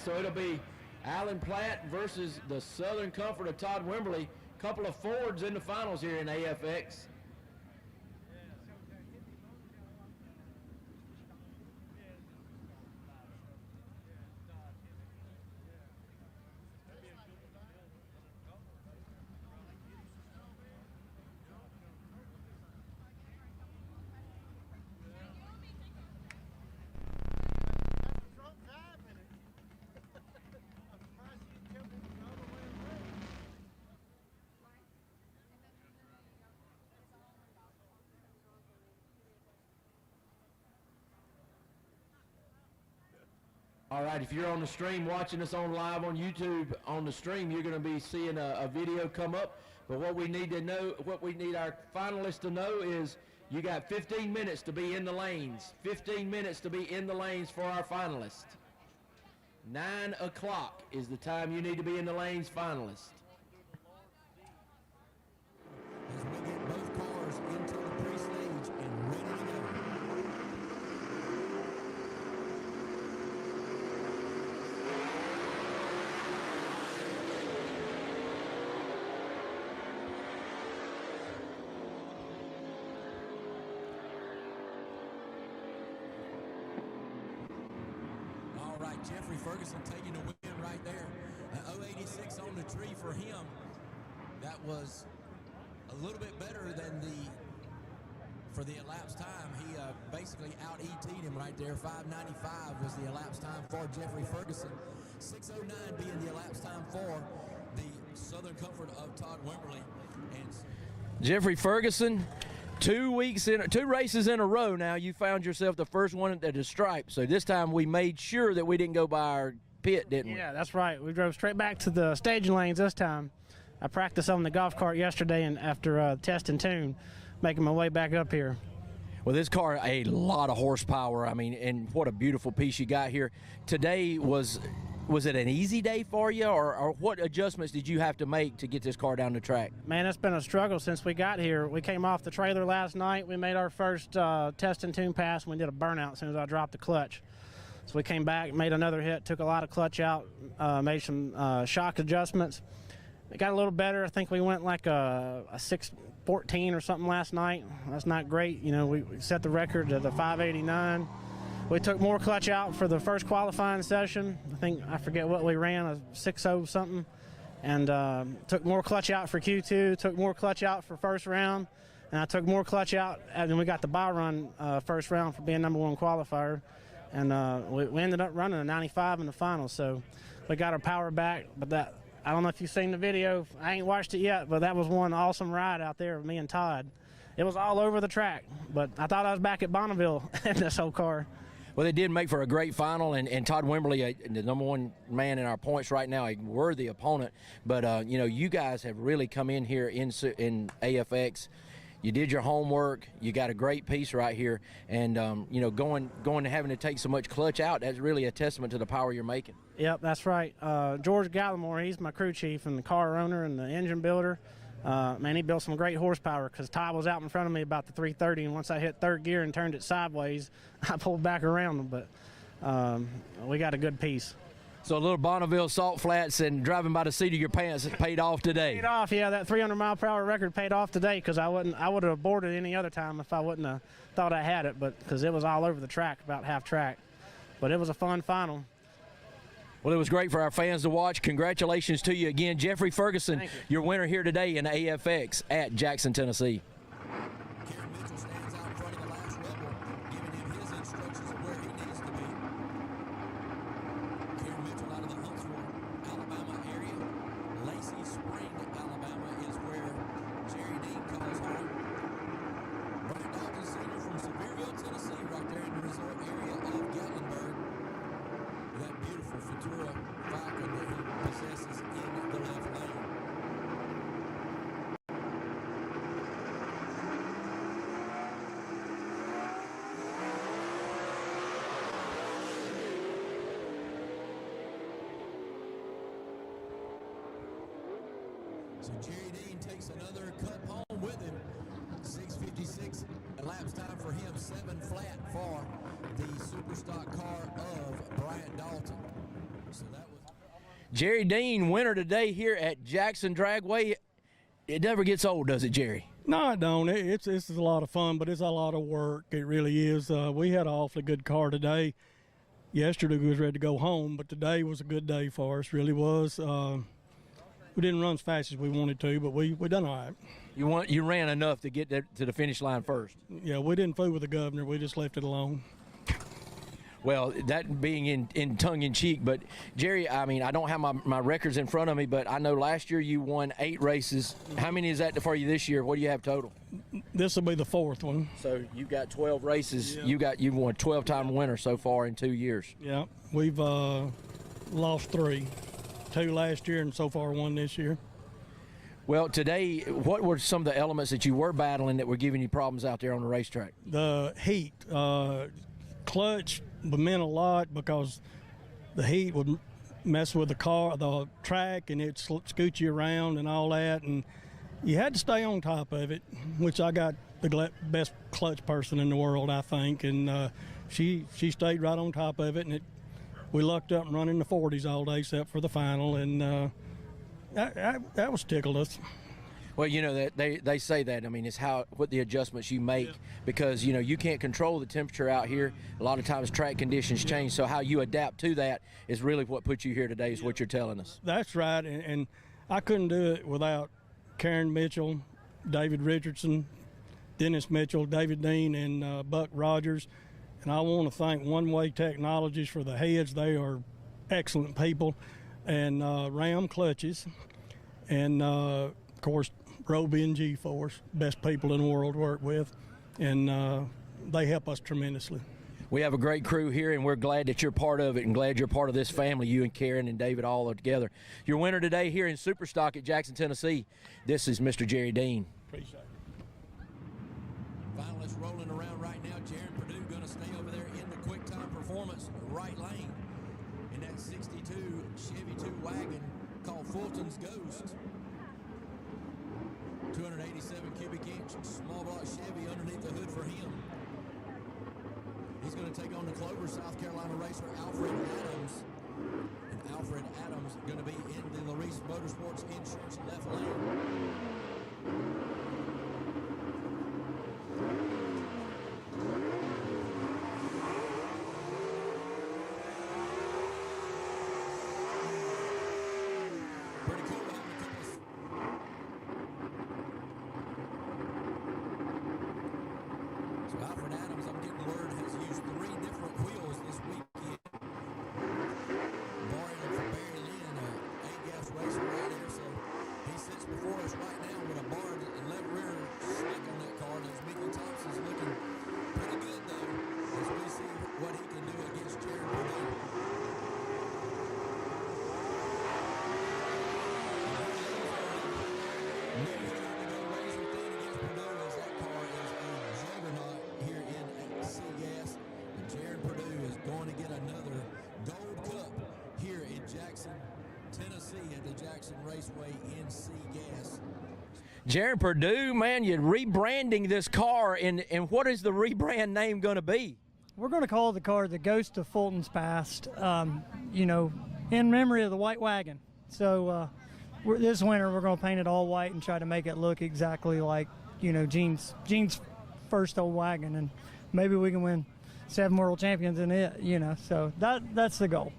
So it'll be Alan Platt versus the Southern Comfort of Todd Wimberly. Couple of Fords in the finals here in AFX. All right, if you're on the stream watching us on live on YouTube on the stream, you're going to be seeing a video come up. But what we need to know, what we need our finalists to know is you got 15 minutes to be in the lanes. 15 minutes to be in the lanes for our finalists. 9 o'clock is the time you need to be in the lanes, finalists. As we get both cars into the pre-stage and ready to go. All right, Jeffrey Ferguson taking a win right there. 086 on the tree for him. That was a little bit better than for the elapsed time. He basically out-ET'd him right there. 5:95 was the elapsed time for Jeffrey Ferguson. 6:09 being the elapsed time for the Southern Comfort of Todd Wimberly. And Jeffrey Ferguson, 2 races in a row now, you found yourself the first one at the stripe. So this time we made sure that we didn't go by our pit, didn't we? Yeah, that's right. We drove straight back to the staging lanes this time. I practiced on the golf cart yesterday, and after test and tune, making my way back up here. Well, this car, a lot of horsepower. I mean, and what a beautiful piece you got here. Today, was it an easy day for you, or what adjustments did you have to make to get this car down the track? Man, it's been a struggle since we got here. We came off the trailer last night. We made our first test and tune pass, and we did a burnout as soon as I dropped the clutch. So we came back, made another hit, took a lot of clutch out, made some shock adjustments. It got a little better. I think we went like a 6:14 or something last night. That's not great. You know, we set the record to the 5:89. We took more clutch out for the first qualifying session. I forget what we ran, a 6.0 something. And took more clutch out for Q2, took more clutch out for first round. And I took more clutch out, and then we got the bye run first round for being #1 qualifier. And we ended up running a 95 in the finals. So we got our power back, but I don't know if you've seen the video. I ain't watched it yet, but that was one awesome ride out there with me and Todd. It was all over the track, but I thought I was back at Bonneville in this whole car. Well, they did make for a great final, and Todd Wimberly, the #1 man in our points right now, a worthy opponent. But, you know, you guys have really come in here in AFX. You did your homework. You got a great piece right here. And, you know, going to having to take so much clutch out, that's really a testament to the power you're making. Yep, that's right. George Gallimore, he's my crew chief and the car owner and the engine builder. Man, he built some great horsepower because Todd was out in front of me about the 330, and once I hit third gear and turned it sideways, I pulled back around him. But we got a good piece. So a little Bonneville salt flats and driving by the seat of your pants paid off today. Paid off, yeah. That 300 mile per hour record paid off today because I would have aborted any other time if I wouldn't have thought I had it, but because it was all over the track, about half track. But it was a fun final. Well, it was great for our fans to watch. Congratulations to you again, Jeffrey Ferguson, your winner here today in AFX at Jackson, Tennessee. So Jerry Dean takes another cup home with him. 6:56 elapsed time for him, 7 flat for the Superstock car of Bryant Dalton. So that was Jerry Dean, winner today here at Jackson Dragway. It never gets old, does it, Jerry? No, it don't. It's a lot of fun, but it's a lot of work. It really is. We had an awfully good car today. Yesterday we was ready to go home, but today was a good day for us. Really was. We didn't run as fast as we wanted to, but we done all right. You ran enough to get to the finish line first. Yeah, we didn't fool with the governor. We just left it alone. Well, that being in tongue-in-cheek, but Jerry, I mean, I don't have my records in front of me, but I know last year you won 8 races. How many is that for you this year? What do you have total? This will be the 4th one. So you've got 12 races. Yeah. You've won 12-time winner so far in 2 years. Yeah, we've lost 3. 2 last year and so far 1 this year. Well, today, what were some of the elements that you were battling that were giving you problems out there on the racetrack? The heat. Clutch meant a lot because the heat would mess with the track, and it'd scoot you around and all that, and you had to stay on top of it, which I got the best clutch person in the world, I think, and she stayed right on top of it, and we lucked up and running the 40s all day except for the final, and that was tickled us. Well, you know, that they say that. I mean, it's what the adjustments you make, because, you know, you can't control the temperature out here. A lot of times track conditions change, so how you adapt to that is really what put you here today, is what you're telling us. That's right, and I couldn't do it without Karen Mitchell, David Richardson, Dennis Mitchell, David Dean, and Buck Rogers. And I want to thank One Way Technologies for the heads. They are excellent people. And Ram Clutches, and of course Roby and G-Force, best people in the world to work with, and they help us tremendously. We have a great crew here, and we're glad that you're part of it, and glad you're part of this family. You and Karen and David all are together. Your winner today here in Superstock at Jackson, Tennessee, this is Mr. Jerry Dean. Appreciate it. Finalists rolling around right now. Jaron Purdue going to stay over there in the quick time performance right lane in that 62 Chevy 2 wagon called Fulton's Ghost. 287 cubic inch small block Chevy underneath the hood for him. He's going to take on the Clover, South Carolina racer Alfred Adams. And Alfred Adams going to be in the Larice Motorsports Insurance left lane. Jaron Purdue, man, you're rebranding this car, and what is the rebrand name going to be? We're going to call the car the Ghost of Fulton's Past, you know, in memory of the white wagon. So this winter we're going to paint it all white and try to make it look exactly like, you know, Gene's first old wagon, and maybe we can win 7 world champions in it, you know, so that's the goal.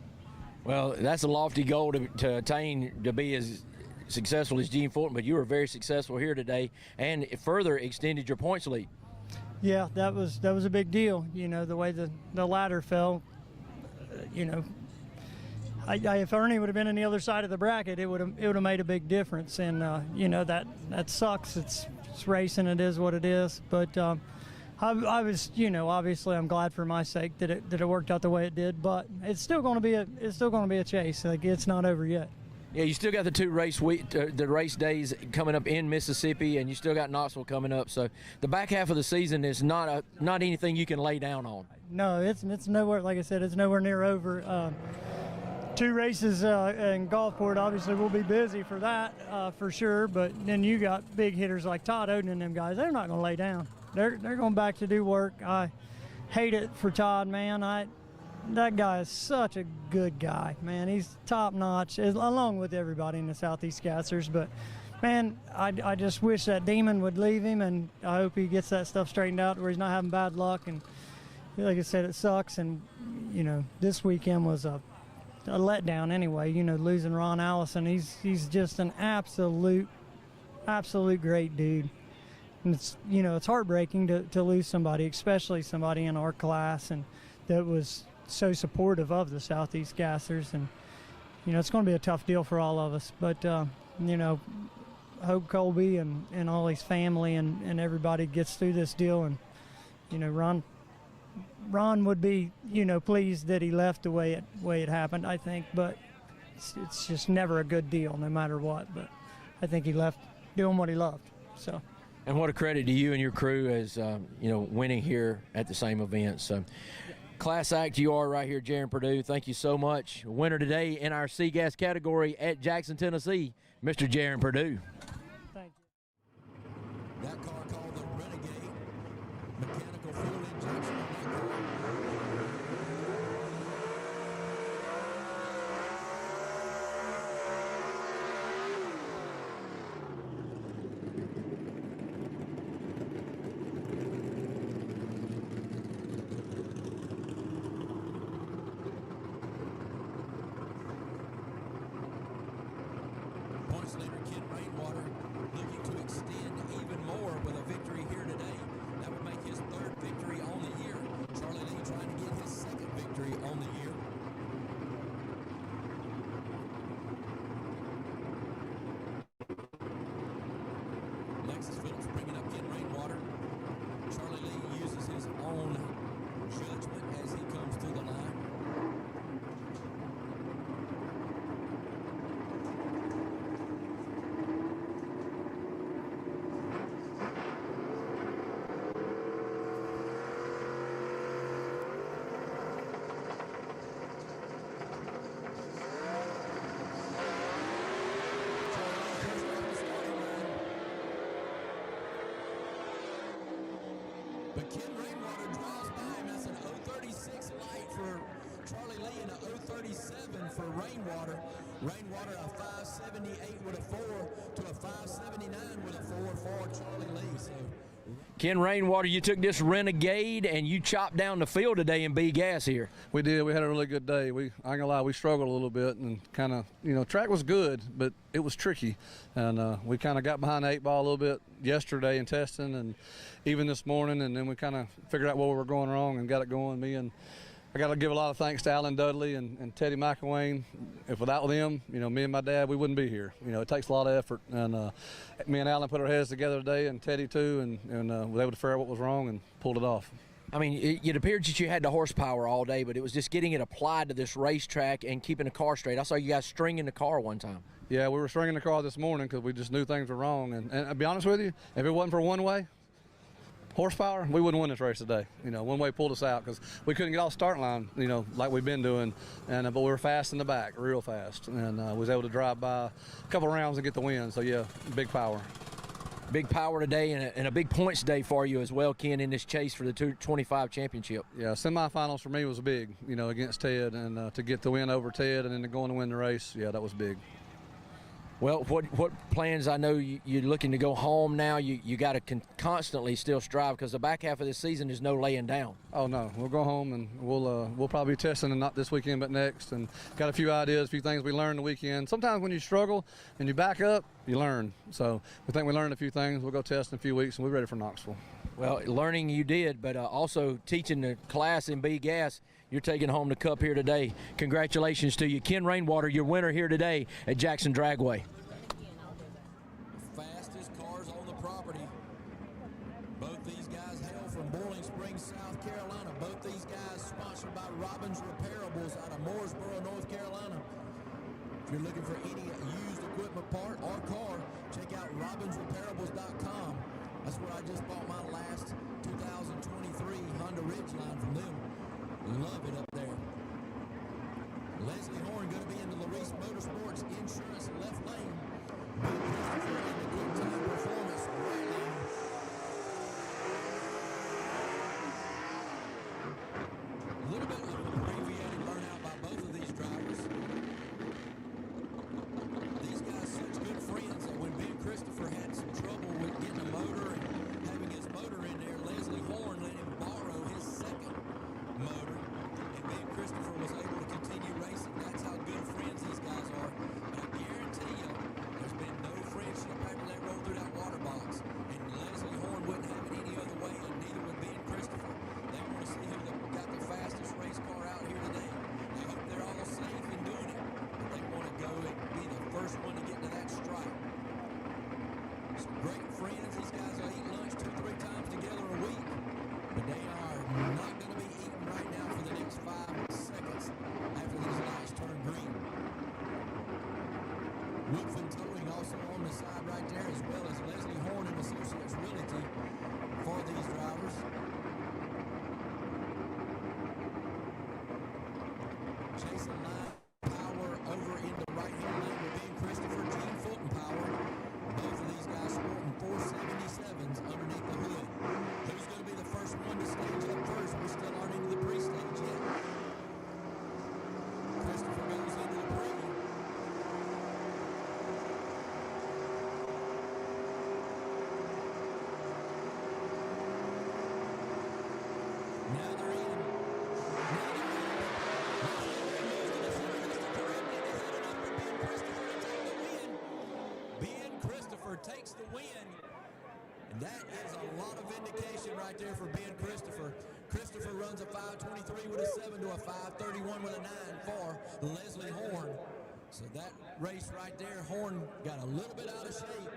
Well, that's a lofty goal to attain, to be as successful as Gene Fulton, but you were very successful here today and further extended your points lead. Yeah, that was a big deal. You know, the way the ladder fell, you know, if Ernie would have been on the other side of the bracket, it would have made a big difference. And you know, that sucks. It's racing. It is what it is. But I was, you know, obviously I'm glad for my sake that it worked out the way it did. But it's still going to be a chase. Like, it's not over yet. Yeah, you still got the race days coming up in Mississippi, and you still got Knoxville coming up. So the back half of the season is not anything you can lay down on. No, it's nowhere. Like I said, it's nowhere near over. 2 races in Gulfport. Obviously, we'll be busy for that for sure. But then you got big hitters like Todd Oden and them guys. They're not going to lay down. They're going back to do work. I hate it for Todd, man. that guy is such a good guy, man. He's top notch, along with everybody in the Southeast Gassers. But man, I just wish that demon would leave him, and I hope he gets that stuff straightened out where he's not having bad luck. And like I said, it sucks. And you know, this weekend was a letdown anyway. You know, losing Ron Allison. He's just an absolute great dude. And it's, you know, it's heartbreaking to lose somebody, especially somebody in our class, and that was so supportive of the Southeast Gassers. And you know, it's going to be a tough deal for all of us. But you know, hope Colby and all his family and everybody gets through this deal. And you know, Ron would be, you know, pleased that he left the way it happened, I think. But it's just never a good deal, no matter what. But I think he left doing what he loved. So. And what a credit to you and your crew as, you know, winning here at the same event. So, class act you are right here, Jaron Purdue. Thank you so much. Winner today in our C-Gas category at Jackson, Tennessee, Mr. Jaron Purdue. Thank you. That car called the Renegade. Mechanical fuel injection on that car. Points leader Ken Rainwater looking to extend even more with a victory here today. That would make his third victory on the year. Charlie Lee trying to get his second victory on the year. Lexus Phillips bringing up Ken Rainwater. Charlie Lee uses his own judgment as he comes through the line. But Ken Rainwater draws by him. That's an 036 light for Charlie Lee and a 037 for Rainwater. Rainwater a 578 with a 4 to a 579 with a 4 for Charlie Lee. So Ken Rainwater, you took this Renegade and you chopped down the field today in B-Gas here. We did. We had a really good day. I ain't gonna lie, we struggled a little bit and kind of, you know, track was good, but it was tricky. And we kind of got behind the 8-ball a little bit yesterday in testing and even this morning, and then we kind of figured out what we were going wrong and got it going. I got to give a lot of thanks to Alan Dudley and Teddy McElwain. If without them, you know, me and my dad, we wouldn't be here. You know, it takes a lot of effort. And me and Alan put our heads together today, and Teddy too, and was able to figure out what was wrong and pulled it off. I mean, it appeared that you had the horsepower all day, but it was just getting it applied to this racetrack and keeping the car straight. I saw you guys stringing the car one time. Yeah, we were stringing the car this morning because we just knew things were wrong. And I'll be honest with you, if it wasn't for one-way horsepower, we wouldn't win this race today. You know, one way pulled us out because we couldn't get off the starting line, you know, like we've been doing. And but we were fast in the back, real fast, and was able to drive by a couple rounds and get the win. So yeah, big power. Big power today and a big points day for you as well, Ken, in this chase for the 225 championship. Yeah, semifinals for me was big, you know, against Ted, and to get the win over Ted and then to go on to win the race, yeah, that was big. Well, what plans? I know you're looking to go home now. You got to constantly still strive because the back half of this season is no laying down. Oh no, we'll go home and we'll probably be testing, and not this weekend but next. And got a few ideas, a few things we learned the weekend. Sometimes when you struggle and you back up, you learn. So we think we learned a few things. We'll go test in a few weeks, and we're ready for Knoxville. Well, learning you did, but also teaching the class in B-Gas. You're taking home the cup here today. Congratulations to you. Ken Rainwater, your winner here today at Jackson Dragway. Fastest cars on the property. Both these guys hail from Boiling Springs, South Carolina. Both these guys sponsored by Robbins Repairables out of Mooresboro, North Carolina. If you're looking for any used equipment part or car, check out robbinsrepairables.com. That's where I just bought my last 2023 Honda Ridgeline from them. Love it up there. Leslie Horn going to be in the Larice Motorsports Insurance left lane. Bill Christopher in the Good Time Performance right lane. A little bit of a preview Woodfin Towing also on the side right there, as well as Leslie Horn and Associates Realty for these drivers. Jason Line Power over in the right-hand lane with Ben Christopher, Gene Fulton Power. Both of these guys sporting 477s underneath the hood. Who's going to be the first one to stage up first? We still aren't into the pre-stage yet. Christopher goes into the pre. Now they're in. Ben Christopher takes the win. And that is a lot of vindication right there for Ben Christopher. Christopher runs a 5:23 with a 7 to a 5:31 with a 9 for Leslie Horn. So that race right there, Horn got a little bit out of shape,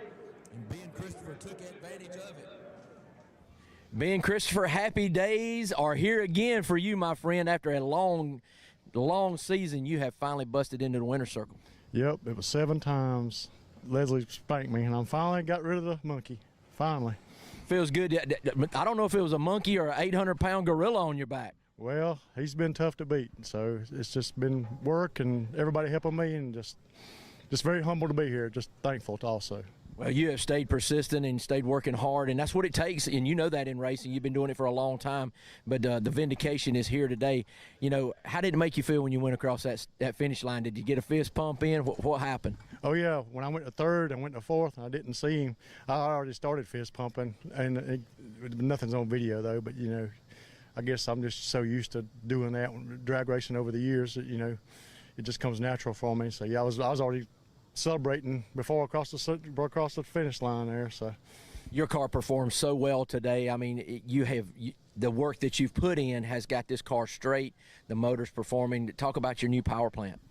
and Ben Christopher took advantage of it. Ben Christopher, happy days are here again for you, my friend. After a long season, you have finally busted into the winner's circle. Yep, it was 7 times. Leslie spanked me, and I finally got rid of the monkey. Finally. Feels good. I don't know if it was a monkey or an 800-pound gorilla on your back. Well, he's been tough to beat, so it's just been work and everybody helping me, and just very humble to be here. Just thankful to also. Well, you have stayed persistent and stayed working hard, and that's what it takes, and you know that in racing. You've been doing it for a long time, but the vindication is here today. You know, how did it make you feel when you went across that finish line? Did you get a fist pump in? What happened? Oh, yeah. When I went to third and went to fourth, and I didn't see him, I already started fist pumping, and nothing's on video, though, but, you know, I guess I'm just so used to doing that, drag racing over the years, that, you know, it just comes natural for me. So, yeah, I was already celebrating before I crossed the finish line there. So your car performed so well today. I mean, the work that you've put in has got this car straight. The motor's performing. Talk about your new power plant.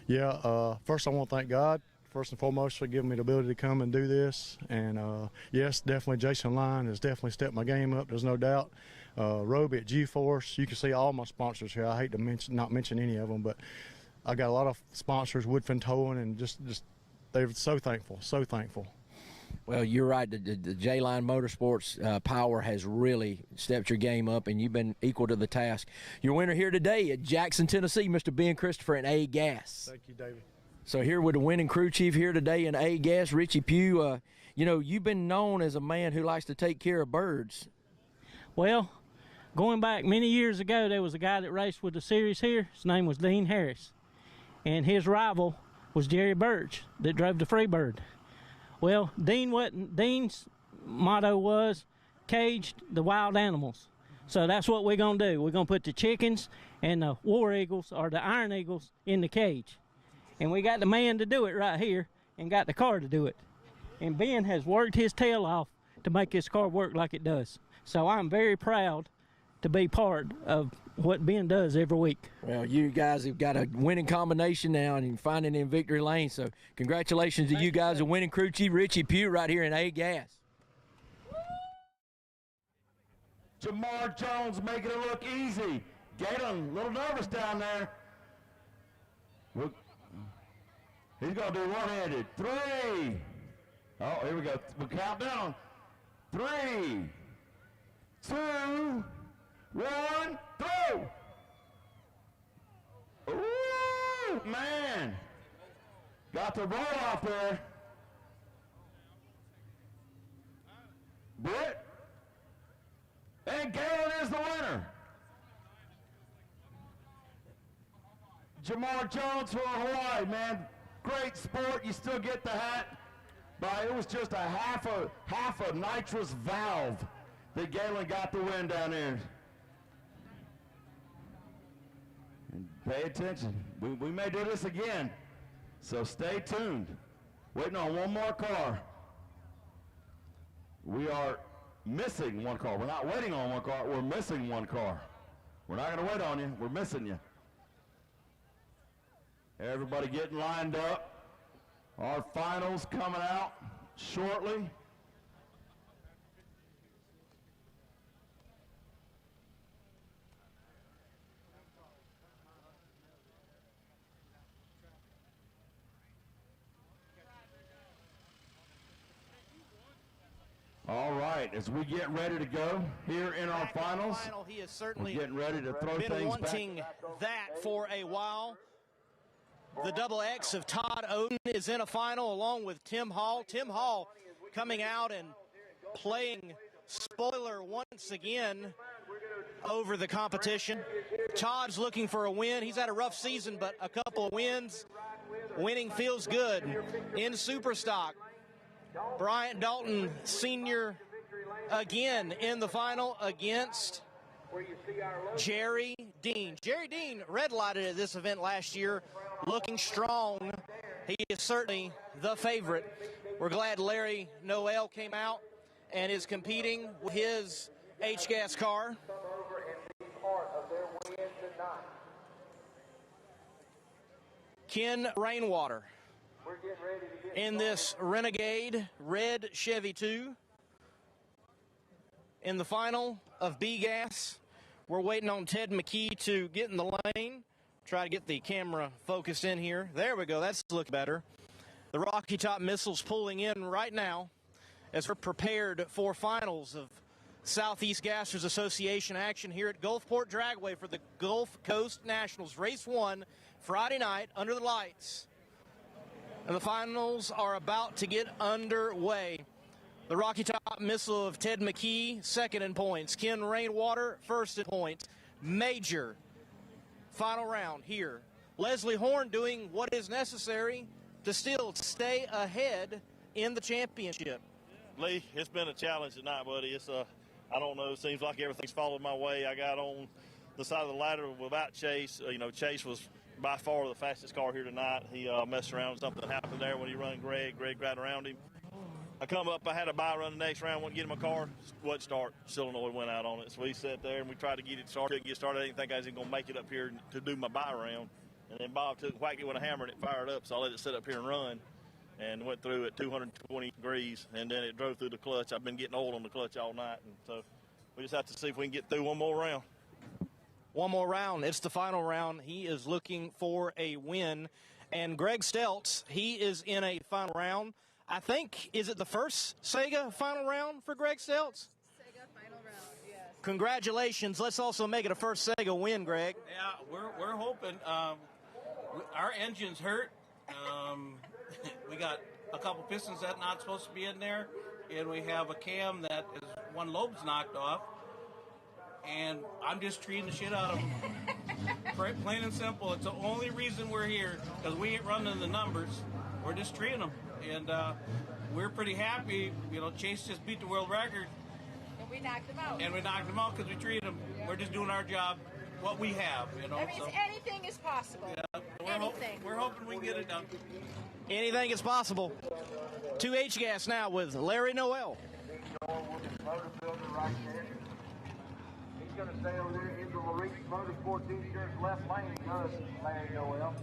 Yeah, first I want to thank God first and foremost for giving me the ability to come and do this. And yes, definitely Jason Line has definitely stepped my game up. There's no doubt. Roby at G-Force. You can see all my sponsors here. I hate to not mention any of them, but I got a lot of sponsors, Woodfin Towing, and just they're so thankful, so thankful. Well, you're right. The J-Line Motorsports power has really stepped your game up, and you've been equal to the task. Your winner here today at Jackson, Tennessee, Mr. Ben Christopher in A Gas. Thank you, David. So here with the winning crew chief here today in A Gas, Richie Pugh. You know, you've been known as a man who likes to take care of birds. Well, going back many years ago, there was a guy that raced with the series here. His name was Dean Harris, and his rival was Jerry Birch that drove the Freebird. Well, Dean's motto was caged the wild animals. So that's what we're going to do. We're going to put the chickens and the War Eagles or the Iron Eagles in the cage. And we got the man to do it right here and got the car to do it. And Ben has worked his tail off to make this car work like it does. So I'm very proud to be part of what Ben does every week. Well, you guys have got a winning combination now and you're finding in victory lane. So congratulations to you guys, the winning crew chief, Richie Pugh, right here in A Gas. Jamar Jones making it look easy. Galen, a little nervous down there. He's going to do one-handed. 3. Oh, here we go. We'll count down. 3, 2, 1, go! Ooh, man. Got the roll off there. Britt. And Galen is the winner. Jamar Jones from Hawaii, man. Great sport. You still get the hat. But it was just a half a nitrous valve that Galen got the win down there. And pay attention. We may do this again. So stay tuned. Waiting on one more car. We are missing one car. We're not waiting on one car. We're missing one car. We're not going to wait on you. We're missing you. Everybody getting lined up. Our finals coming out shortly. right, as we get ready to go here in our finals, He is certainly we're getting ready to throw been things wanting back. that for a while. The double X of Todd Oden is in a final along with Tim Hall. Tim Hall coming out and playing spoiler once again over the competition. Todd's looking for a win. He's had a rough season, but a couple of wins. Winning feels good in Superstock. Bryant Dalton, senior, again in the final against Jerry Dean. Jerry Dean red-lighted at this event last year, looking strong. He is certainly the favorite. We're glad Larry Noel came out and is competing with his H-Gas car. Ken Rainwater in this Renegade red Chevy 2 in the final of B-Gas. We're waiting on Ted McKee to get in the lane. Try to get the camera focused in here. There we go. That's looking better. The Rocky Top missiles pulling in right now as we're prepared for finals of Southeast Gassers Association action here at Gulfport Dragway for the Gulf Coast Nationals. Race 1, Friday night, under the lights. And the finals are about to get underway. The Rocky Top missile of Ted McKee, second in points. Ken Rainwater, first in points. Major final round here. Leslie Horn doing what is necessary to still stay ahead in the championship. Lee, it's been a challenge tonight, buddy. It's I don't know, it seems like everything's falling my way. I got on the side of the ladder without Chase. Chase was by far the fastest car here tonight. He messed around. Something happened there when he run Greg. Greg right around him. I come up, I had a buy run the next round, went to get in my car, wouldn't start. Solenoid went out on it. So we sat there and we tried to get it started. Couldn't get started. I didn't think I was even going to make it up here to do my buy round. And then Bob whacked it with a hammer and it fired up. So I let it sit up here and run and went through at 220 degrees. And then it drove through the clutch. I've been getting old on the clutch all night. And so we just have to see if we can get through one more round. One more round. It's the final round. He is looking for a win. And Greg Stelz, he is in a final round. I think, is it the first SEGA final round for Greg Stelz? SEGA final round, yes. Congratulations. Let's also make it a first SEGA win, Greg. Yeah, we're hoping. Our engine's hurt. We got a couple pistons that not supposed to be in there, and we have a cam that is one lobe's knocked off. And I'm just treating the shit out of them. Plain and simple. It's the only reason we're here, because we ain't running the numbers. We're just treating them. And we're pretty happy. Chase just beat the world record. And we knocked them out. And we knocked them out because we treated them. We're just doing our job, what we have, That means anything is possible. Yeah, we're hoping we can get it done. Anything is possible. 2 H-Gas now with Larry Noel. He's going to stay over there into the Reach Motorsport T-shirts left lane. Does Larry Noel.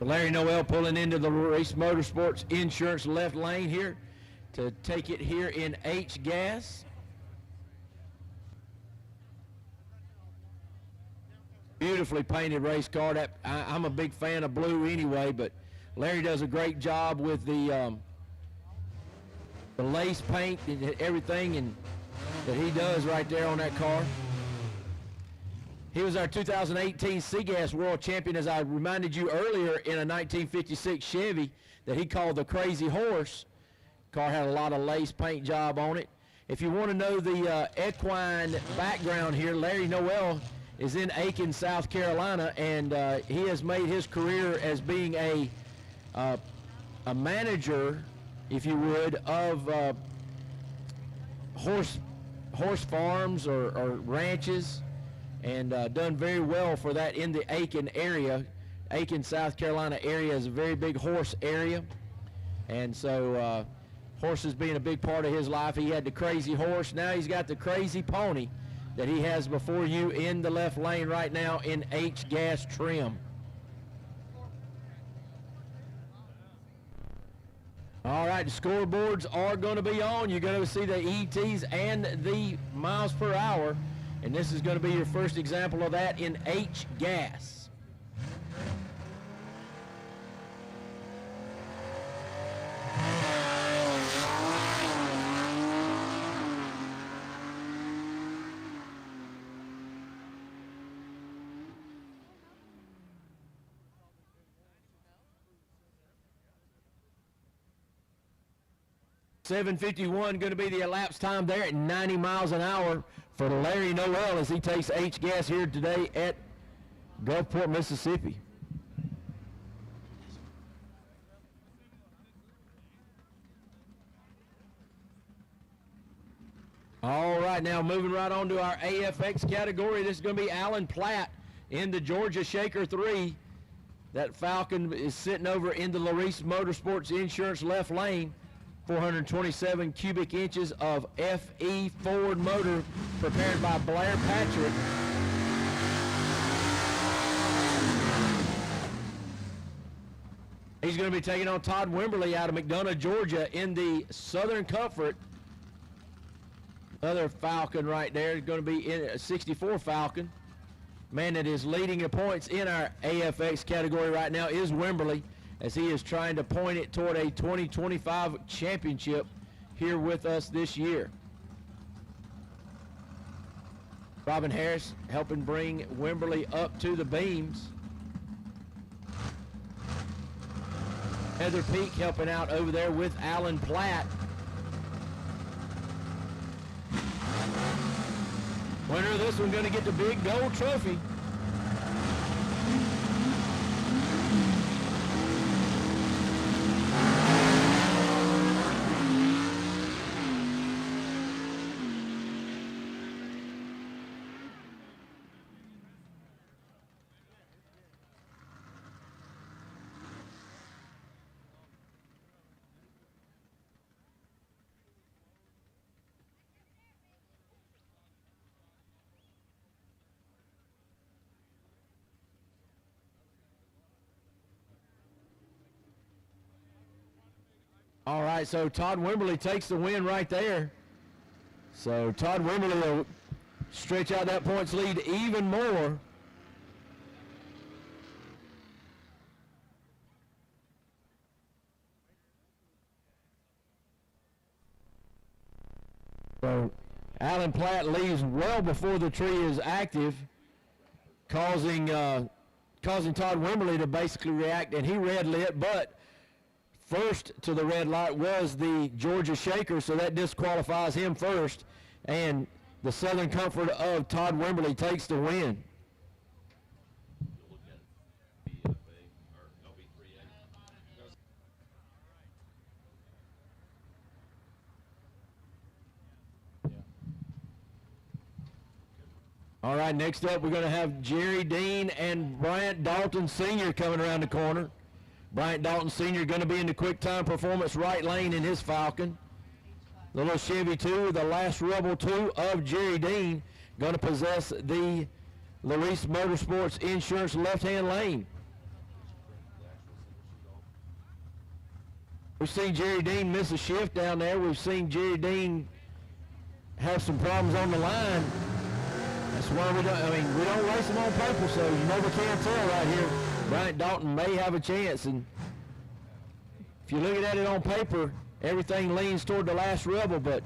Larry Noel pulling into the Race Motorsports Insurance left lane here to take it here in H-Gas. Beautifully painted race car. I'm a big fan of blue anyway, but Larry does a great job with the lace paint and everything that he does right there on that car. He was our 2018 SEGAS World Champion, as I reminded you earlier, in a 1956 Chevy that he called the Crazy Horse. Car had a lot of lace paint job on it. If you want to know the equine background here, Larry Noel is in Aiken, South Carolina, and he has made his career as being a manager, if you would, of horse farms or ranches, and done very well for that in the Aiken area. Aiken, South Carolina area is a very big horse area, and so horses being a big part of his life. He had the Crazy Horse. Now he's got the Crazy Pony that he has before you in the left lane right now in H-Gas trim. All right, the scoreboards are going to be on. You're going to see the ETs and the miles per hour, and this is going to be your first example of that in H-Gas. 7:51 going to be the elapsed time there at 90 miles an hour for Larry Noel as he takes H-Gas here today at Gulfport, Mississippi. All right, now moving right on to our AFX category. This is going to be Alan Platt in the Georgia Shaker 3. That Falcon is sitting over in the Larice Motorsports Insurance left lane. 427 cubic inches of FE Ford motor prepared by Blair Patrick. He's going to be taking on Todd Wimberly out of McDonough, Georgia in the Southern Comfort. Another Falcon right there is going to be in a 64 Falcon. Man that is leading the points in our AFX category right now is Wimberly, as he is trying to point it toward a 2025 championship here with us this year. Robin Harris helping bring Wimberly up to the beams. Heather Peak helping out over there with Alan Platt. Winner of this one going to get the big gold trophy. All right, so Todd Wimberly takes the win right there. So Todd Wimberly will stretch out that points lead even more. So Alan Platt leaves well before the tree is active, causing Todd Wimberly to basically react, and he red lit, but first to the red light was the Georgia Shaker, so that disqualifies him first, and the Southern Comfort of Todd Wimberly takes the win. All right, next up we're going to have Jerry Dean and Bryant Dalton Sr. coming around the corner. Bryant Dalton Sr. going to be in the quick time performance right lane in his Falcon. The little Chevy 2, the last Rebel 2 of Jerry Dean, going to possess the Larice Motorsports Insurance left-hand lane. We've seen Jerry Dean miss a shift down there. We've seen Jerry Dean have some problems on the line. That's why we don't race them on paper, so you never can tell right here. Bryant Dalton may have a chance, and if you're looking at it on paper, everything leans toward the last Rebel, but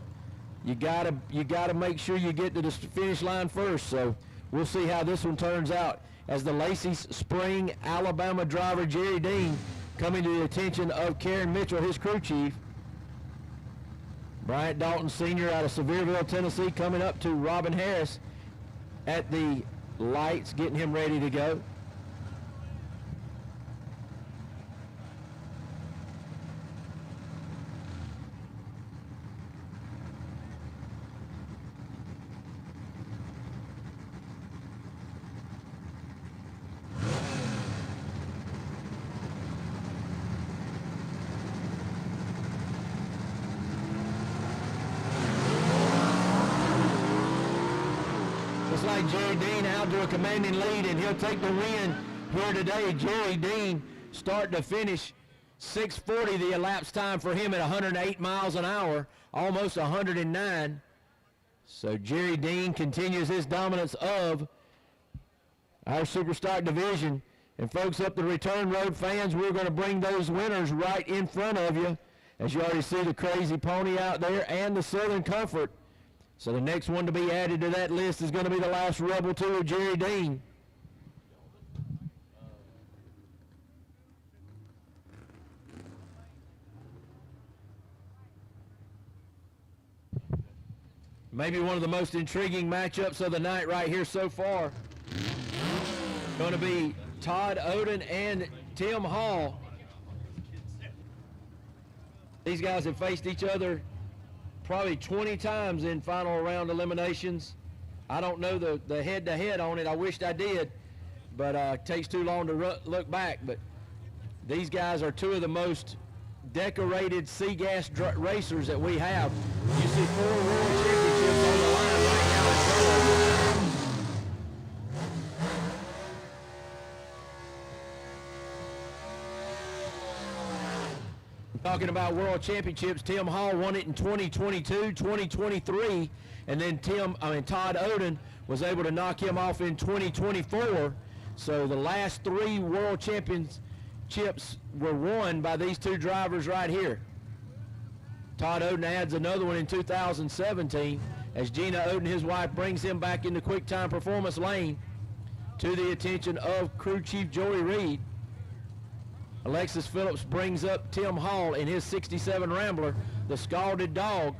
you gotta make sure you get to the finish line first. So we'll see how this one turns out as the Lacey's Spring Alabama driver Jerry Dean coming to the attention of Karen Mitchell, his crew chief. Bryant Dalton Sr. out of Sevierville, Tennessee, coming up to Robin Harris at the lights, getting him ready to go. Like Jerry Dean out to a commanding lead, and he'll take the win here today. Jerry Dean start to finish 6:40 the elapsed time for him at 108 miles an hour, almost 109. So Jerry Dean continues his dominance of our Superstock division. And folks, up the return road fans, we're going to bring those winners right in front of you, as you already see the Crazy Pony out there and the Southern Comfort. So the next one to be added to that list is going to be the last Rebel 2 of Jerry Dean. Maybe one of the most intriguing matchups of the night right here so far. Going to be Todd Oden and Tim Hall. These guys have faced each other probably 20 times in final round eliminations. I don't know the head-to-head on it. I wished I did, but it takes too long to look back. But these guys are two of the most decorated SEGA racers that we have. You see 4 world championships on the line right now in front of you. Talking about world championships, Tim Hall won it in 2022, 2023, and then Todd Oden was able to knock him off in 2024. So the last 3 world championships were won by these 2 drivers right here. Todd Oden adds another one in 2017 as Gina Oden, his wife, brings him back in the quick time performance lane to the attention of crew chief Joey Reed. Alexis Phillips brings up Tim Hall in his 67 Rambler, the Scalded Dog.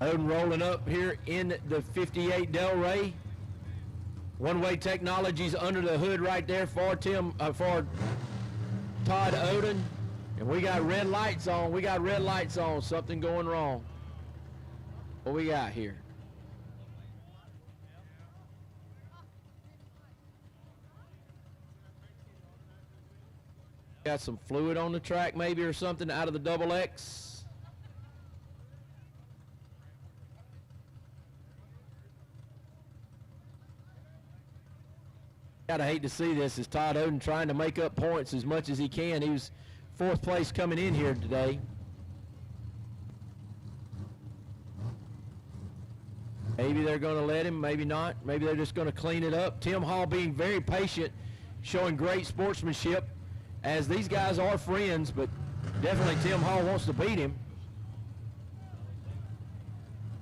Oden rolling up here in the 58 Del Rey. One-way technologies under the hood right there for for Todd Oden. And we got red lights on. We got red lights on. Something going wrong. What we got here? Got some fluid on the track maybe or something out of the double X. Gotta hate to see this as Todd Oden trying to make up points as much as he can. He was 4th place coming in here today. Maybe they're going to let him, maybe not. Maybe they're just going to clean it up. Tim Hall being very patient, showing great sportsmanship, as these guys are friends, but definitely Tim Hall wants to beat him.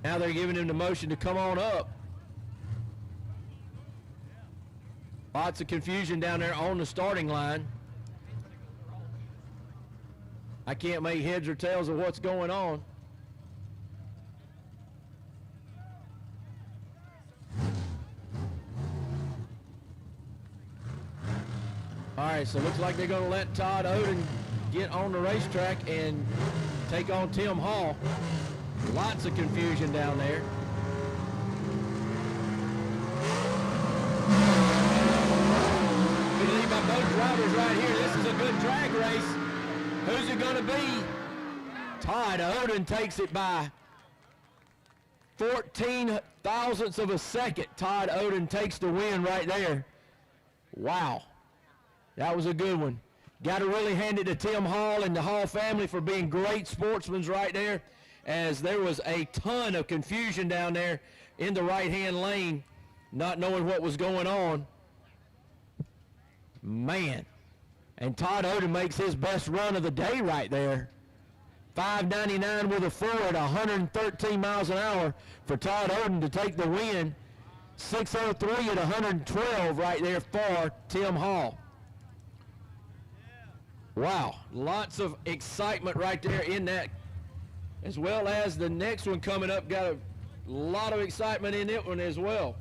Now they're giving him the motion to come on up. Lots of confusion down there on the starting line. I can't make heads or tails of what's going on. All right, so it looks like they're going to let Todd Oden get on the racetrack and take on Tim Hall. Lots of confusion down there. We lead by both drivers right here. This is a good drag race. Who's it going to be? Todd Oden takes it by 14 thousandths of a second. Todd Oden takes the win right there. Wow. That was a good one. Got to really hand it to Tim Hall and the Hall family for being great sportsmen right there, as there was a ton of confusion down there in the right-hand lane, not knowing what was going on. Man. And Todd Oden makes his best run of the day right there. 599 with a 4 at 113 miles an hour for Todd Oden to take the win. 603 at 112 right there for Tim Hall. Wow, lots of excitement right there in that, as well as the next one coming up. Got a lot of excitement in it one as well.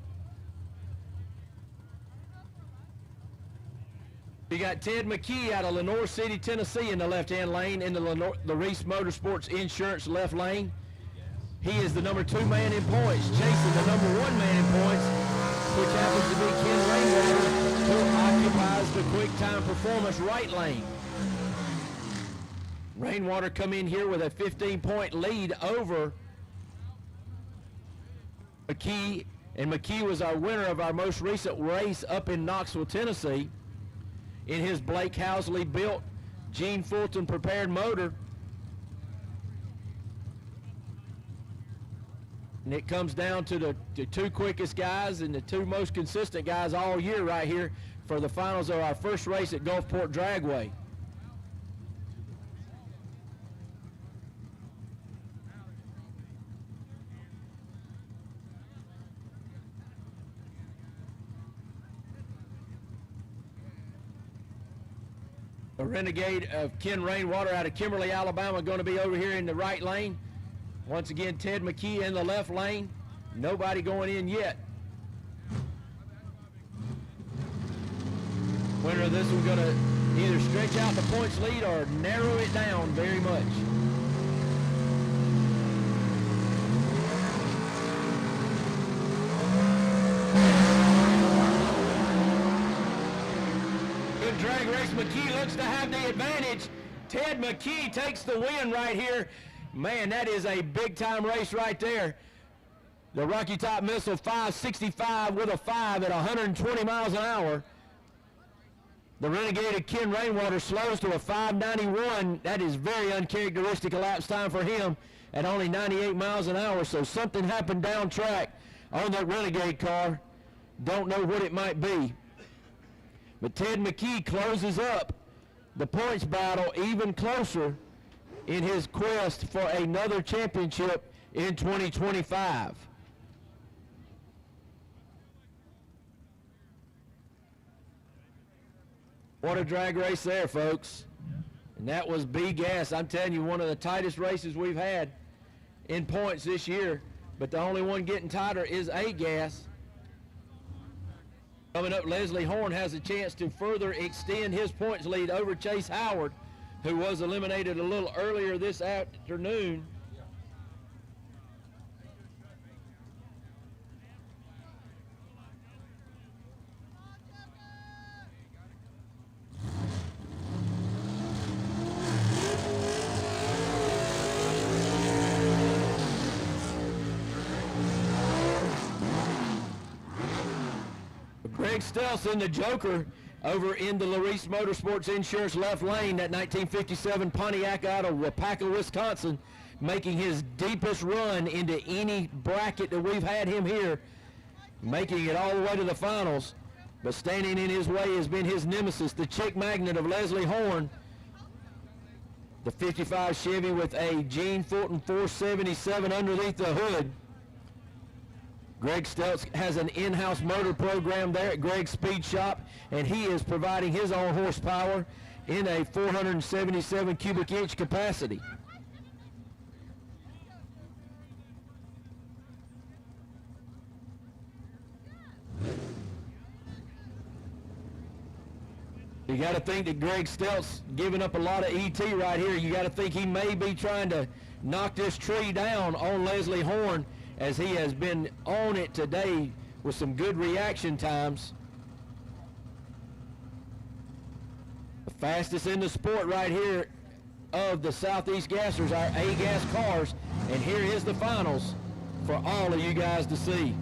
We got Ted McKee out of Lenore City, Tennessee in the left-hand lane, in the Reese Motorsports Insurance left lane. He is the number 2 man in points, chasing the number 1 man in points, which happens to be Ken Rainwater, who occupies the quick time performance right lane. Rainwater come in here with a 15-point lead over McKee, and McKee was our winner of our most recent race up in Knoxville, Tennessee, in his Blake Housley built Gene Fulton prepared motor. And it comes down to the 2 quickest guys and the 2 most consistent guys all year right here for the finals of our first race at Gulfport Dragway. The Renegade of Ken Rainwater out of Kimberly, Alabama, going to be over here in the right lane. Once again, Ted McKee in the left lane. Nobody going in yet. Winner of this is going to either stretch out the points lead or narrow it down very much. Good drag race. McKee looks to have the advantage. Ted McKee takes the win right here. Man, that is a big-time race right there. The Rocky Top Missile 565 with a 5 at 120 miles an hour. The Renegade of Ken Rainwater slows to a 591. That is very uncharacteristic elapsed time for him at only 98 miles an hour. So something happened down track on that Renegade car. Don't know what it might be. But Ted McKee closes up the points battle even closer in his quest for another championship in 2025. What a drag race there, folks. And that was B-Gas. I'm telling you, one of the tightest races we've had in points this year. But the only one getting tighter is A-Gas. Coming up, Leslie Horn has a chance to further extend his points lead over Chase Howard, who was eliminated a little earlier this afternoon. Greg Stelson, the Joker, over in the Larice Motorsports Insurance left lane, that 1957 Pontiac out of Wapaka, Wisconsin, making his deepest run into any bracket that we've had him here, making it all the way to the finals. But standing in his way has been his nemesis, the chick magnet of Leslie Horn, the 55 Chevy with a Gene Fulton 477 underneath the hood. Greg Stelz has an in-house motor program there at Greg's Speed Shop, and he is providing his own horsepower in a 477 cubic inch capacity. You got to think that Greg Stelz giving up a lot of ET right here. You got to think he may be trying to knock this tree down on Leslie Horn, as he has been on it today with some good reaction times. The fastest in the sport right here of the Southeast Gassers, our A-Gas cars, and here is the finals for all of you guys to see.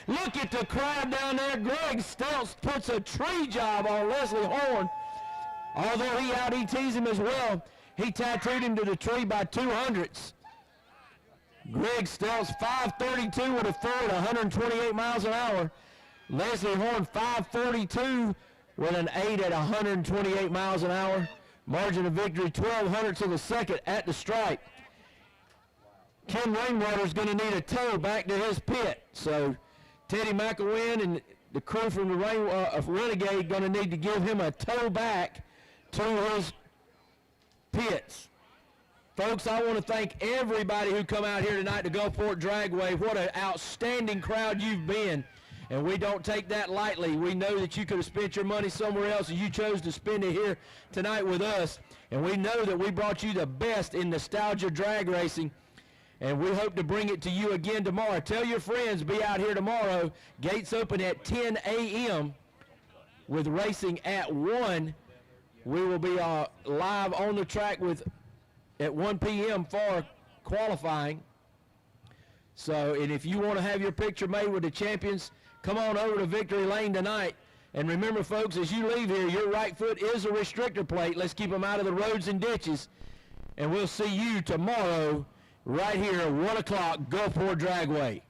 Look at the crowd down there. Greg Stelz puts a tree job on Leslie Horn. Although he out-ETs him as well, he tattooed him to the tree by 200ths. Greg Stelz 532 with a Ford, 128 miles an hour. Leslie Horn 542 with an 8 at 128 miles an hour. Margin of victory 1,200ths of a second at the stripe. Ken Rainwater is going to need a tow back to his pit. So Teddy McElwain and the crew from the Renegade going to need to give him a tow back to his pits. Folks, I want to thank everybody who come out here tonight to Gulfport Dragway. What an outstanding crowd you've been. And we don't take that lightly. We know that you could have spent your money somewhere else, and you chose to spend it here tonight with us. And we know that we brought you the best in nostalgia drag racing. And we hope to bring it to you again tomorrow. Tell your friends, be out here tomorrow. Gates open at 10 a.m. with racing at 1. We will be live on the track at 1 p.m. for qualifying. So, and if you want to have your picture made with the champions, come on over to Victory Lane tonight. And remember, folks, as you leave here, your right foot is a restrictor plate. Let's keep them out of the roads and ditches. and we'll see you tomorrow right here at 1 o'clock, Gulfport Dragway.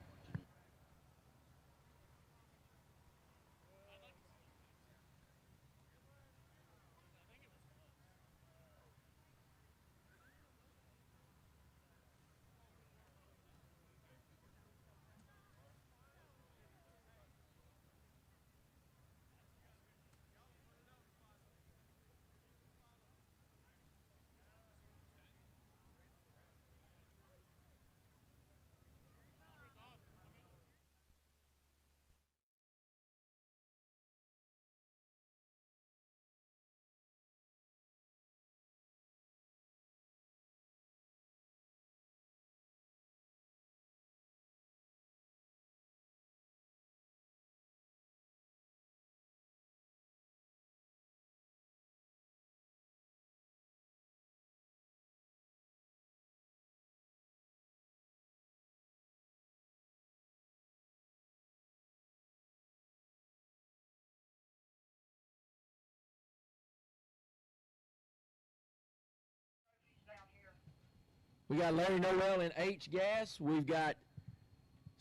We got Larry Noel in H gas. We've got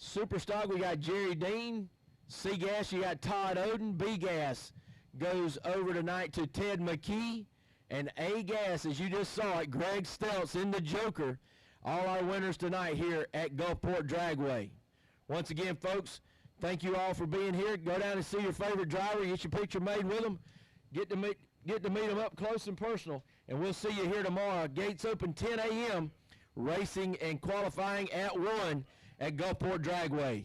Superstock. We got Jerry Dean. C gas, you got Todd Oden. B gas goes over tonight to Ted McKee. And A gas, as you just saw it, Greg Stelz in the Joker. All our winners tonight here at Gulfport Dragway. Once again, folks, thank you all for being here. Go down and see your favorite driver. Get your picture made with them. Get to meet them up close and personal. And we'll see you here tomorrow. Gates open 10 a.m. Racing and qualifying at 1 at Gulfport Dragway.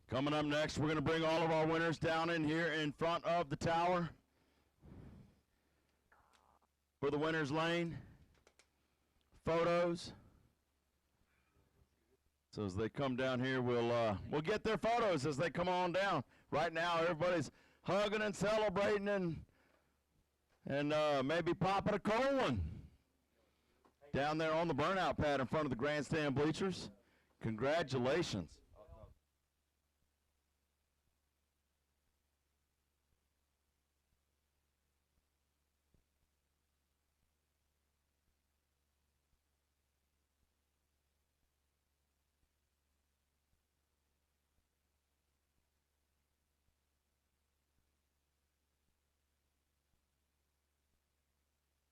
Coming up next, we're going to bring all of our winners down in here in front of the tower for the winner's lane. Photos. So as they come down here, we'll get their photos as they come on down. Right now, everybody's hugging and celebrating and maybe popping a cold one down there on the burnout pad in front of the grandstand bleachers. Congratulations.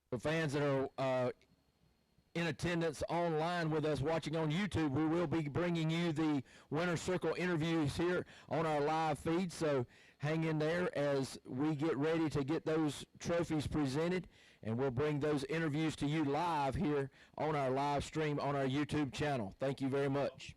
For fans that are in attendance online with us watching on YouTube, we will be bringing you the Winner's Circle interviews here on our live feed, so hang in there as we get ready to get those trophies presented, and we'll bring those interviews to you live here on our live stream on our YouTube channel. Thank you very much.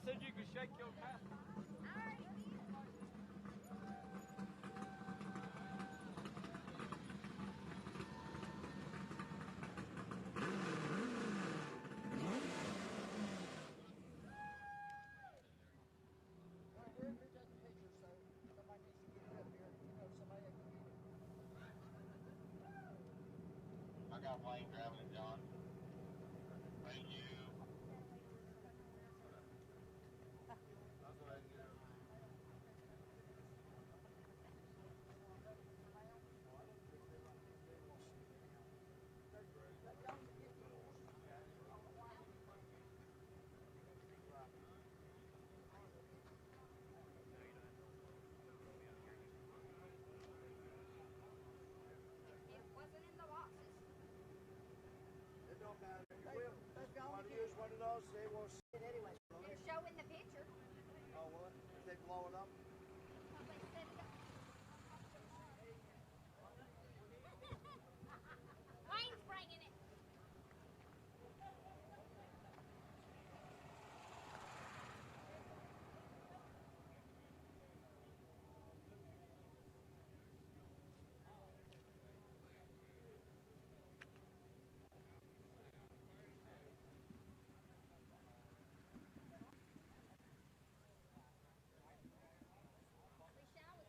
said you could shake your tassel. I got Wayne grabbing it, John. Thank you. It don't matter. Want to use one of those? They will see it anyway. They're showing the picture. Oh, what? If they blow it up? Wayne's bringing it.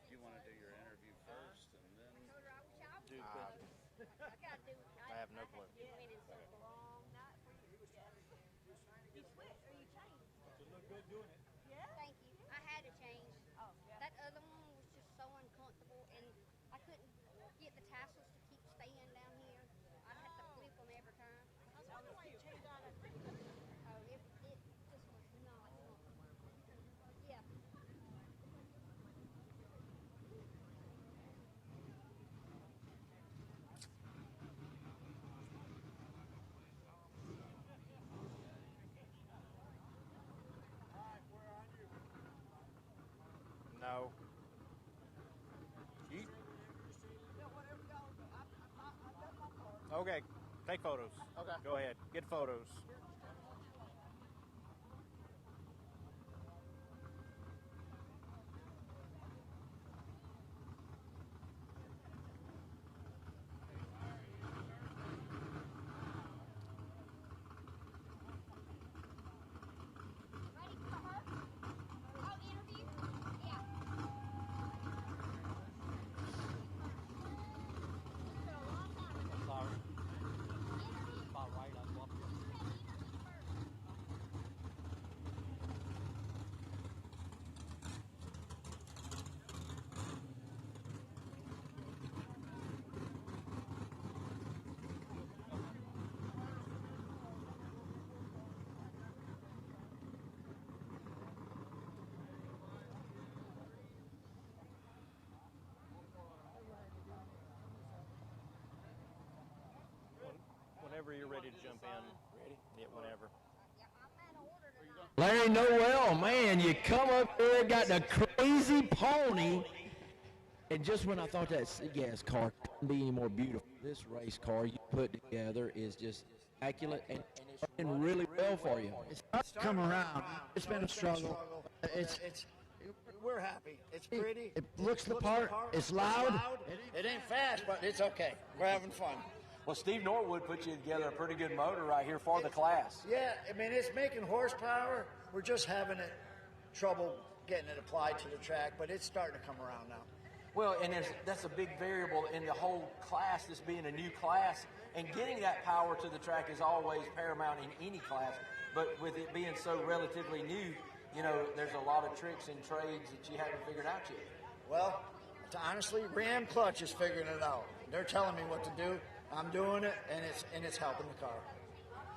You want to do your interview first and then do I have no clue. You went in such a long night for you. You switched or you changed? You look good doing it. Yeah. Thank you. I had to change. Oh, yeah. That other one was just so uncomfortable, and I couldn't get the tassels to keep staying down here. I'd have to flip them every time. I was wondering why you changed out of it. Oh, it just was not. Yeah. No. Okay, take photos. Okay. Go ahead, get photos. Ready for her? Oh, interview? Yeah. Sorry. About right, I swapped it. Whenever you're ready to jump in. Ready? Yeah, whenever. Larry Noel, man, you come up there, got the crazy pony, and just when I thought that gas car couldn't be any more beautiful, this race car you put together is just immaculate and it's working really well for you. It's come around. It's been a struggle. We're happy. It's pretty. It looks the part. It's loud. It ain't fast, but it's okay. We're having fun. Well, Steve Norwood put you together a pretty good motor right here for the class. Yeah, I mean, it's making horsepower. We're just having trouble getting it applied to the track, but it's starting to come around now. Well, and that's a big variable in the whole class, this being a new class, and getting that power to the track is always paramount in any class, but with it being so relatively new, you know, there's a lot of tricks and trades that you haven't figured out yet. Well, honestly, Ram Clutch is figuring it out. They're telling me what to do. I'm doing it, and it's helping the car.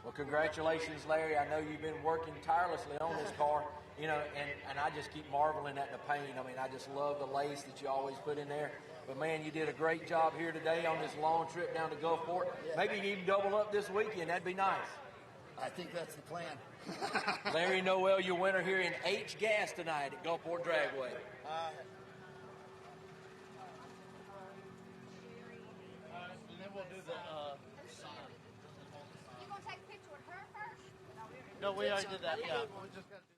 Well, congratulations, Larry. I know you've been working tirelessly on this car, you know, and I just keep marveling at the paint. I mean, I just love the lace that you always put in there. But, man, you did a great job here today on this long trip down to Gulfport. Yeah. Maybe you can even double up this weekend. That'd be nice. I think that's the plan. Larry Noel, your winner here in H gas tonight at Gulfport Dragway. And then we'll do the You gonna take a picture with her first? No, we already did that. Yeah. We just got to do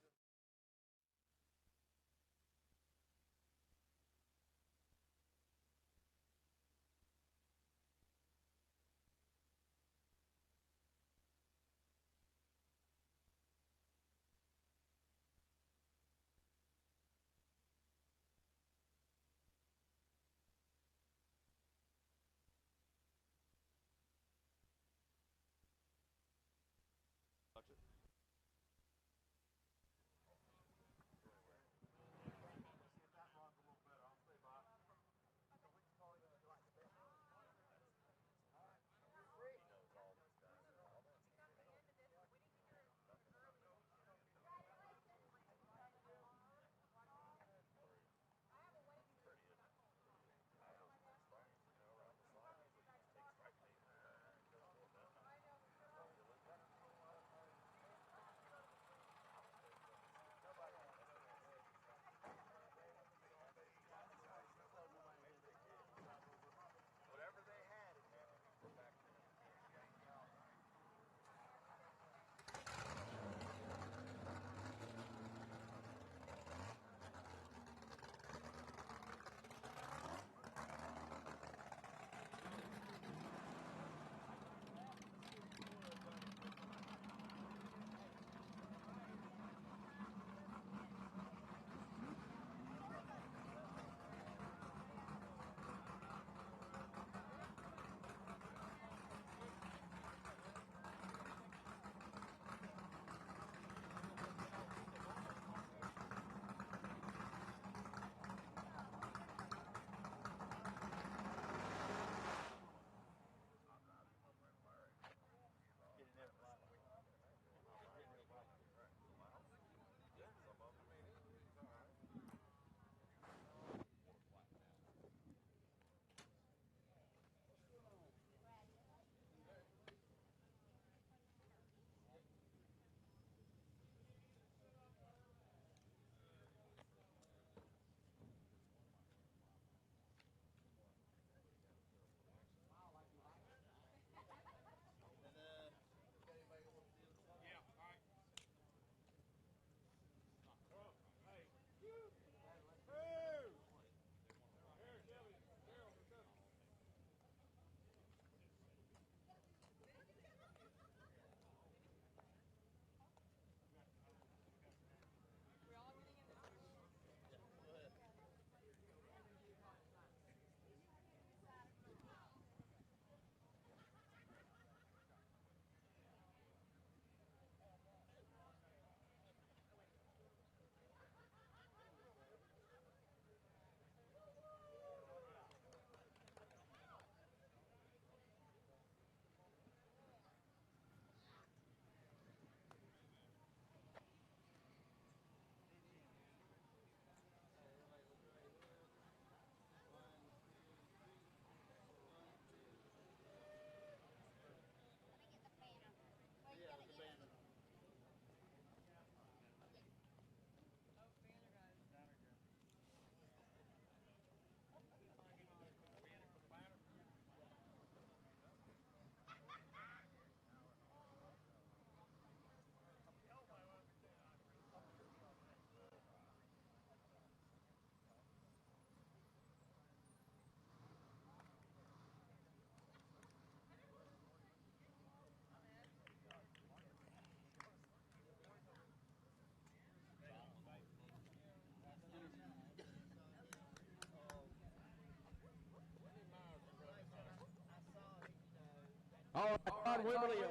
Todd Wimberly,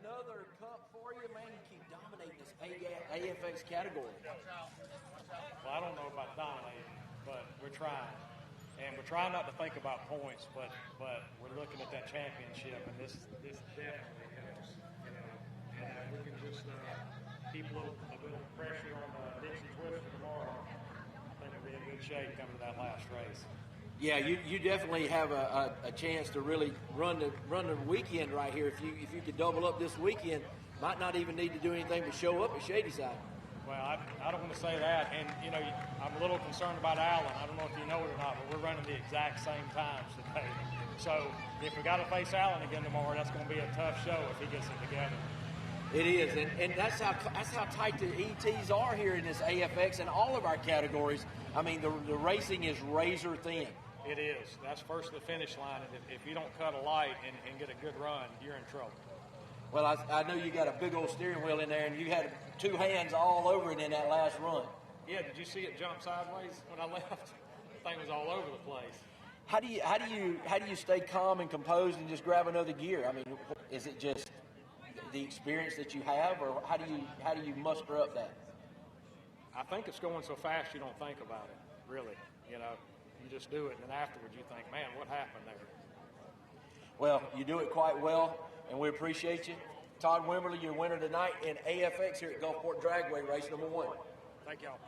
another cup for you, man. You keep dominating this AFX category. Well, I don't know about dominating, but we're trying. And we're trying not to think about points, but we're looking at that championship, and this definitely helps. And we can just keep a little pressure on Dixie Twister tomorrow. I think we'll be in good shape coming to that last race. Yeah, you definitely have a chance to really run the weekend right here. If you could double up this weekend, might not even need to do anything but show up at Shadyside. Well, I don't want to say that, and I'm a little concerned about Allen. I don't know if you know it or not, but we're running the exact same times today. So if we got to face Allen again tomorrow, that's going to be a tough show if he gets it together. It is, and that's how tight the ETs are here in this AFX and all of our categories. I mean, the racing is razor thin. It is. That's first to the finish line, and if you don't cut a light and get a good run, you're in trouble. Well, I know you got a big old steering wheel in there, and you had two hands all over it in that last run. Yeah, did you see it jump sideways when I left? The thing was all over the place. How do you stay calm and composed and just grab another gear? I mean, is it just the experience that you have, or how do you muster up that? I think it's going so fast you don't think about it, really. You just do it, and then afterwards you think, man, what happened there? Well, you do it quite well, and we appreciate you. Todd Wimberly, your winner tonight in AFX here at Gulfport Dragway, race number 1. Thank y'all.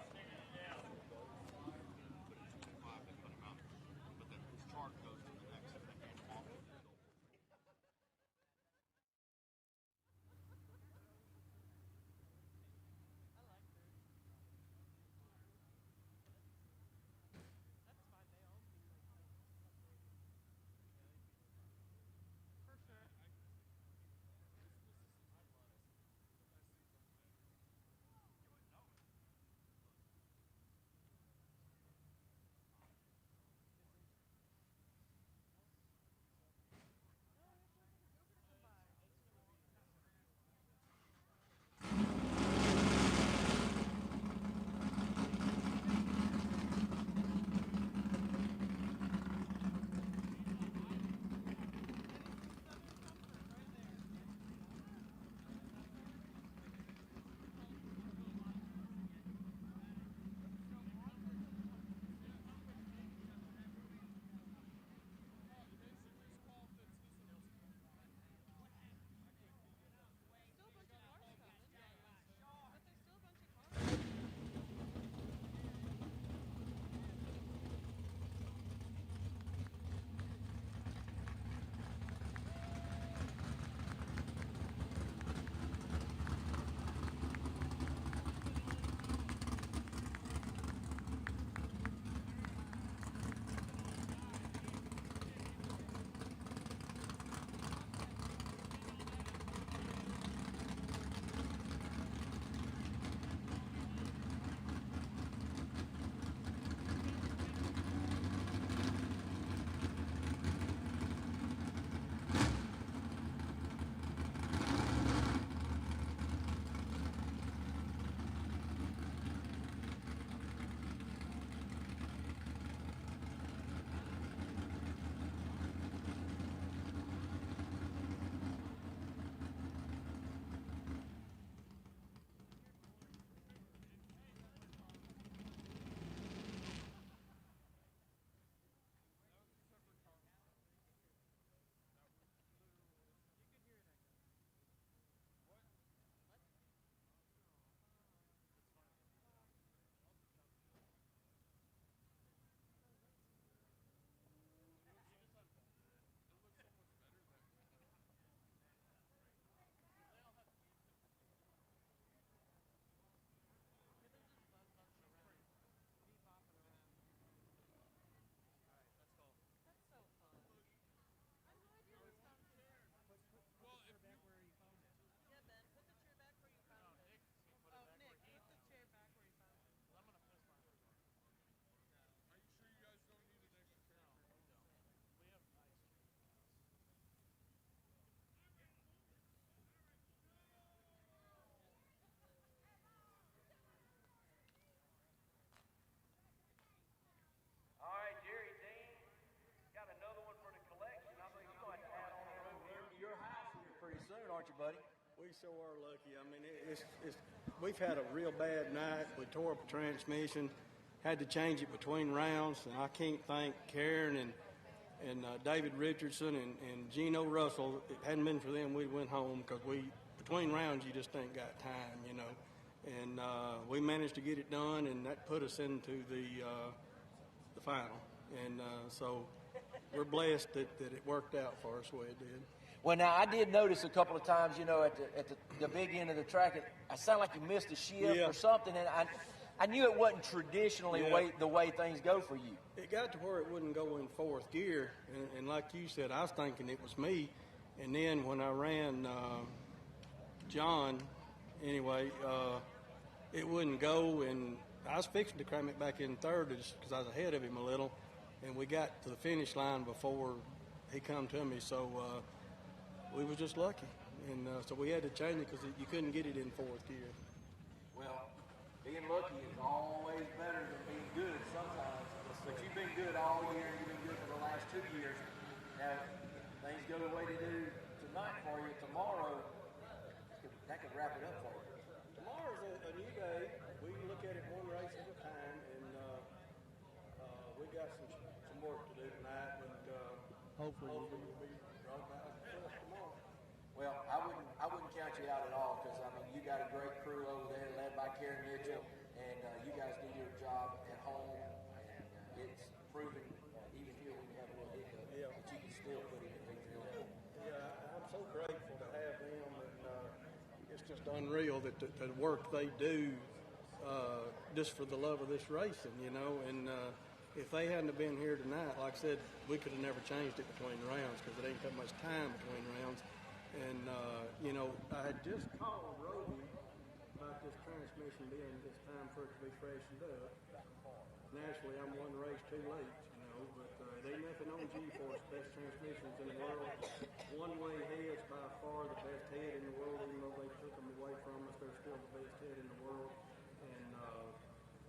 aren't you, buddy? We so are lucky. I mean, we've had a real bad night. We tore up a transmission, had to change it between rounds, and I can't thank Karen and David Richardson and Gino Russell. If it hadn't been for them, we'd went home because between rounds you just ain't got time, you know. And we managed to get it done, and that put us into the final. And so we're blessed that it worked out for us the way it did. Well, now, I did notice a couple of times, you know, at the big end of the track, it sounded like you missed a shift or something, and I knew it wasn't traditionally the way things go for you. It got to where it wouldn't go in fourth gear, and like you said, I was thinking it was me. And then when I ran John, anyway, it wouldn't go, and I was fixing to cram it back in third because I was ahead of him a little, and we got to the finish line before he come to me, so we was just lucky. And so we had to change it because you couldn't get it in fourth gear. Well, being lucky is always better than being good sometimes. But you've been good all year, and you've been good for the last 2 years. Now, things go the way they do tonight for you. Tomorrow, that could wrap it up for you. Tomorrow's a new day. We look at it one race at a time, and we got some work to do tonight, and hopefully we'll be right back tomorrow. Well, I wouldn't count you out at all because, I mean, you got a great crew over there led by Karen Mitchell, and you guys do your job at home, and it's proven, even here when you have a little hiccup, that you can still put it in victory lane. Yeah, I'm so grateful to have them, and it's just unreal that the work they do just for the love of this racing, you know, and if they hadn't have been here tonight, like I said, we could have never changed it between rounds because it ain't that much time between rounds. And, you know, I had just called Roby about this transmission being it's time for it to be freshened up. Naturally, I'm one race too late, you know, but it ain't nothing on G-Force, best transmissions in the world. One-way heads by far the best head in the world, even though they took them away from us, they're still the best head in the world. And,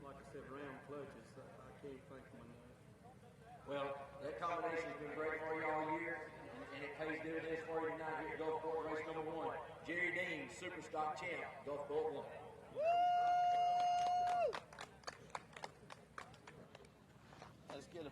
like I said, round clutches, I can't thank them enough. Well, that combination's been great for you all year. And it pays dividends for you tonight here at Gulfport race number 1. Jerry Dean, Super Stock champ, Gulfport 1. Let's get him.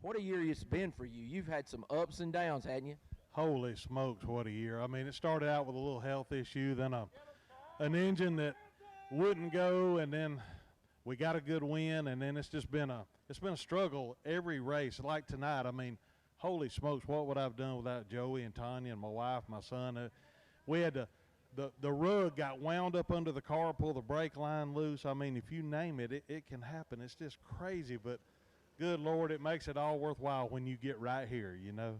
What a year it's been for you. You've had some ups and downs, hadn't you? Holy smokes, what a year. I mean, it started out with a little health issue, then an engine that wouldn't go, and then we got a good win, and then it's been a struggle every race. Like tonight, I mean, holy smokes, what would I have done without Joey and Tanya and my wife, my son? We had the rug got wound up under the car, pull the brake line loose. I mean, if you name it, it can happen. It's just crazy, but good Lord, it makes it all worthwhile when you get right here, you know.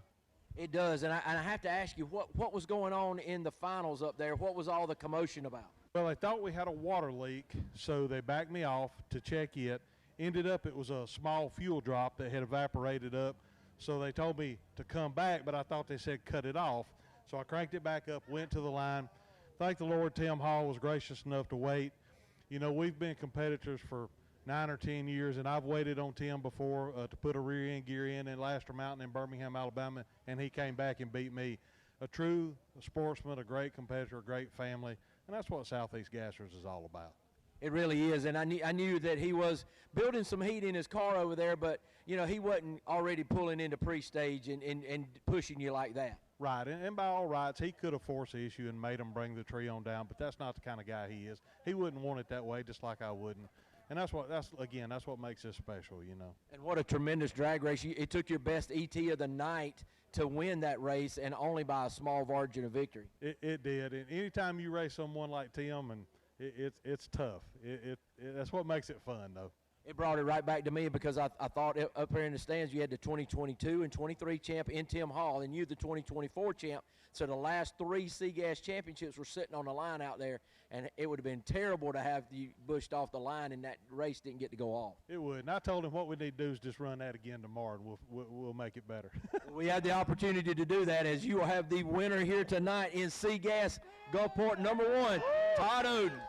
It does, and I have to ask you, what was going on in the finals up there? What was all the commotion about? Well, they thought we had a water leak, so they backed me off to check it. Ended up it was a small fuel drop that had evaporated up, so they told me to come back, but I thought they said cut it off. So I cranked it back up, went to the line. Thank the Lord, Tim Hall was gracious enough to wait. You know, we've been competitors for 9 or 10 years, and I've waited on Tim before to put a rear end gear in Laster Mountain in Birmingham, Alabama, and he came back and beat me. A true sportsman, a great competitor, a great family, and that's what Southeast Gassers is all about. It really is, and I knew that he was building some heat in his car over there, but, you know, he wasn't already pulling into pre-stage and pushing you like that. Right, and by all rights, he could have forced the issue and made him bring the tree on down, but that's not the kind of guy he is. He wouldn't want it that way, just like I wouldn't. And that's what makes this special, you know. And what a tremendous drag race. It took your best ET of the night to win that race, and only by a small margin of victory. It did. And anytime you race someone like Tim, and it's tough. That's what makes it fun, though. It brought it right back to me because I thought up here in the stands you had the 2022 and 23 champ in Tim Hall, and you the 2024 champ. So the last 3 SEGA championships were sitting on the line out there, and it would have been terrible to have you pushed off the line and that race didn't get to go off. It would. And I told him what we need to do is just run that again tomorrow, and we'll make it better. We had the opportunity to do that, as you will have the winner here tonight in SEGA Gulfport #1, Todd Oden.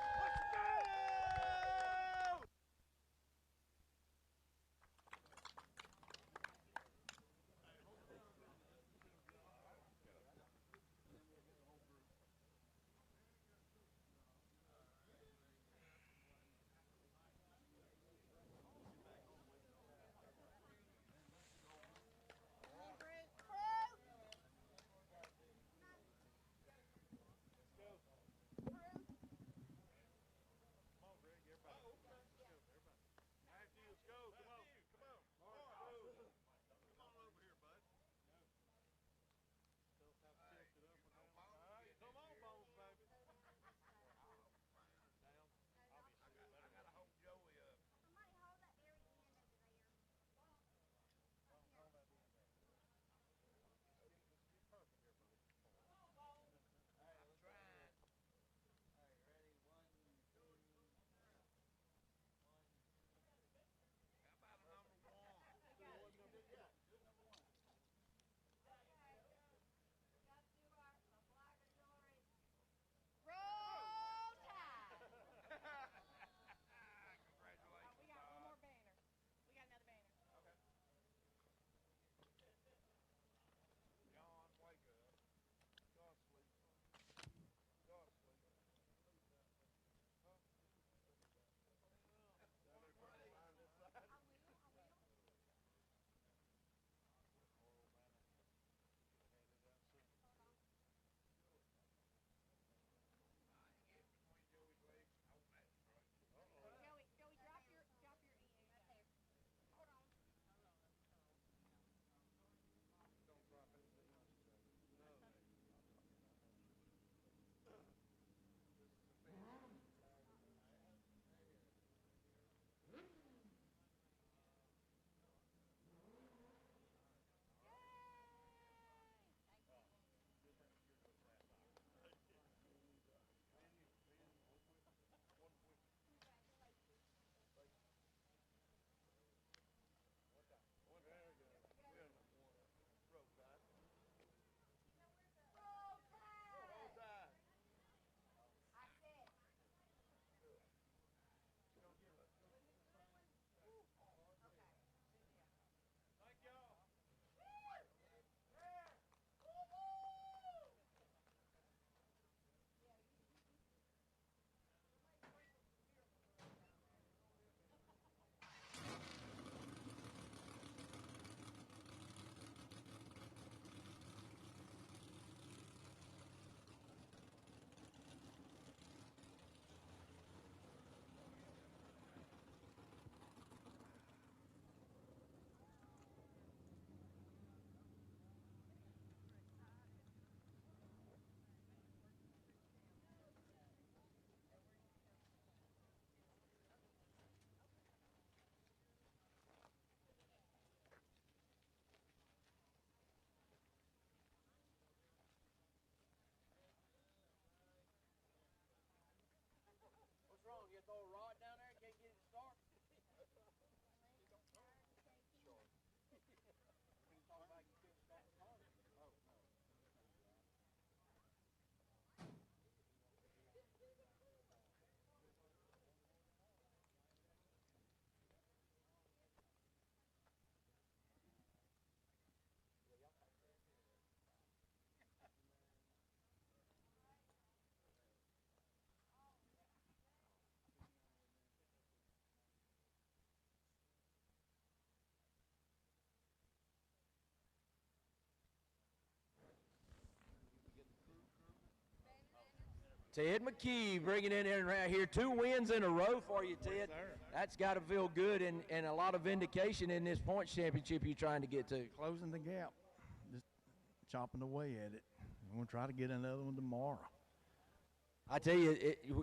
Ted McKee bringing it in right here. 2 wins in a row for you, Ted. That's got to feel good and a lot of vindication in this points championship you're trying to get to. Closing the gap, just chopping away at it. We're going to try to get another one tomorrow. I tell you,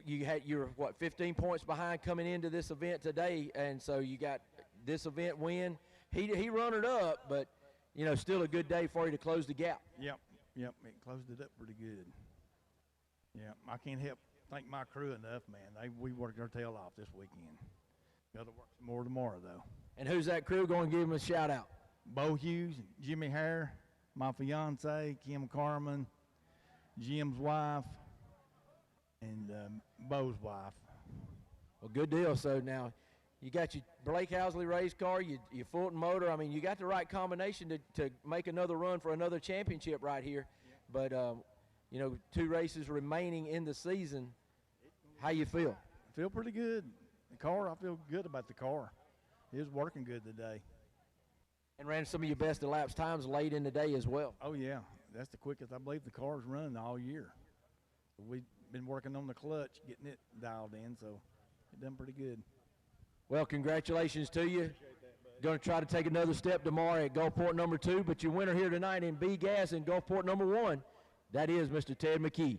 you're what, 15 points behind coming into this event today, and so you got this event win. He run it up, but you know, still a good day for you to close the gap. Yep, it closed it up pretty good. Yeah, I can't help thank my crew enough, man. We worked our tail off this weekend. Got to work some more tomorrow, though. And who's that crew? Going to give him a shout out. Bo Hughes, Jimmy Hare, my fiance, Kim Carmen, Jim's wife, and Bo's wife. Well, good deal. So now you got your Blake Housley race car, your Fulton motor. I mean, you got the right combination to make another run for another championship right here. But, you know, 2 races remaining in the season. How you feel? I feel pretty good. The car, I feel good about the car. It was working good today. And ran some of your best elapsed times late in the day as well. Oh, yeah. That's the quickest I believe the car's running all year. We've been working on the clutch, getting it dialed in, so it done pretty good. Well, congratulations to you. Going to try to take another step tomorrow at Gulfport number 2, but your winner here tonight in B Gas in Gulfport number 1, that is Mr. Ted McKee.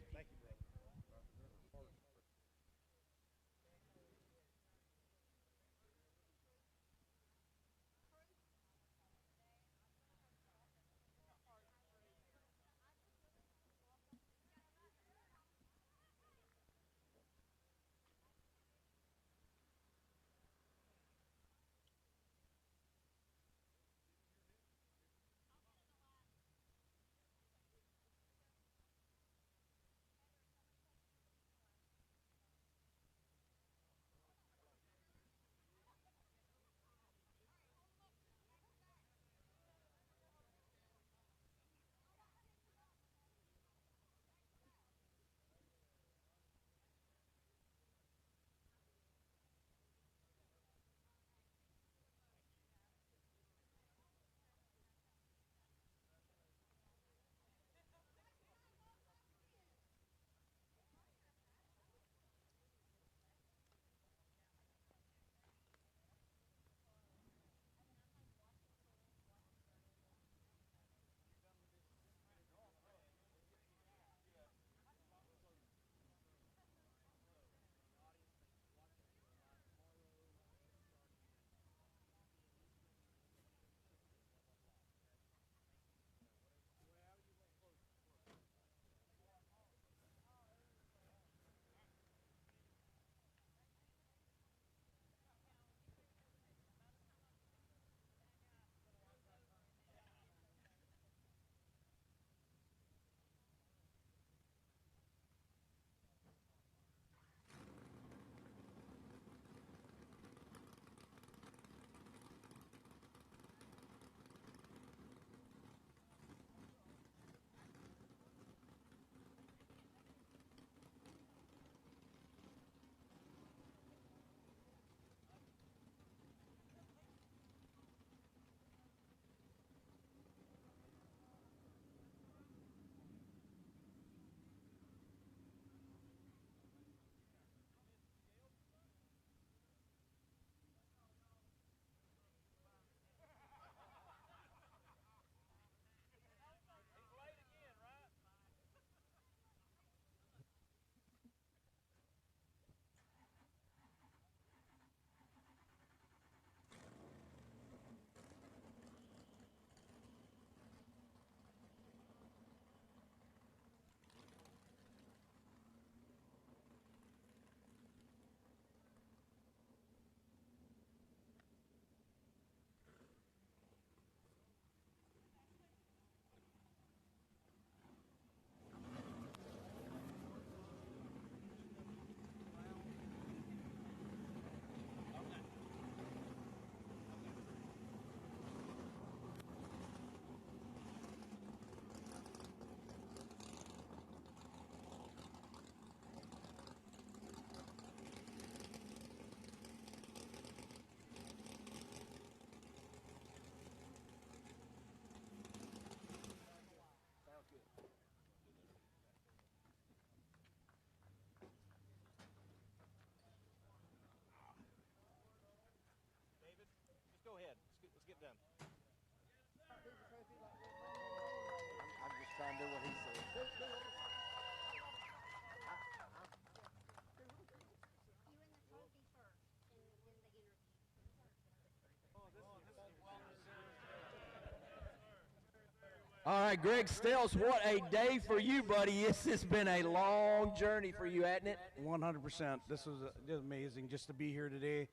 All right, Greg Stelz, what a day for you, buddy. This has been a long journey for you, hasn't it? 100%. This was just amazing just to be here today.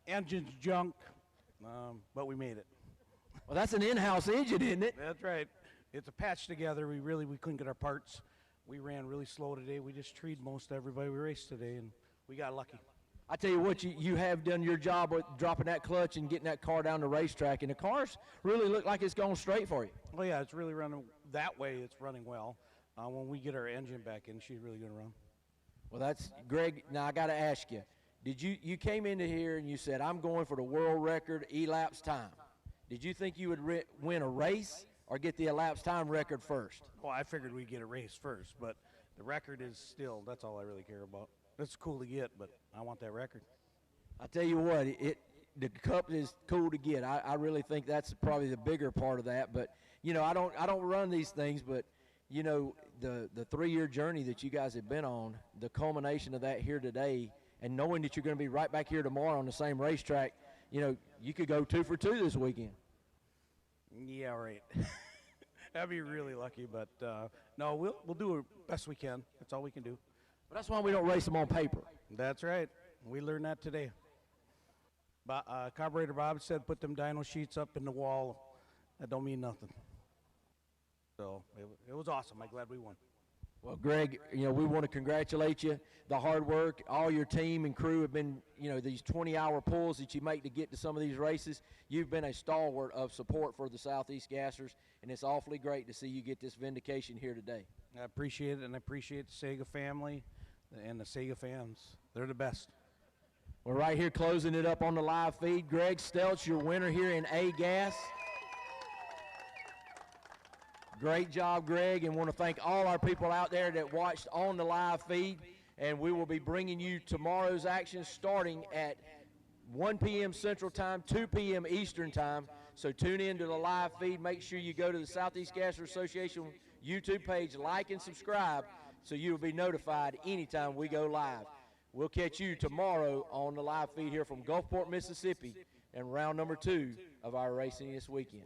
Engine's junk, but we made it. Well, that's an in-house engine, isn't it? That's right. It's a patch together. We couldn't get our parts. We ran really slow today. We just treed most everybody we raced today, and we got lucky. I tell you what, you have done your job with dropping that clutch and getting that car down the racetrack, and the cars really look like it's going straight for you. Oh, yeah, it's really running that way. It's running well. When we get our engine back in, she's really going to run. Well, that's Greg. Now I got to ask you: did you came into here and you said, "I'm going for the world record elapsed time"? Did you think you would win a race or get the elapsed time record first? Well, I figured we'd get a race first, but the record is still, that's all I really care about. It's cool to get, but I want that record. I tell you what, the cup is cool to get. I really think that's probably the bigger part of that. But you know, I don't run these things, but you know, the 3-year journey that you guys have been on, the culmination of that here today, and knowing that you're going to be right back here tomorrow on the same racetrack, you know, you could go 2 for 2 this weekend. Yeah, right. That'd be really lucky, but no, we'll do the best we can. That's all we can do. But that's why we don't race them on paper. That's right. We learned that today. Carburetor Bob said put them dyno sheets up in the wall. That don't mean nothing. So it was awesome. I'm glad we won. Well, Greg, you know, we want to congratulate you. The hard work, all your team and crew have been, you know, these 20-hour pulls that you make to get to some of these races. You've been a stalwart of support for the Southeast Gassers, and it's awfully great to see you get this vindication here today. I appreciate it, and I appreciate the SEGA family and the SEGA fans. They're the best. We're right here closing it up on the live feed. Greg Stelz, your winner here in A-Gas. Great job, Greg, and want to thank all our people out there that watched on the live feed. And we will be bringing you tomorrow's action starting at 1 p.m. Central Time, 2 p.m. Eastern Time. So tune in to the live feed. Make sure you go to the Southeast Gasser Association YouTube page, like and subscribe, so you will be notified anytime we go live. We'll catch you tomorrow on the live feed here from Gulfport, Mississippi, and round number 2 of our racing this weekend.